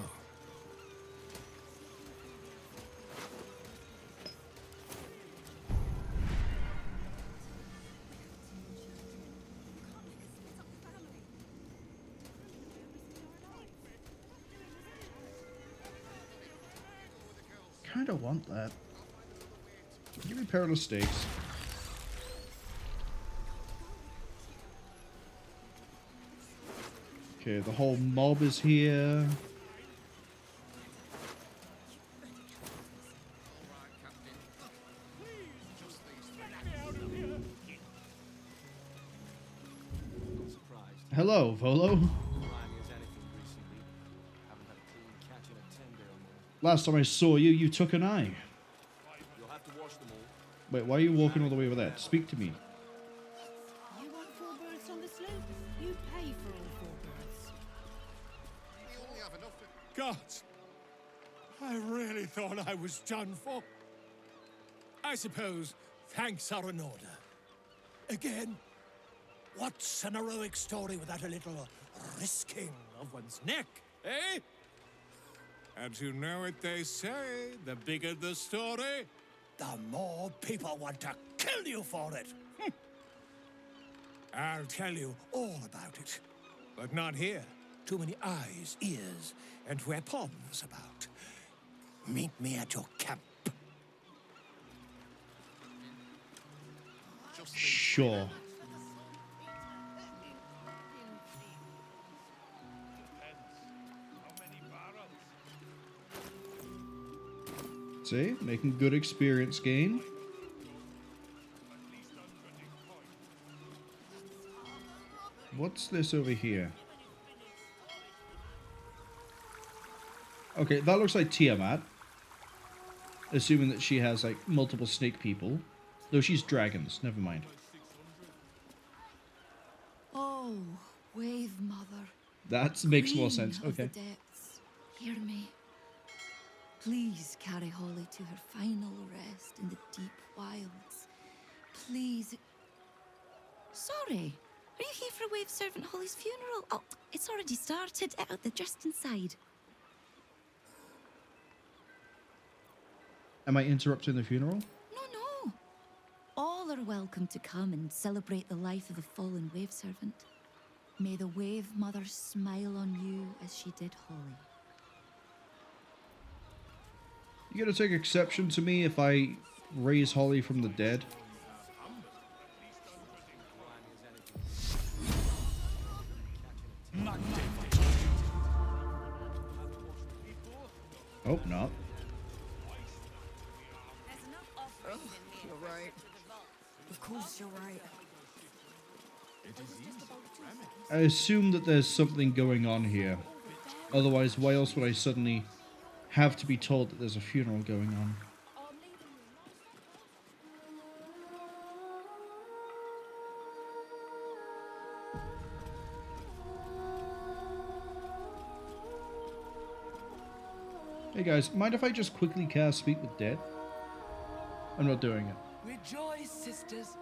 kind of want that. Give me perilous stakes. Okay, the whole mob is here. Hello, Volo. Last time I saw you, you took an eye. Wait, why are you walking all the way over there? Speak to me. You want 4 birds on the slope? You pay for all 4 birds. God, I really thought I was done for. I suppose thanks are in order. Again, what's an heroic story without a little risking of one's neck, eh? And you know what they say, the bigger the story, the more people want to kill you for it. I'll tell you all about it, but not here. Too many eyes, ears, and weapons about. Meet me at your camp. Sure. See, making good experience gain. What's this over here? Okay, that looks like Tiamat. Assuming that she has, like, multiple snake people. Though she's dragons, never mind. Oh, Wave Mother. That makes more sense, Queen of okay. the depths, hear me. Please carry Holly to her final rest in the deep wilds. Please. Sorry, are you here for Wave Servant Holly's funeral? Oh, it's already started. They're just inside. Am I interrupting the funeral? No. All are welcome to come and celebrate the life of the fallen Wave Servant. May the Wave Mother smile on you as she did Holly. You gonna take exception to me if I raise Holly from the dead? Hope not. You're right. Of course you're right. I assume that there's something going on here. Otherwise, why else would I suddenly have to be told that there's a funeral going on? Hey guys, mind if I just quickly cast Speak with Dead? I'm not doing it. Rejoice, sisters,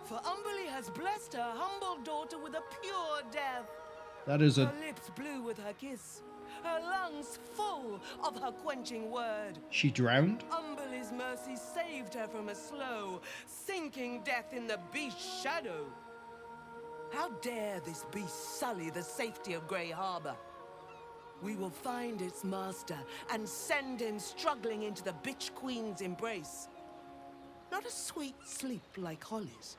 for Umberly has blessed her humble daughter with a pure death. That is a... Her lips blue with her kiss, her lungs full of her quenching word. She drowned? Umberly's mercy saved her from a slow, sinking death in the beast's shadow. How dare this beast sully the safety of Grey Harbor? We will find its master and send him struggling into the bitch queen's embrace. Not a sweet sleep like Holly's,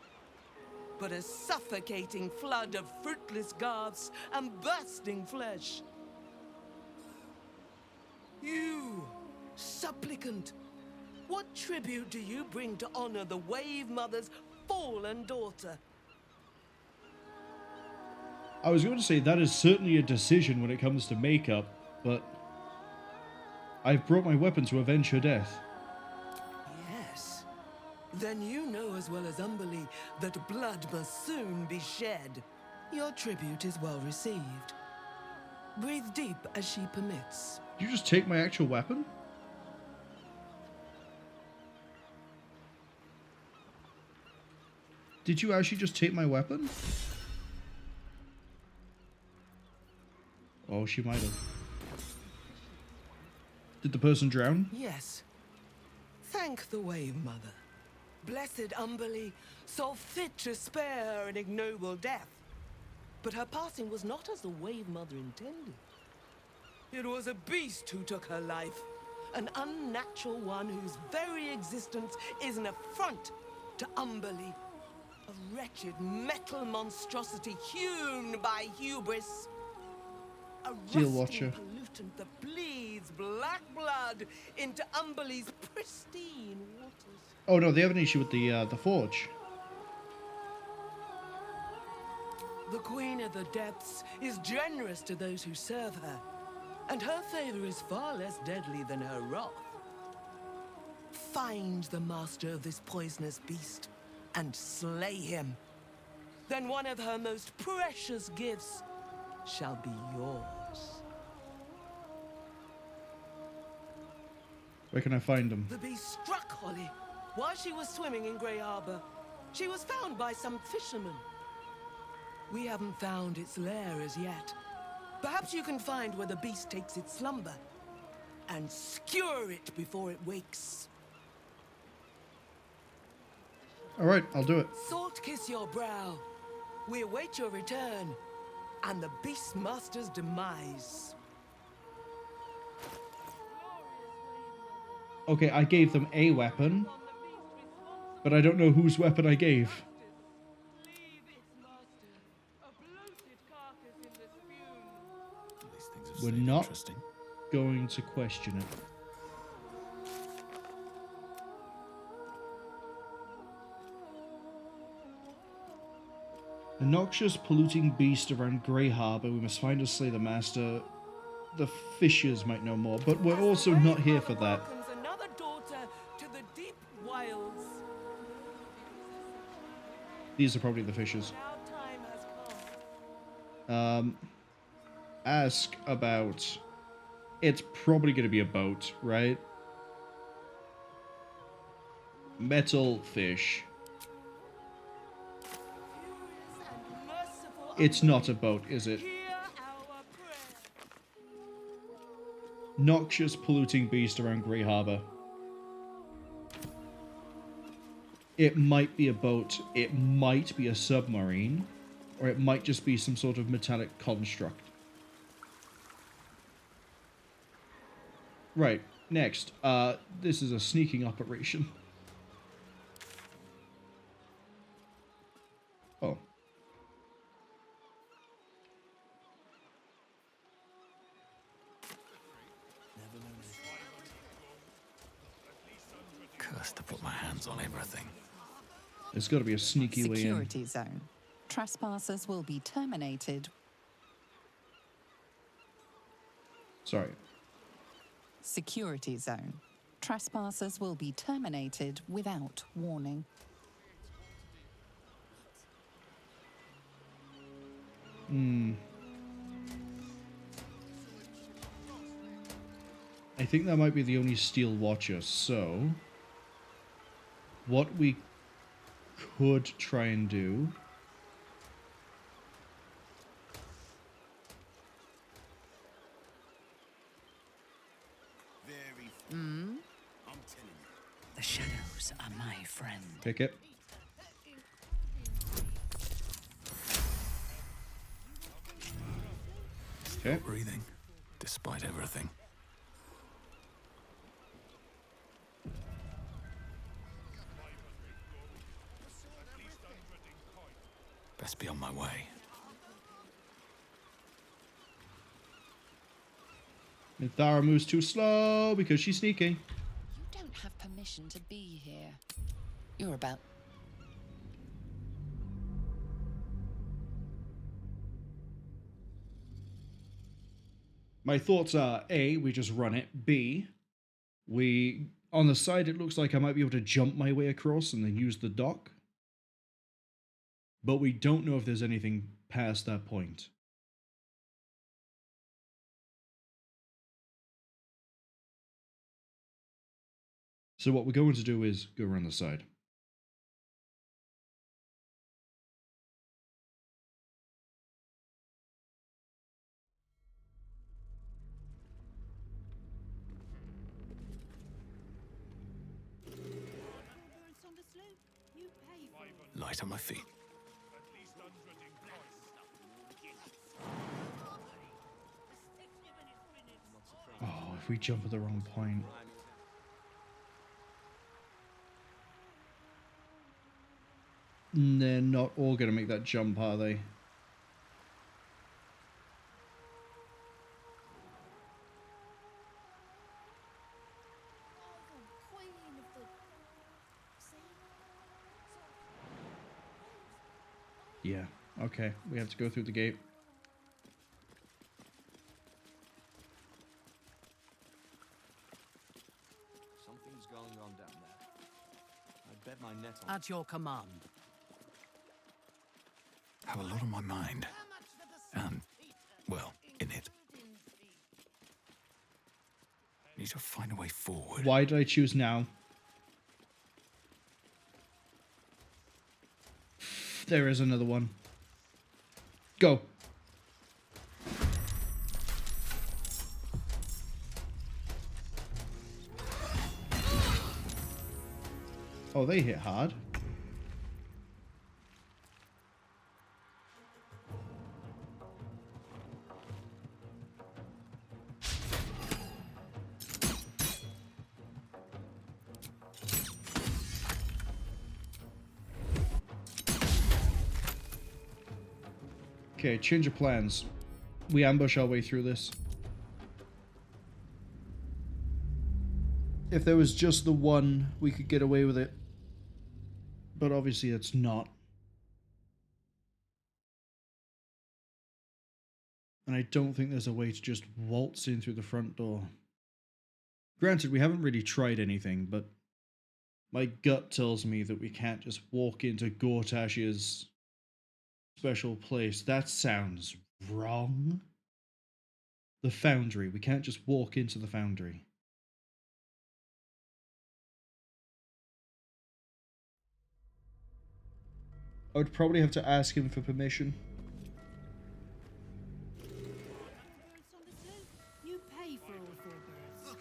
but a suffocating flood of fruitless garths and bursting flesh. You, supplicant, what tribute do you bring to honor the Wave Mother's fallen daughter? I was going to say that is certainly a decision when it comes to makeup, but I've brought my weapon to avenge her death. Yes. Then you know as well as Umberly that blood must soon be shed. Your tribute is well received. Breathe deep as she permits. Did you just take my actual weapon? Did you actually just take my weapon? Oh, she might have. Did the person drown? Yes. Thank the Wave Mother. Blessed Umberly saw fit to spare her an ignoble death. But her passing was not as the Wave Mother intended. It was a beast who took her life. An unnatural one whose very existence is an affront to Umberly. A wretched metal monstrosity hewn by hubris. A Deal rusting Watcher. pollutant that bleeds black blood into Umberly's pristine waters. Oh no, they have an issue with the forge. The Queen of the Depths is generous to those who serve her, and her favor is far less deadly than her wrath. Find the master of this poisonous beast and slay him. Then one of her most precious gifts shall be yours. Where can I find them? The beast struck Holly while she was swimming in Grey Harbor. She was found by some fishermen. We haven't found its lair as yet. Perhaps you can find where the beast takes its slumber and skewer it before it wakes. Alright, I'll do it. Salt kiss your brow. We await your return and the Beastmaster's demise. Okay, I gave them a weapon, but I don't know whose weapon I gave. We're not going to question it. A noxious, polluting beast around Grey Harbor. We must find and slay the master. The fishers might know more, but we're also not here for that. Another daughter to the deep wilds. These are probably the fishers. Now time has come. Ask about... It's probably going to be a boat, right? Metal fish. It's not a boat, is it? Noxious, polluting beast around Grey Harbor. It might be a boat, it might be a submarine, or it might just be some sort of metallic construct. Right, next. This is a sneaking operation. Oh. Cursed to put my hands on everything. There's got to be a sneaky way in. Security zone. Trespassers will be terminated. Sorry. Security zone. Trespassers will be terminated without warning. I think that might be the only Steel Watcher, so... What we could try and do... The shadows are my friend. Pick it. Okay. Breathing, despite everything. Best be on my way. Minthara moves too slow because she's sneaking. You don't have permission to be here. You're about... My thoughts are, A, we just run it. B, we... On the side, it looks like I might be able to jump my way across and then use the dock. But we don't know if there's anything past that point. So what we're going to do is go around the side. Light on my feet. Oh, if we jump at the wrong point? They're not all going to make that jump, are they? Yeah, okay. We have to go through the gate. Something's going on down there. I bet my net on At your command. Have a lot on my mind. And, well, in it. Need to find a way forward. Why did I choose now? There is another one. Go. Oh, they hit hard. Okay, change of plans. We ambush our way through this. If there was just the one, we could get away with it. But obviously it's not. And I don't think there's a way to just waltz in through the front door. Granted, we haven't really tried anything, but my gut tells me that we can't just walk into Gortash's special place. That sounds wrong. The foundry. We can't just walk into the foundry. I would probably have to ask him for permission. You pay for all 4 birds.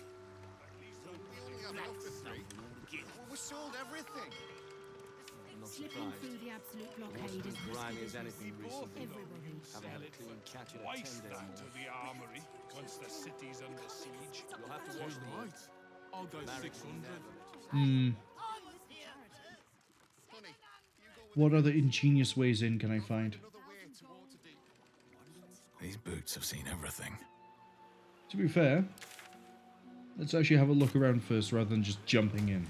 We sold everything. Not Slipping surprised. through the absolute blockade is Grimy risky as anything business. recently. Everybody. Haven't had a clean catch in a Twice 10 days that to the armory once the city's under siege. You'll have to wash the right. I'll go 600. What other ingenious ways in can I find? These boots have seen everything. To be fair, let's actually have a look around first rather than just jumping in.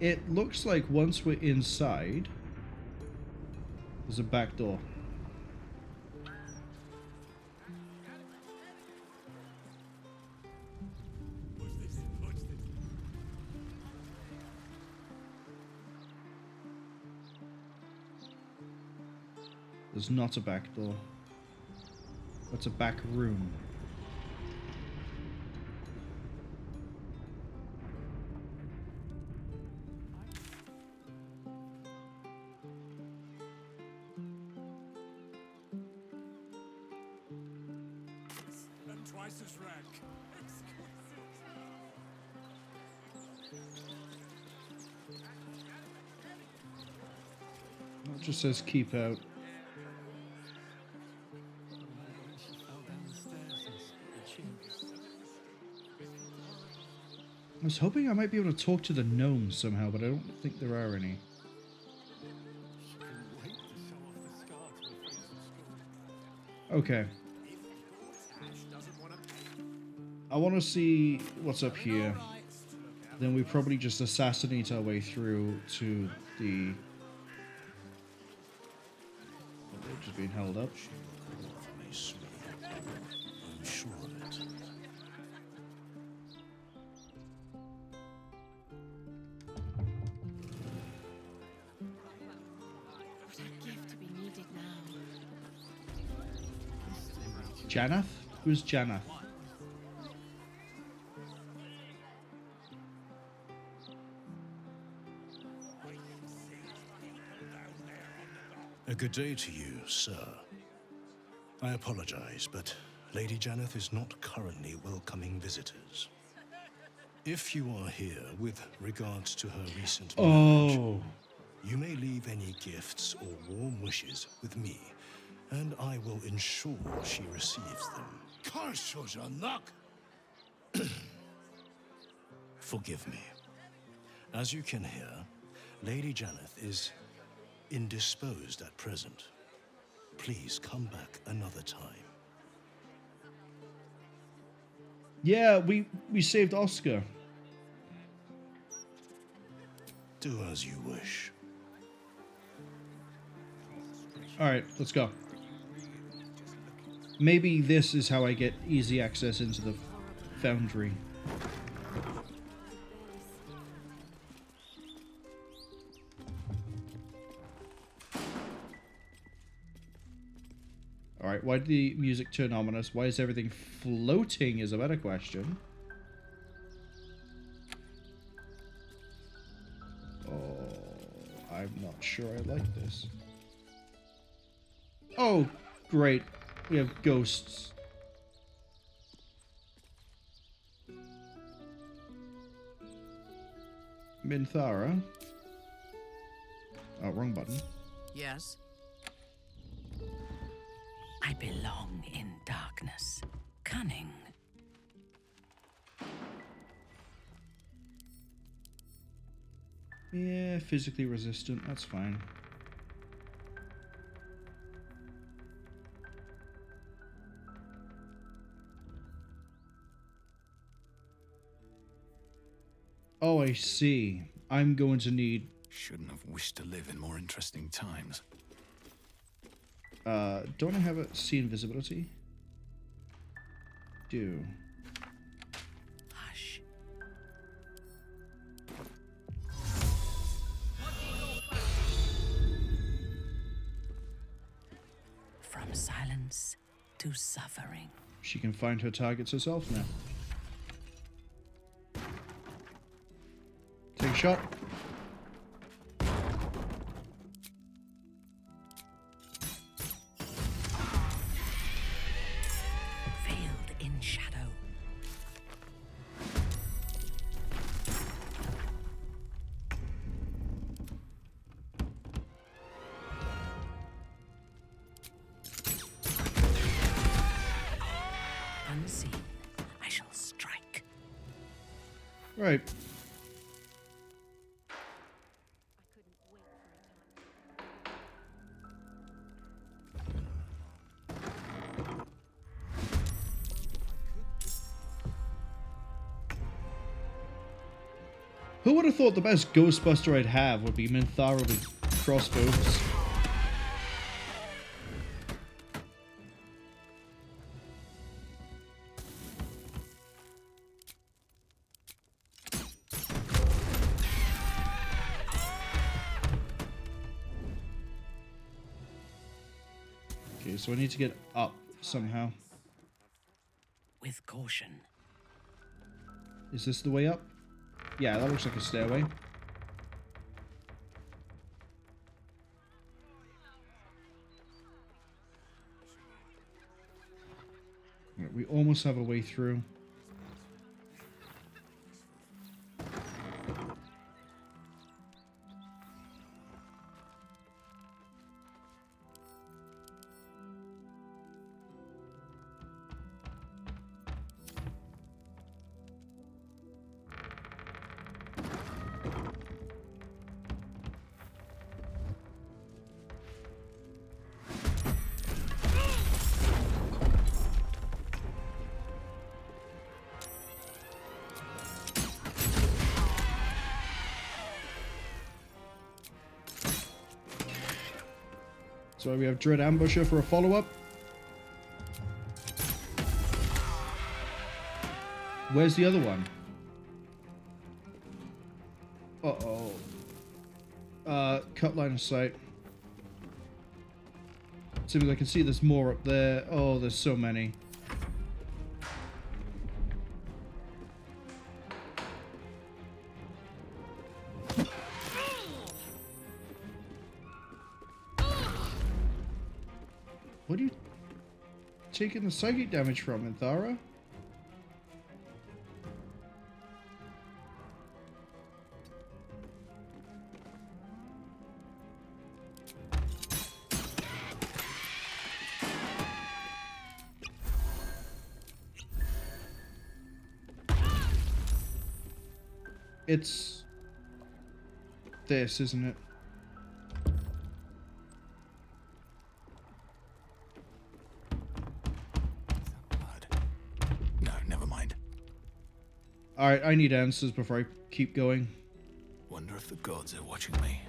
It looks like once we're inside, there's a back door. There's not a back door. That's a back room. And twice as rank. It just says keep out. I was hoping I might be able to talk to the gnomes somehow, but I don't think there are any. Okay. I want to see what's up here. Then we probably just assassinate our way through to the... Oh, they're just being held up. I'm sure of it. What a gift to be needed now. Janath? Who's Janath? A good day to you, sir. I apologize, but Lady Janeth is not currently welcoming visitors. If you are here with regards to her recent marriage, you may leave any gifts or warm wishes with me, and I will ensure she receives them. Forgive me. As you can hear, Lady Janeth is indisposed at present. Please come back another time. Yeah, we saved Oscar. Do as you wish. Alright, let's go. Maybe this is how I get easy access into the foundry. Alright, why did the music turn ominous? Why is everything floating is a better question. Oh, I'm not sure I like this. Oh, great. We have ghosts. Minthara. Oh, wrong button. Yes? I belong in darkness. Cunning. Yeah, physically resistant. That's fine. Oh, I see. I'm going to need... Shouldn't have wished to live in more interesting times. Don't I have a see invisibility? Do. Hush. From silence to suffering. She can find her targets herself now. Take a shot. Veiled in shadow. Unseen, I shall strike. Right. Who would have thought the best Ghostbuster I'd have would be Minthara with crossbows? Okay, so I need to get up somehow. With caution. Is this the way up? Yeah, that looks like a stairway. Right, we almost have a way through. So we have Dread Ambusher for a follow-up. Where's the other one? Uh-oh. Cut line of sight. See if I can see there's more up there. Oh, there's so many. taking the psychic damage from, Inthara? It's this, isn't it? No, never mind. Alright, I need answers before I keep going. Wonder if the gods are watching me.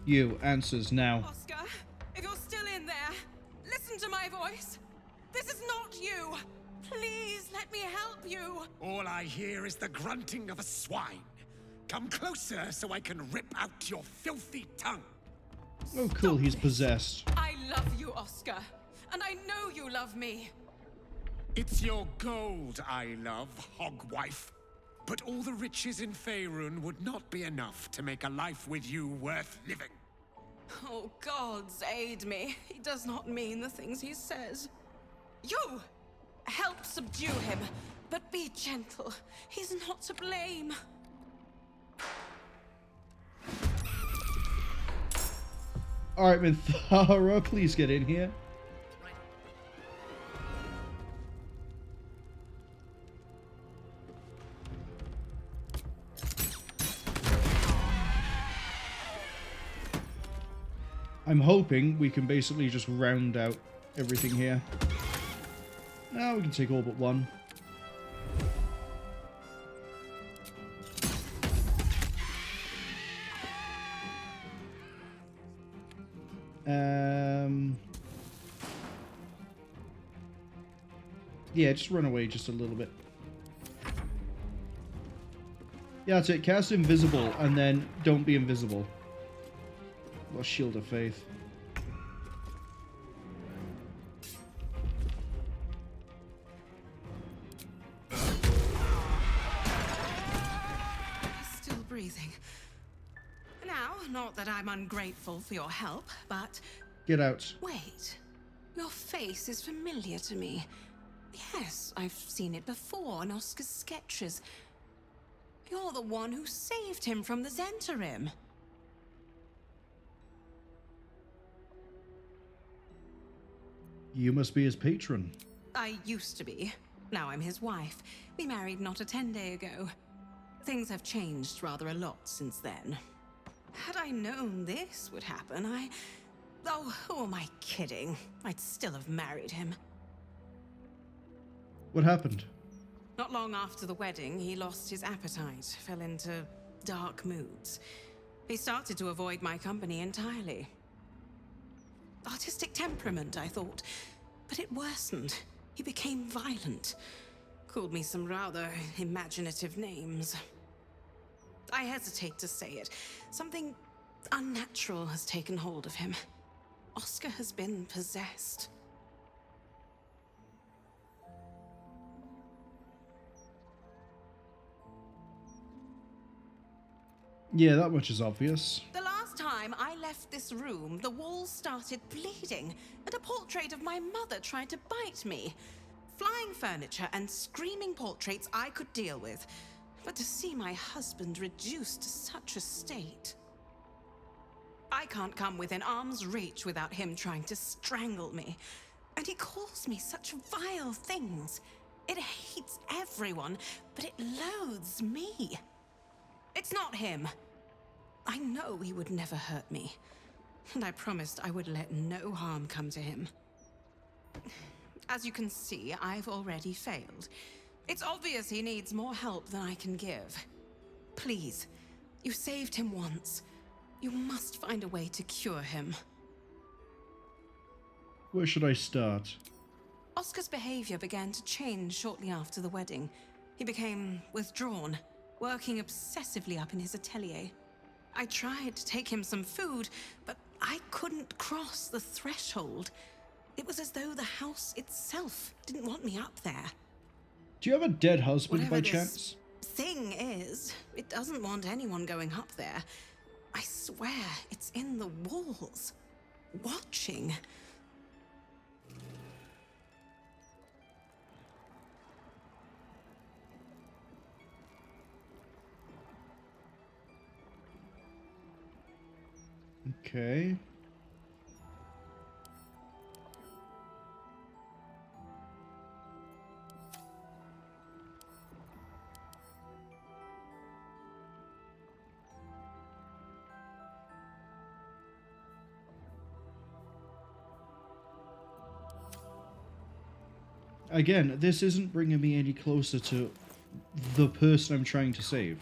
You, answers now. Oscar, if you're still in there, listen to my voice. This is not you. Please let me help you. All I hear is the grunting of a swine. Come closer so I can rip out your filthy tongue. Oh, cool, he's possessed. I love you, Oscar, and I know you love me. It's your gold I love, hogwife. But all the riches in Faerun would not be enough to make a life with you worth living. Oh, gods aid me. He does not mean the things he says. You! Help subdue him, but be gentle. He's not to blame. Alright, Minthara, please get in here. I'm hoping we can basically just round out everything here. Now we can take all but one. Yeah, just run away just a little bit. Yeah, that's it. Cast invisible and then don't be invisible. Or shield of faith. Still breathing. Now, not that I'm ungrateful for your help, but... Get out. Wait. Your face is familiar to me. Yes, I've seen it before in Oscar's sketches. You're the one who saved him from the Zentarim. You must be his patron. I used to be. Now I'm his wife. We married not a 10-day ago. Things have changed rather a lot since then. Had I known this would happen, Oh, who am I kidding? I'd still have married him. What happened? Not long after the wedding, he lost his appetite, fell into dark moods. He started to avoid my company entirely. Artistic temperament, I thought, but it worsened. He became violent. Called me some rather imaginative names. I hesitate to say it. Something unnatural has taken hold of him. Oscar has been possessed. Yeah, that much is obvious. The last time I left this room, the walls started bleeding, and a portrait of my mother tried to bite me. Flying furniture and screaming portraits I could deal with, but to see my husband reduced to such a state... I can't come within arm's reach without him trying to strangle me. And he calls me such vile things. It hates everyone, but it loathes me. It's not him. I know he would never hurt me. And I promised I would let no harm come to him. As you can see, I've already failed. It's obvious he needs more help than I can give. Please, you saved him once. You must find a way to cure him. Where should I start? Oscar's behavior began to change shortly after the wedding. He became withdrawn, working obsessively up in his atelier. I tried to take him some food, but I couldn't cross the threshold. It was as though the house itself didn't want me up there. Do you have a dead husband Whatever by this chance? thing is, it doesn't want anyone going up there. I swear, it's in the walls. Watching. Okay. Again, this isn't bringing me any closer to the person I'm trying to save.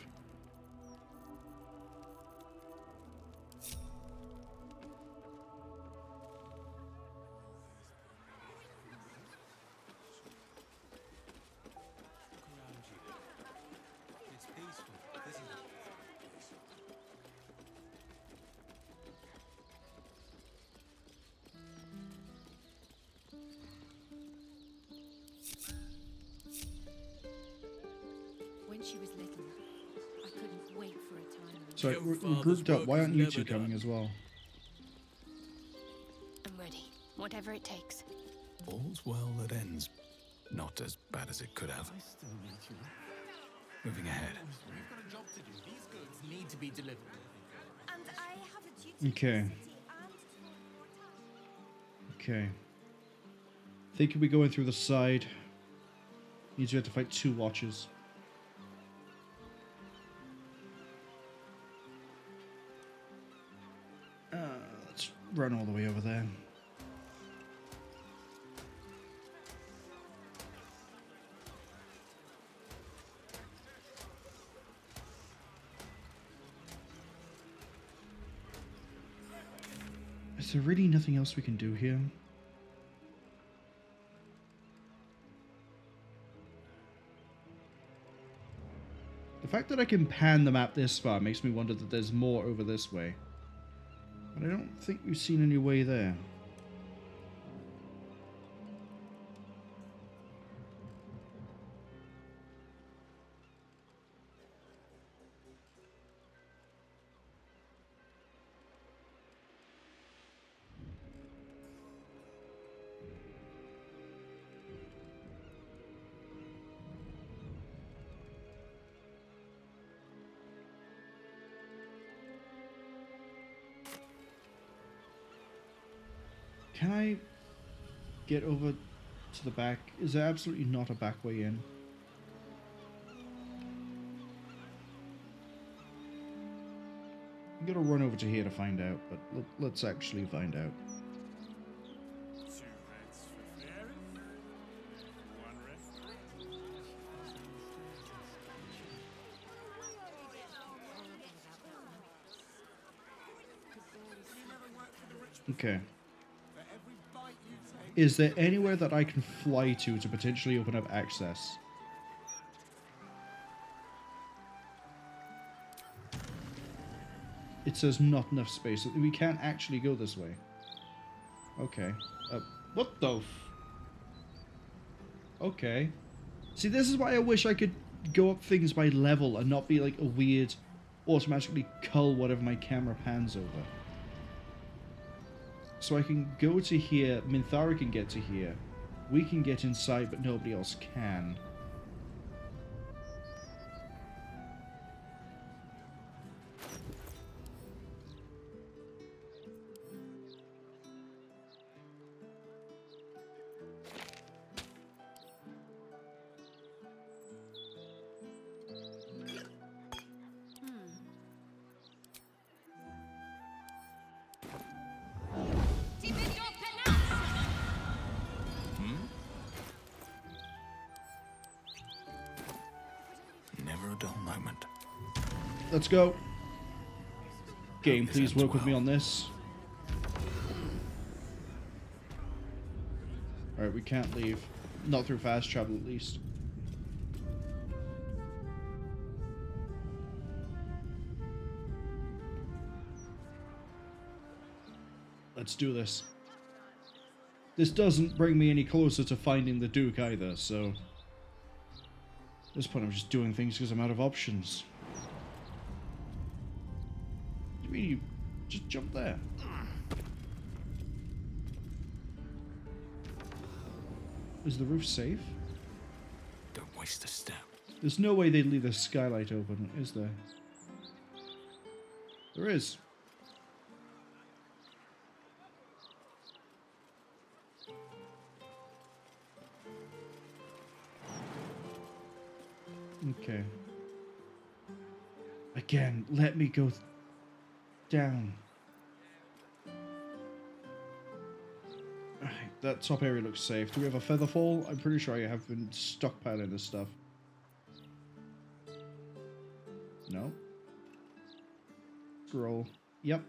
When she was little, I couldn't wait for a time. So we're grouped up. Why aren't you two coming as well? I'm ready. Whatever it takes. All's well that ends. Not as bad as it could have. Moving ahead. We've got a job to do. These goods need to be delivered. And I have a duty Okay. Okay. Think we going through the side. Means we have to fight 2 watchers. Let's run all the way over there. Is there really nothing else we can do here? The fact that I can pan the map this far makes me wonder that there's more over this way. But I don't think we've seen any way there. Can I get over to the back? Is there absolutely not a back way in? I'm gonna run over to here to find out, but let's actually find out. Okay. Is there anywhere that I can fly to potentially open up access? It says not enough space. We can't actually go this way. Okay. What the Okay. See, this is why I wish I could go up things by level and not be like a weird automatically cull whatever my camera pans over. So I can go to here, Minthara can get to here, we can get inside, but nobody else can. Never a dull moment. Let's go. Game, please work with me on this. Alright, we can't leave. Not through fast travel, at least. Let's do this. This doesn't bring me any closer to finding the Duke either, so... At this point, I'm just doing things because I'm out of options. What do you mean you just jump there? Is the roof safe? Don't waste a step. There's no way they'd leave the skylight open, is there? There is. Okay. Again, let me go down. Alright, that top area looks safe. Do we have a feather fall? I'm pretty sure I have been stockpiling this stuff. No. Scroll. Yep.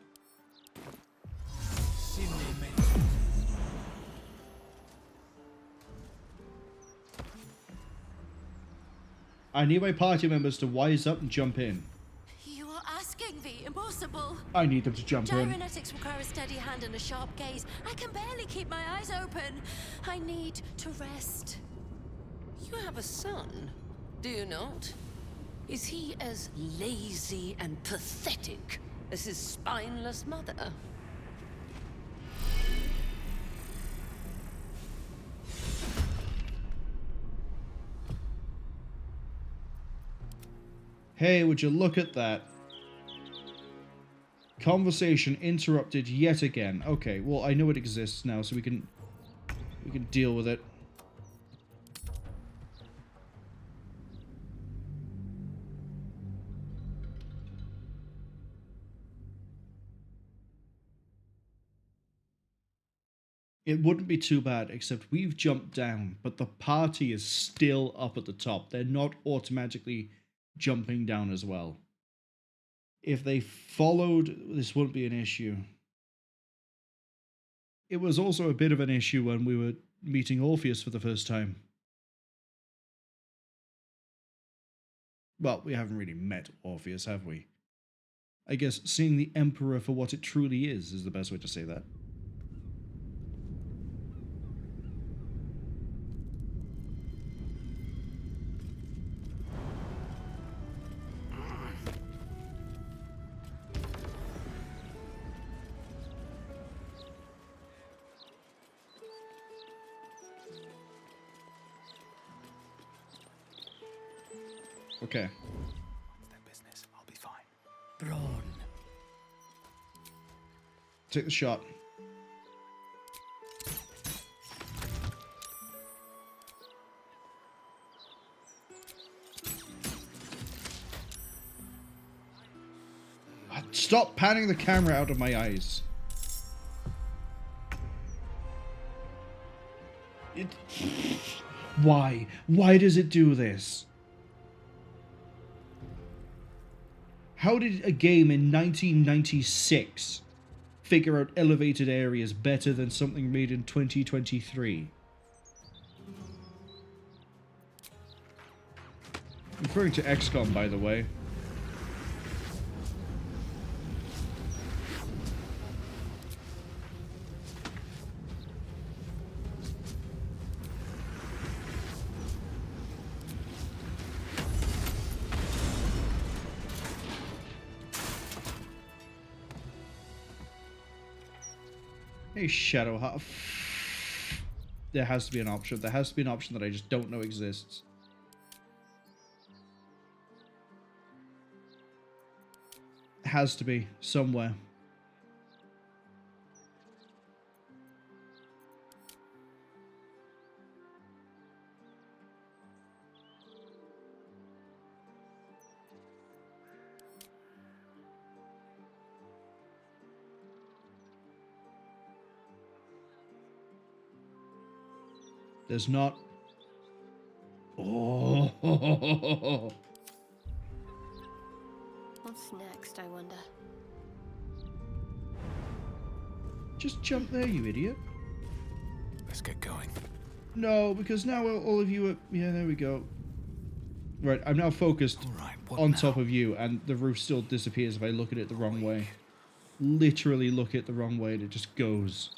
I need my party members to wise up and jump in. You are asking the impossible. I need them to jump in. Gyrometics require a steady hand and a sharp gaze. I can barely keep my eyes open. I need to rest. You have a son, do you not? Is he as lazy and pathetic as his spineless mother? Hey, would you look at that? Conversation interrupted yet again. Okay, well, I know it exists now, so we can deal with it. It wouldn't be too bad, except we've jumped down, but the party is still up at the top. They're not automatically jumping down as well. If they followed, this wouldn't be an issue. It was also a bit of an issue when we were meeting Orpheus for the first time. Well, we haven't really met Orpheus, have we? I guess seeing the Emperor for what it truly is the best way to say that. Okay. It's their business. I'll be fine. Brawn. Take the shot. Stop panning the camera out of my eyes. Why? Why does it do this? How did a game in 1996 figure out elevated areas better than something made in 2023? Referring to XCOM, by the way. Hey, Shadow. There has to be an option. There has to be an option that I just don't know exists. It has to be somewhere. There's not. Oh. What's next, I wonder? Just jump there, you idiot. Let's get going. No, because now all of you are... Yeah, there we go. Right, I'm now focused on top of you, and the roof still disappears if I look at it the wrong way. Literally look at it the wrong way, and it just goes.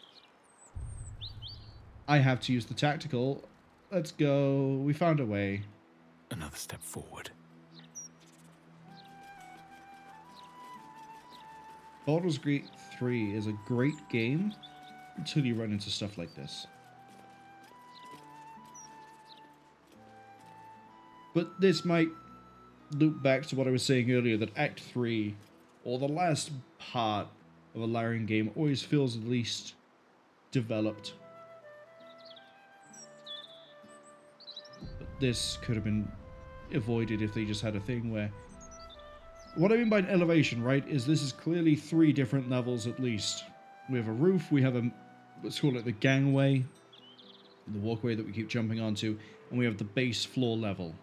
I have to use the tactical. Let's go. We found a way. another step forward. Baldur's Gate 3 is a great game until you run into stuff like this. But this might loop back to what I was saying earlier, that Act 3, or the last part of a Larian game, always feels the least developed. But this could have been avoided if they just had a thing where... What I mean by an elevation, right, is this is clearly 3 different levels at least. We have a roof, we have a, let's call it the gangway, the walkway that we keep jumping onto, and we have the base floor level.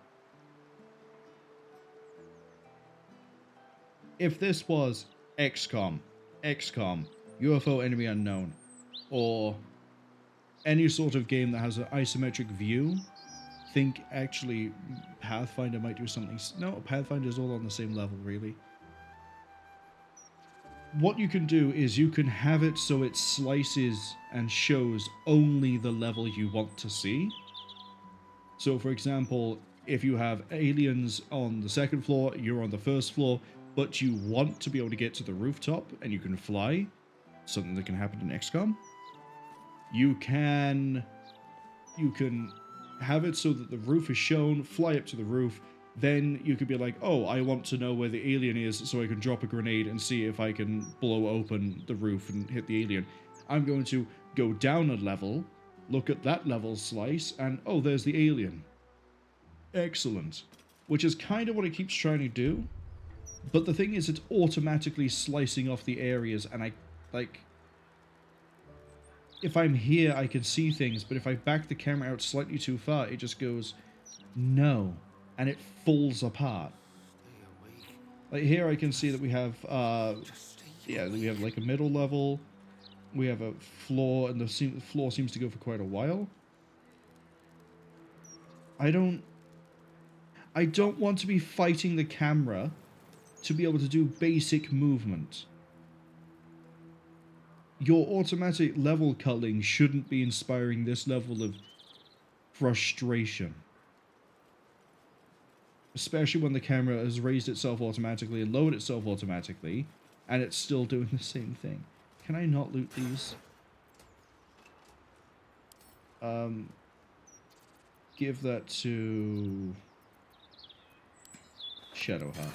If this was XCOM, UFO Enemy Unknown, or any sort of game that has an isometric view, think actually Pathfinder might do something. No, Pathfinder's all on the same level, really. What you can do is you can have it so it slices and shows only the level you want to see. So, for example, if you have aliens on the 2nd floor, you're on the 1st floor, but you want to be able to get to the rooftop and you can fly, something that can happen in XCOM, you can have it so that the roof is shown, fly up to the roof, then you could be like, oh, I want to know where the alien is so I can drop a grenade and see if I can blow open the roof and hit the alien. I'm going to go down a level, look at that level slice, and oh, there's the alien. Excellent. Which is kind of what it keeps trying to do. But the thing is, it's automatically slicing off the areas, and I, like... If I'm here, I can see things, but if I back the camera out slightly too far, it just goes, no. And it falls apart. Like here I can see that we have, we have like a middle level, we have a floor, and the floor seems to go for quite a while. I don't want to be fighting the camera to be able to do basic movement. Your automatic level culling shouldn't be inspiring this level of frustration. Especially when the camera has raised itself automatically and lowered itself automatically, and it's still doing the same thing. Can I not loot these? Give that to Shadowheart.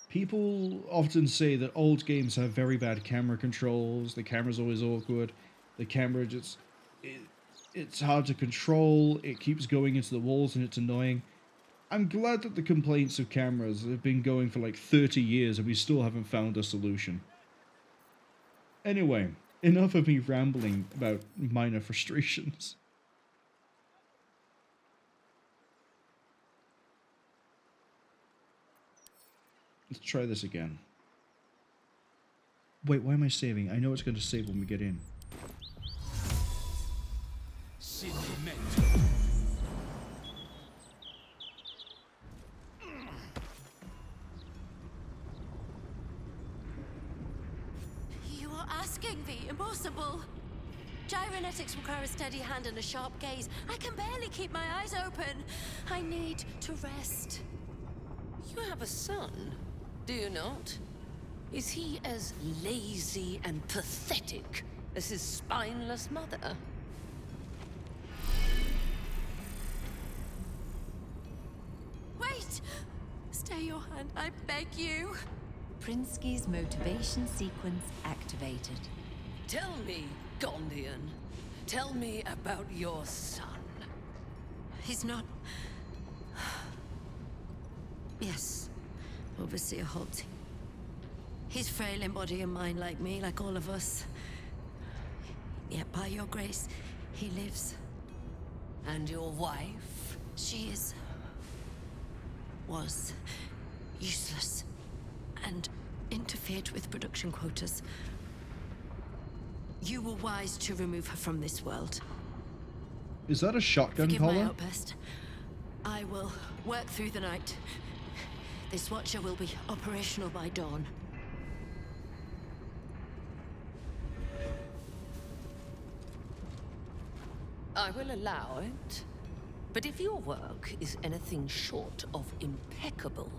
People often say that old games have very bad camera controls, the camera's always awkward, the camera just... It's hard to control, it keeps going into the walls and it's annoying. I'm glad that the complaints of cameras have been going for like 30 years and we still haven't found a solution. Anyway, enough of me rambling about minor frustrations. Let's try this again. Wait, why am I saving? I know it's going to save when we get in. You are asking the impossible. Gyrometics require a steady hand and a sharp gaze. I can barely keep my eyes open. I need to rest. You have a son, do you not? Is he as lazy and pathetic as his spineless mother? Wait! Stay your hand, I beg you. Prinsky's motivation sequence activated. Tell me, Gondian. Tell me about your son. He's not... Yes, Overseer Holt. He's frail in body and mind like me, like all of us. Yet by your grace, he lives. And your wife? She was useless and interfered with production quotas. You were wise to remove her from this world. Is that a shotgun Forgive collar? my outburst. I will work through the night. This watcher will be operational by dawn. I will allow it. But if your work is anything short of impeccable,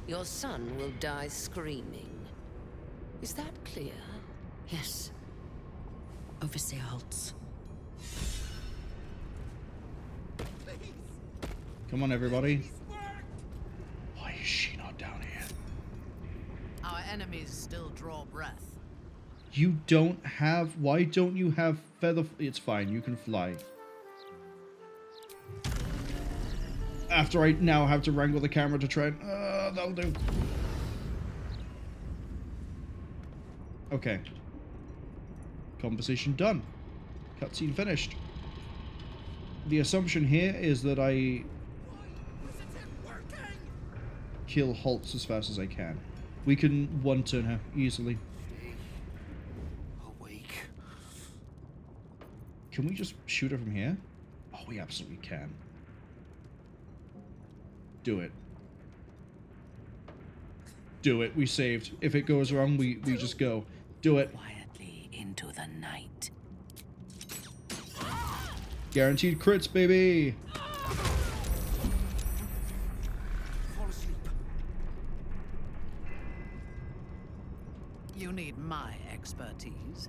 your son will die screaming. Is that clear? Yes. Overseer Holtz. Come on, everybody. Why is she not down here? Our enemies still draw breath. You don't have... Why don't you have feather... It's fine, you can fly. After I now have to wrangle the camera to try and... that'll do. Okay. Conversation done. Cutscene finished. The assumption here is that I kill Holtz as fast as I can. We can one-turn her easily. Awake. Can we just shoot her from here? Oh, we absolutely can. Do it. Do it. We saved. If it goes wrong, we just go. Do it. Quietly into the night. Guaranteed crits, baby. Fall asleep. You need my expertise.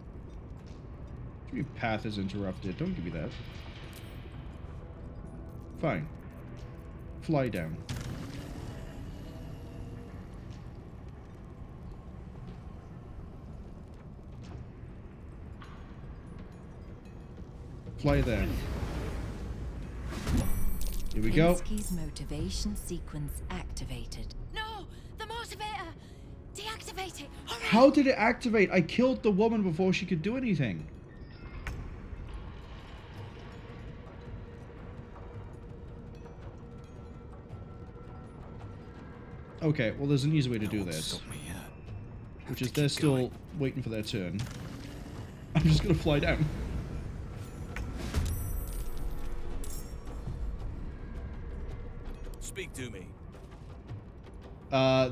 Your path is interrupted. Don't give me that. Fine. Fly down. Fly there. Here we go. Pinsky's motivation sequence activated. No! The motivator! Deactivate it! Hurry! How did it activate? I killed the woman before she could do anything. Okay, well there's an easy way to do this. Which is they're still waiting for their turn. I'm just gonna fly down. Speak to me.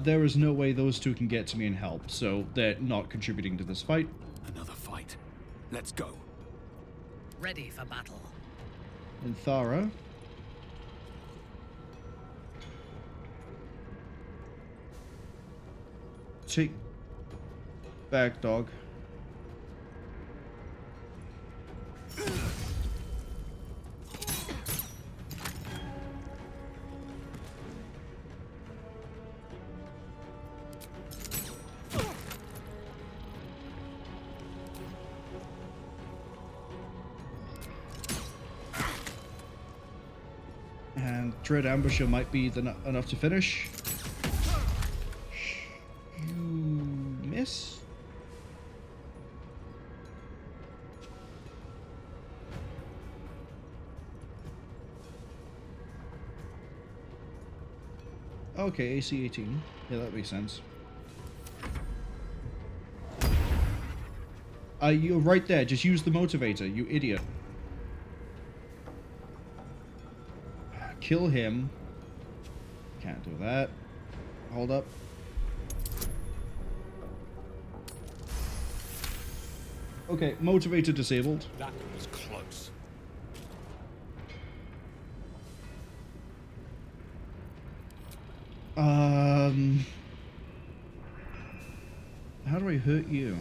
There is no way those two can get to me and help, so they're not contributing to this fight. Another fight. Let's go. Ready for battle. And Thara. Take back, dog. And Dread Ambusher might be enough to finish. You miss? Okay, AC 18. Yeah, that makes sense. You're right there. Just use the motivator, you idiot. Kill him. Can't do that. Hold up. Okay, motivator disabled. That was close. How do I hurt you?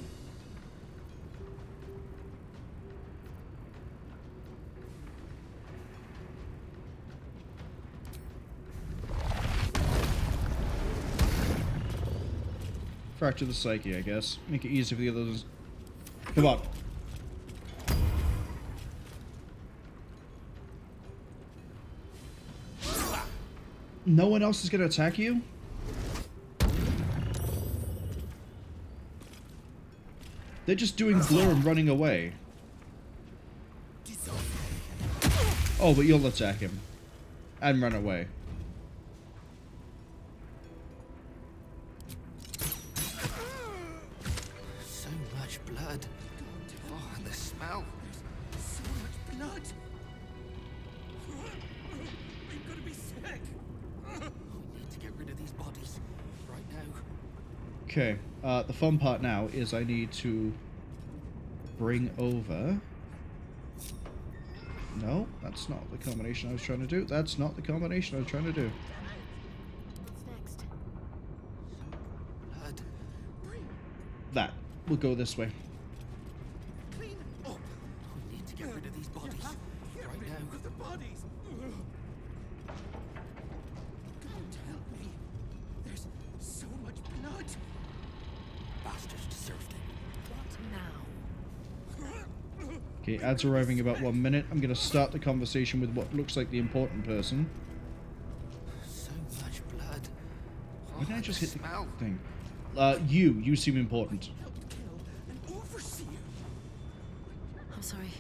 Fracture the psyche, I guess. Make it easier for the others. Come on. No one else is going to attack you? They're just doing blur and running away. Oh, but you'll attack him. And run away. So much blood. Oh, and the smell. So much blood. I'm gonna be sick. We need to get rid of these bodies right now. Okay, the fun part now is I need to bring over No, that's not the combination I was trying to do. That's not the combination I was trying to do. What's next? Blood. That. We'll go this way. Clean up. We need to get rid of these bodies. Get Right rid now. of the bodies. God help me. There's so much blood. Bastards deserved it. What now? Okay, ads arriving in about 1 minute. I'm going to start the conversation with what looks like the important person. So much blood. Why did I just hit the smell. thing? You seem important. I'm sorry.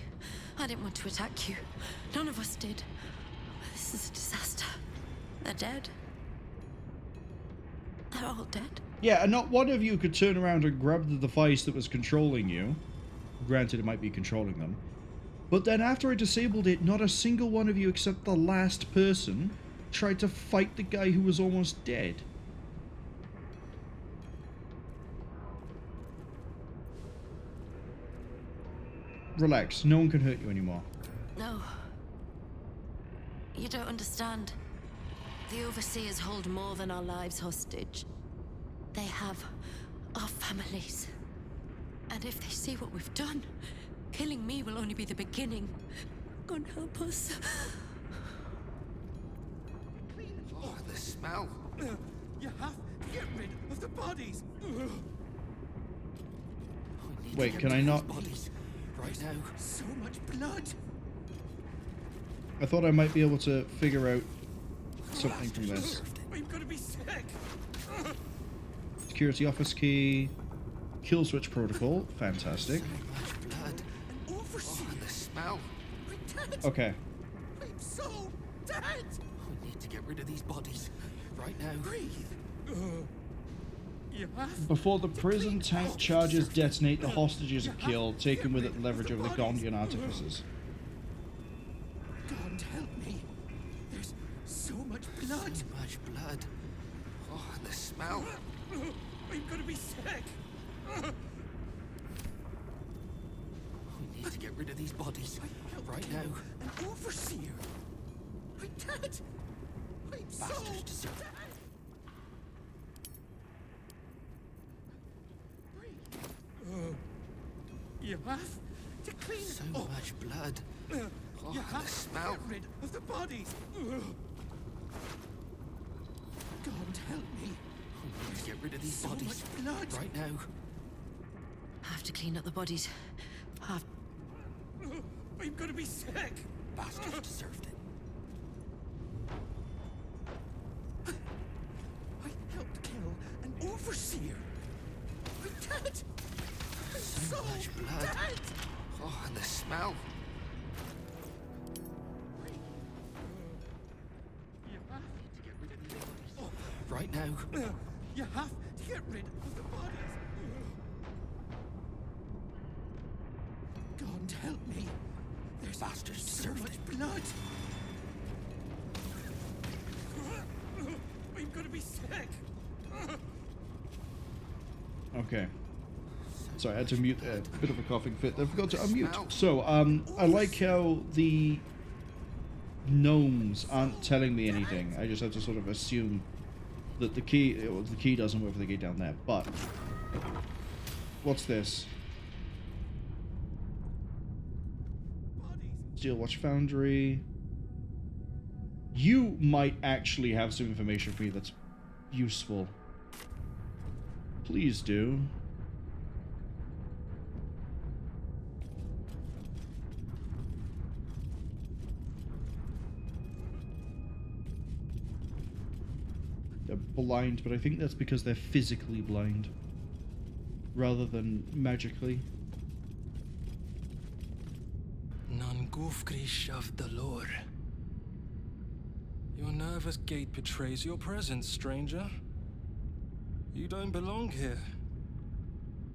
I didn't want to attack you. None of us did. This is a disaster. They're dead. They're all dead. Yeah, and not one of you could turn around and grab the device that was controlling you. Granted, it might be controlling them. But then after I disabled it, not a single one of you except the last person tried to fight the guy who was almost dead. Relax, no one can hurt you anymore. No. You don't understand. The Overseers hold more than our lives hostage. They have our families. And if they see what we've done, killing me will only be the beginning. God help us. Oh, the smell. You have to get rid of the bodies. Wait, can I not? Bodies. Right now. So much blood. I thought I might be able to figure out something from this. I'm gonna be sick. Security office key. Kill switch protocol. Fantastic. So much blood. Oh, the smell. I'm dead. Okay. I'm so dead. We need to get rid of these bodies. Right now. Breathe. You have Before the prison tank charges detonate, the hostages are killed, taken with it leverage over the Gondian artificers. God help me. There's so much blood. So much blood. Oh, the smell. I'm gonna be sick. We need to get rid of these bodies. Right now. An overseer. I'm dead. I'm Bastards deserve it. You have to clean So up. much blood. Oh, You the have smell. to get rid of the bodies. God help me. We need to get rid of these So bodies. much blood. Right now. Have to clean up the bodies. Have. I'm gonna be sick. Bastards deserved it. I helped kill an overseer. I'm dead. I'm So much blood. dead. Oh, and the smell. You have to get rid of the bodies. Right now. You have to get rid of the bodies. God help me. There's Bastards so deserved much it. blood. I'm gonna be sick. Okay. Sorry, I had to mute a bit of a coughing fit. I forgot to unmute. So, I like how the gnomes aren't telling me anything. I just have to sort of assume that the key doesn't work for the gate down there. But what's this? Steel Watch Foundry. You might actually have some information for me that's useful. Please do. They're blind, but I think that's because they're physically blind rather than magically. Non gufgrish of the lore. Your nervous gait betrays your presence, stranger. You don't belong here.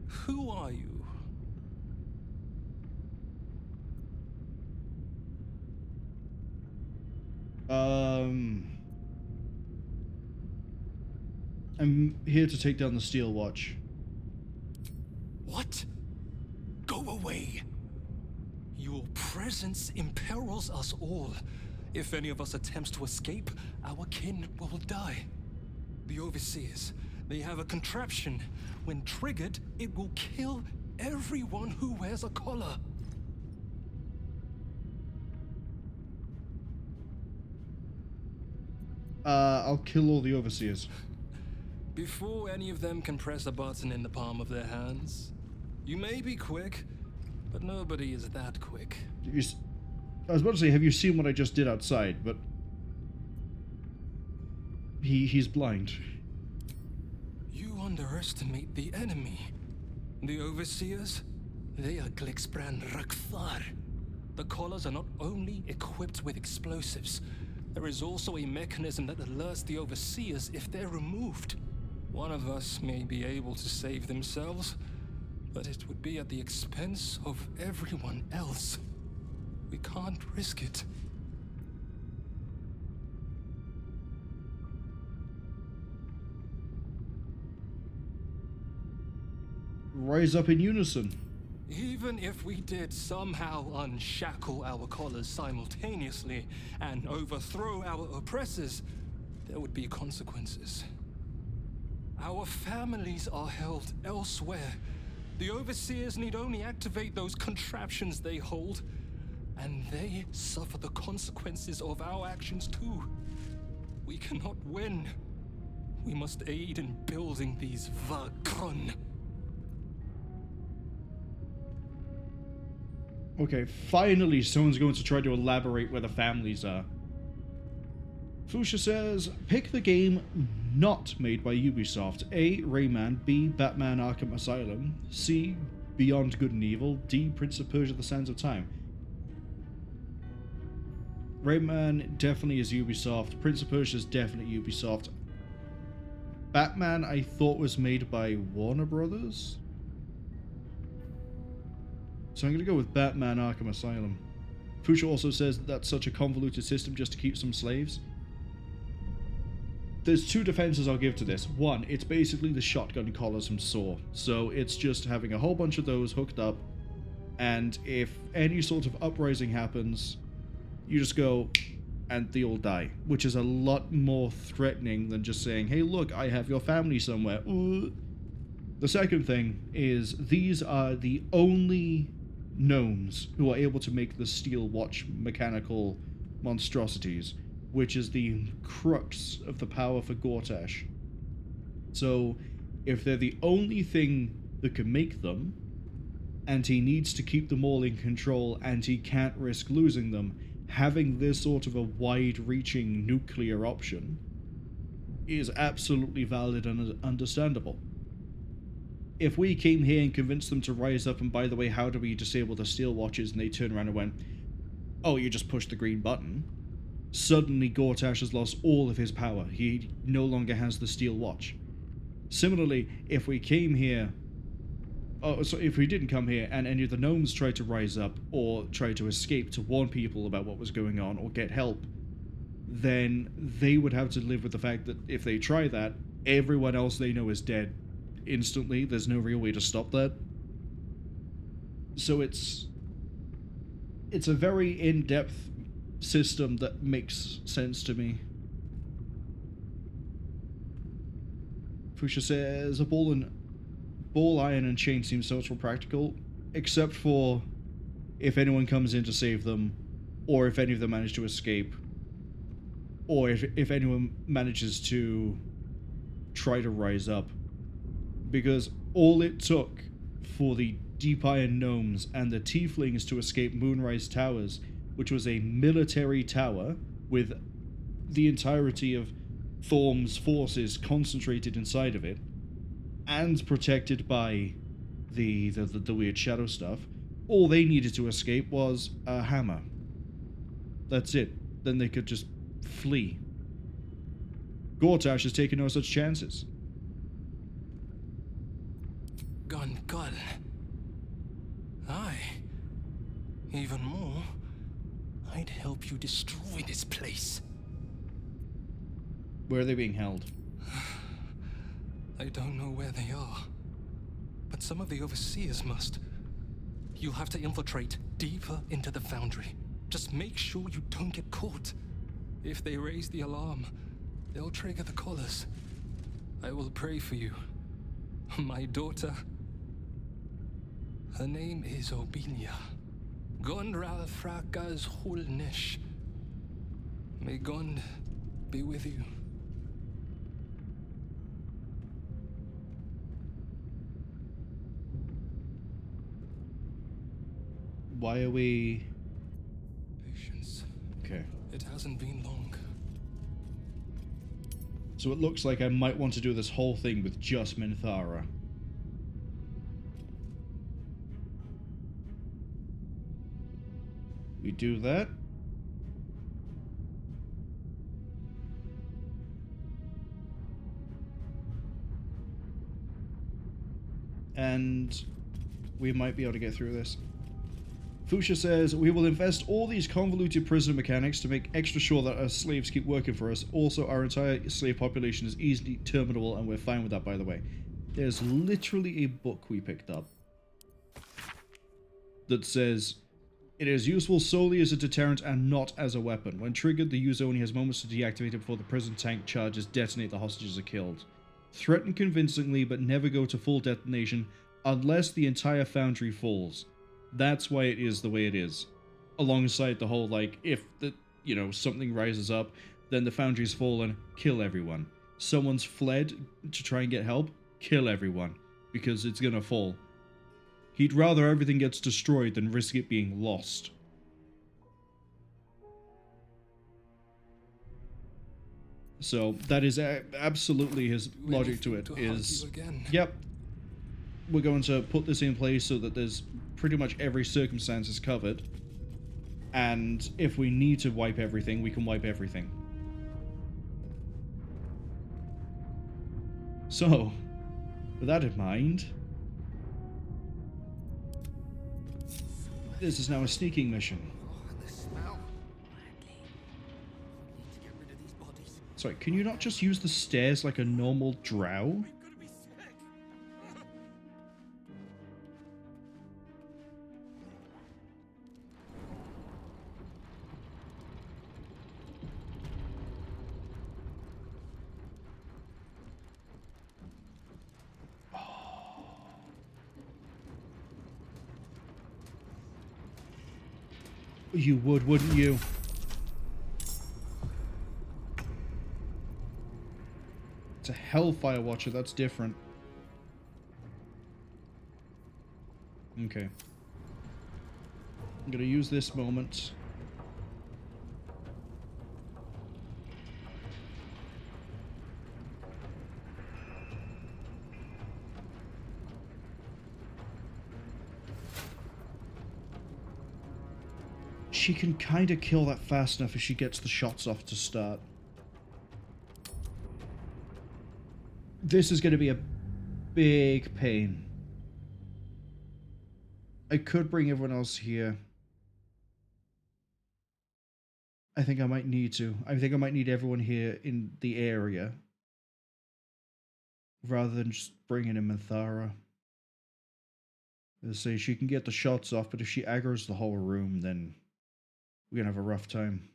Who are you? I'm here to take down the Steel Watch. What? Go away. You Your presence imperils us all. If any of us attempts to escape, our kin will die. The Overseers, they have a contraption. When triggered, it will kill everyone who wears a collar. I'll kill all the Overseers. Before any of them can press a button in the palm of their hands. You may be quick, but nobody is that quick. I was about to say, have you seen what I just did outside? But he's blind. You underestimate the enemy. The Overseers, they are Glixbrand Rakthar. The collars are not only equipped with explosives, there is also a mechanism that alerts the Overseers if they're removed. One of us may be able to save themselves, but it would be at the expense of everyone else. We can't risk it. Rise up in unison. Even if we did somehow unshackle our collars simultaneously and overthrow our oppressors, there would be consequences. Our families are held elsewhere. The Overseers need only activate those contraptions they hold, and they suffer the consequences of our actions too. We cannot win. We must aid in building these Vakron. Okay, finally someone's going to try to elaborate where the families are. Fuchsia says, pick the game not made by Ubisoft. A. Rayman. B. Batman Arkham Asylum. C. Beyond Good and Evil. D. Prince of Persia: The Sands of Time. Rayman definitely is Ubisoft. Prince of Persia is definitely Ubisoft. Batman I thought was made by Warner Brothers. So I'm going to go with Batman Arkham Asylum. Fuchsia also says that that's such a convoluted system just to keep some slaves. There's two defenses I'll give to this. One, it's basically the shotgun collars from Saw. So it's just having a whole bunch of those hooked up, and if any sort of uprising happens, you just go and they all die, which is a lot more threatening than just saying, hey look, I have your family somewhere. The second thing is these are the only gnomes who are able to make the steel watch mechanical monstrosities, which is the crux of the power for Gortash. So if they're the only thing that can make them, and he needs to keep them all in control and he can't risk losing them, having this sort of a wide-reaching nuclear option is absolutely valid and understandable. If we came here and convinced them to rise up, and by the way, how do we disable the steel watches, and they turned around and went, oh, you just push the green button, suddenly Gortash has lost all of his power. He no longer has the steel watch. Similarly, if we came here, so if we didn't come here and any of the gnomes tried to rise up or try to escape to warn people about what was going on or get help, then they would have to live with the fact that if they try that, everyone else they know is dead instantly. There's no real way to stop that. So it's a very in-depth system that makes sense to me. Fuchsia says, a ball, iron, and chain seems so much more practical, except for if anyone comes in to save them, or if any of them manage to escape, or if anyone manages to try to rise up. Because all it took for the Deep Iron Gnomes and the Tieflings to escape Moonrise Towers, which was a military tower with the entirety of Thorm's forces concentrated inside of it, and protected by the weird shadow stuff, all they needed to escape was a hammer. That's it. Then they could just flee. Gortash has taken no such chances. Gun. Aye. Even more, I'd help you destroy this place. Where are they being held? I don't know where they are, but some of the Overseers must. You'll have to infiltrate deeper into the foundry. Just make sure you don't get caught. If they raise the alarm, they'll trigger the collars. I will pray for you. My daughter. Her name is Obelia. Gondra Frakas Hulnish. May Gond be with you. Why are we... Patience. Okay. It hasn't been long. So it looks like I might want to do this whole thing with just Minthara. We do that. And we might be able to get through this. Fuchsia says, we will invest all these convoluted prison mechanics to make extra sure that our slaves keep working for us. Also, our entire slave population is easily terminable, and we're fine with that, by the way. There's literally a book we picked up that says, it is useful solely as a deterrent and not as a weapon. When triggered, the user only has moments to deactivate it before the prison tank charges detonate, the hostages are killed. Threaten convincingly, but never go to full detonation unless the entire foundry falls. That's why it is the way it is. Alongside the whole, like, if the, you know, something rises up, then the foundry's fallen, kill everyone. Someone's fled to try and get help, kill everyone, because it's gonna fall. He'd rather everything gets destroyed than risk it being lost. So that is absolutely his logic to it. Is yep, we're going to put this in place so that there's pretty much every circumstance is covered, and if we need to wipe everything, we can wipe everything. So, with that in mind, this is now a sneaking mission. Sorry, can you not just use the stairs like a normal drow? You would, wouldn't you? It's a Hellfire Watcher, that's different. Okay. I'm gonna use this moment. She can kind of kill that fast enough if she gets the shots off to start. This is going to be a big pain. I could bring everyone else here. I think I might need to. I think I might need everyone here in the area, rather than just bringing in Minthara. Let's say she can get the shots off, but if she aggroes the whole room, then we're gonna have a rough time.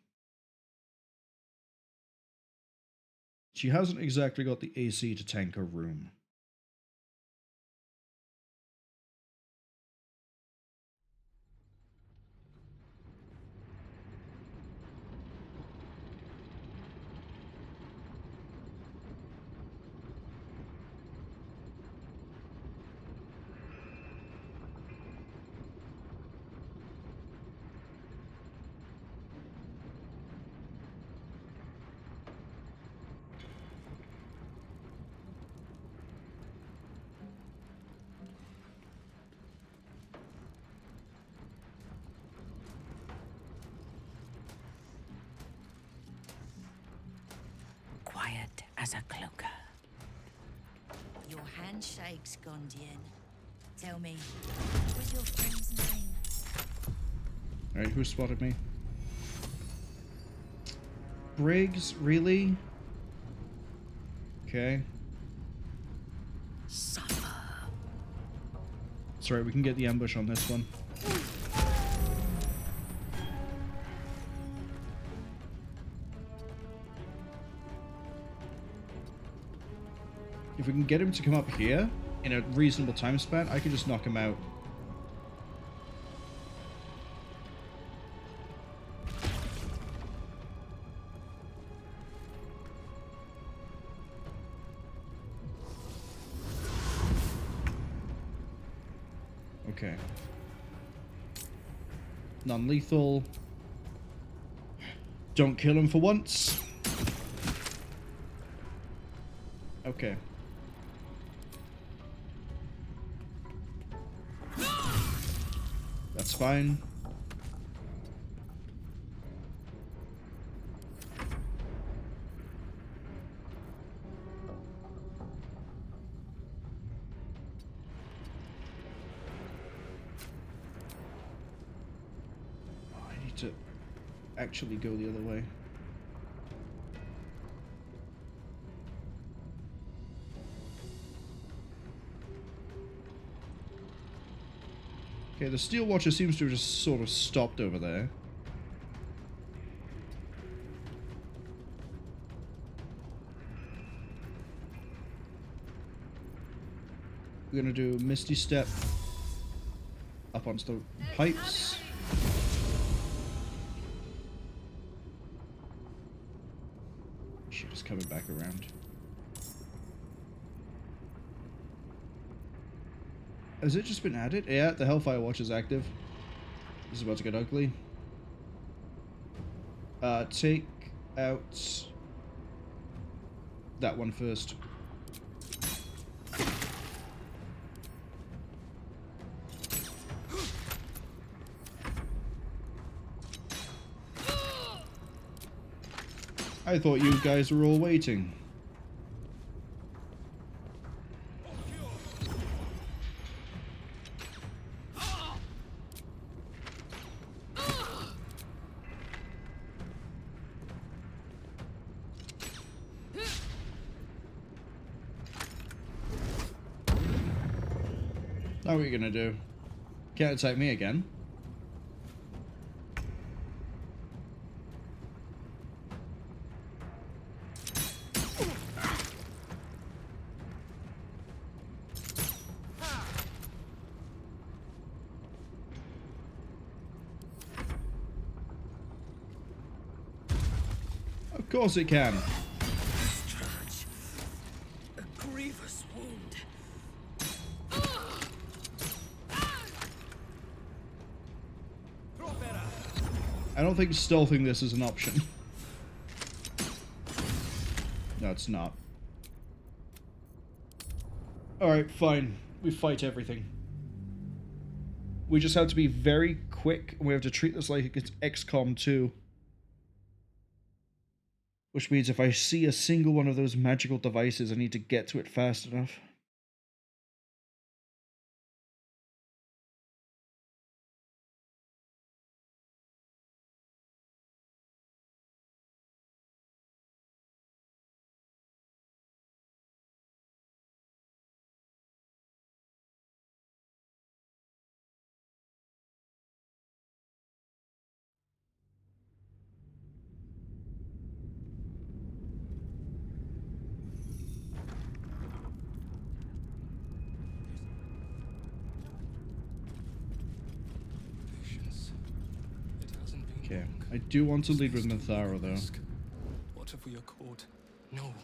She hasn't exactly got the AC to tank her room. As a cloaker. Your hand shakes, Gondian. Tell me, what was your friend's name? Alright, who spotted me? Briggs, really? Okay. Suffer. That's right, we can get the ambush on this one. If we can get him to come up here in a reasonable time span, I can just knock him out. Okay. Non-lethal. Don't kill him for once. Okay. That's fine. I need to actually go the other way. Okay, the Steel Watcher seems to have just sort of stopped over there. We're gonna do Misty Step up onto the pipes. Shit is coming back around. Has it just been added? Yeah, the Hellfire Watch is active. This is about to get ugly. Take out that one first. I thought you guys were all waiting. Now what are you gonna do? Can't attack me again. Of course it can. Discharge. A grievous wound. I don't think stealthing this is an option. No, it's not. Alright, fine. We fight everything. We just have to be very quick, and we have to treat this like it's XCOM 2. Which means if I see a single one of those magical devices, I need to get to it fast enough. Okay, I do want to lead with Nathara though. What if we are caught? No.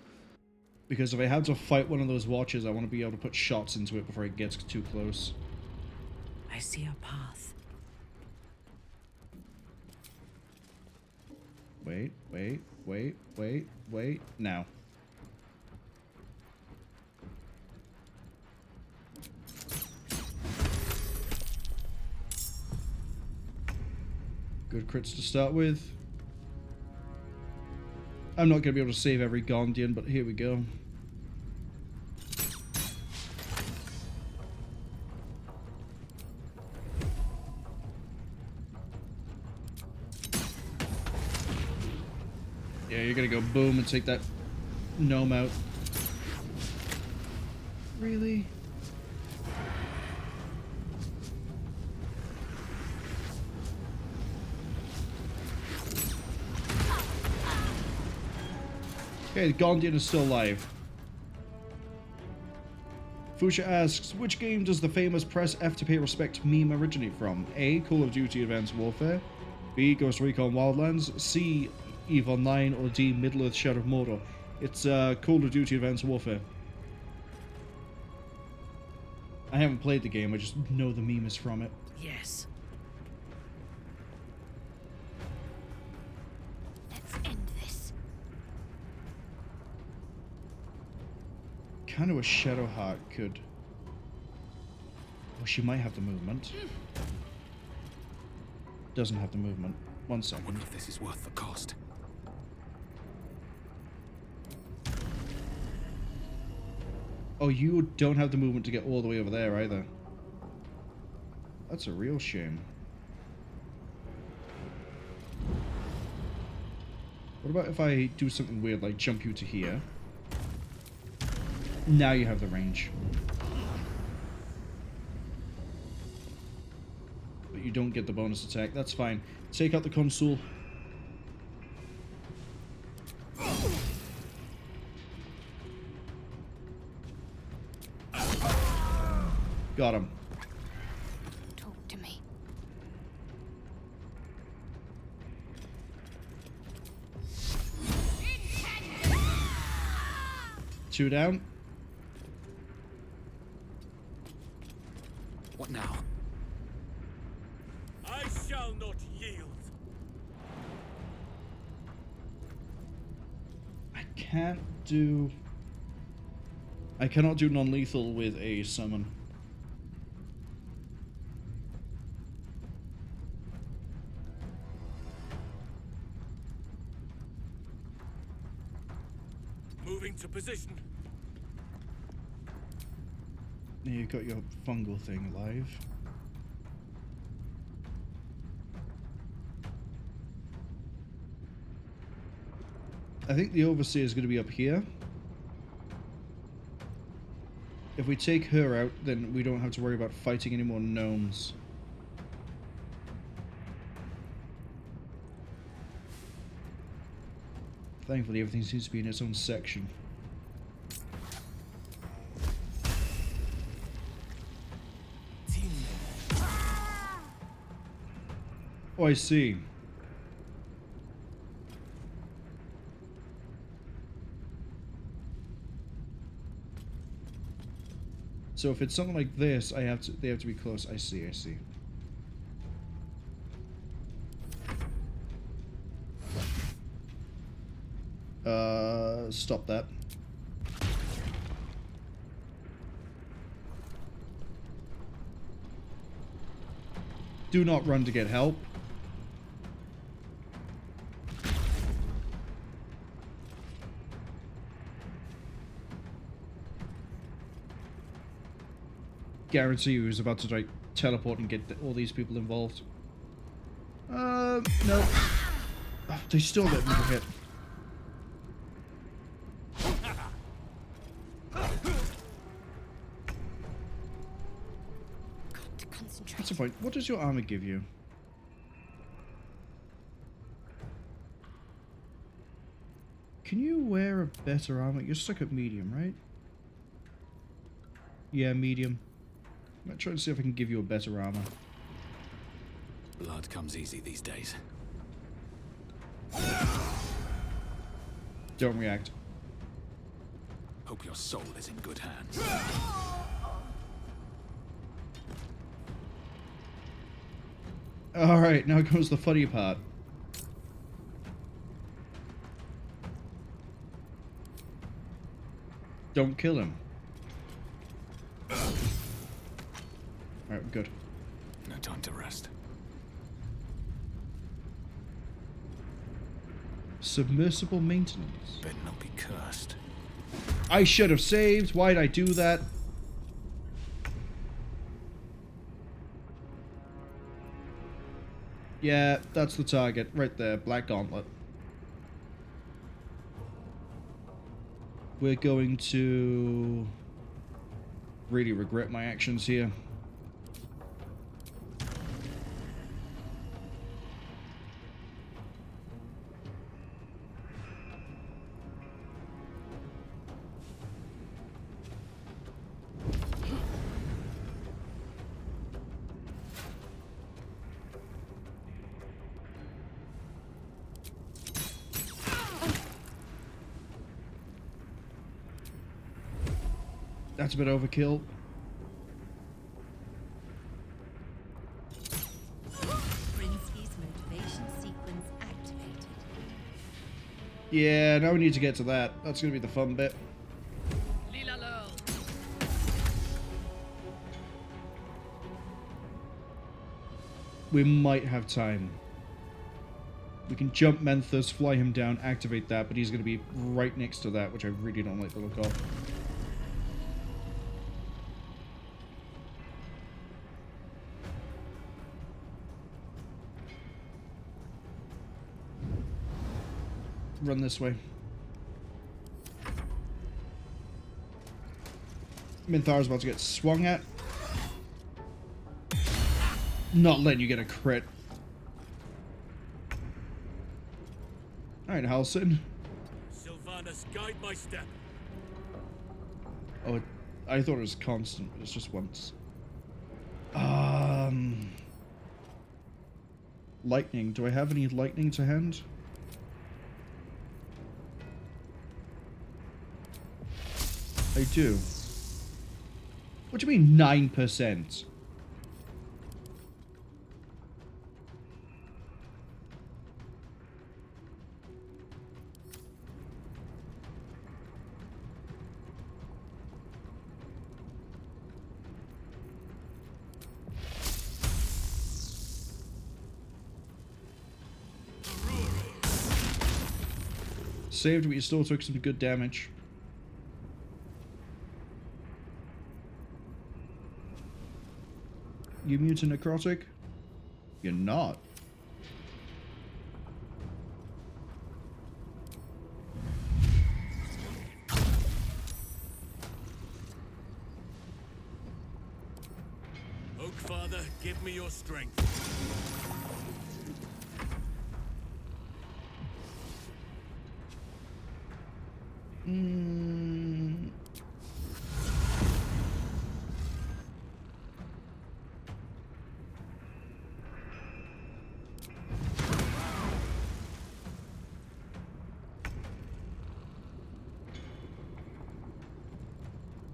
Because if I have to fight one of those watches, I want to be able to put shots into it before it gets too close. I see a path. Wait. Now. Good crits to start with. I'm not going to be able to save every Gondian, but here we go. Yeah, you're going to go boom and take that gnome out. Really? Okay, the Gondian is still alive. Fusha asks, which game does the famous press F to pay respect meme originate from? A. Call of Duty Advanced Warfare. B. Ghost Recon Wildlands. C. EVE Online. Or D. Middle-earth Shadow of Mordor. It's Call of Duty Advanced Warfare. I haven't played the game, I just know the meme is from it. Yes. Let's end this. Kind of a Shadowheart could... Oh, she might have the movement. Doesn't have the movement. 1 second. I wonder if this is worth the cost. Oh, you don't have the movement to get all the way over there either. That's a real shame. What about if I do something weird like jump you to here? Now you have the range. But you don't get the bonus attack. That's fine. Take out the console. Got him. Talk to me. 2 down. What now? I shall not yield. I cannot do non-lethal with a summon. Moving to position. Yeah, you've got your fungal thing alive. I think the Overseer is going to be up here. If we take her out, then we don't have to worry about fighting any more gnomes. Thankfully, everything seems to be in its own section. Oh, I see. So if it's something like this, they have to be close. I see. Stop that. Do not run to get help. Guarantee you was about to like teleport and get all these people involved. No. Oh, they still let me hit. What's the point? What does your armor give you? Can you wear a better armor? You're stuck at medium, right? Yeah, medium. I'm gonna try to see if I can give you a better armor. Blood comes easy these days. Don't react. Hope your soul is in good hands. Alright, now comes the funny part. Don't kill him. Alright, we're good. No time to rest. Submersible maintenance. Better not be cursed. I should have saved. Why'd I do that? Yeah, that's the target. Right there. Black Gauntlet. We're going to really regret my actions here. That's a bit overkill. Brinsky's motivation sequence activated. Yeah, now we need to get to that. That's gonna be the fun bit. We might have time. We can jump Menthus, fly him down, activate that, but he's going to be right next to that, which I really don't like the look of. Run this way. Minthar's about to get swung at. Not letting you get a crit. Alright, Halsin. Sylvanas, guide my step. Oh, I thought it was constant, but it's just once. Lightning. Do I have any lightning to hand? I do. What do you mean 9%? Saved, but you still took some good damage. You immune to necrotic? You're not. Oak Father, give me your strength.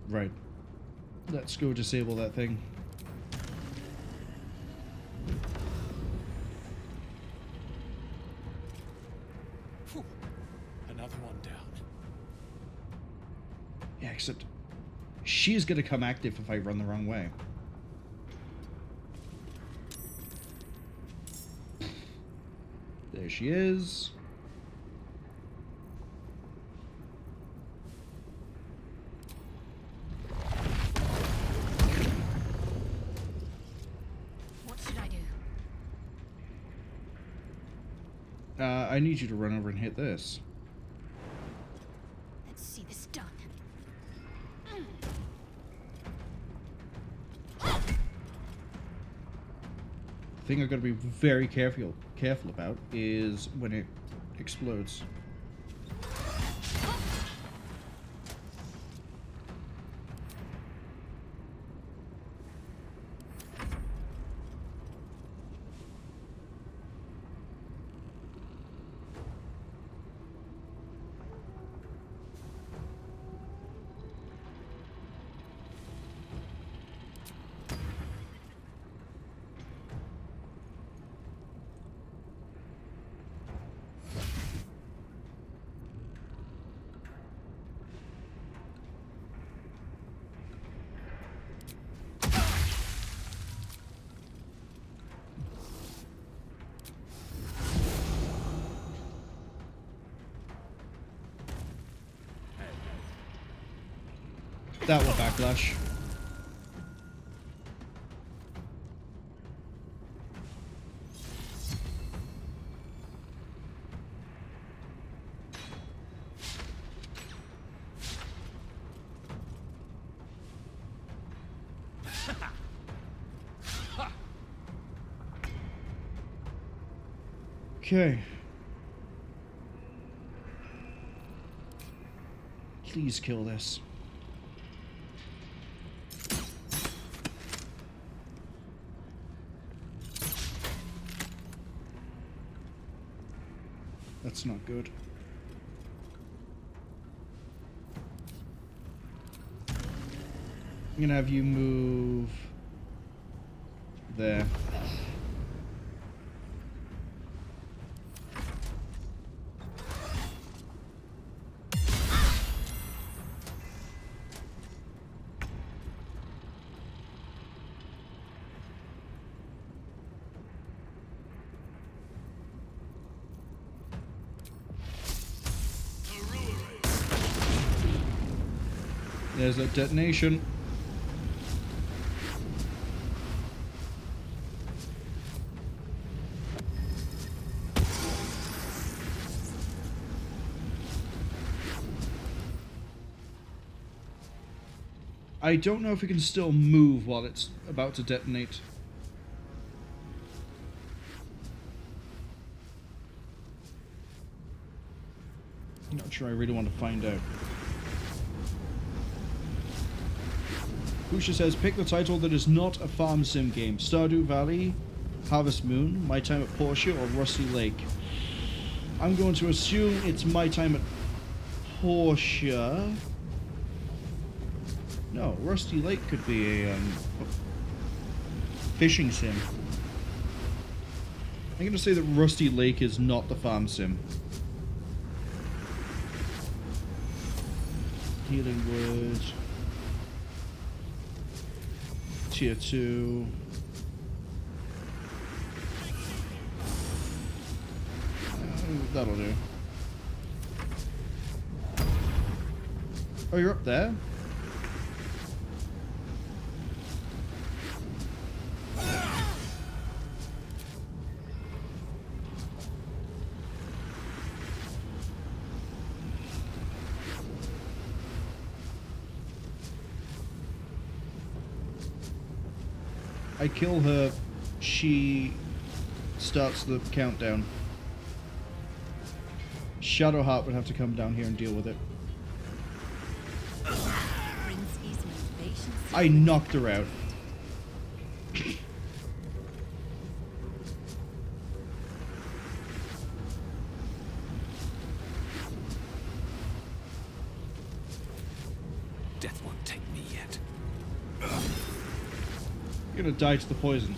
Right. Let's go disable that thing. Phew. Another one down. Yeah, except she's gonna come active if I run the wrong way. There she is. I need you to run over and hit this. Let's see this done. The thing I've got to be very careful about is when it explodes. That will backlash. Okay. Please kill this. That's not good. I'm gonna have you move there. There's a detonation. I don't know if we can still move while it's about to detonate. I'm not sure I really want to find out. Pusha says, pick the title that is not a farm sim game. Stardew Valley, Harvest Moon, My Time at Portia, or Rusty Lake. I'm going to assume it's My Time at Portia. No, Rusty Lake could be a fishing sim. I'm going to say that Rusty Lake is not the farm sim. Healing Wood. Tier 2. That'll do. Oh, you're up there? I kill her, she starts the countdown. Shadowheart would have to come down here and deal with it. I knocked her out. Death won't take me yet. You're gonna die to the poison.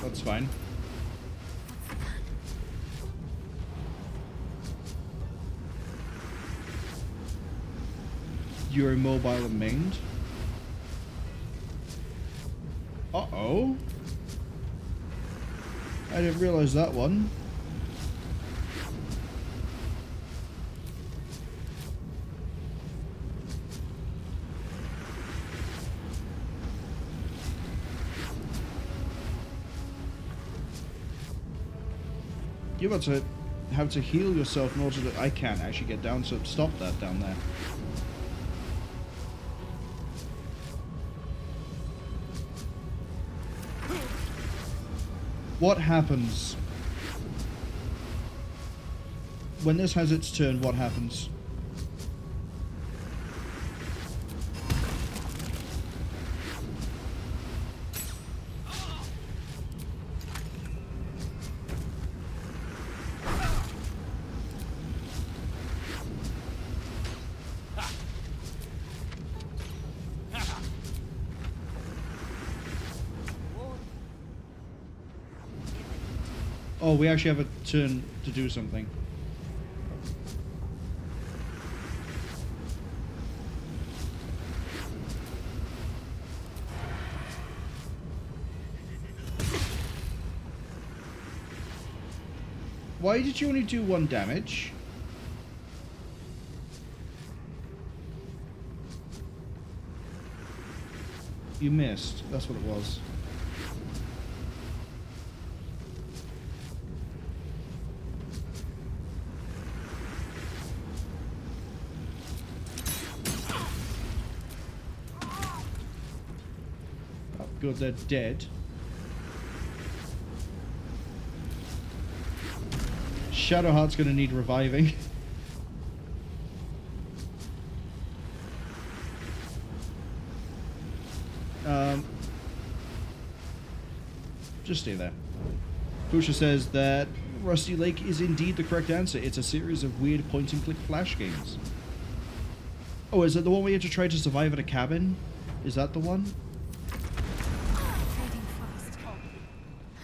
That's fine. You're immobile and maimed. Uh-oh. I didn't realize that one. You're about to have to heal yourself in order that I can't actually get down, so stop that down there. What happens? When this has its turn, what happens? Oh, we actually have a turn to do something. Why did you only do 1 damage? You missed. That's what it was. Good, they're dead. Shadowheart's gonna need reviving. Just stay there. Pusha says that Rusty Lake is indeed the correct answer. It's a series of weird point-and-click flash games. Oh, is it the one where you have to try to survive at a cabin? Is that the one? Fading fast.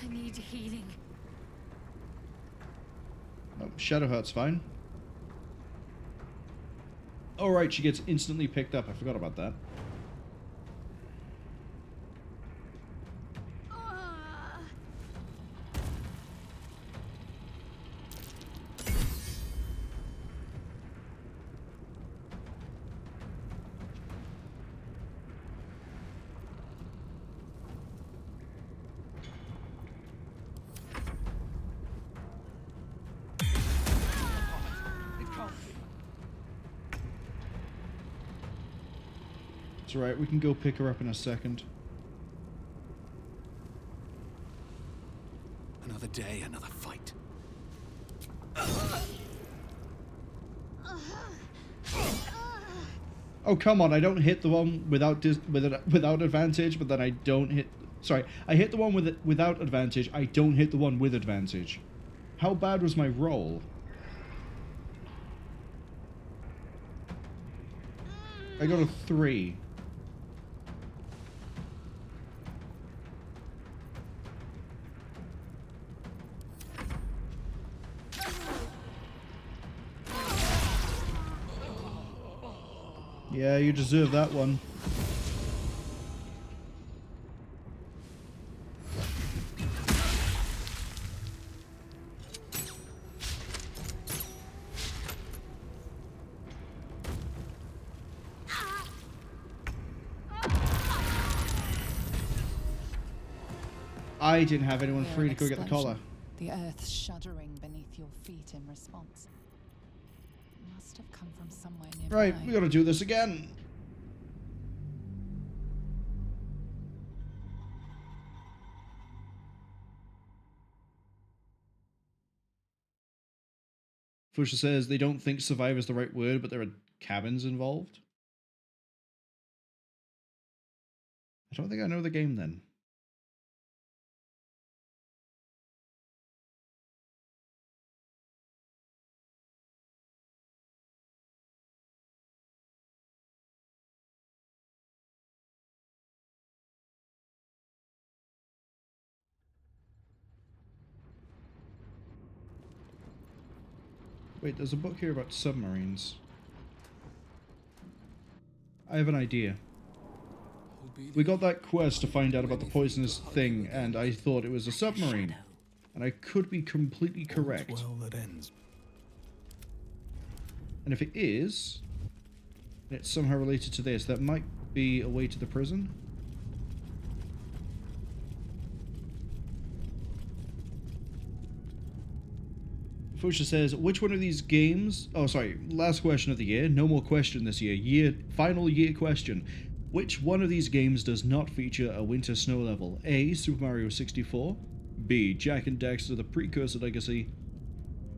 I need healing. Oh, Shadowheart's fine. Oh, right, she gets instantly picked up. I forgot about that. It's alright, we can go pick her up in a second. Another day, another fight. Oh, come on, I don't hit the one without advantage, but then I don't hit... Sorry, I hit the one without advantage, I don't hit the one with advantage. How bad was my roll? I got a 3. Yeah, you deserve that one. I didn't have anyone free to go get the collar. The earth shuddering beneath your feet in response. It must have come from somewhere nearby. Right, we gotta do this again. Fusha says they don't think survive is the right word, but there are cabins involved. I don't think I know the game then. Wait, there's a book here about submarines. I have an idea. We got that quest to find out about the poisonous thing, and I thought it was a submarine. And I could be completely correct. Well, that ends. And if it is, and it's somehow related to this, that might be a way to the prison. Fusha says, which one of these games... Oh, sorry, last question of the year. No more question this year. Final year question. Which one of these games does not feature a winter snow level? A. Super Mario 64. B. Jak and Daxter: The Precursor Legacy.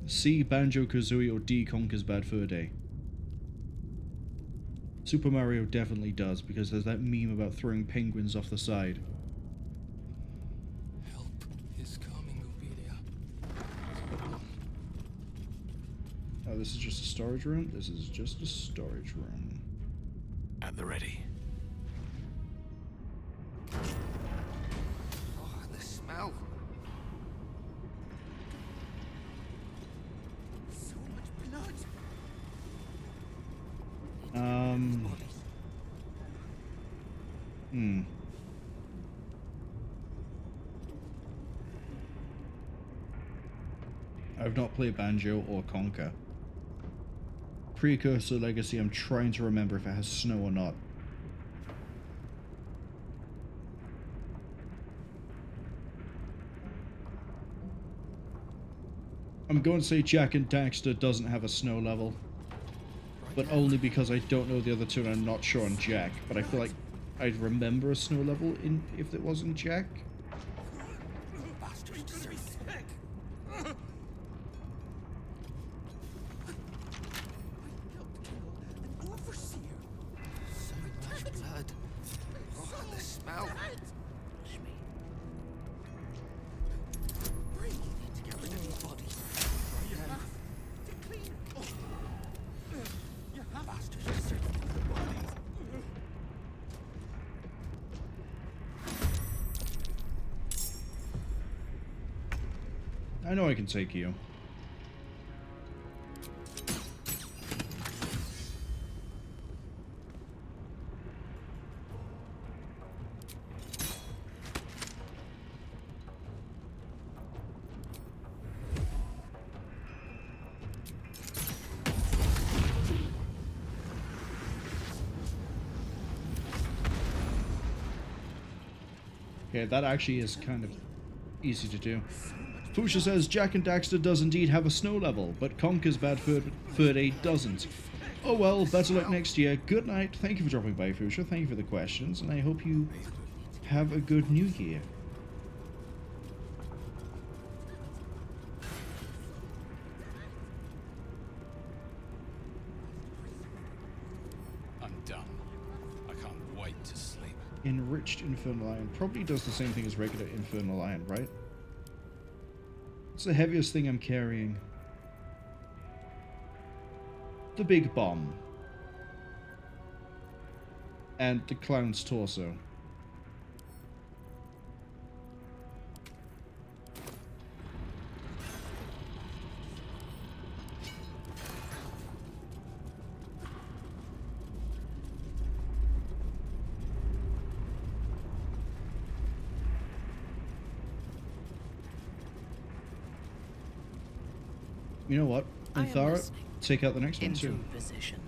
C. Banjo-Kazooie, or D. Conker's Bad Fur Day. Super Mario definitely does, because there's that meme about throwing penguins off the side. Help is coming, Ophelia. Oh, this is just a storage room? This is just a storage room. At the ready. Oh, the smell. So much blood. I've not played Banjo or Conker. Precursor Legacy, I'm trying to remember if it has snow or not. I'm going to say Jak and Daxter doesn't have a snow level. But only because I don't know the other two and I'm not sure on Jak. But I feel like I'd remember a snow level in if it wasn't Jak. I know I can take you. Okay, that actually is kind of easy to do. Fusha says, Jack and Daxter does indeed have a snow level, but Conker's Bad Fur Day doesn't. Oh well, better luck next year. Good night. Thank you for dropping by, Fusha. Thank you for the questions, and I hope you have a good new year. I'm done. I can't wait to sleep. Enriched Infernal Iron. Probably does the same thing as regular Infernal Iron, right? It's the heaviest thing I'm carrying. The big bomb. And the clown's torso. You know what? Anthara, take out the next one too. Position.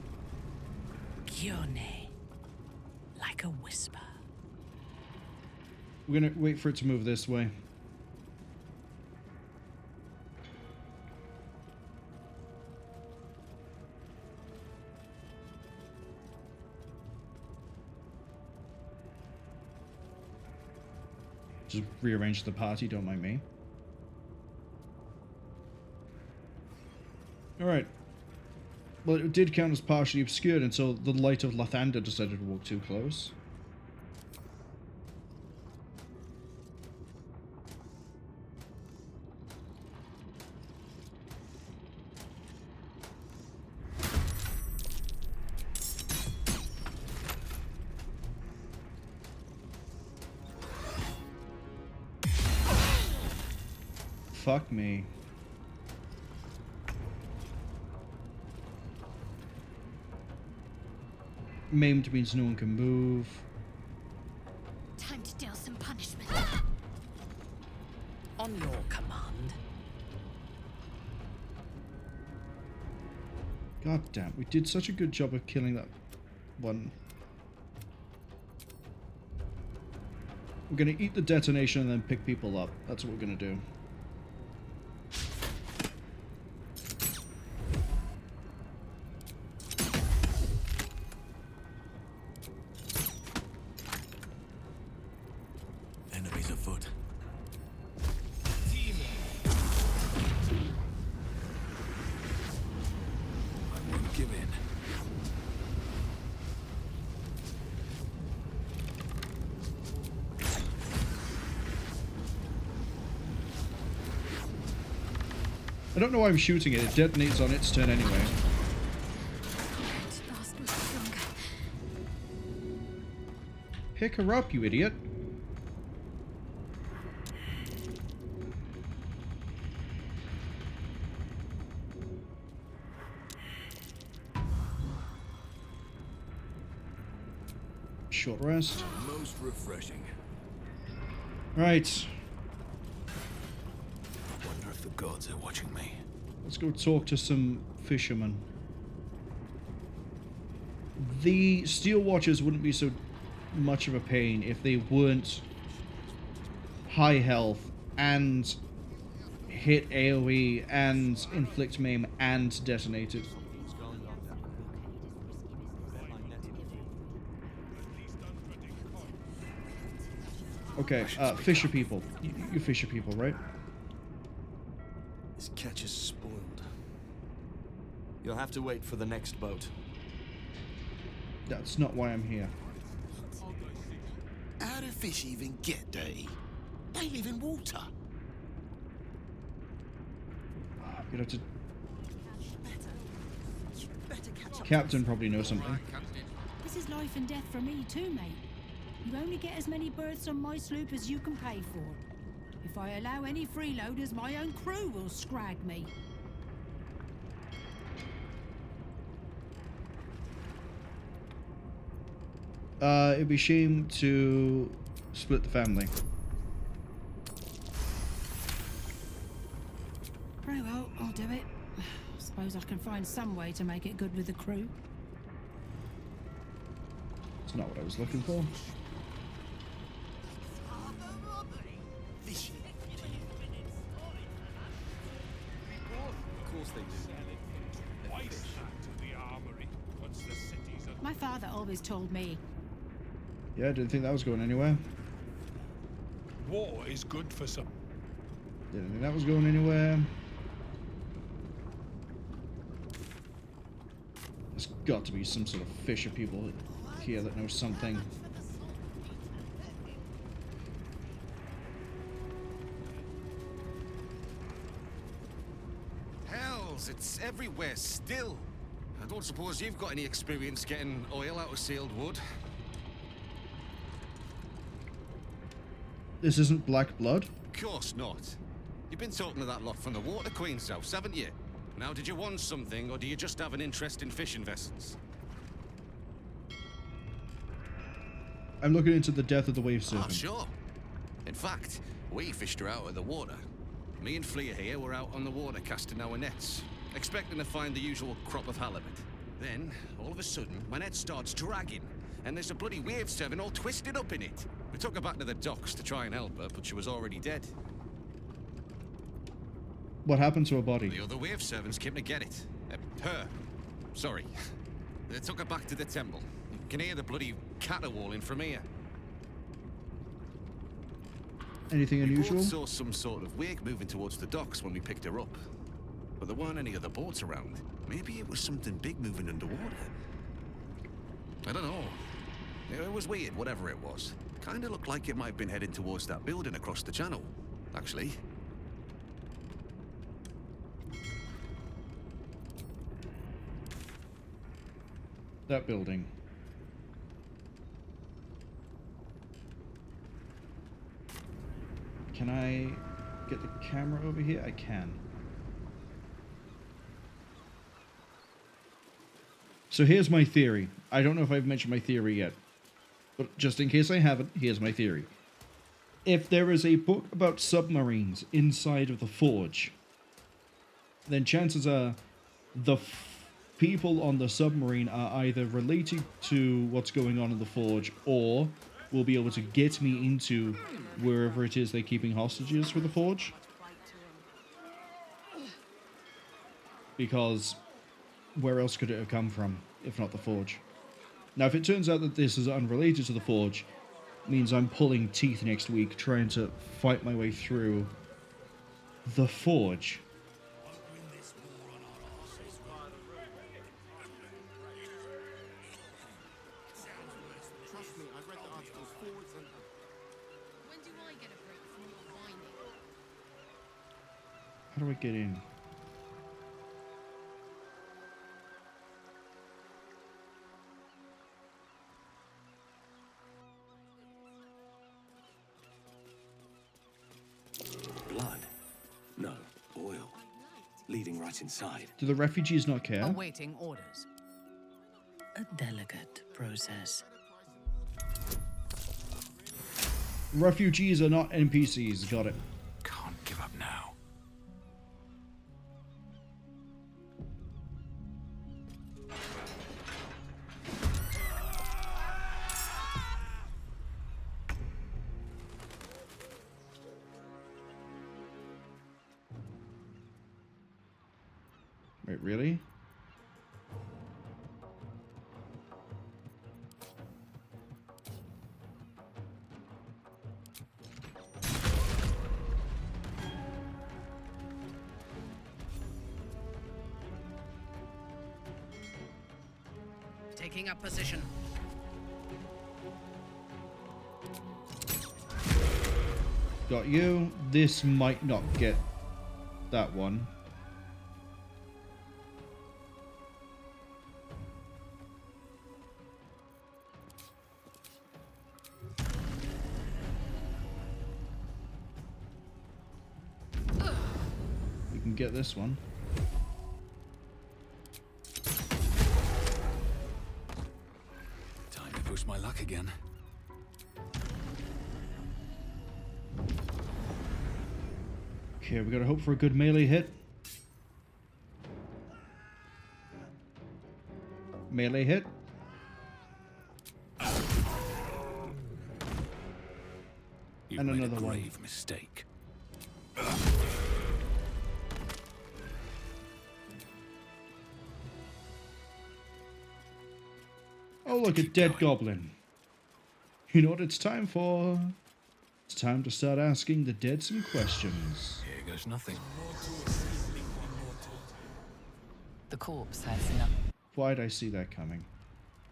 Kyone, like a whisper. We're gonna wait for it to move this way. Just rearrange the party, don't mind me. Alright. Well, it did count as partially obscured until the light of Lathander decided to walk too close. Fuck me. Maimed means no one can move. Time to deal some punishment. On your command. God damn, we did such a good job of killing that one. We're gonna eat the detonation and then pick people up. That's what we're gonna do. Enemies afoot. I won't give in. I don't know why I'm shooting it. It detonates on its turn anyway. Pick her up, you idiot. Short rest. Most refreshing. Right. Wonder if the gods are watching me. Let's go talk to some fishermen. The Steel Watchers wouldn't be so much of a pain if they weren't high health and hit AoE and inflict maim and detonated. Okay, fisher people. You fisher people, right? This catch is spoiled. You'll have to wait for the next boat. That's not why I'm here. How do fish even get there? They live in water. You'd have to... Captain probably knows something. This is life and death for me too, mate. You only get as many berths on my sloop as you can pay for. If I allow any freeloaders, my own crew will scrag me. It'd be a shame to split the family. Very well, I'll do it. Suppose I can find some way to make it good with the crew. It's not what I was looking for. Of course they do. Why back to the armory once the city's a... My father always told me. Yeah, I didn't think that was going anywhere. War is good for some. Didn't think that was going anywhere. There's got to be some sort of fisher people here that know something. Hells, it's everywhere still. I don't suppose you've got any experience getting oil out of sealed wood. This isn't Black Blood? Of course not. You've been talking to that lot from the Water Queen's house, haven't you? Now, did you want something, or do you just have an interest in fishing vessels? I'm looking into the death of the wave serpent. Oh, sure. In fact, we fished her out of the water. Me and Flea here were out on the water casting our nets, expecting to find the usual crop of halibut. Then, all of a sudden, my net starts dragging, and there's a bloody wave serpent all twisted up in it. We took her back to the docks to try and help her, but she was already dead. What happened to her body? The other wave servants came to get it. Her. Sorry. They took her back to the temple. You can hear the bloody caterwauling from here. Anything unusual? We both saw some sort of wake moving towards the docks when we picked her up. But there weren't any other boats around. Maybe it was something big moving underwater. I don't know. It was weird, whatever it was. Kinda looked like it might have been heading towards that building across the channel, actually. That building. Can I get the camera over here? I can. So here's my theory. I don't know if I've mentioned my theory yet, but just in case I haven't, here's my theory. If there is a book about submarines inside of the Forge, then chances are the people on the submarine are either related to what's going on in the Forge or will be able to get me into wherever it is they're keeping hostages for the Forge. Because where else could it have come from, if not the Forge? Now, if it turns out that this is unrelated to the Forge, it means I'm pulling teeth next week trying to fight my way through the Forge. How do I get in? Blood? No, oil. Leading right inside. Do the refugees not care? Awaiting orders. A delicate process. Refugees are not NPCs, got it. Can't give up now. Wait, really? Taking up position. Got you. This might not get that one. get this one. Time to push my luck again. Okay, we gotta hope for a good melee hit. Melee hit. You've And made another a one. grave mistake. Oh, look, a dead goblin. You know what it's time for? It's time to start asking the dead some questions. Here goes nothing. The corpse has nothing. Why'd I see that coming?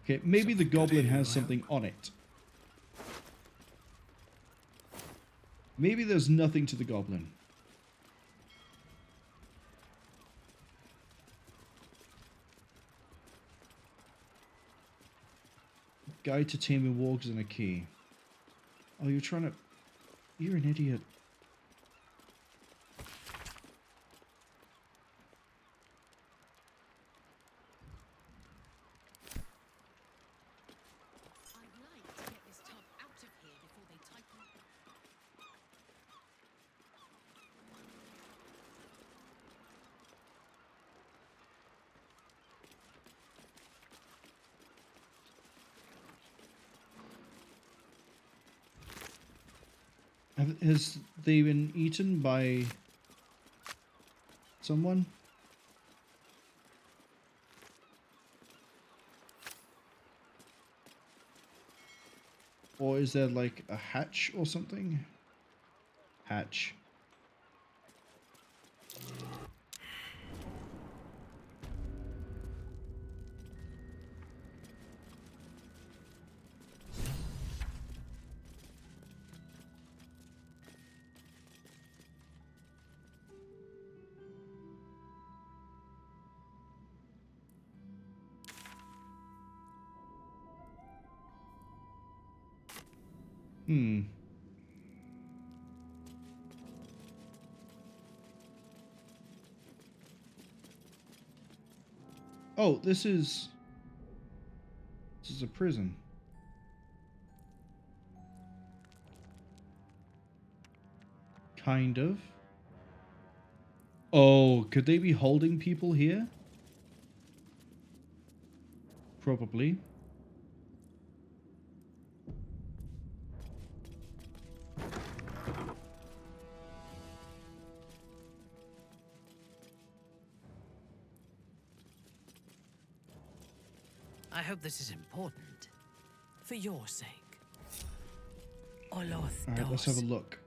Okay, maybe the goblin has something on it. Maybe there's nothing to the goblin. Guide to taming wargs and a key. Oh, you're trying to... You're an idiot. Has they been eaten by someone? Or is there like a hatch or something? Hatch. Oh, this is a prison. Kind of. Oh, could they be holding people here? Probably. I hope this is important. For your sake. Oloth Alright, let's have a look.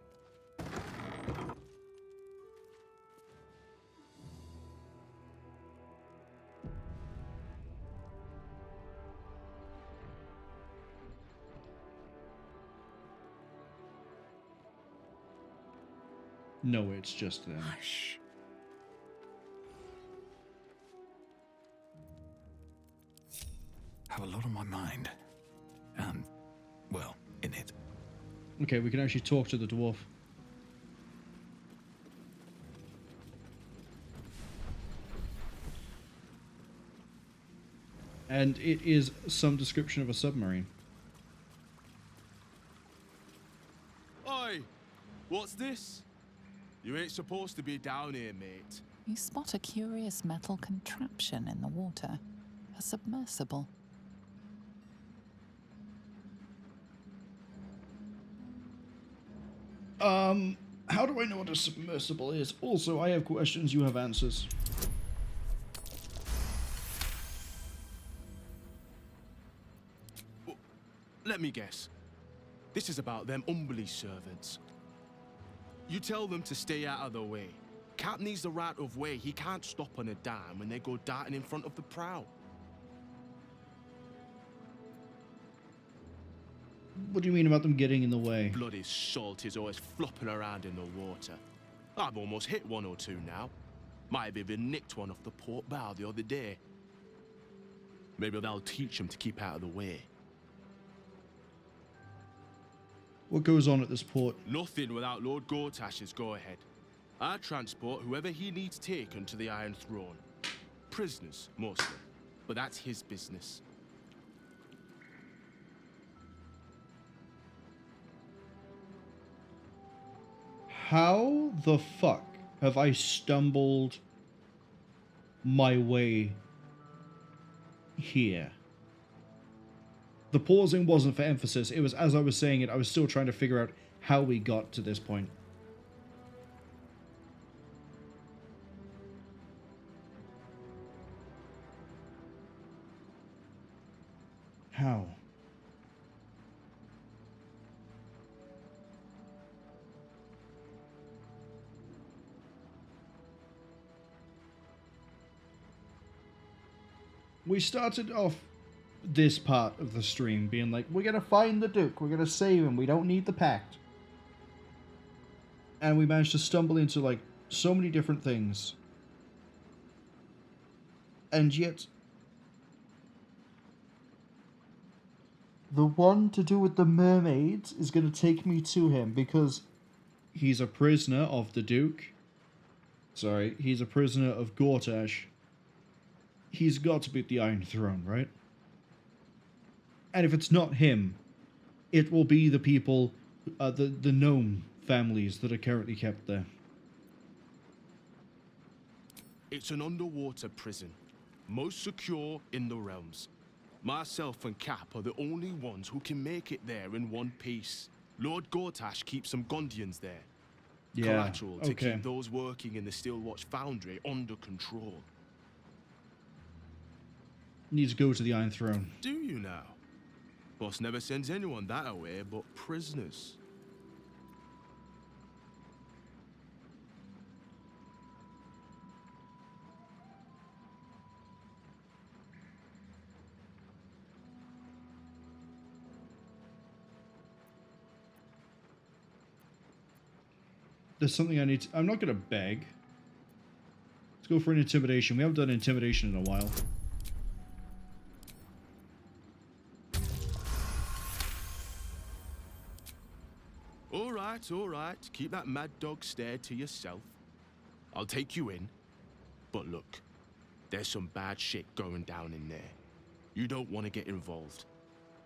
No, it's just them. Hush. Have a lot on my mind. And, well, in it. Okay, we can actually talk to the dwarf. And it is some description of a submarine. Oi! What's this? You ain't supposed to be down here, mate. You spot a curious metal contraption in the water. A submersible. How do I know what a submersible is? Also, I have questions, you have answers. Let me guess. This is about them Umbly servants. You tell them to stay out of the way. Cap needs the right of way. He can't stop on a dime when they go darting in front of the prow. What do you mean about them getting in the way? Bloody salt is always flopping around in the water. I've almost hit one or two now. Might have even nicked one off the port bow the other day. Maybe they'll teach them to keep out of the way. What goes on at this port? Nothing without Lord Gortash's go-ahead. I transport whoever he needs taken to the Iron Throne. Prisoners, mostly. But that's his business. How the fuck have I stumbled my way here? The pausing wasn't for emphasis. It was as I was saying it, I was still trying to figure out how we got to this point. How? We started off this part of the stream being like, we're gonna find the Duke, we're gonna save him, we don't need the Pact. And we managed to stumble into like so many different things. And yet the one to do with the mermaids is gonna take me to him because he's a prisoner of the Duke. Sorry, he's a prisoner of Gortash. He's got to be at the Iron Throne, right? And if it's not him, it will be the people, the gnome families that are currently kept there. It's an underwater prison, most secure in the realms. Myself and Cap are the only ones who can make it there in one piece. Lord Gortash keeps some Gondians there. Yeah, Collateral to okay. keep those working in the Steelwatch Foundry under control. Need to go to the Iron Throne. Do you now? Boss never sends anyone that away but prisoners. There's something I need to... I'm not going to beg. Let's go for an intimidation. We haven't done intimidation in a while. All right. Keep that mad dog stare to yourself. I'll take you in. But look, there's some bad shit going down in there. You don't want to get involved.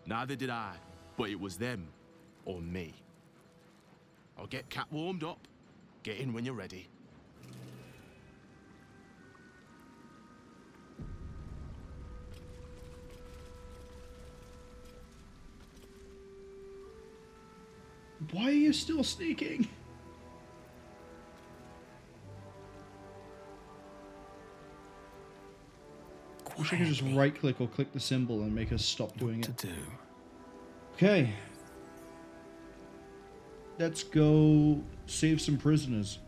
Neither did I, but it was them or me. I'll get Cat warmed up. Get in when you're ready. Why are you still sneaking? Wish I could just right click or click the symbol and make us stop doing it. To do. Okay. Let's go save some prisoners.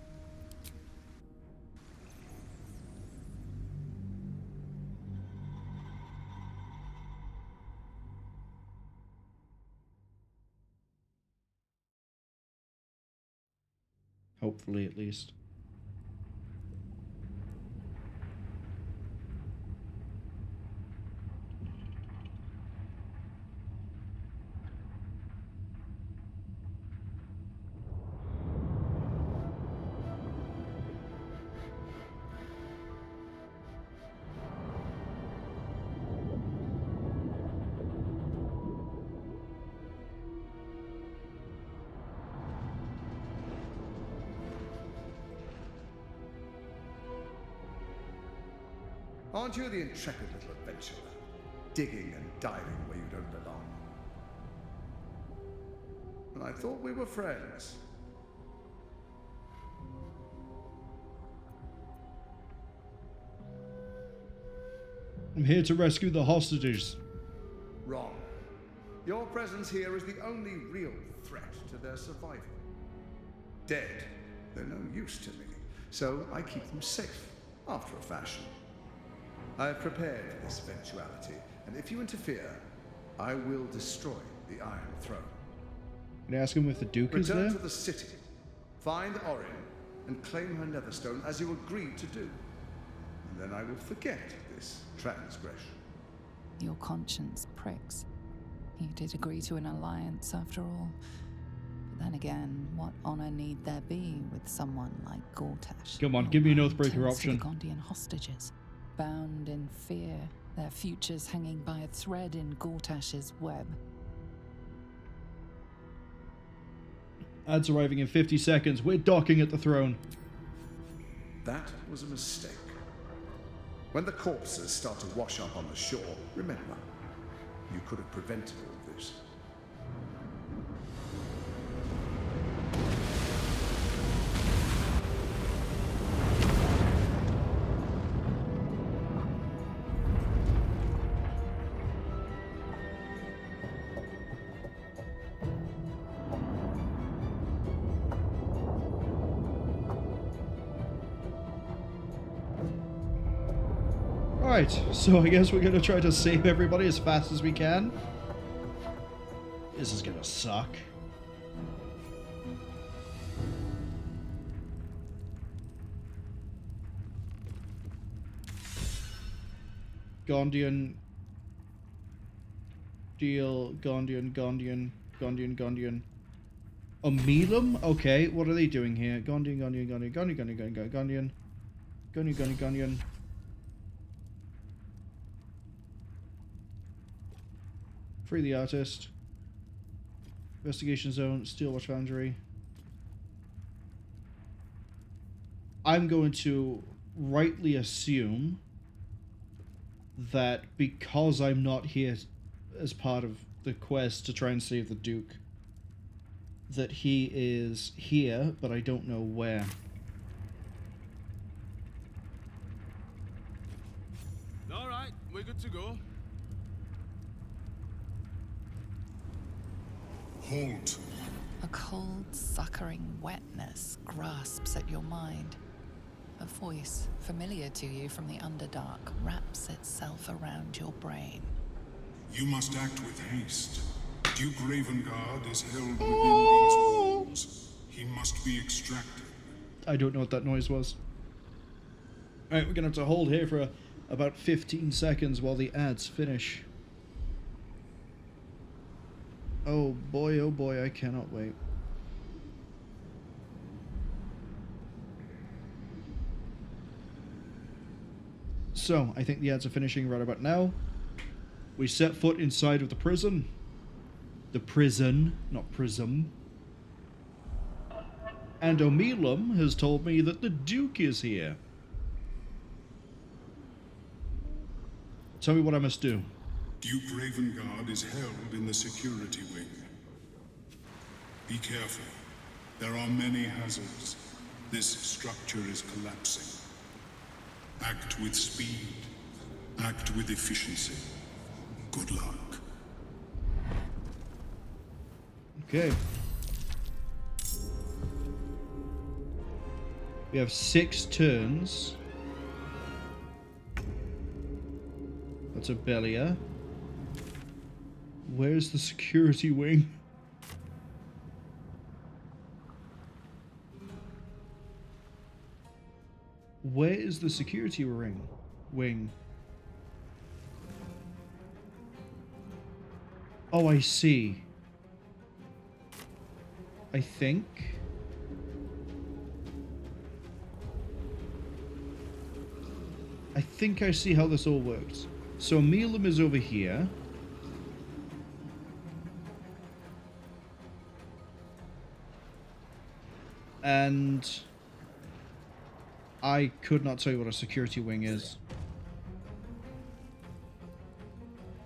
Hopefully, at least. Aren't you the intrepid little adventurer, digging and diving where you don't belong? And I thought we were friends. I'm here to rescue the hostages. Wrong. Your presence here is the only real threat to their survival. Dead, they're no use to me, so I keep them safe, after a fashion. I have prepared for this eventuality, and if you interfere, I will destroy the Iron Throne. Can I ask him if the Duke is there? Return to the city, find Orin, and claim her Netherstone as you agreed to do. And then I will forget this transgression. Your conscience pricks. You did agree to an alliance after all. Then again, what honor need there be with someone like Gortash? Come on, give me an Your Oathbreaker mind turns to option. the Gondian hostages, bound in fear, their futures hanging by a thread in Gortash's web. Ads arriving in 50 seconds. We're docking at the throne. That was a mistake. When the corpses start to wash up on the shore, remember, you could have prevented all this. Alright, so I guess we're gonna try to save everybody as fast as we can. This is gonna suck. Gondian. Deal. Gondian. Omilum? Okay, what are they doing here? Gondian. Free the artist. Investigation zone, Steelwatch Foundry. I'm going to rightly assume that because I'm not here as part of the quest to try and save the Duke, that he is here, but I don't know where. Alright, we're good to go. Halt. A cold, suckering wetness grasps at your mind. A voice, familiar to you from the Underdark, wraps itself around your brain. You must act with haste. Duke Ravengard is held within these walls. He must be extracted. I don't know what that noise was. Alright, we're gonna have to hold here for about 15 seconds while the ads finish. Oh boy, I cannot wait. So, I think the ads are finishing right about now. We set foot inside of the prison. The prison, not prism. And Omilum has told me that the Duke is here. Tell me what I must do. Duke Ravengard is held in the security wing. Be careful. There are many hazards. This structure is collapsing. Act with speed. Act with efficiency. Good luck. Okay. We have 6 turns. That's a Belia. Where's the security wing? Where is the security wing? Oh, I see. I think. I see how this all works. So Melum is over here. And I could not tell you what a security wing is.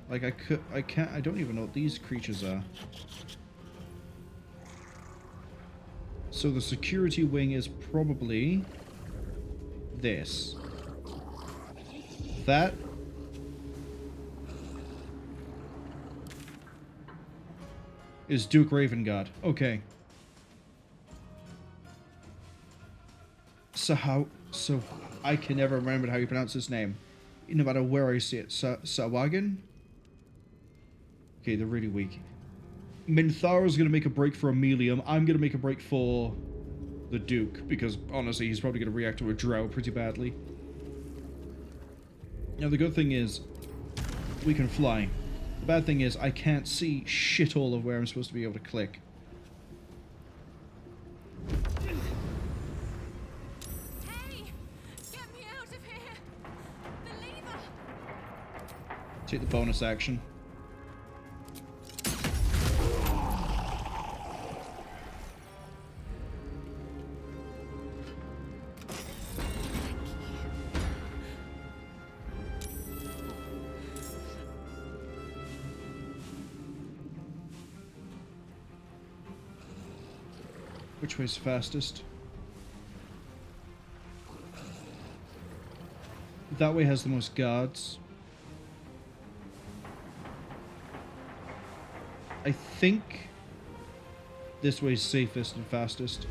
Like I don't even know what these creatures are. So the security wing is probably this. That is Duke Ravengard. Okay. So I can never remember how you pronounce his name, no matter where I see it. Cwningen? Okay, they're really weak. Mintharo's gonna make a break for Emilium. I'm gonna make a break for the Duke, because honestly, he's probably gonna react to a drow pretty badly. Now, the good thing is, we can fly. The bad thing is, I can't see shit all of where I'm supposed to be able to click. Hey! Get me out of here! The lever! Take the bonus action. Which way's fastest? That way has the most guards. I think this way's safest and fastest.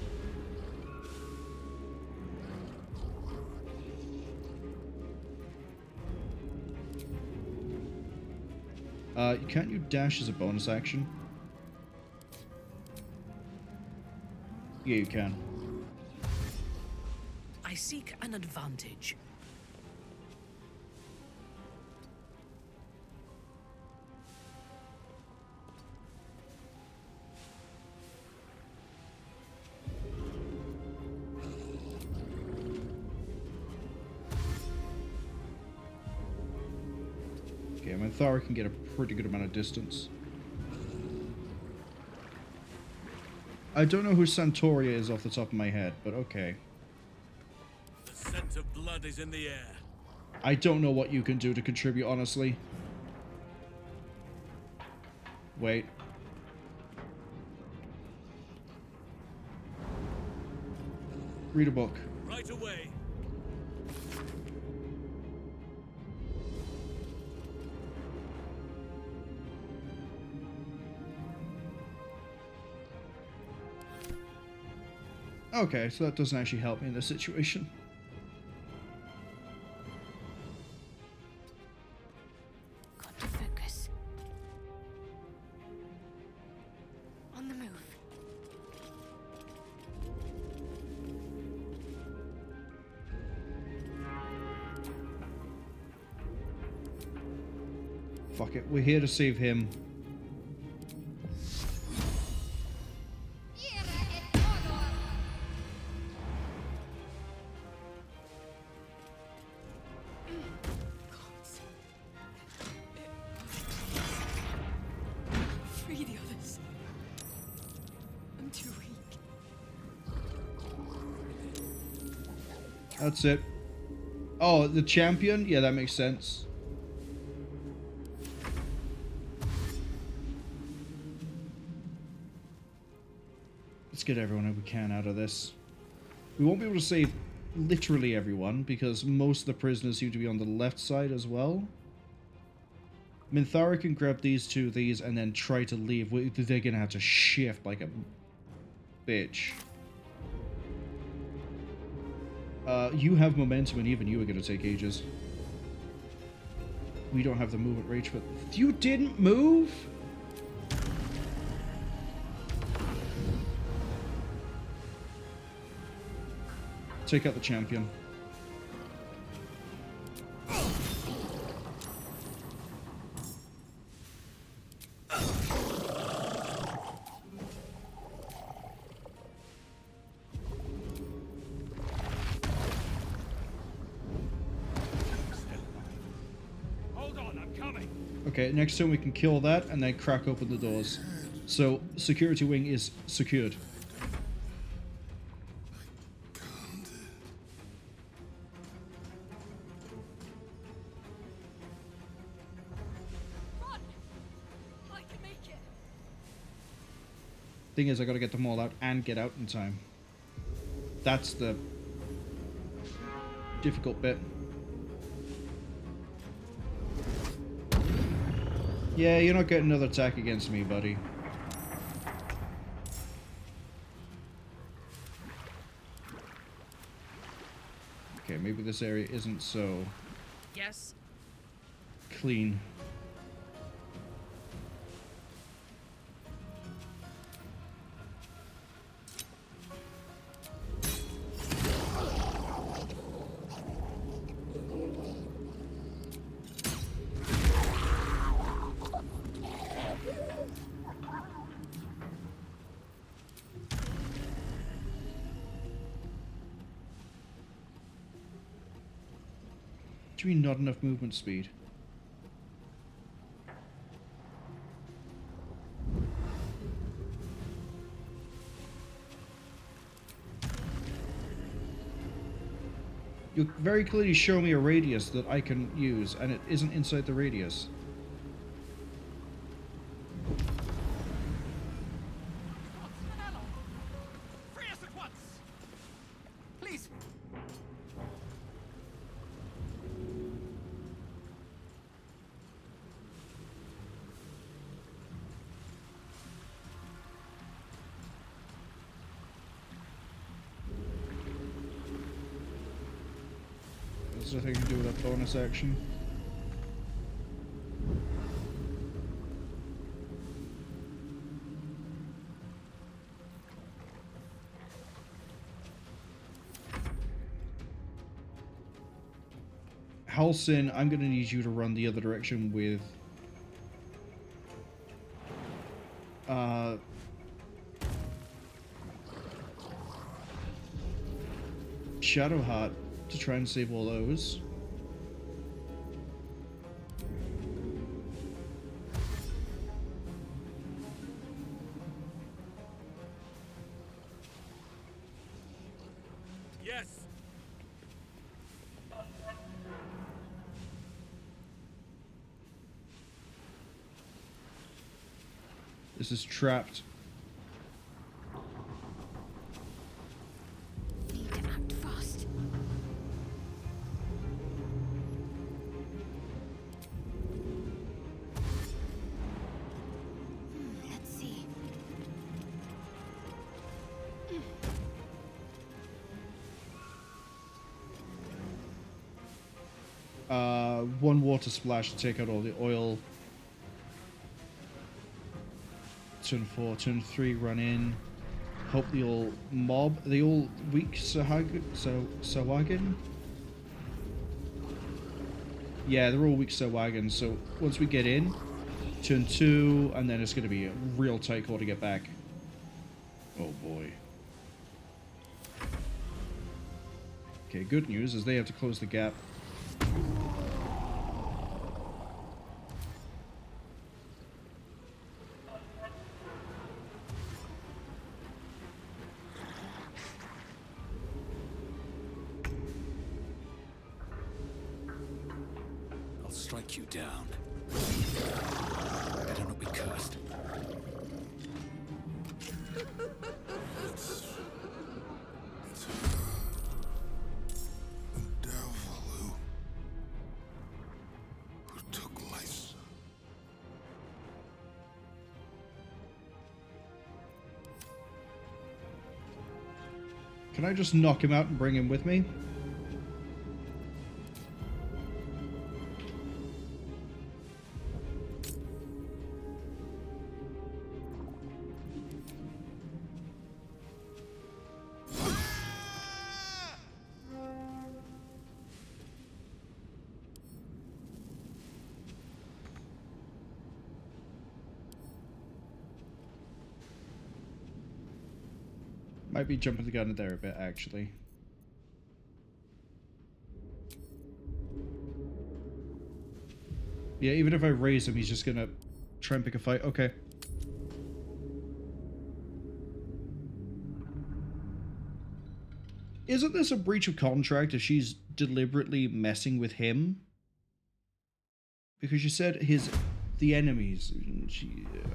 Can't you dash as a bonus action? Yeah, you can. I seek an advantage. Okay, my Thara can get a pretty good amount of distance. I don't know who Santoria is off the top of my head, but okay. The scent of blood is in the air. I don't know what you can do to contribute, honestly. Wait. Read a book. Right away. Okay, so that doesn't actually help me in this situation. Got to focus. On the move. Fuck it, we're here to save him. Free the others. I'm too weak. That's it. Oh, the champion? Yeah, that makes sense. Let's get everyone we can out of this. We won't be able to save literally everyone because most of the prisoners seem to be on the left side as well. Minthara can grab these two of these and then try to leave. They're gonna have to shift like a bitch. You have momentum and even you are gonna take ages. We don't have the movement range, but you didn't move? Take out the champion. Hold on, I'm coming. Okay, next turn we can kill that and then crack open the doors. So, security wing is secured. Thing is, I gotta get them all out and get out in time. That's the difficult bit. Yeah, you're not getting another attack against me, buddy. Okay, maybe this area isn't so Yes. clean. do you mean not enough movement speed? You very clearly show me a radius that I can use, and it isn't inside the radius. Free us at once! Please! There's nothing I can do with that bonus action. Halsin, I'm going to need you to run the other direction with Shadowheart to try and save all those. Yes! This is trapped. You can act fast. Let's see. One water splash to take out all the oil. Turn 4, turn 3, run in. Hope the all mob. Are they all weak Cwningen? Yeah, they're all weak Cwningen. So once we get in, turn 2, and then it's going to be a real tight call to get back. Oh boy. Okay, good news is they have to close the gap. I'll strike you down. Better not be cursed. Who took Lae'zel? Can I just knock him out and bring him with me? Might be jumping the gun there a bit, actually. Yeah, even if I raise him, he's just gonna try and pick a fight. Okay. Isn't this a breach of contract if she's deliberately messing with him? Because you said the enemies.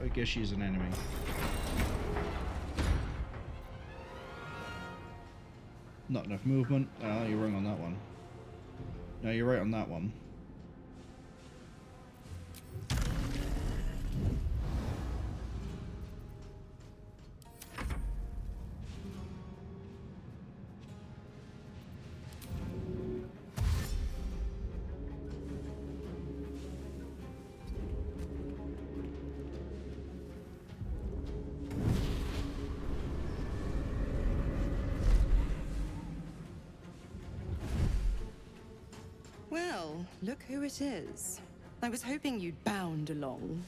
I guess she's an enemy. Not enough movement. Oh, you're wrong on that one. No, you're right on that one. Well, look who it is. I was hoping you'd bound along.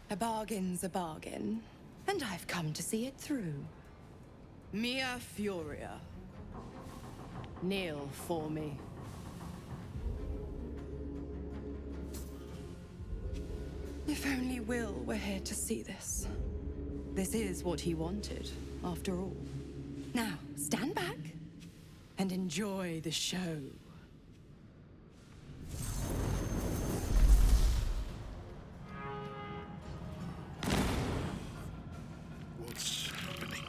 A bargain's a bargain, and I've come to see it through. Mia Furia. Kneel for me. If only Will were here to see this. This is what he wanted, after all. Now, stand back and enjoy the show. What's happening?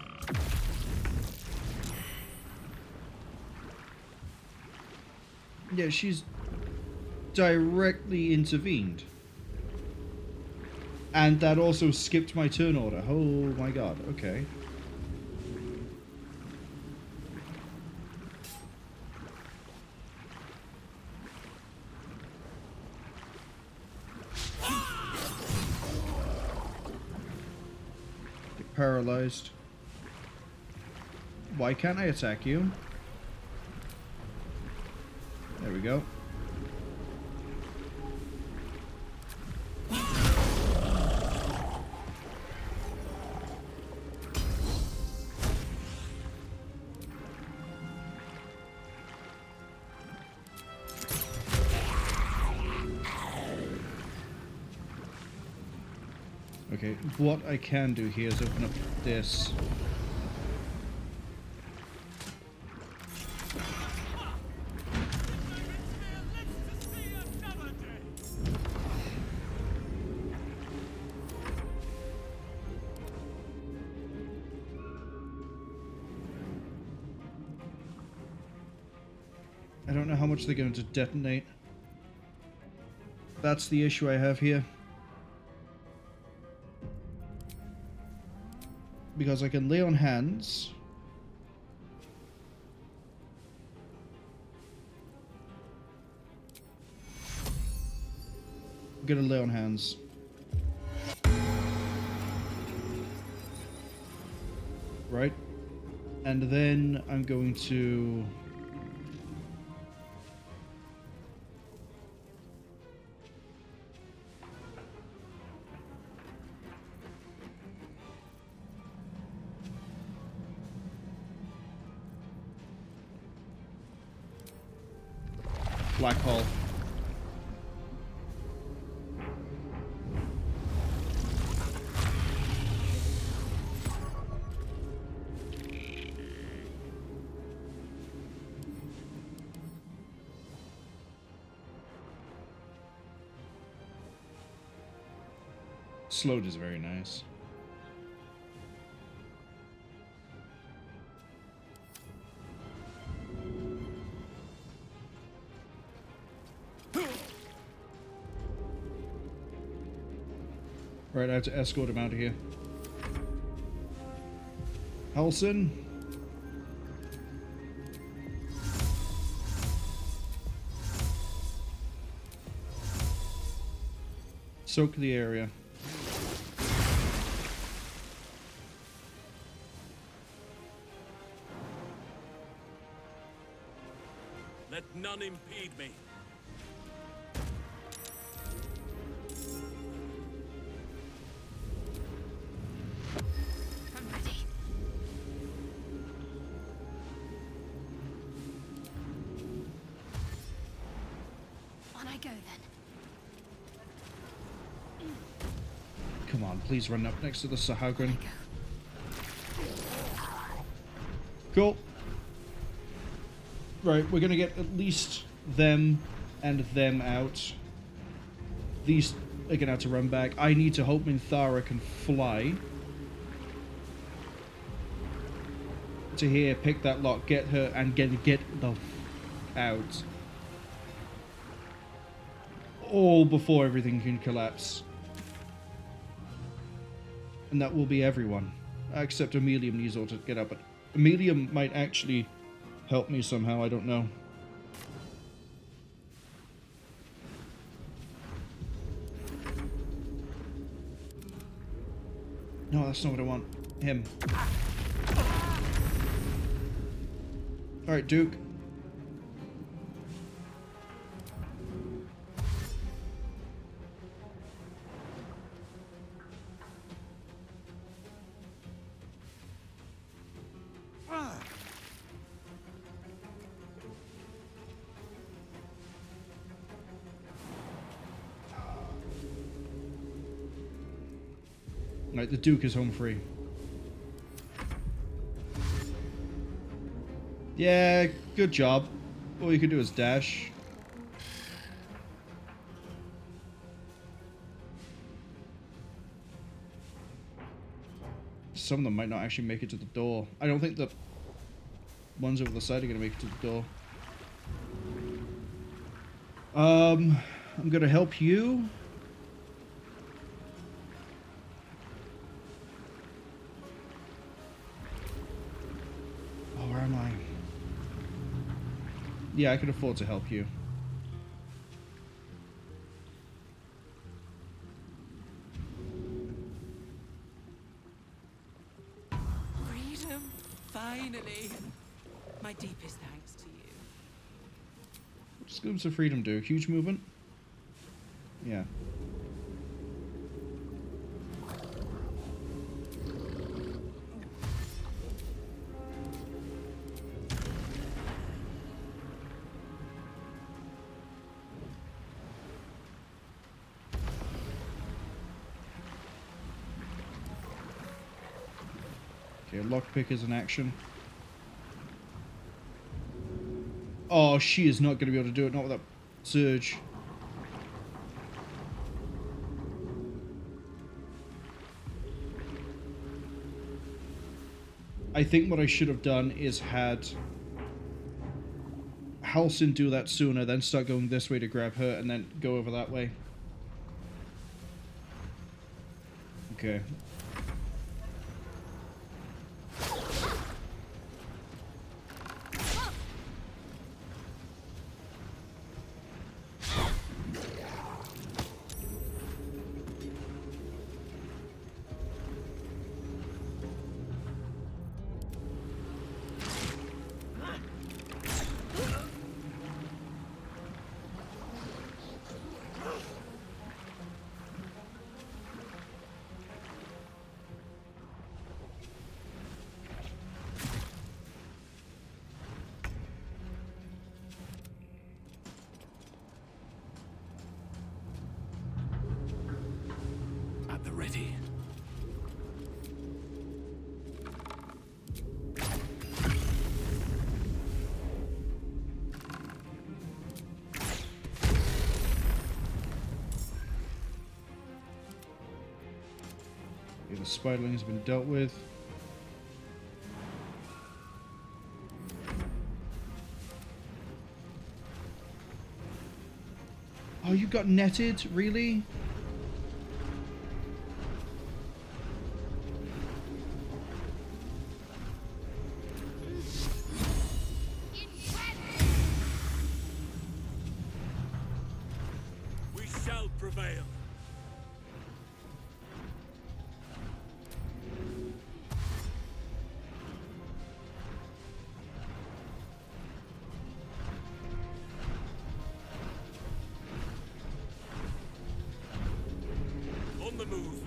Yeah, she's directly intervened. And that also skipped my turn order. Oh my god, okay. Get paralyzed. Why can't I attack you? There we go. Okay, what I can do here is open up this. I don't know how much they're going to detonate. That's the issue I have here. Because I can lay on hands. I'm gonna lay on hands. Right? And then I'm going to... Black hole. Slowed is very nice. Right, I have to escort him out of here. Halson. Soak the area. Let none impede me. Come on, please run up next to the Haggin. Cool. Right, we're gonna get at least them and them out. These are gonna have to run back. I need to hope Minthara can fly. To here, pick that lock, get her, and get the f out. All before everything can collapse. And that will be everyone. Except Emilium needs to get up. But Emilium might actually help me somehow, I don't know. No, that's not what I want. Him. Alright, Duke. Right, the Duke is home free. Yeah, good job. All you can do is dash. Some of them might not actually make it to the door. I don't think the ones over the side are going to make it to the door. I'm going to help you. Oh, where am I? Yeah, I can afford to help you. Freedom, finally. My deepest thanks to you. Just give him some freedom, Duke. Huge movement. Yeah. Okay, lockpick is in action. Oh, she is not going to be able to do it, not with that surge. I think what I should have done is had Halsin do that sooner, then start going this way to grab her, and then go over that way. Okay. At the ready. Okay, the spiderling has been dealt with. Oh, you got netted? Really? We shall prevail. On the move.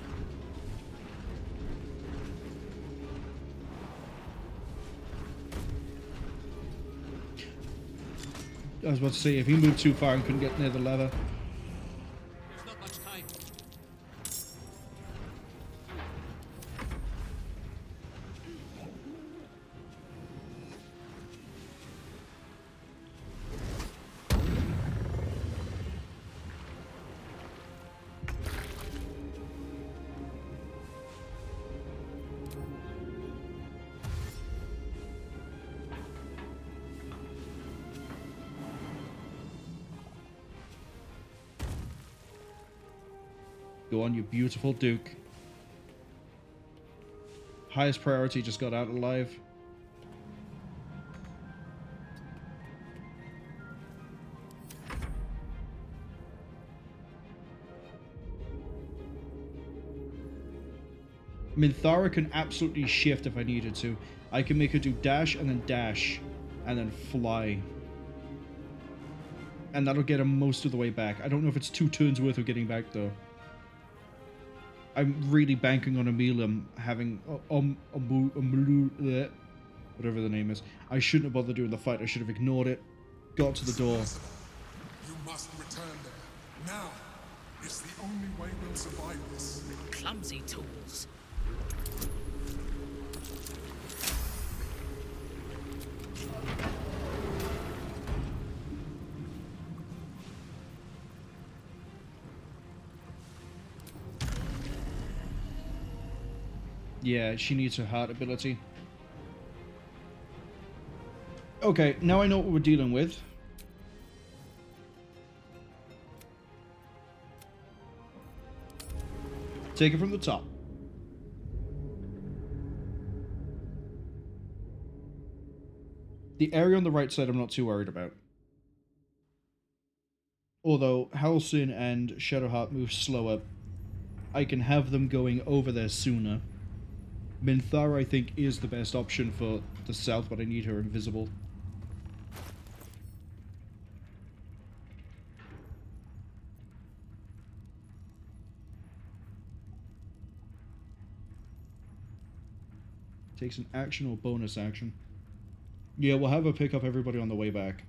I was about to say, if he moved too far and couldn't get near the lever. There's not much time. Go on, you beautiful Duke. Highest priority just got out alive. Minthara can absolutely shift if I needed to. I can make her do dash, and then fly. And that'll get him most of the way back. I don't know if it's 2 turns worth of getting back, though. I'm really banking on Emilium having whatever the name is. I shouldn't have bothered doing the fight. I should have ignored it. Got to the door. You must return there. Now. It's the only way we'll survive this. Clumsy tools. Yeah, she needs her heart ability. Okay, now I know what we're dealing with. Take it from the top. The area on the right side I'm not too worried about. Although Halcyon and Shadowheart move slower, I can have them going over there sooner. Minthara, I think, is the best option for the south, but I need her invisible. Takes an action or bonus action. Yeah, we'll have her pick up everybody on the way back.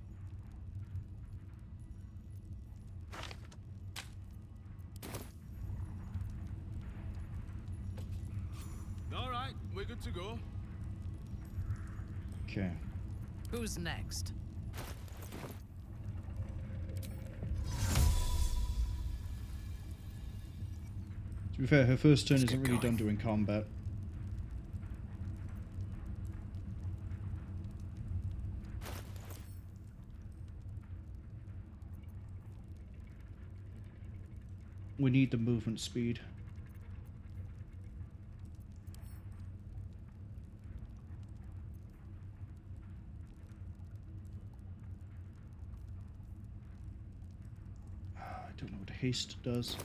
Alright, we're good to go. Okay. Who's next? To be fair, her first turn isn't really done doing combat. We need the movement speed. I don't know what haste does.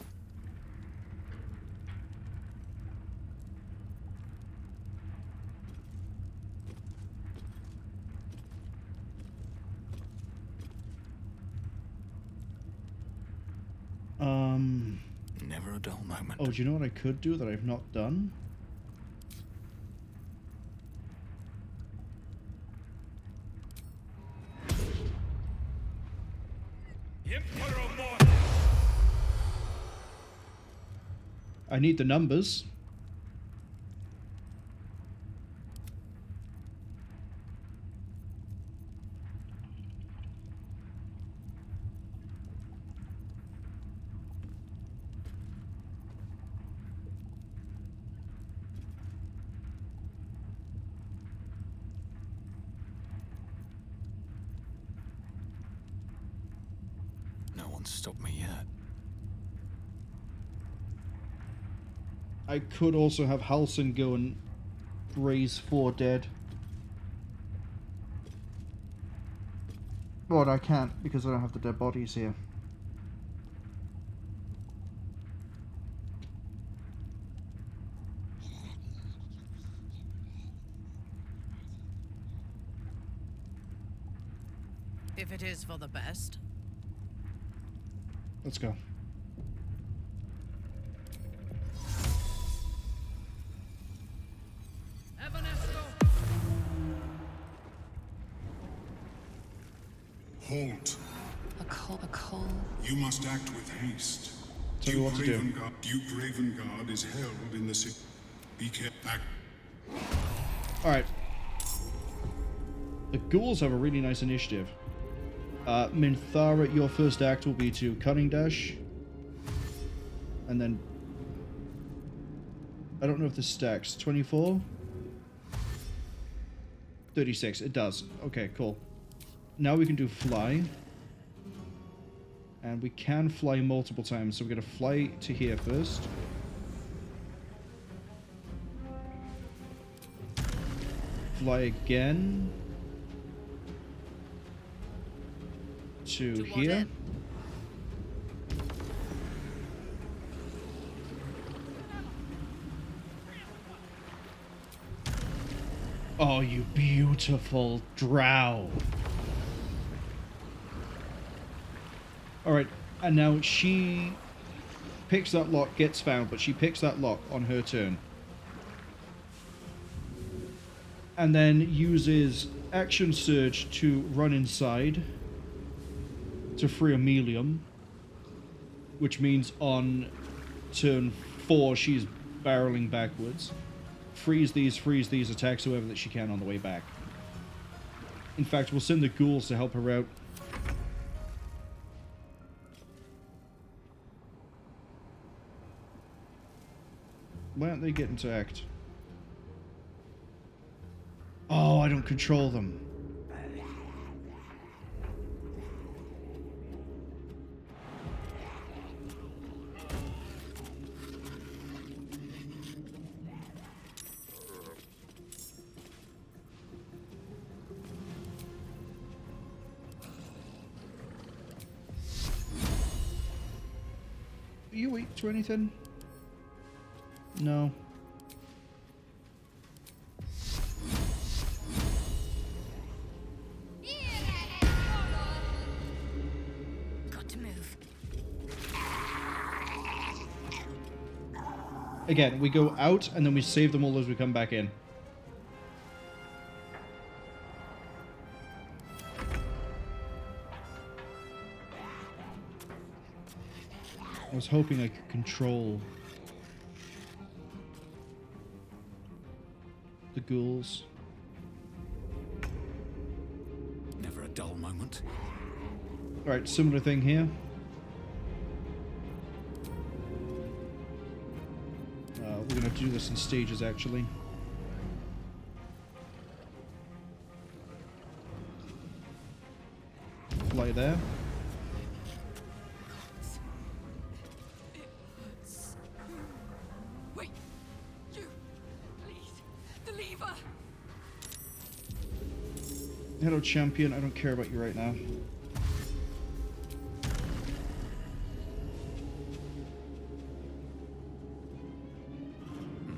Never a dull moment. Oh, do you know what I could do that I've not done? I need the numbers. No one's stopped me yet. I could also have Halcyon go and raise 4 dead. But I can't because I don't have the dead bodies here. If it is for the best. Let's go. Halt. A cold. You must act with haste. Tell me what to do. Duke Ravengard is held in the Be careful. Alright. The ghouls have a really nice initiative. Minthara, your first act will be to Cunning Dash. And then... I don't know if this stacks. 24? 36. It does. Okay, cool. Now we can do Fly. And we can fly multiple times. So we're going to fly to here first. Fly again. To here. Oh, you beautiful drow. Alright, and now she picks that lock, gets found, but she picks that lock on her turn. And then uses Action Surge to run inside to free Emilium, which means on turn 4 she's barreling backwards. Freeze these, attacks whoever that she can on the way back. In fact, we'll send the ghouls to help her out. Why aren't they getting to act? Oh, I don't control them. Are you weak to anything? No. Got to move. Again, we go out and then we save them all as we come back in. I was hoping I could control the ghouls. Never a dull moment. Alright, similar thing here. We're going to do this in stages, actually. Fly there. Wait, you, please, the lever. Hello, champion. I don't care about you right now.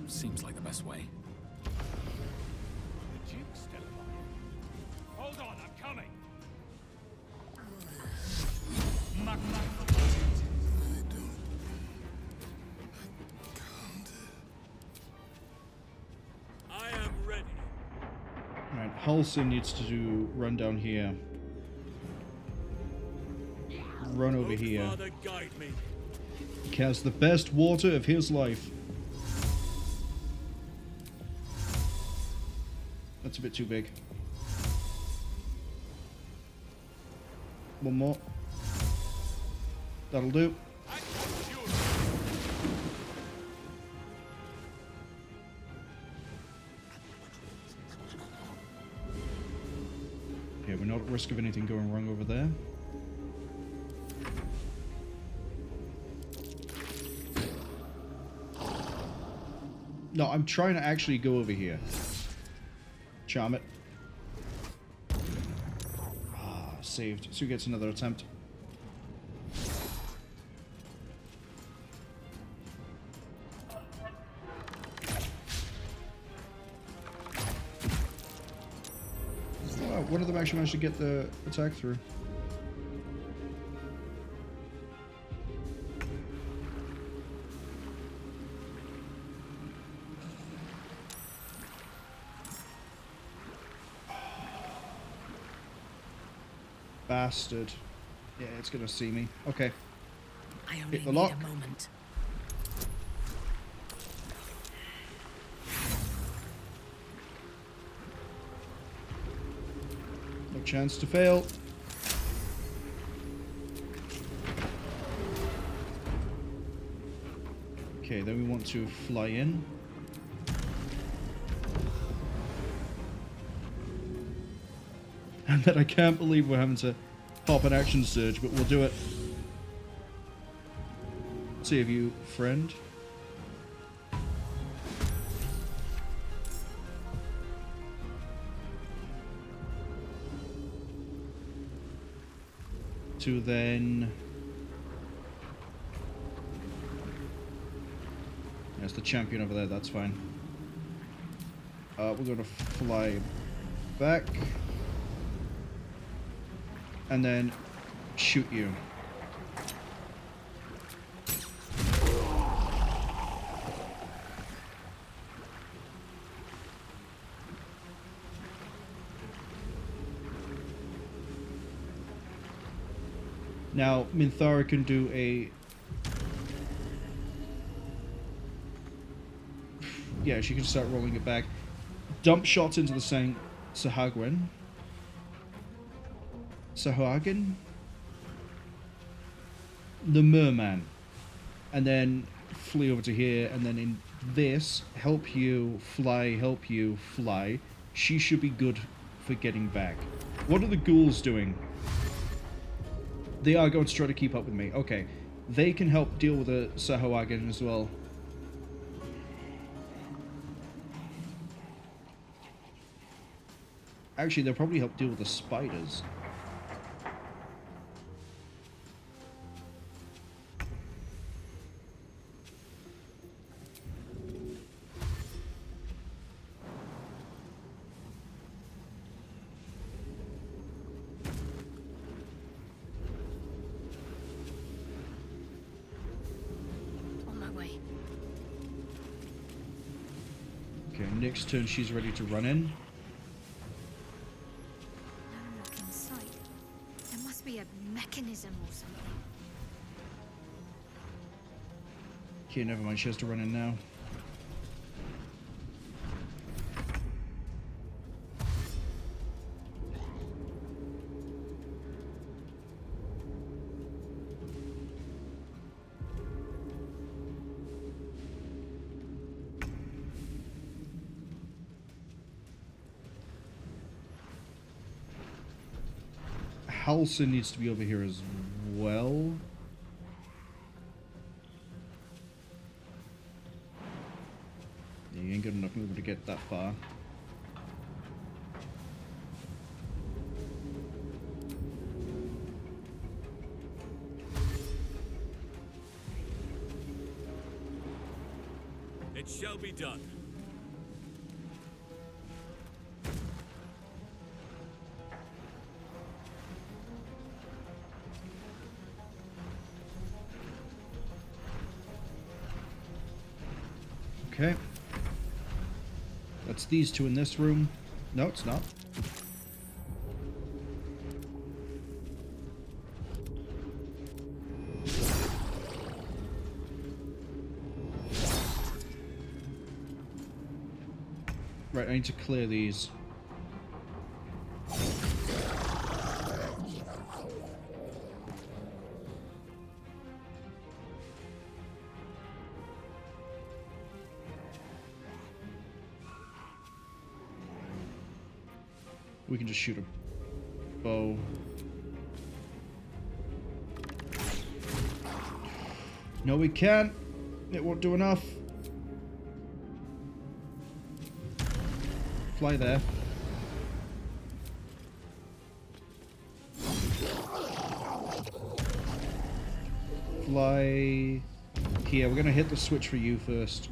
Seems like the best way. The Duke's still alive. Hold on, I'm coming. I am ready. Alright, Halsin needs to run down here. Run over here. Father, guide me. He has the best water of his life. That's a bit too big. One more. That'll do. Okay, we're not at risk of anything going wrong over there. No, I'm trying to actually go over here. Charm it. Ah, saved. So he gets another attempt. Oh, one of them actually managed to get the attack through. Bastard. Yeah, it's gonna see me. Okay. I only Hit the need lock. a moment. No chance to fail. Okay, then we want to fly in. And then I can't believe we're having to pop an action surge, but we'll do it. Save you, friend. To then... There's the champion over there, that's fine. We're going to fly back. And then shoot you. Now, Minthara can do a... Yeah, she can start rolling it back. Dump shots into the Haggin. Haggin? The merman. And then flee over to here, and then in this, help you, fly, she should be good for getting back. What are the ghouls doing? They are going to try to keep up with me. Okay. They can help deal with the Sahuagin as well. Actually, they'll probably help deal with the spiders. On my way. Okay, next turn she's ready to run in. Be a mechanism or something. Okay, never mind. She has to run in now. Halson needs to be over here as well. Yeah, you ain't got enough movement to get that far. It shall be done. Okay. That's these two in this room. No, it's not. Right, I need to clear these. We can just shoot a bow. No, we can't. It won't do enough. Fly there. Fly here. We're gonna hit the switch for you first.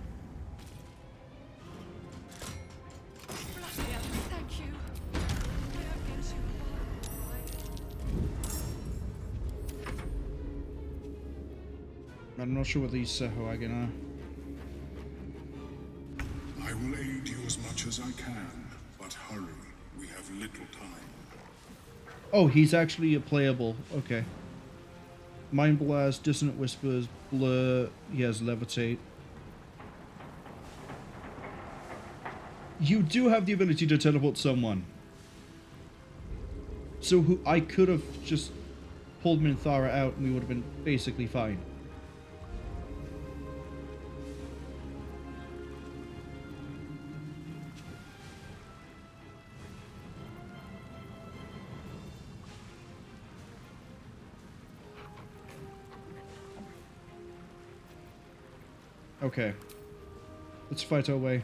I'm not sure what these Sahuagin are. I will aid you as much as I can, but hurry. We have little time. Oh, he's actually a playable. Okay. Mind Blast, Dissonant Whispers, Blur. He has Levitate. You do have the ability to teleport someone. So who I could have just pulled Minthara out and we would have been basically fine. Okay. Let's fight our way.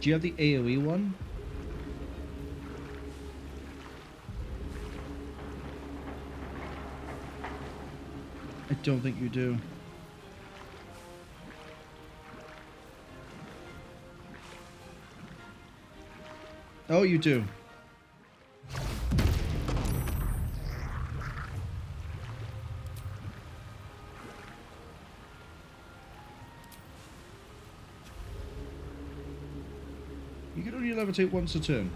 Do you have the AoE one? I don't think you do. Oh, you do. You can only levitate once a turn.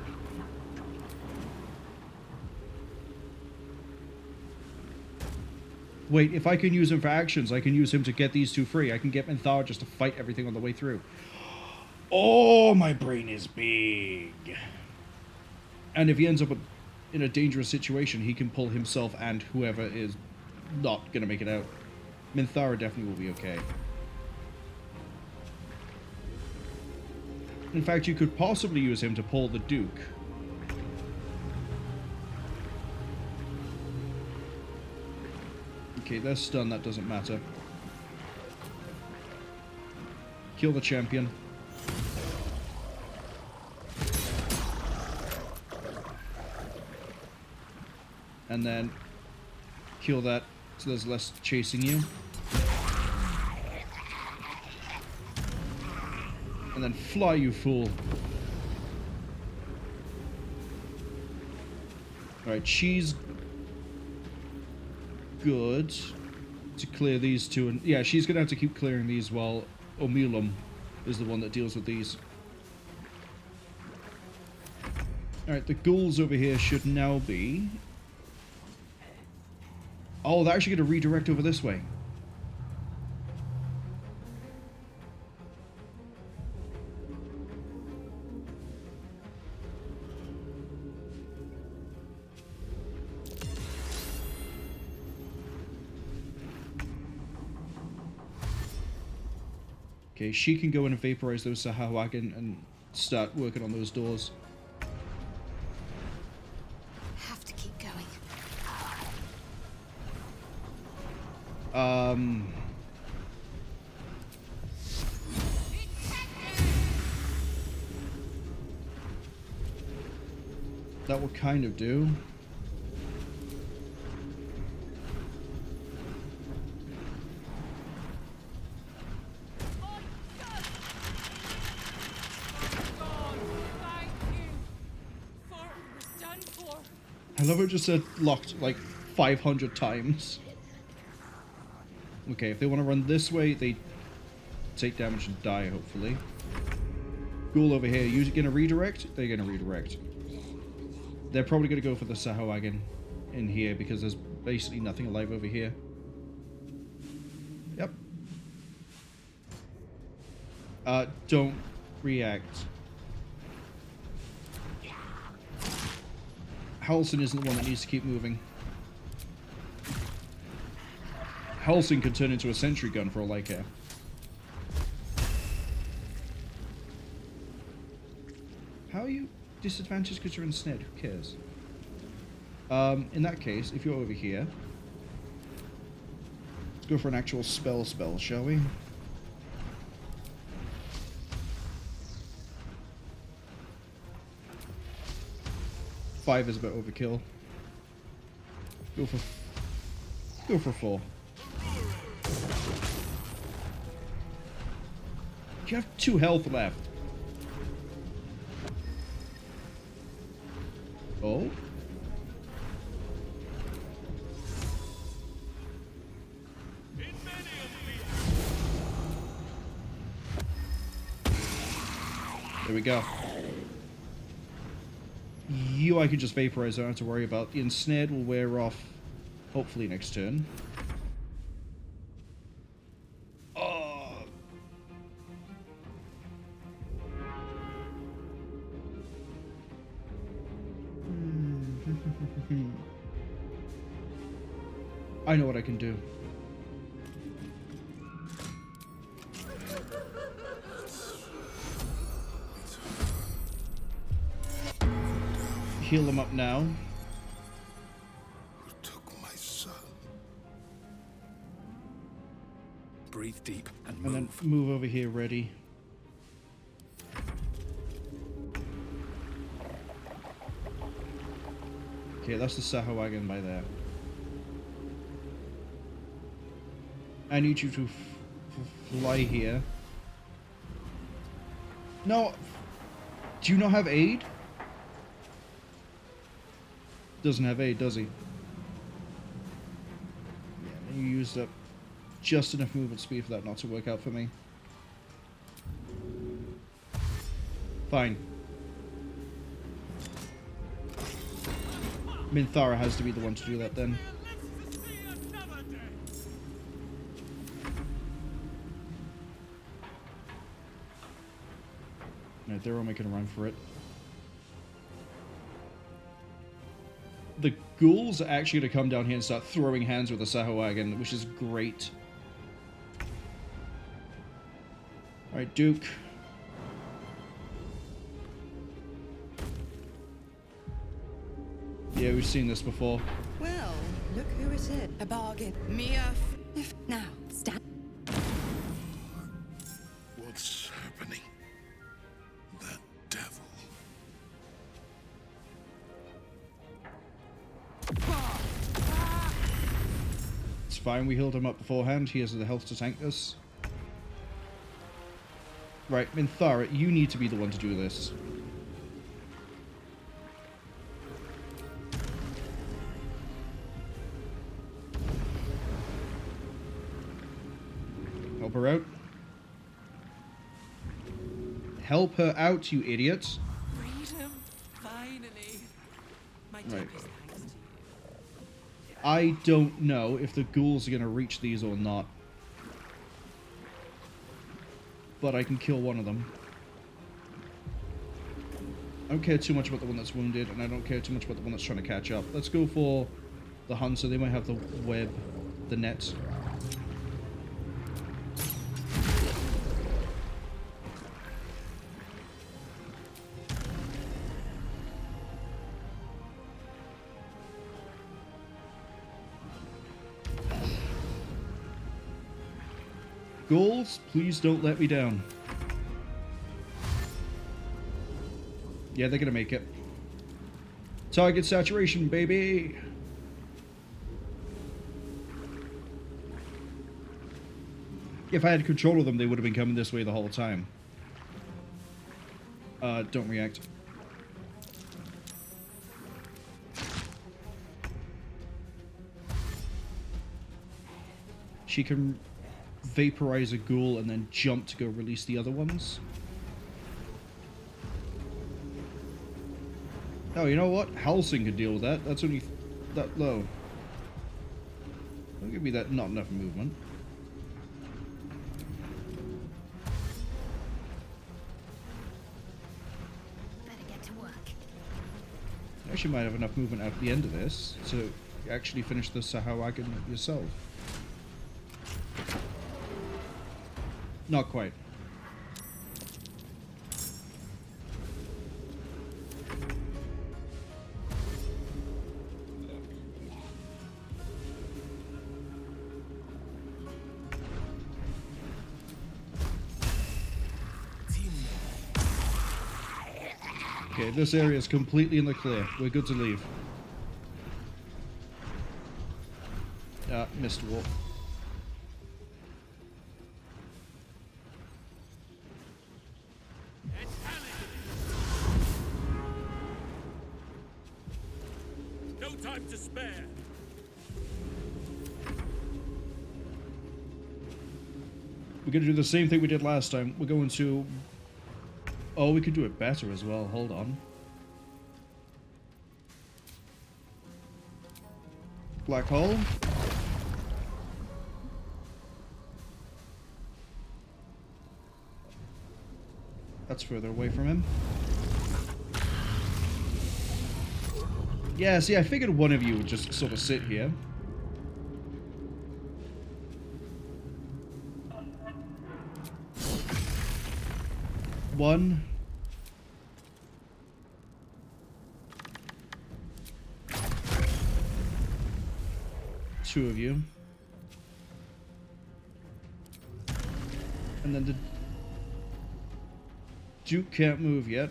Wait, if I can use him for actions, I can use him to get these two free. I can get Minthara just to fight everything on the way through. Oh, my brain is big. And if he ends up in a dangerous situation, he can pull himself and whoever is not going to make it out. Minthara definitely will be okay. In fact, you could possibly use him to pull the Duke. Okay, they're stunned, that doesn't matter. Kill the champion. And then kill that so there's less chasing you. And then fly, you fool. Alright, she's good to clear these two. And yeah, she's going to have to keep clearing these while Omulum is the one that deals with these. Alright, the ghouls over here should now be... Oh, they're actually going to redirect over this way. Okay, she can go in and vaporize those Haggin and start working on those doors. Have to keep going. That will kind of do. I love how it just said locked like 500 times. Okay, if they want to run this way, they take damage and die, hopefully. Ghoul over here, you gonna redirect? They're gonna redirect. They're probably gonna go for the Haggin in here because there's basically nothing alive over here. Yep. Don't react. Halsin isn't the one that needs to keep moving. Halsin can turn into a sentry gun for all I care. How are you disadvantaged because you're ensnared? Who cares? In that case, if you're over here, let's go for an actual spell, shall we? Five is a bit overkill. Go for 4. You have 2 health left. Oh? There we go. You I could just vaporize, I don't have to worry about. The ensnared will wear off, hopefully next turn. Oh. I know what I can do. Heal him up now. You took my son. Breathe deep and move. And then move over here, ready. Okay, that's the Haggin by there. I need you to fly here. No. Do you not have aid? Doesn't have aid, does he? Yeah, you used up just enough movement speed for that not to work out for me. Fine. Minthara has to be the one to do that then. Alright, they're all making a run for it. The ghouls are actually going to come down here and start throwing hands with the Haggin, which is great. Alright, Duke. Yeah, we've seen this before. Well, look who it is. A bargain. If now, stand. What's happening? That devil. It's fine, we healed him up beforehand. He has the health to tank this. Right, Minthara, you need to be the one to do this. Help her out. Help her out, you idiot. Freedom, finally. My Right. deepest thanks to you. I don't know if the ghouls are going to reach these or not. But I can kill one of them. I don't care too much about the one that's wounded, and I don't care too much about the one that's trying to catch up. Let's go for the hunter. They might have the web, the net. Ghouls, please don't let me down. Yeah, they're gonna make it. Target saturation, baby! If I had control of them, they would have been coming this way the whole time. Don't react. She can vaporize a ghoul and then jump to go release the other ones. Oh, you know what? Halsing could deal with that. That's only that low. Don't give me that not enough movement. Better get to work. You actually might have enough movement at the end of this to actually finish the Haggin yourself. Not quite. Okay, this area is completely in the clear. We're good to leave. Missed walk. No time to spare. We're gonna do the same thing we did last time. We're going to... Oh, we could do it better as well. Hold on. Black hole. That's further away from him. Yeah, see, I figured one of you would just sort of sit here. One. Two of you. And then the Duke can't move yet.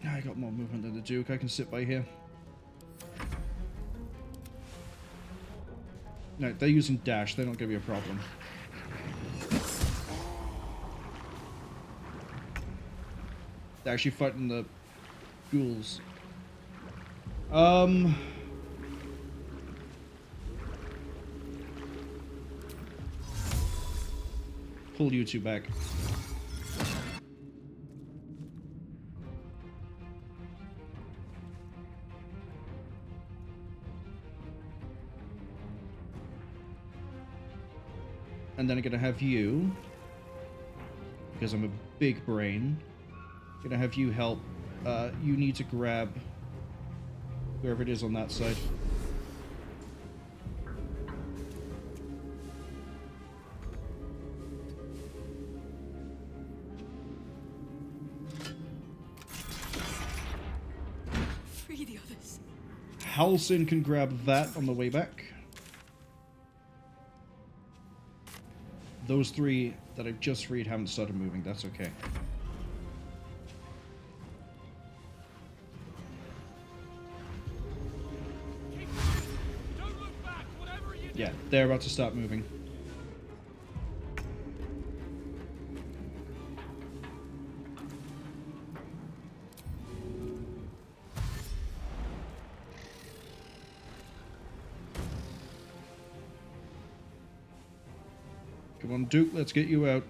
I got more movement than the Duke. I can sit by here. No, they're using dash. They're not going to be a problem. They're actually fighting the ghouls. Pull you two back. And then I'm gonna have you, because I'm a big brain, gonna have you help. You need to grab whoever it is on that side. Halcyon can grab that on the way back. Those three that I've just freed haven't started moving. That's okay. Yeah, they're about to start moving. Come on, Duke, let's get you out.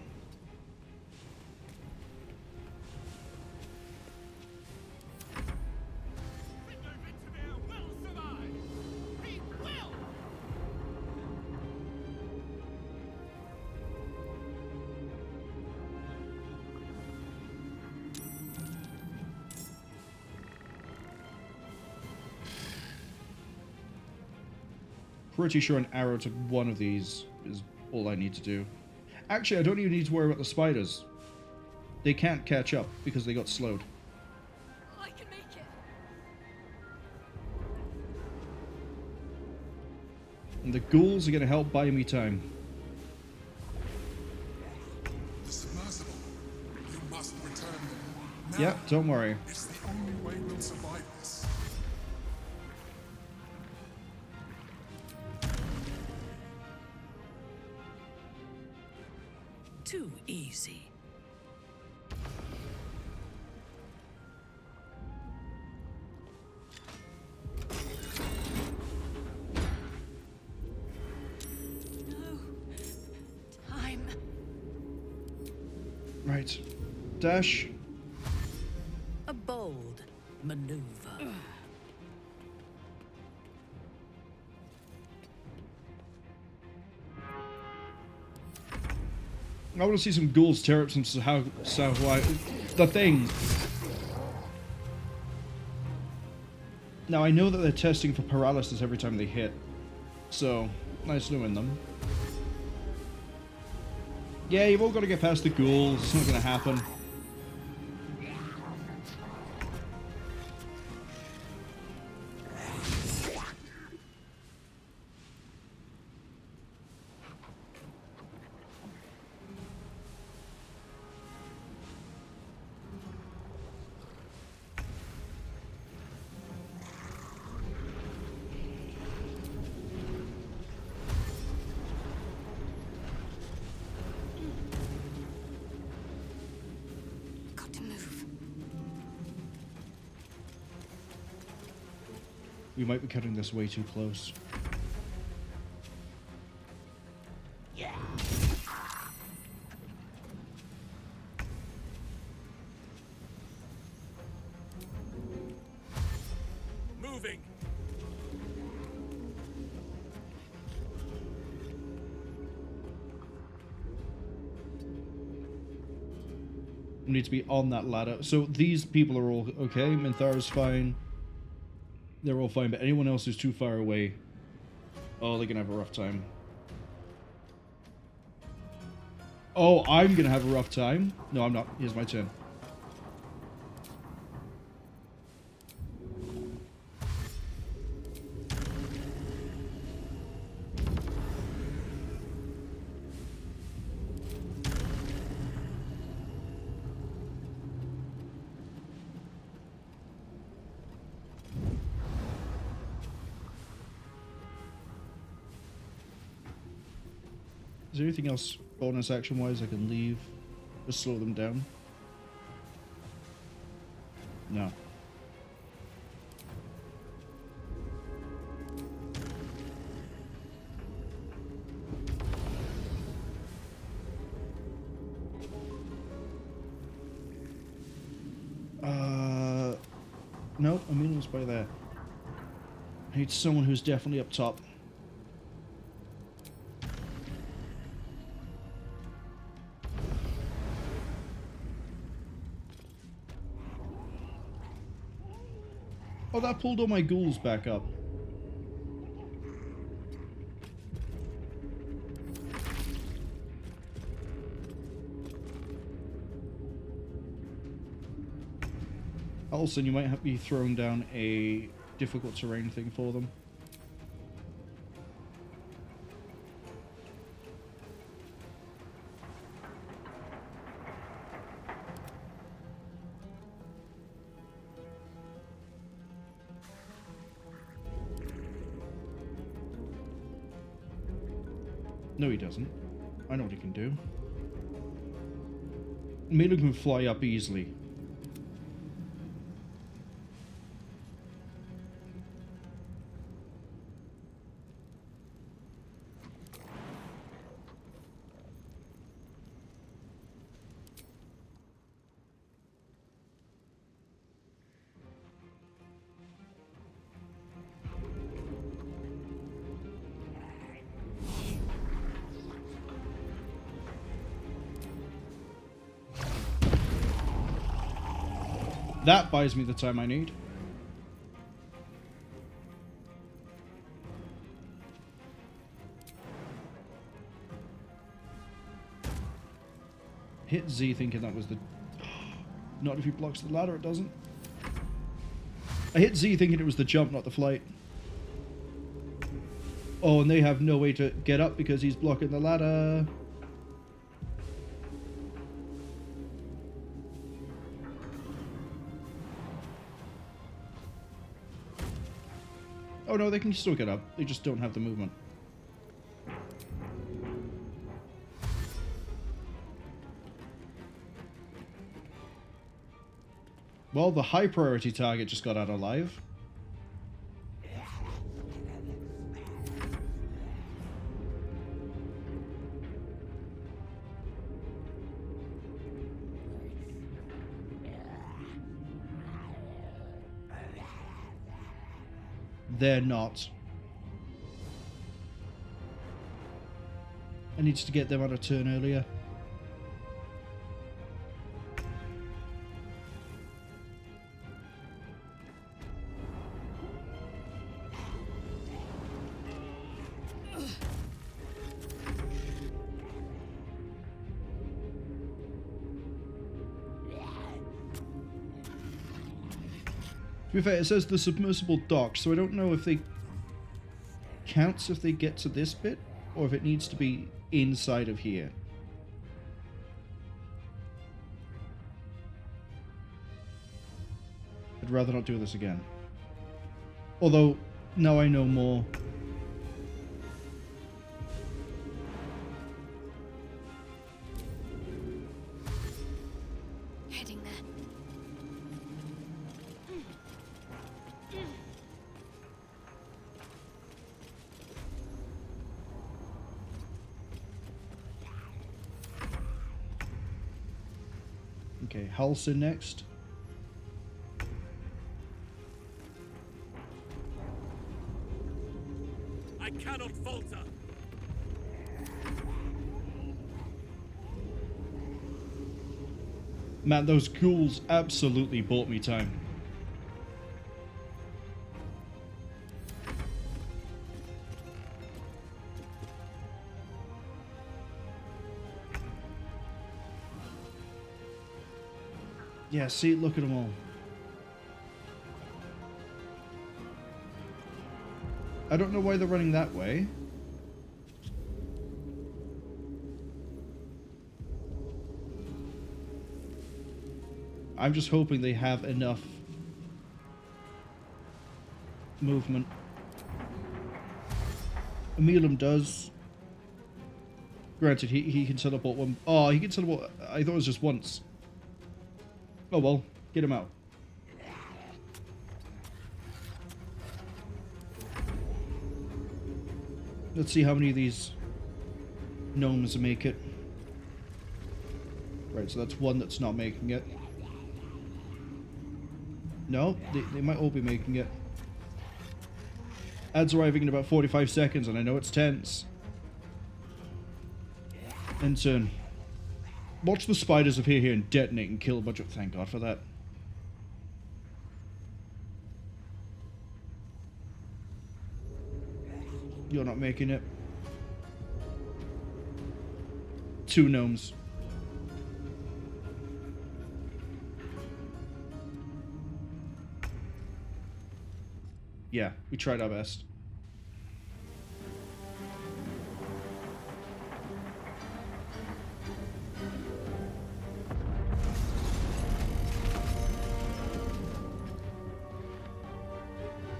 Pretty sure an arrow to one of these is all I need to do. Actually, I don't even need to worry about the spiders. They can't catch up because they got slowed. I can make it. And the ghouls are going to help buy me time. The submersible. You must return them. Now. Yeah, don't worry. It's the only way we'll survive this. Too easy. No. Time. Right. Dash. A bold maneuver. I want to see some ghouls tear up some the thing. Now I know that they're testing for paralysis every time they hit, so nice knowing them. Yeah, you've all got to get past the ghouls. It's not going to happen. We might be cutting this way too close. Yeah. Moving. We need to be on that ladder. So these people are all okay. Minthara's fine. They're all fine, but anyone else who's too far away, oh, they're gonna have a rough time. Oh, I'm gonna have a rough time. No, I'm not. Here's my turn. Is there anything else bonus action wise I can leave? Just slow them down? No. No, Amelia's by there. I need someone who's definitely up top. Oh, that pulled all my ghouls back up. Also, you might have to be throwing down a difficult terrain thing for them. No, he doesn't. I know what he can do. Milo can fly up easily. That buys me the time I need. Hit Z thinking that was the... Not if he blocks the ladder, it doesn't. I hit Z thinking it was the jump, not the flight. Oh, and they have no way to get up because he's blocking the ladder. Oh no, they can still get up. They just don't have the movement. Well, the high priority target just got out alive. They're not. I need to get them on a turn earlier. To be fair, it says the submersible docks, so I don't know if they counts if they get to this bit, or if it needs to be inside of here. I'd rather not do this again. Although, now I know more. Heading there. Okay, Halsin next. I cannot falter. Man, those ghouls absolutely bought me time. Yeah, see, look at them all. I don't know why they're running that way. I'm just hoping they have enough movement. Emilum does. Granted, he can teleport one. Oh, he can teleport. I thought it was just once. Oh well, get him out. Let's see how many of these gnomes make it. Right, so that's one that's not making it. No, they might all be making it. Ad's arriving in about 45 seconds, and I know it's tense. End turn. Watch the spiders appear here and detonate and kill a bunch of... Thank God for that. You're not making it. 2 gnomes. Yeah, we tried our best.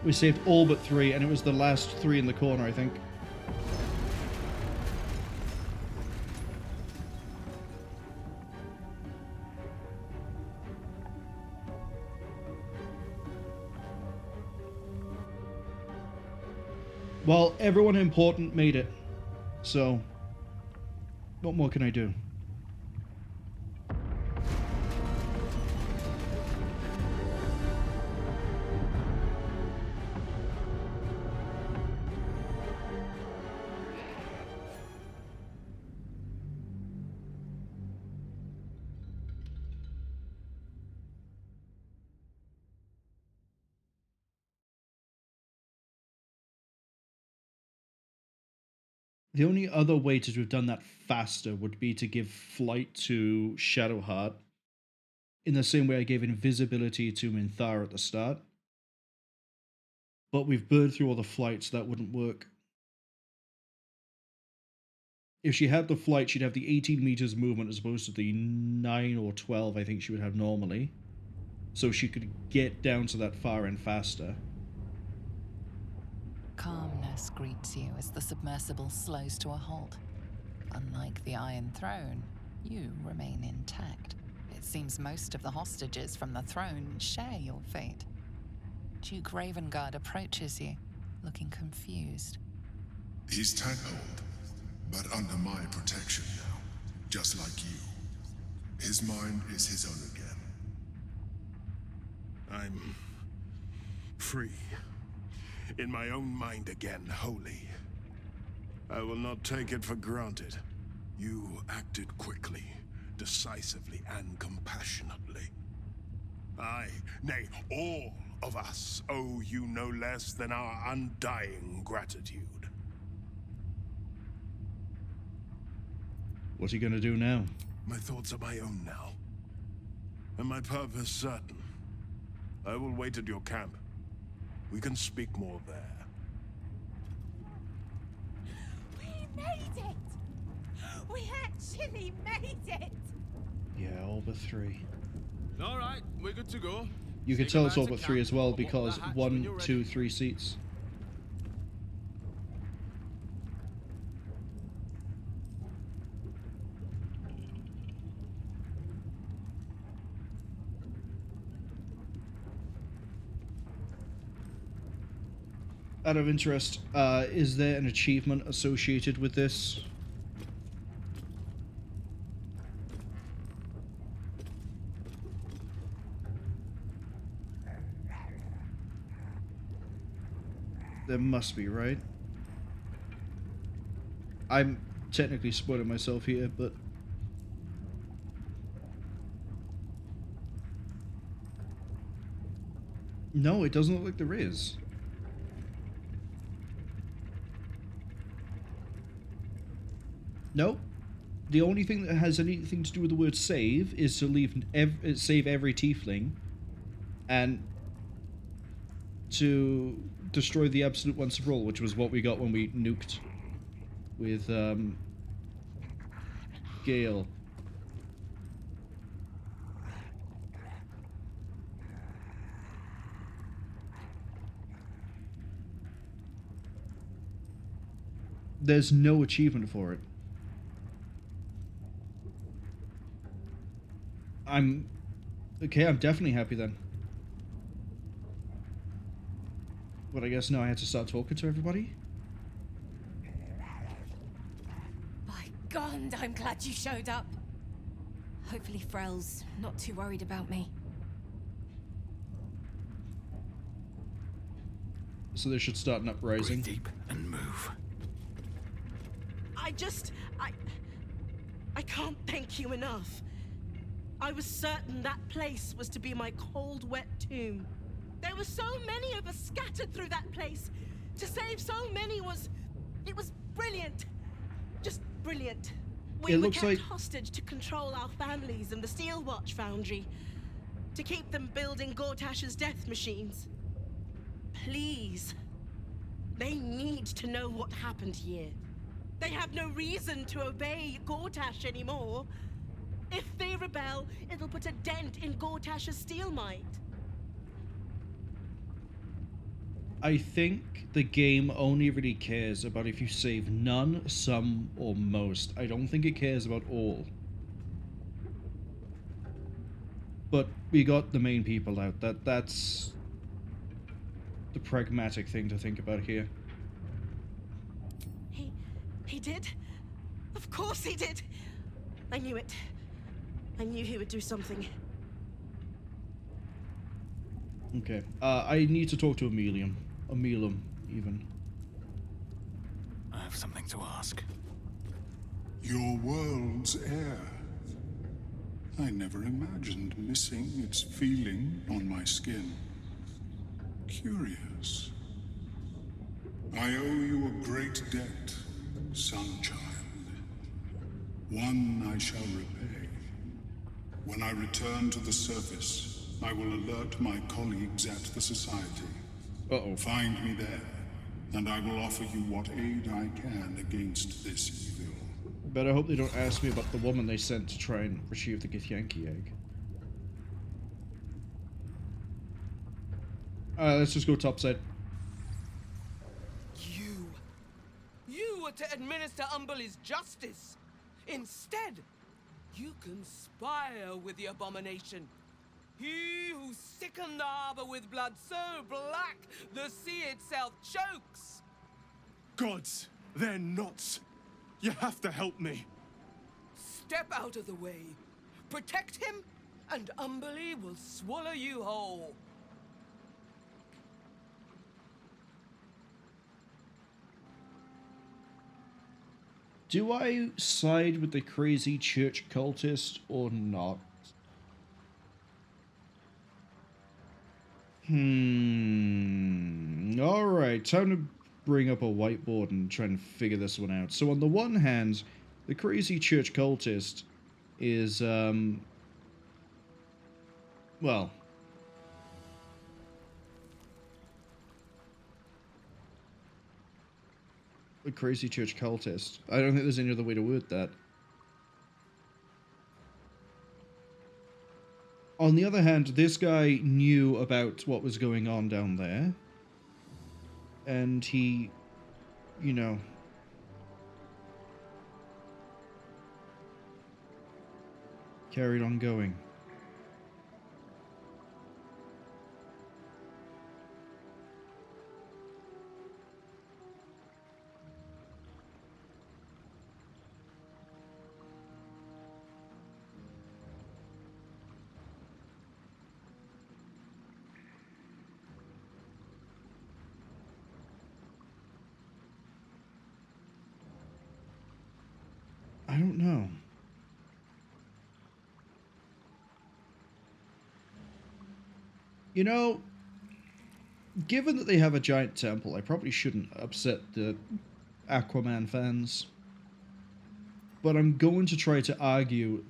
We saved all but 3, and it was the last 3 in the corner, I think. Well, everyone important made it. So, what more can I do? The only other way to have done that faster would be to give flight to Shadowheart in the same way I gave invisibility to Minthara at the start. But we've burned through all the flights, so that wouldn't work. If she had the flight, she'd have the 18 meters movement as opposed to the 9 or 12 I think she would have normally. So she could get down to that far end faster. Calmness greets you as the submersible slows to a halt. Unlike the Iron Throne, you remain intact. It seems most of the hostages from the throne share your fate. Duke Ravengard approaches you, looking confused. He's tanggled, but under my protection now, just like you. His mind is his own again. I'm free. In my own mind again, wholly. I will not take it for granted. You acted quickly, decisively, and compassionately. I, nay, all of us owe you no less than our undying gratitude. What's he gonna do now? My thoughts are my own now, and my purpose certain. I will wait at your camp. We can speak more there. We made it! We actually made it! Yeah, all but 3. All right, we're good to go. You can tell it's all but 3 as well because 1, 2, 3 seats. Out of interest, is there an achievement associated with this? There must be, right? I'm technically spoiling myself here, but... No, it doesn't look like there is. Nope. The only thing that has anything to do with the word save is to leave save every tiefling and to destroy the absolute once of all, which was what we got when we nuked with Gale. There's no achievement for it. I'm definitely happy then. But I guess now I had to start talking to everybody. By God, I'm glad you showed up. Hopefully Frel's not too worried about me. So they should start an uprising. Breathe deep and move. I can't thank you enough. I was certain that place was to be my cold, wet tomb. There were so many of us scattered through that place. To save so many it was brilliant. Just brilliant. We were kept hostage to control our families and the Steel Watch Foundry. To keep them building Gortash's death machines. Please. They need to know what happened here. They have no reason to obey Gortash anymore. If they rebel, it'll put a dent in Gortash's steel might. I think the game only really cares about if you save none, some, or most. I don't think it cares about all. But we got the main people out. That's the pragmatic thing to think about here. He did? Of course he did! I knew it. I knew he would do something. Okay. I need to talk to Emilium, even. I have something to ask. Your world's air. I never imagined missing its feeling on my skin. Curious. I owe you a great debt, Sunchild. One I shall repay. When I return to the surface, I will alert my colleagues at the Society. Uh-oh. Find me there, and I will offer you what aid I can against this evil. But I hope they don't ask me about the woman they sent to try and retrieve the Githyanki egg. Let's just go topside. You were to administer Umberlee's justice. Instead, you conspire with the abomination. He who sickened the harbor with blood so black the sea itself chokes. Gods, they're nuts. You have to help me. Step out of the way. Protect him, and Umberlee will swallow you whole. Do I side with the crazy church cultist or not? Alright, time to bring up a whiteboard and try and figure this one out. So on the one hand, the crazy church cultist is, well, a crazy church cultist. I don't think there's any other way to word that. On the other hand, this guy knew about what was going on down there. And he, you know, carried on going. I don't know. You know, given that they have a giant temple, I probably shouldn't upset the Aquaman fans. But I'm going to try to argue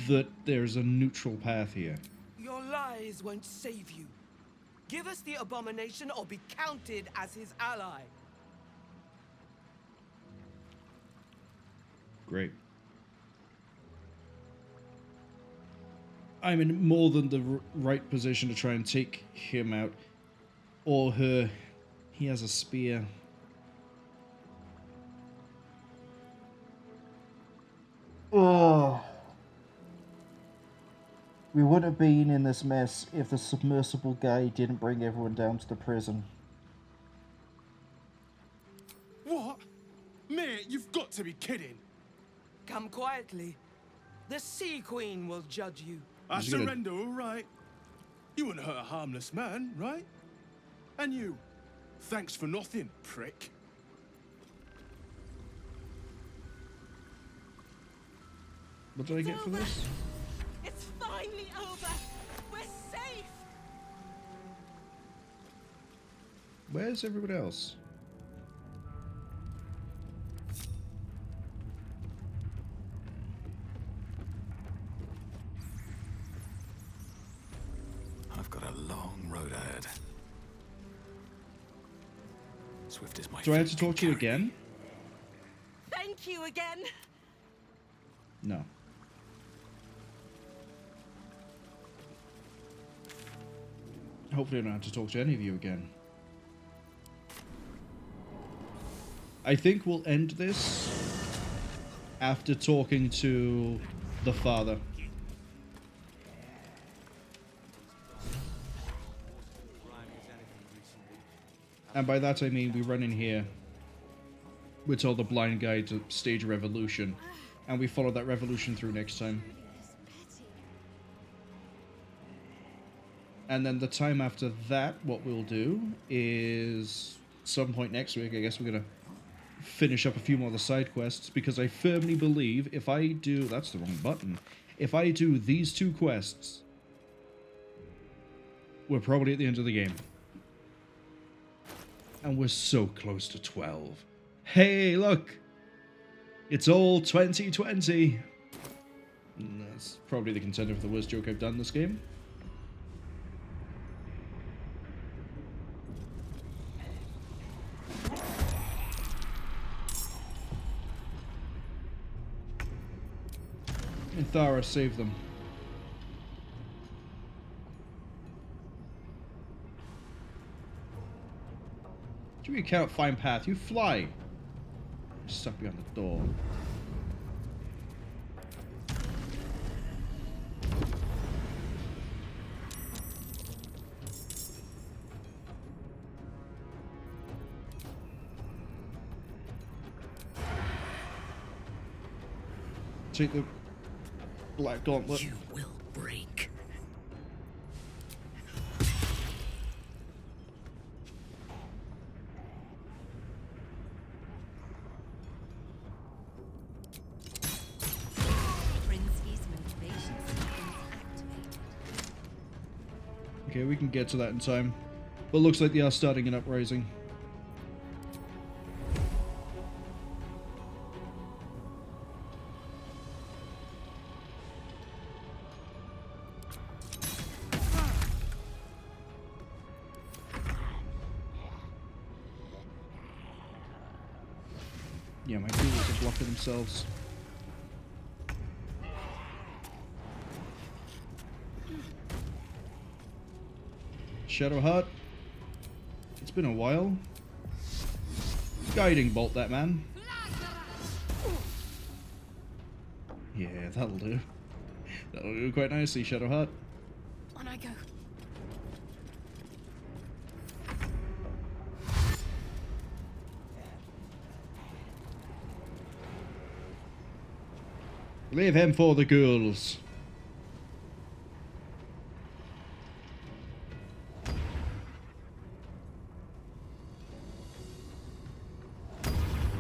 that there's a neutral path here. Your lies won't save you. Give us the abomination or be counted as his ally. Great. I'm in more than the right position to try and take him out. Or her. He has a spear. Oh. We would have been in this mess if the submersible guy didn't bring everyone down to the prison. What? Mate, you've got to be kidding. Come quietly. The Sea Queen will judge you. I surrender, all right. You wouldn't hurt a harmless man, right? And you. Thanks for nothing, prick. What did I get for this? It's finally over. We're safe. Where's everyone else? I've got a long road ahead. Swift as my Do I have to talk to you again? Thank you again. No. Hopefully I don't have to talk to any of you again. I think we'll end this after talking to the father. And by that I mean we run in here. We're told the blind guy to stage a revolution. And we follow that revolution through next time. And then the time after that, what we'll do is some point next week, I guess we're going to finish up a few more of the side quests, because I firmly believe if I do... That's the wrong button. If I do these 2 quests, we're probably at the end of the game. And we're so close to 12. Hey, look! It's all 2020. And that's probably the contender for the worst joke I've done this game. And Thara saved them. Do you cannot find path? You fly. You're stuck behind the door. Take the black gauntlet. You will break. Okay, we can get to that in time. But looks like they are starting an uprising. Yeah, my ghouls are blocking themselves. Shadowheart. It's been a while. Guiding bolt that man. Yeah, that'll do. That'll do quite nicely, Shadowheart. On I go. Leave him for the ghouls.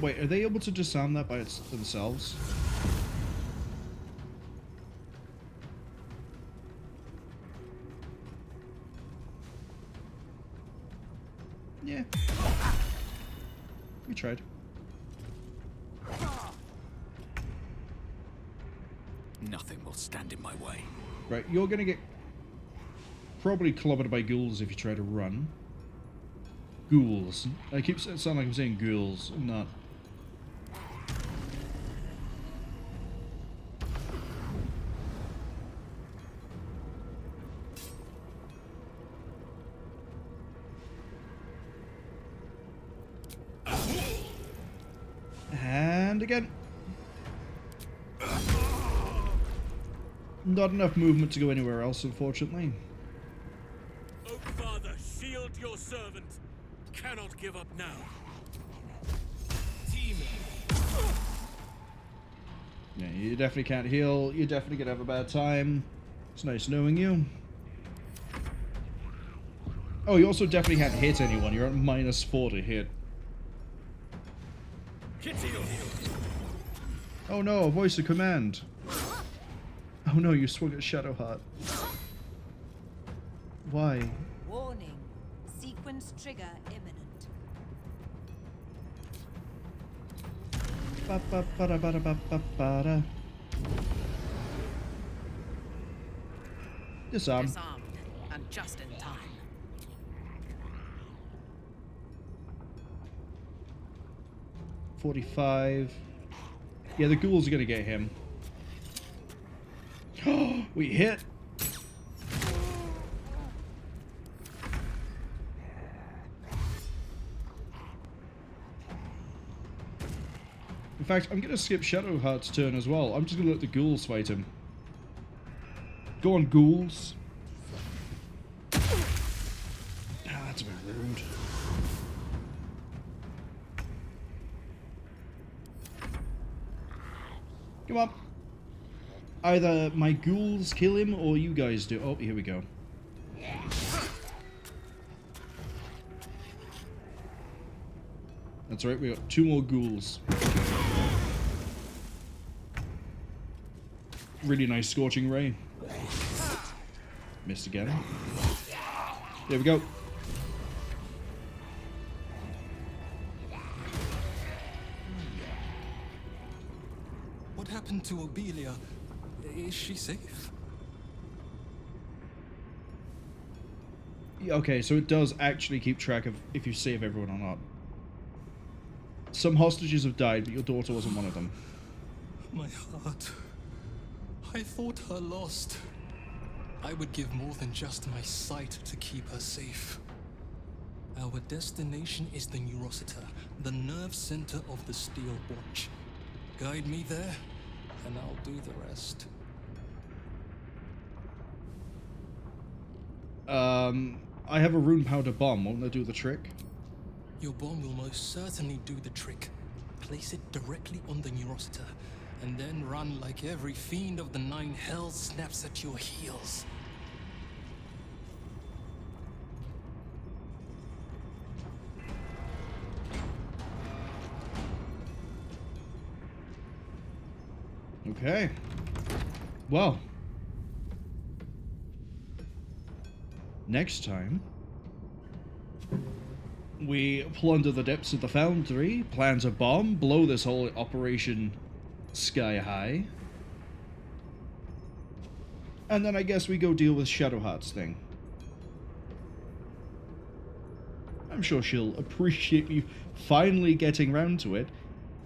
Wait, are they able to disarm that by themselves? Yeah. We tried. Nothing will stand in my way. Right, you're gonna get probably clobbered by ghouls if you try to run. Ghouls. I keep sounding like I'm saying ghouls. I'm not. And again. Not enough movement to go anywhere else, unfortunately. Oak Father, shield your servant. Cannot give up now. Team. Yeah, you definitely can't heal. You're definitely gonna have a bad time. It's nice knowing you. Oh, you also definitely can't hit anyone. You're at -4 to hit. Oh no, a voice of command. Oh no, you swung at Shadowheart. Why? Warning. Sequence trigger imminent. Ba-ba-ba-da-ba-da-ba-ba-da. Disarm. Disarmed, and just in time. 45. Yeah, the ghouls are going to get him. We hit! In fact, I'm going to skip Shadowheart's turn as well. I'm just going to let the ghouls fight him. Go on, ghouls. Ah, that's a bit rude. Come on. Either my ghouls kill him or you guys do. Oh, here we go. That's right, we got 2 more ghouls. Really nice Scorching Ray. Missed again. There we go. What happened to Obelia? Is she safe? Yeah, okay, so it does actually keep track of if you save everyone or not. Some hostages have died, but your daughter wasn't one of them. My heart. I thought her lost. I would give more than just my sight to keep her safe. Our destination is the Neurosita, the nerve center of the Steel Watch. Guide me there, and I'll do the rest. I have a rune powder bomb. Won't that do the trick? Your bomb will most certainly do the trick. Place it directly on the Neurosita, and then run like every fiend of the 9 hells snaps at your heels. Okay. Well. Next time, we plunder the depths of the foundry, plant a bomb, blow this whole operation sky high. And then I guess we go deal with Shadowheart's thing. I'm sure she'll appreciate me finally getting round to it,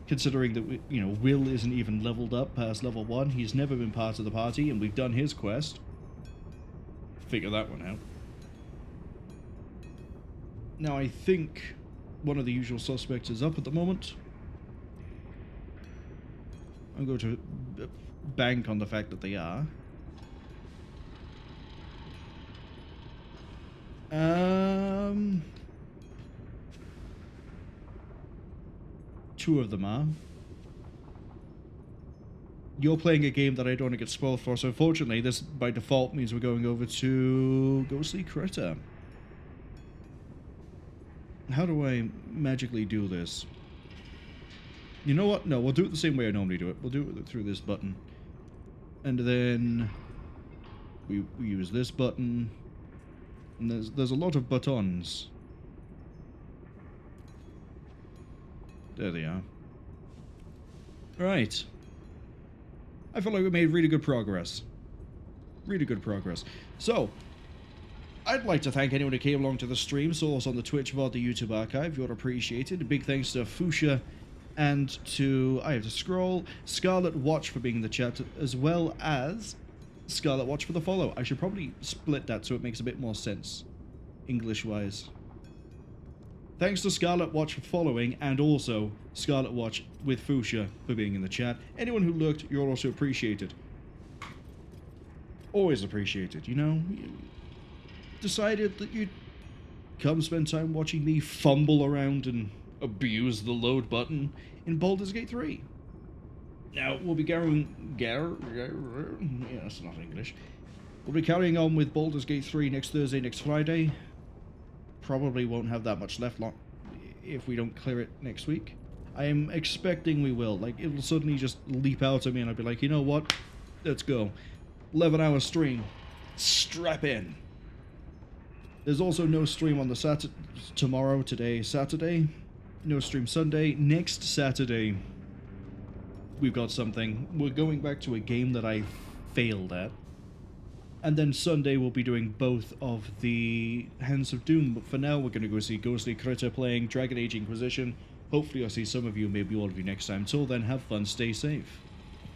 considering that, you know, Will isn't even leveled up past level 1. He's never been part of the party, and we've done his quest. Figure that one out. Now, I think one of the usual suspects is up at the moment. I'm going to bank on the fact that they are. Two of them are. You're playing a game that I don't want to get spoiled for, so unfortunately this by default means we're going over to Ghostly Critter. How do I magically do this? You know what? No, we'll do it the same way I normally do it. We'll do it through this button. And then we use this button. And there's a lot of buttons. There they are. Right. I feel like we made really good progress. Really good progress. So, I'd like to thank anyone who came along to the stream, saw us on the Twitch VOD, the YouTube archive. You're appreciated. A big thanks to Fuchsia and to, I have to scroll, Scarlet Watch for being in the chat, as well as Scarlet Watch for the follow. I should probably split that so it makes a bit more sense, English-wise. Thanks to Scarlet Watch for following, and also Scarlet Watch with Fuchsia for being in the chat. Anyone who looked, you're also appreciated. Always appreciated, you know? You decided that you'd come spend time watching me fumble around and abuse the load button in Baldur's Gate 3. Now, we'll be yeah, that's not English. We'll be carrying on with Baldur's Gate 3 next Thursday, next Friday. Probably won't have that much left if we don't clear it next week. I am expecting we will. Like, it'll suddenly just leap out at me and I'll be like, you know what? Let's go. 11-hour stream. Strap in. There's also no stream on the tomorrow, today, Saturday. No stream Sunday. Next Saturday, we've got something. We're going back to a game that I failed at. And then Sunday we'll be doing both of the Hands of Doom, but for now we're going to go see Ghostly Critter playing Dragon Age Inquisition, Hopefully I'll see some of you, maybe all of you next time. Till then, have fun, stay safe.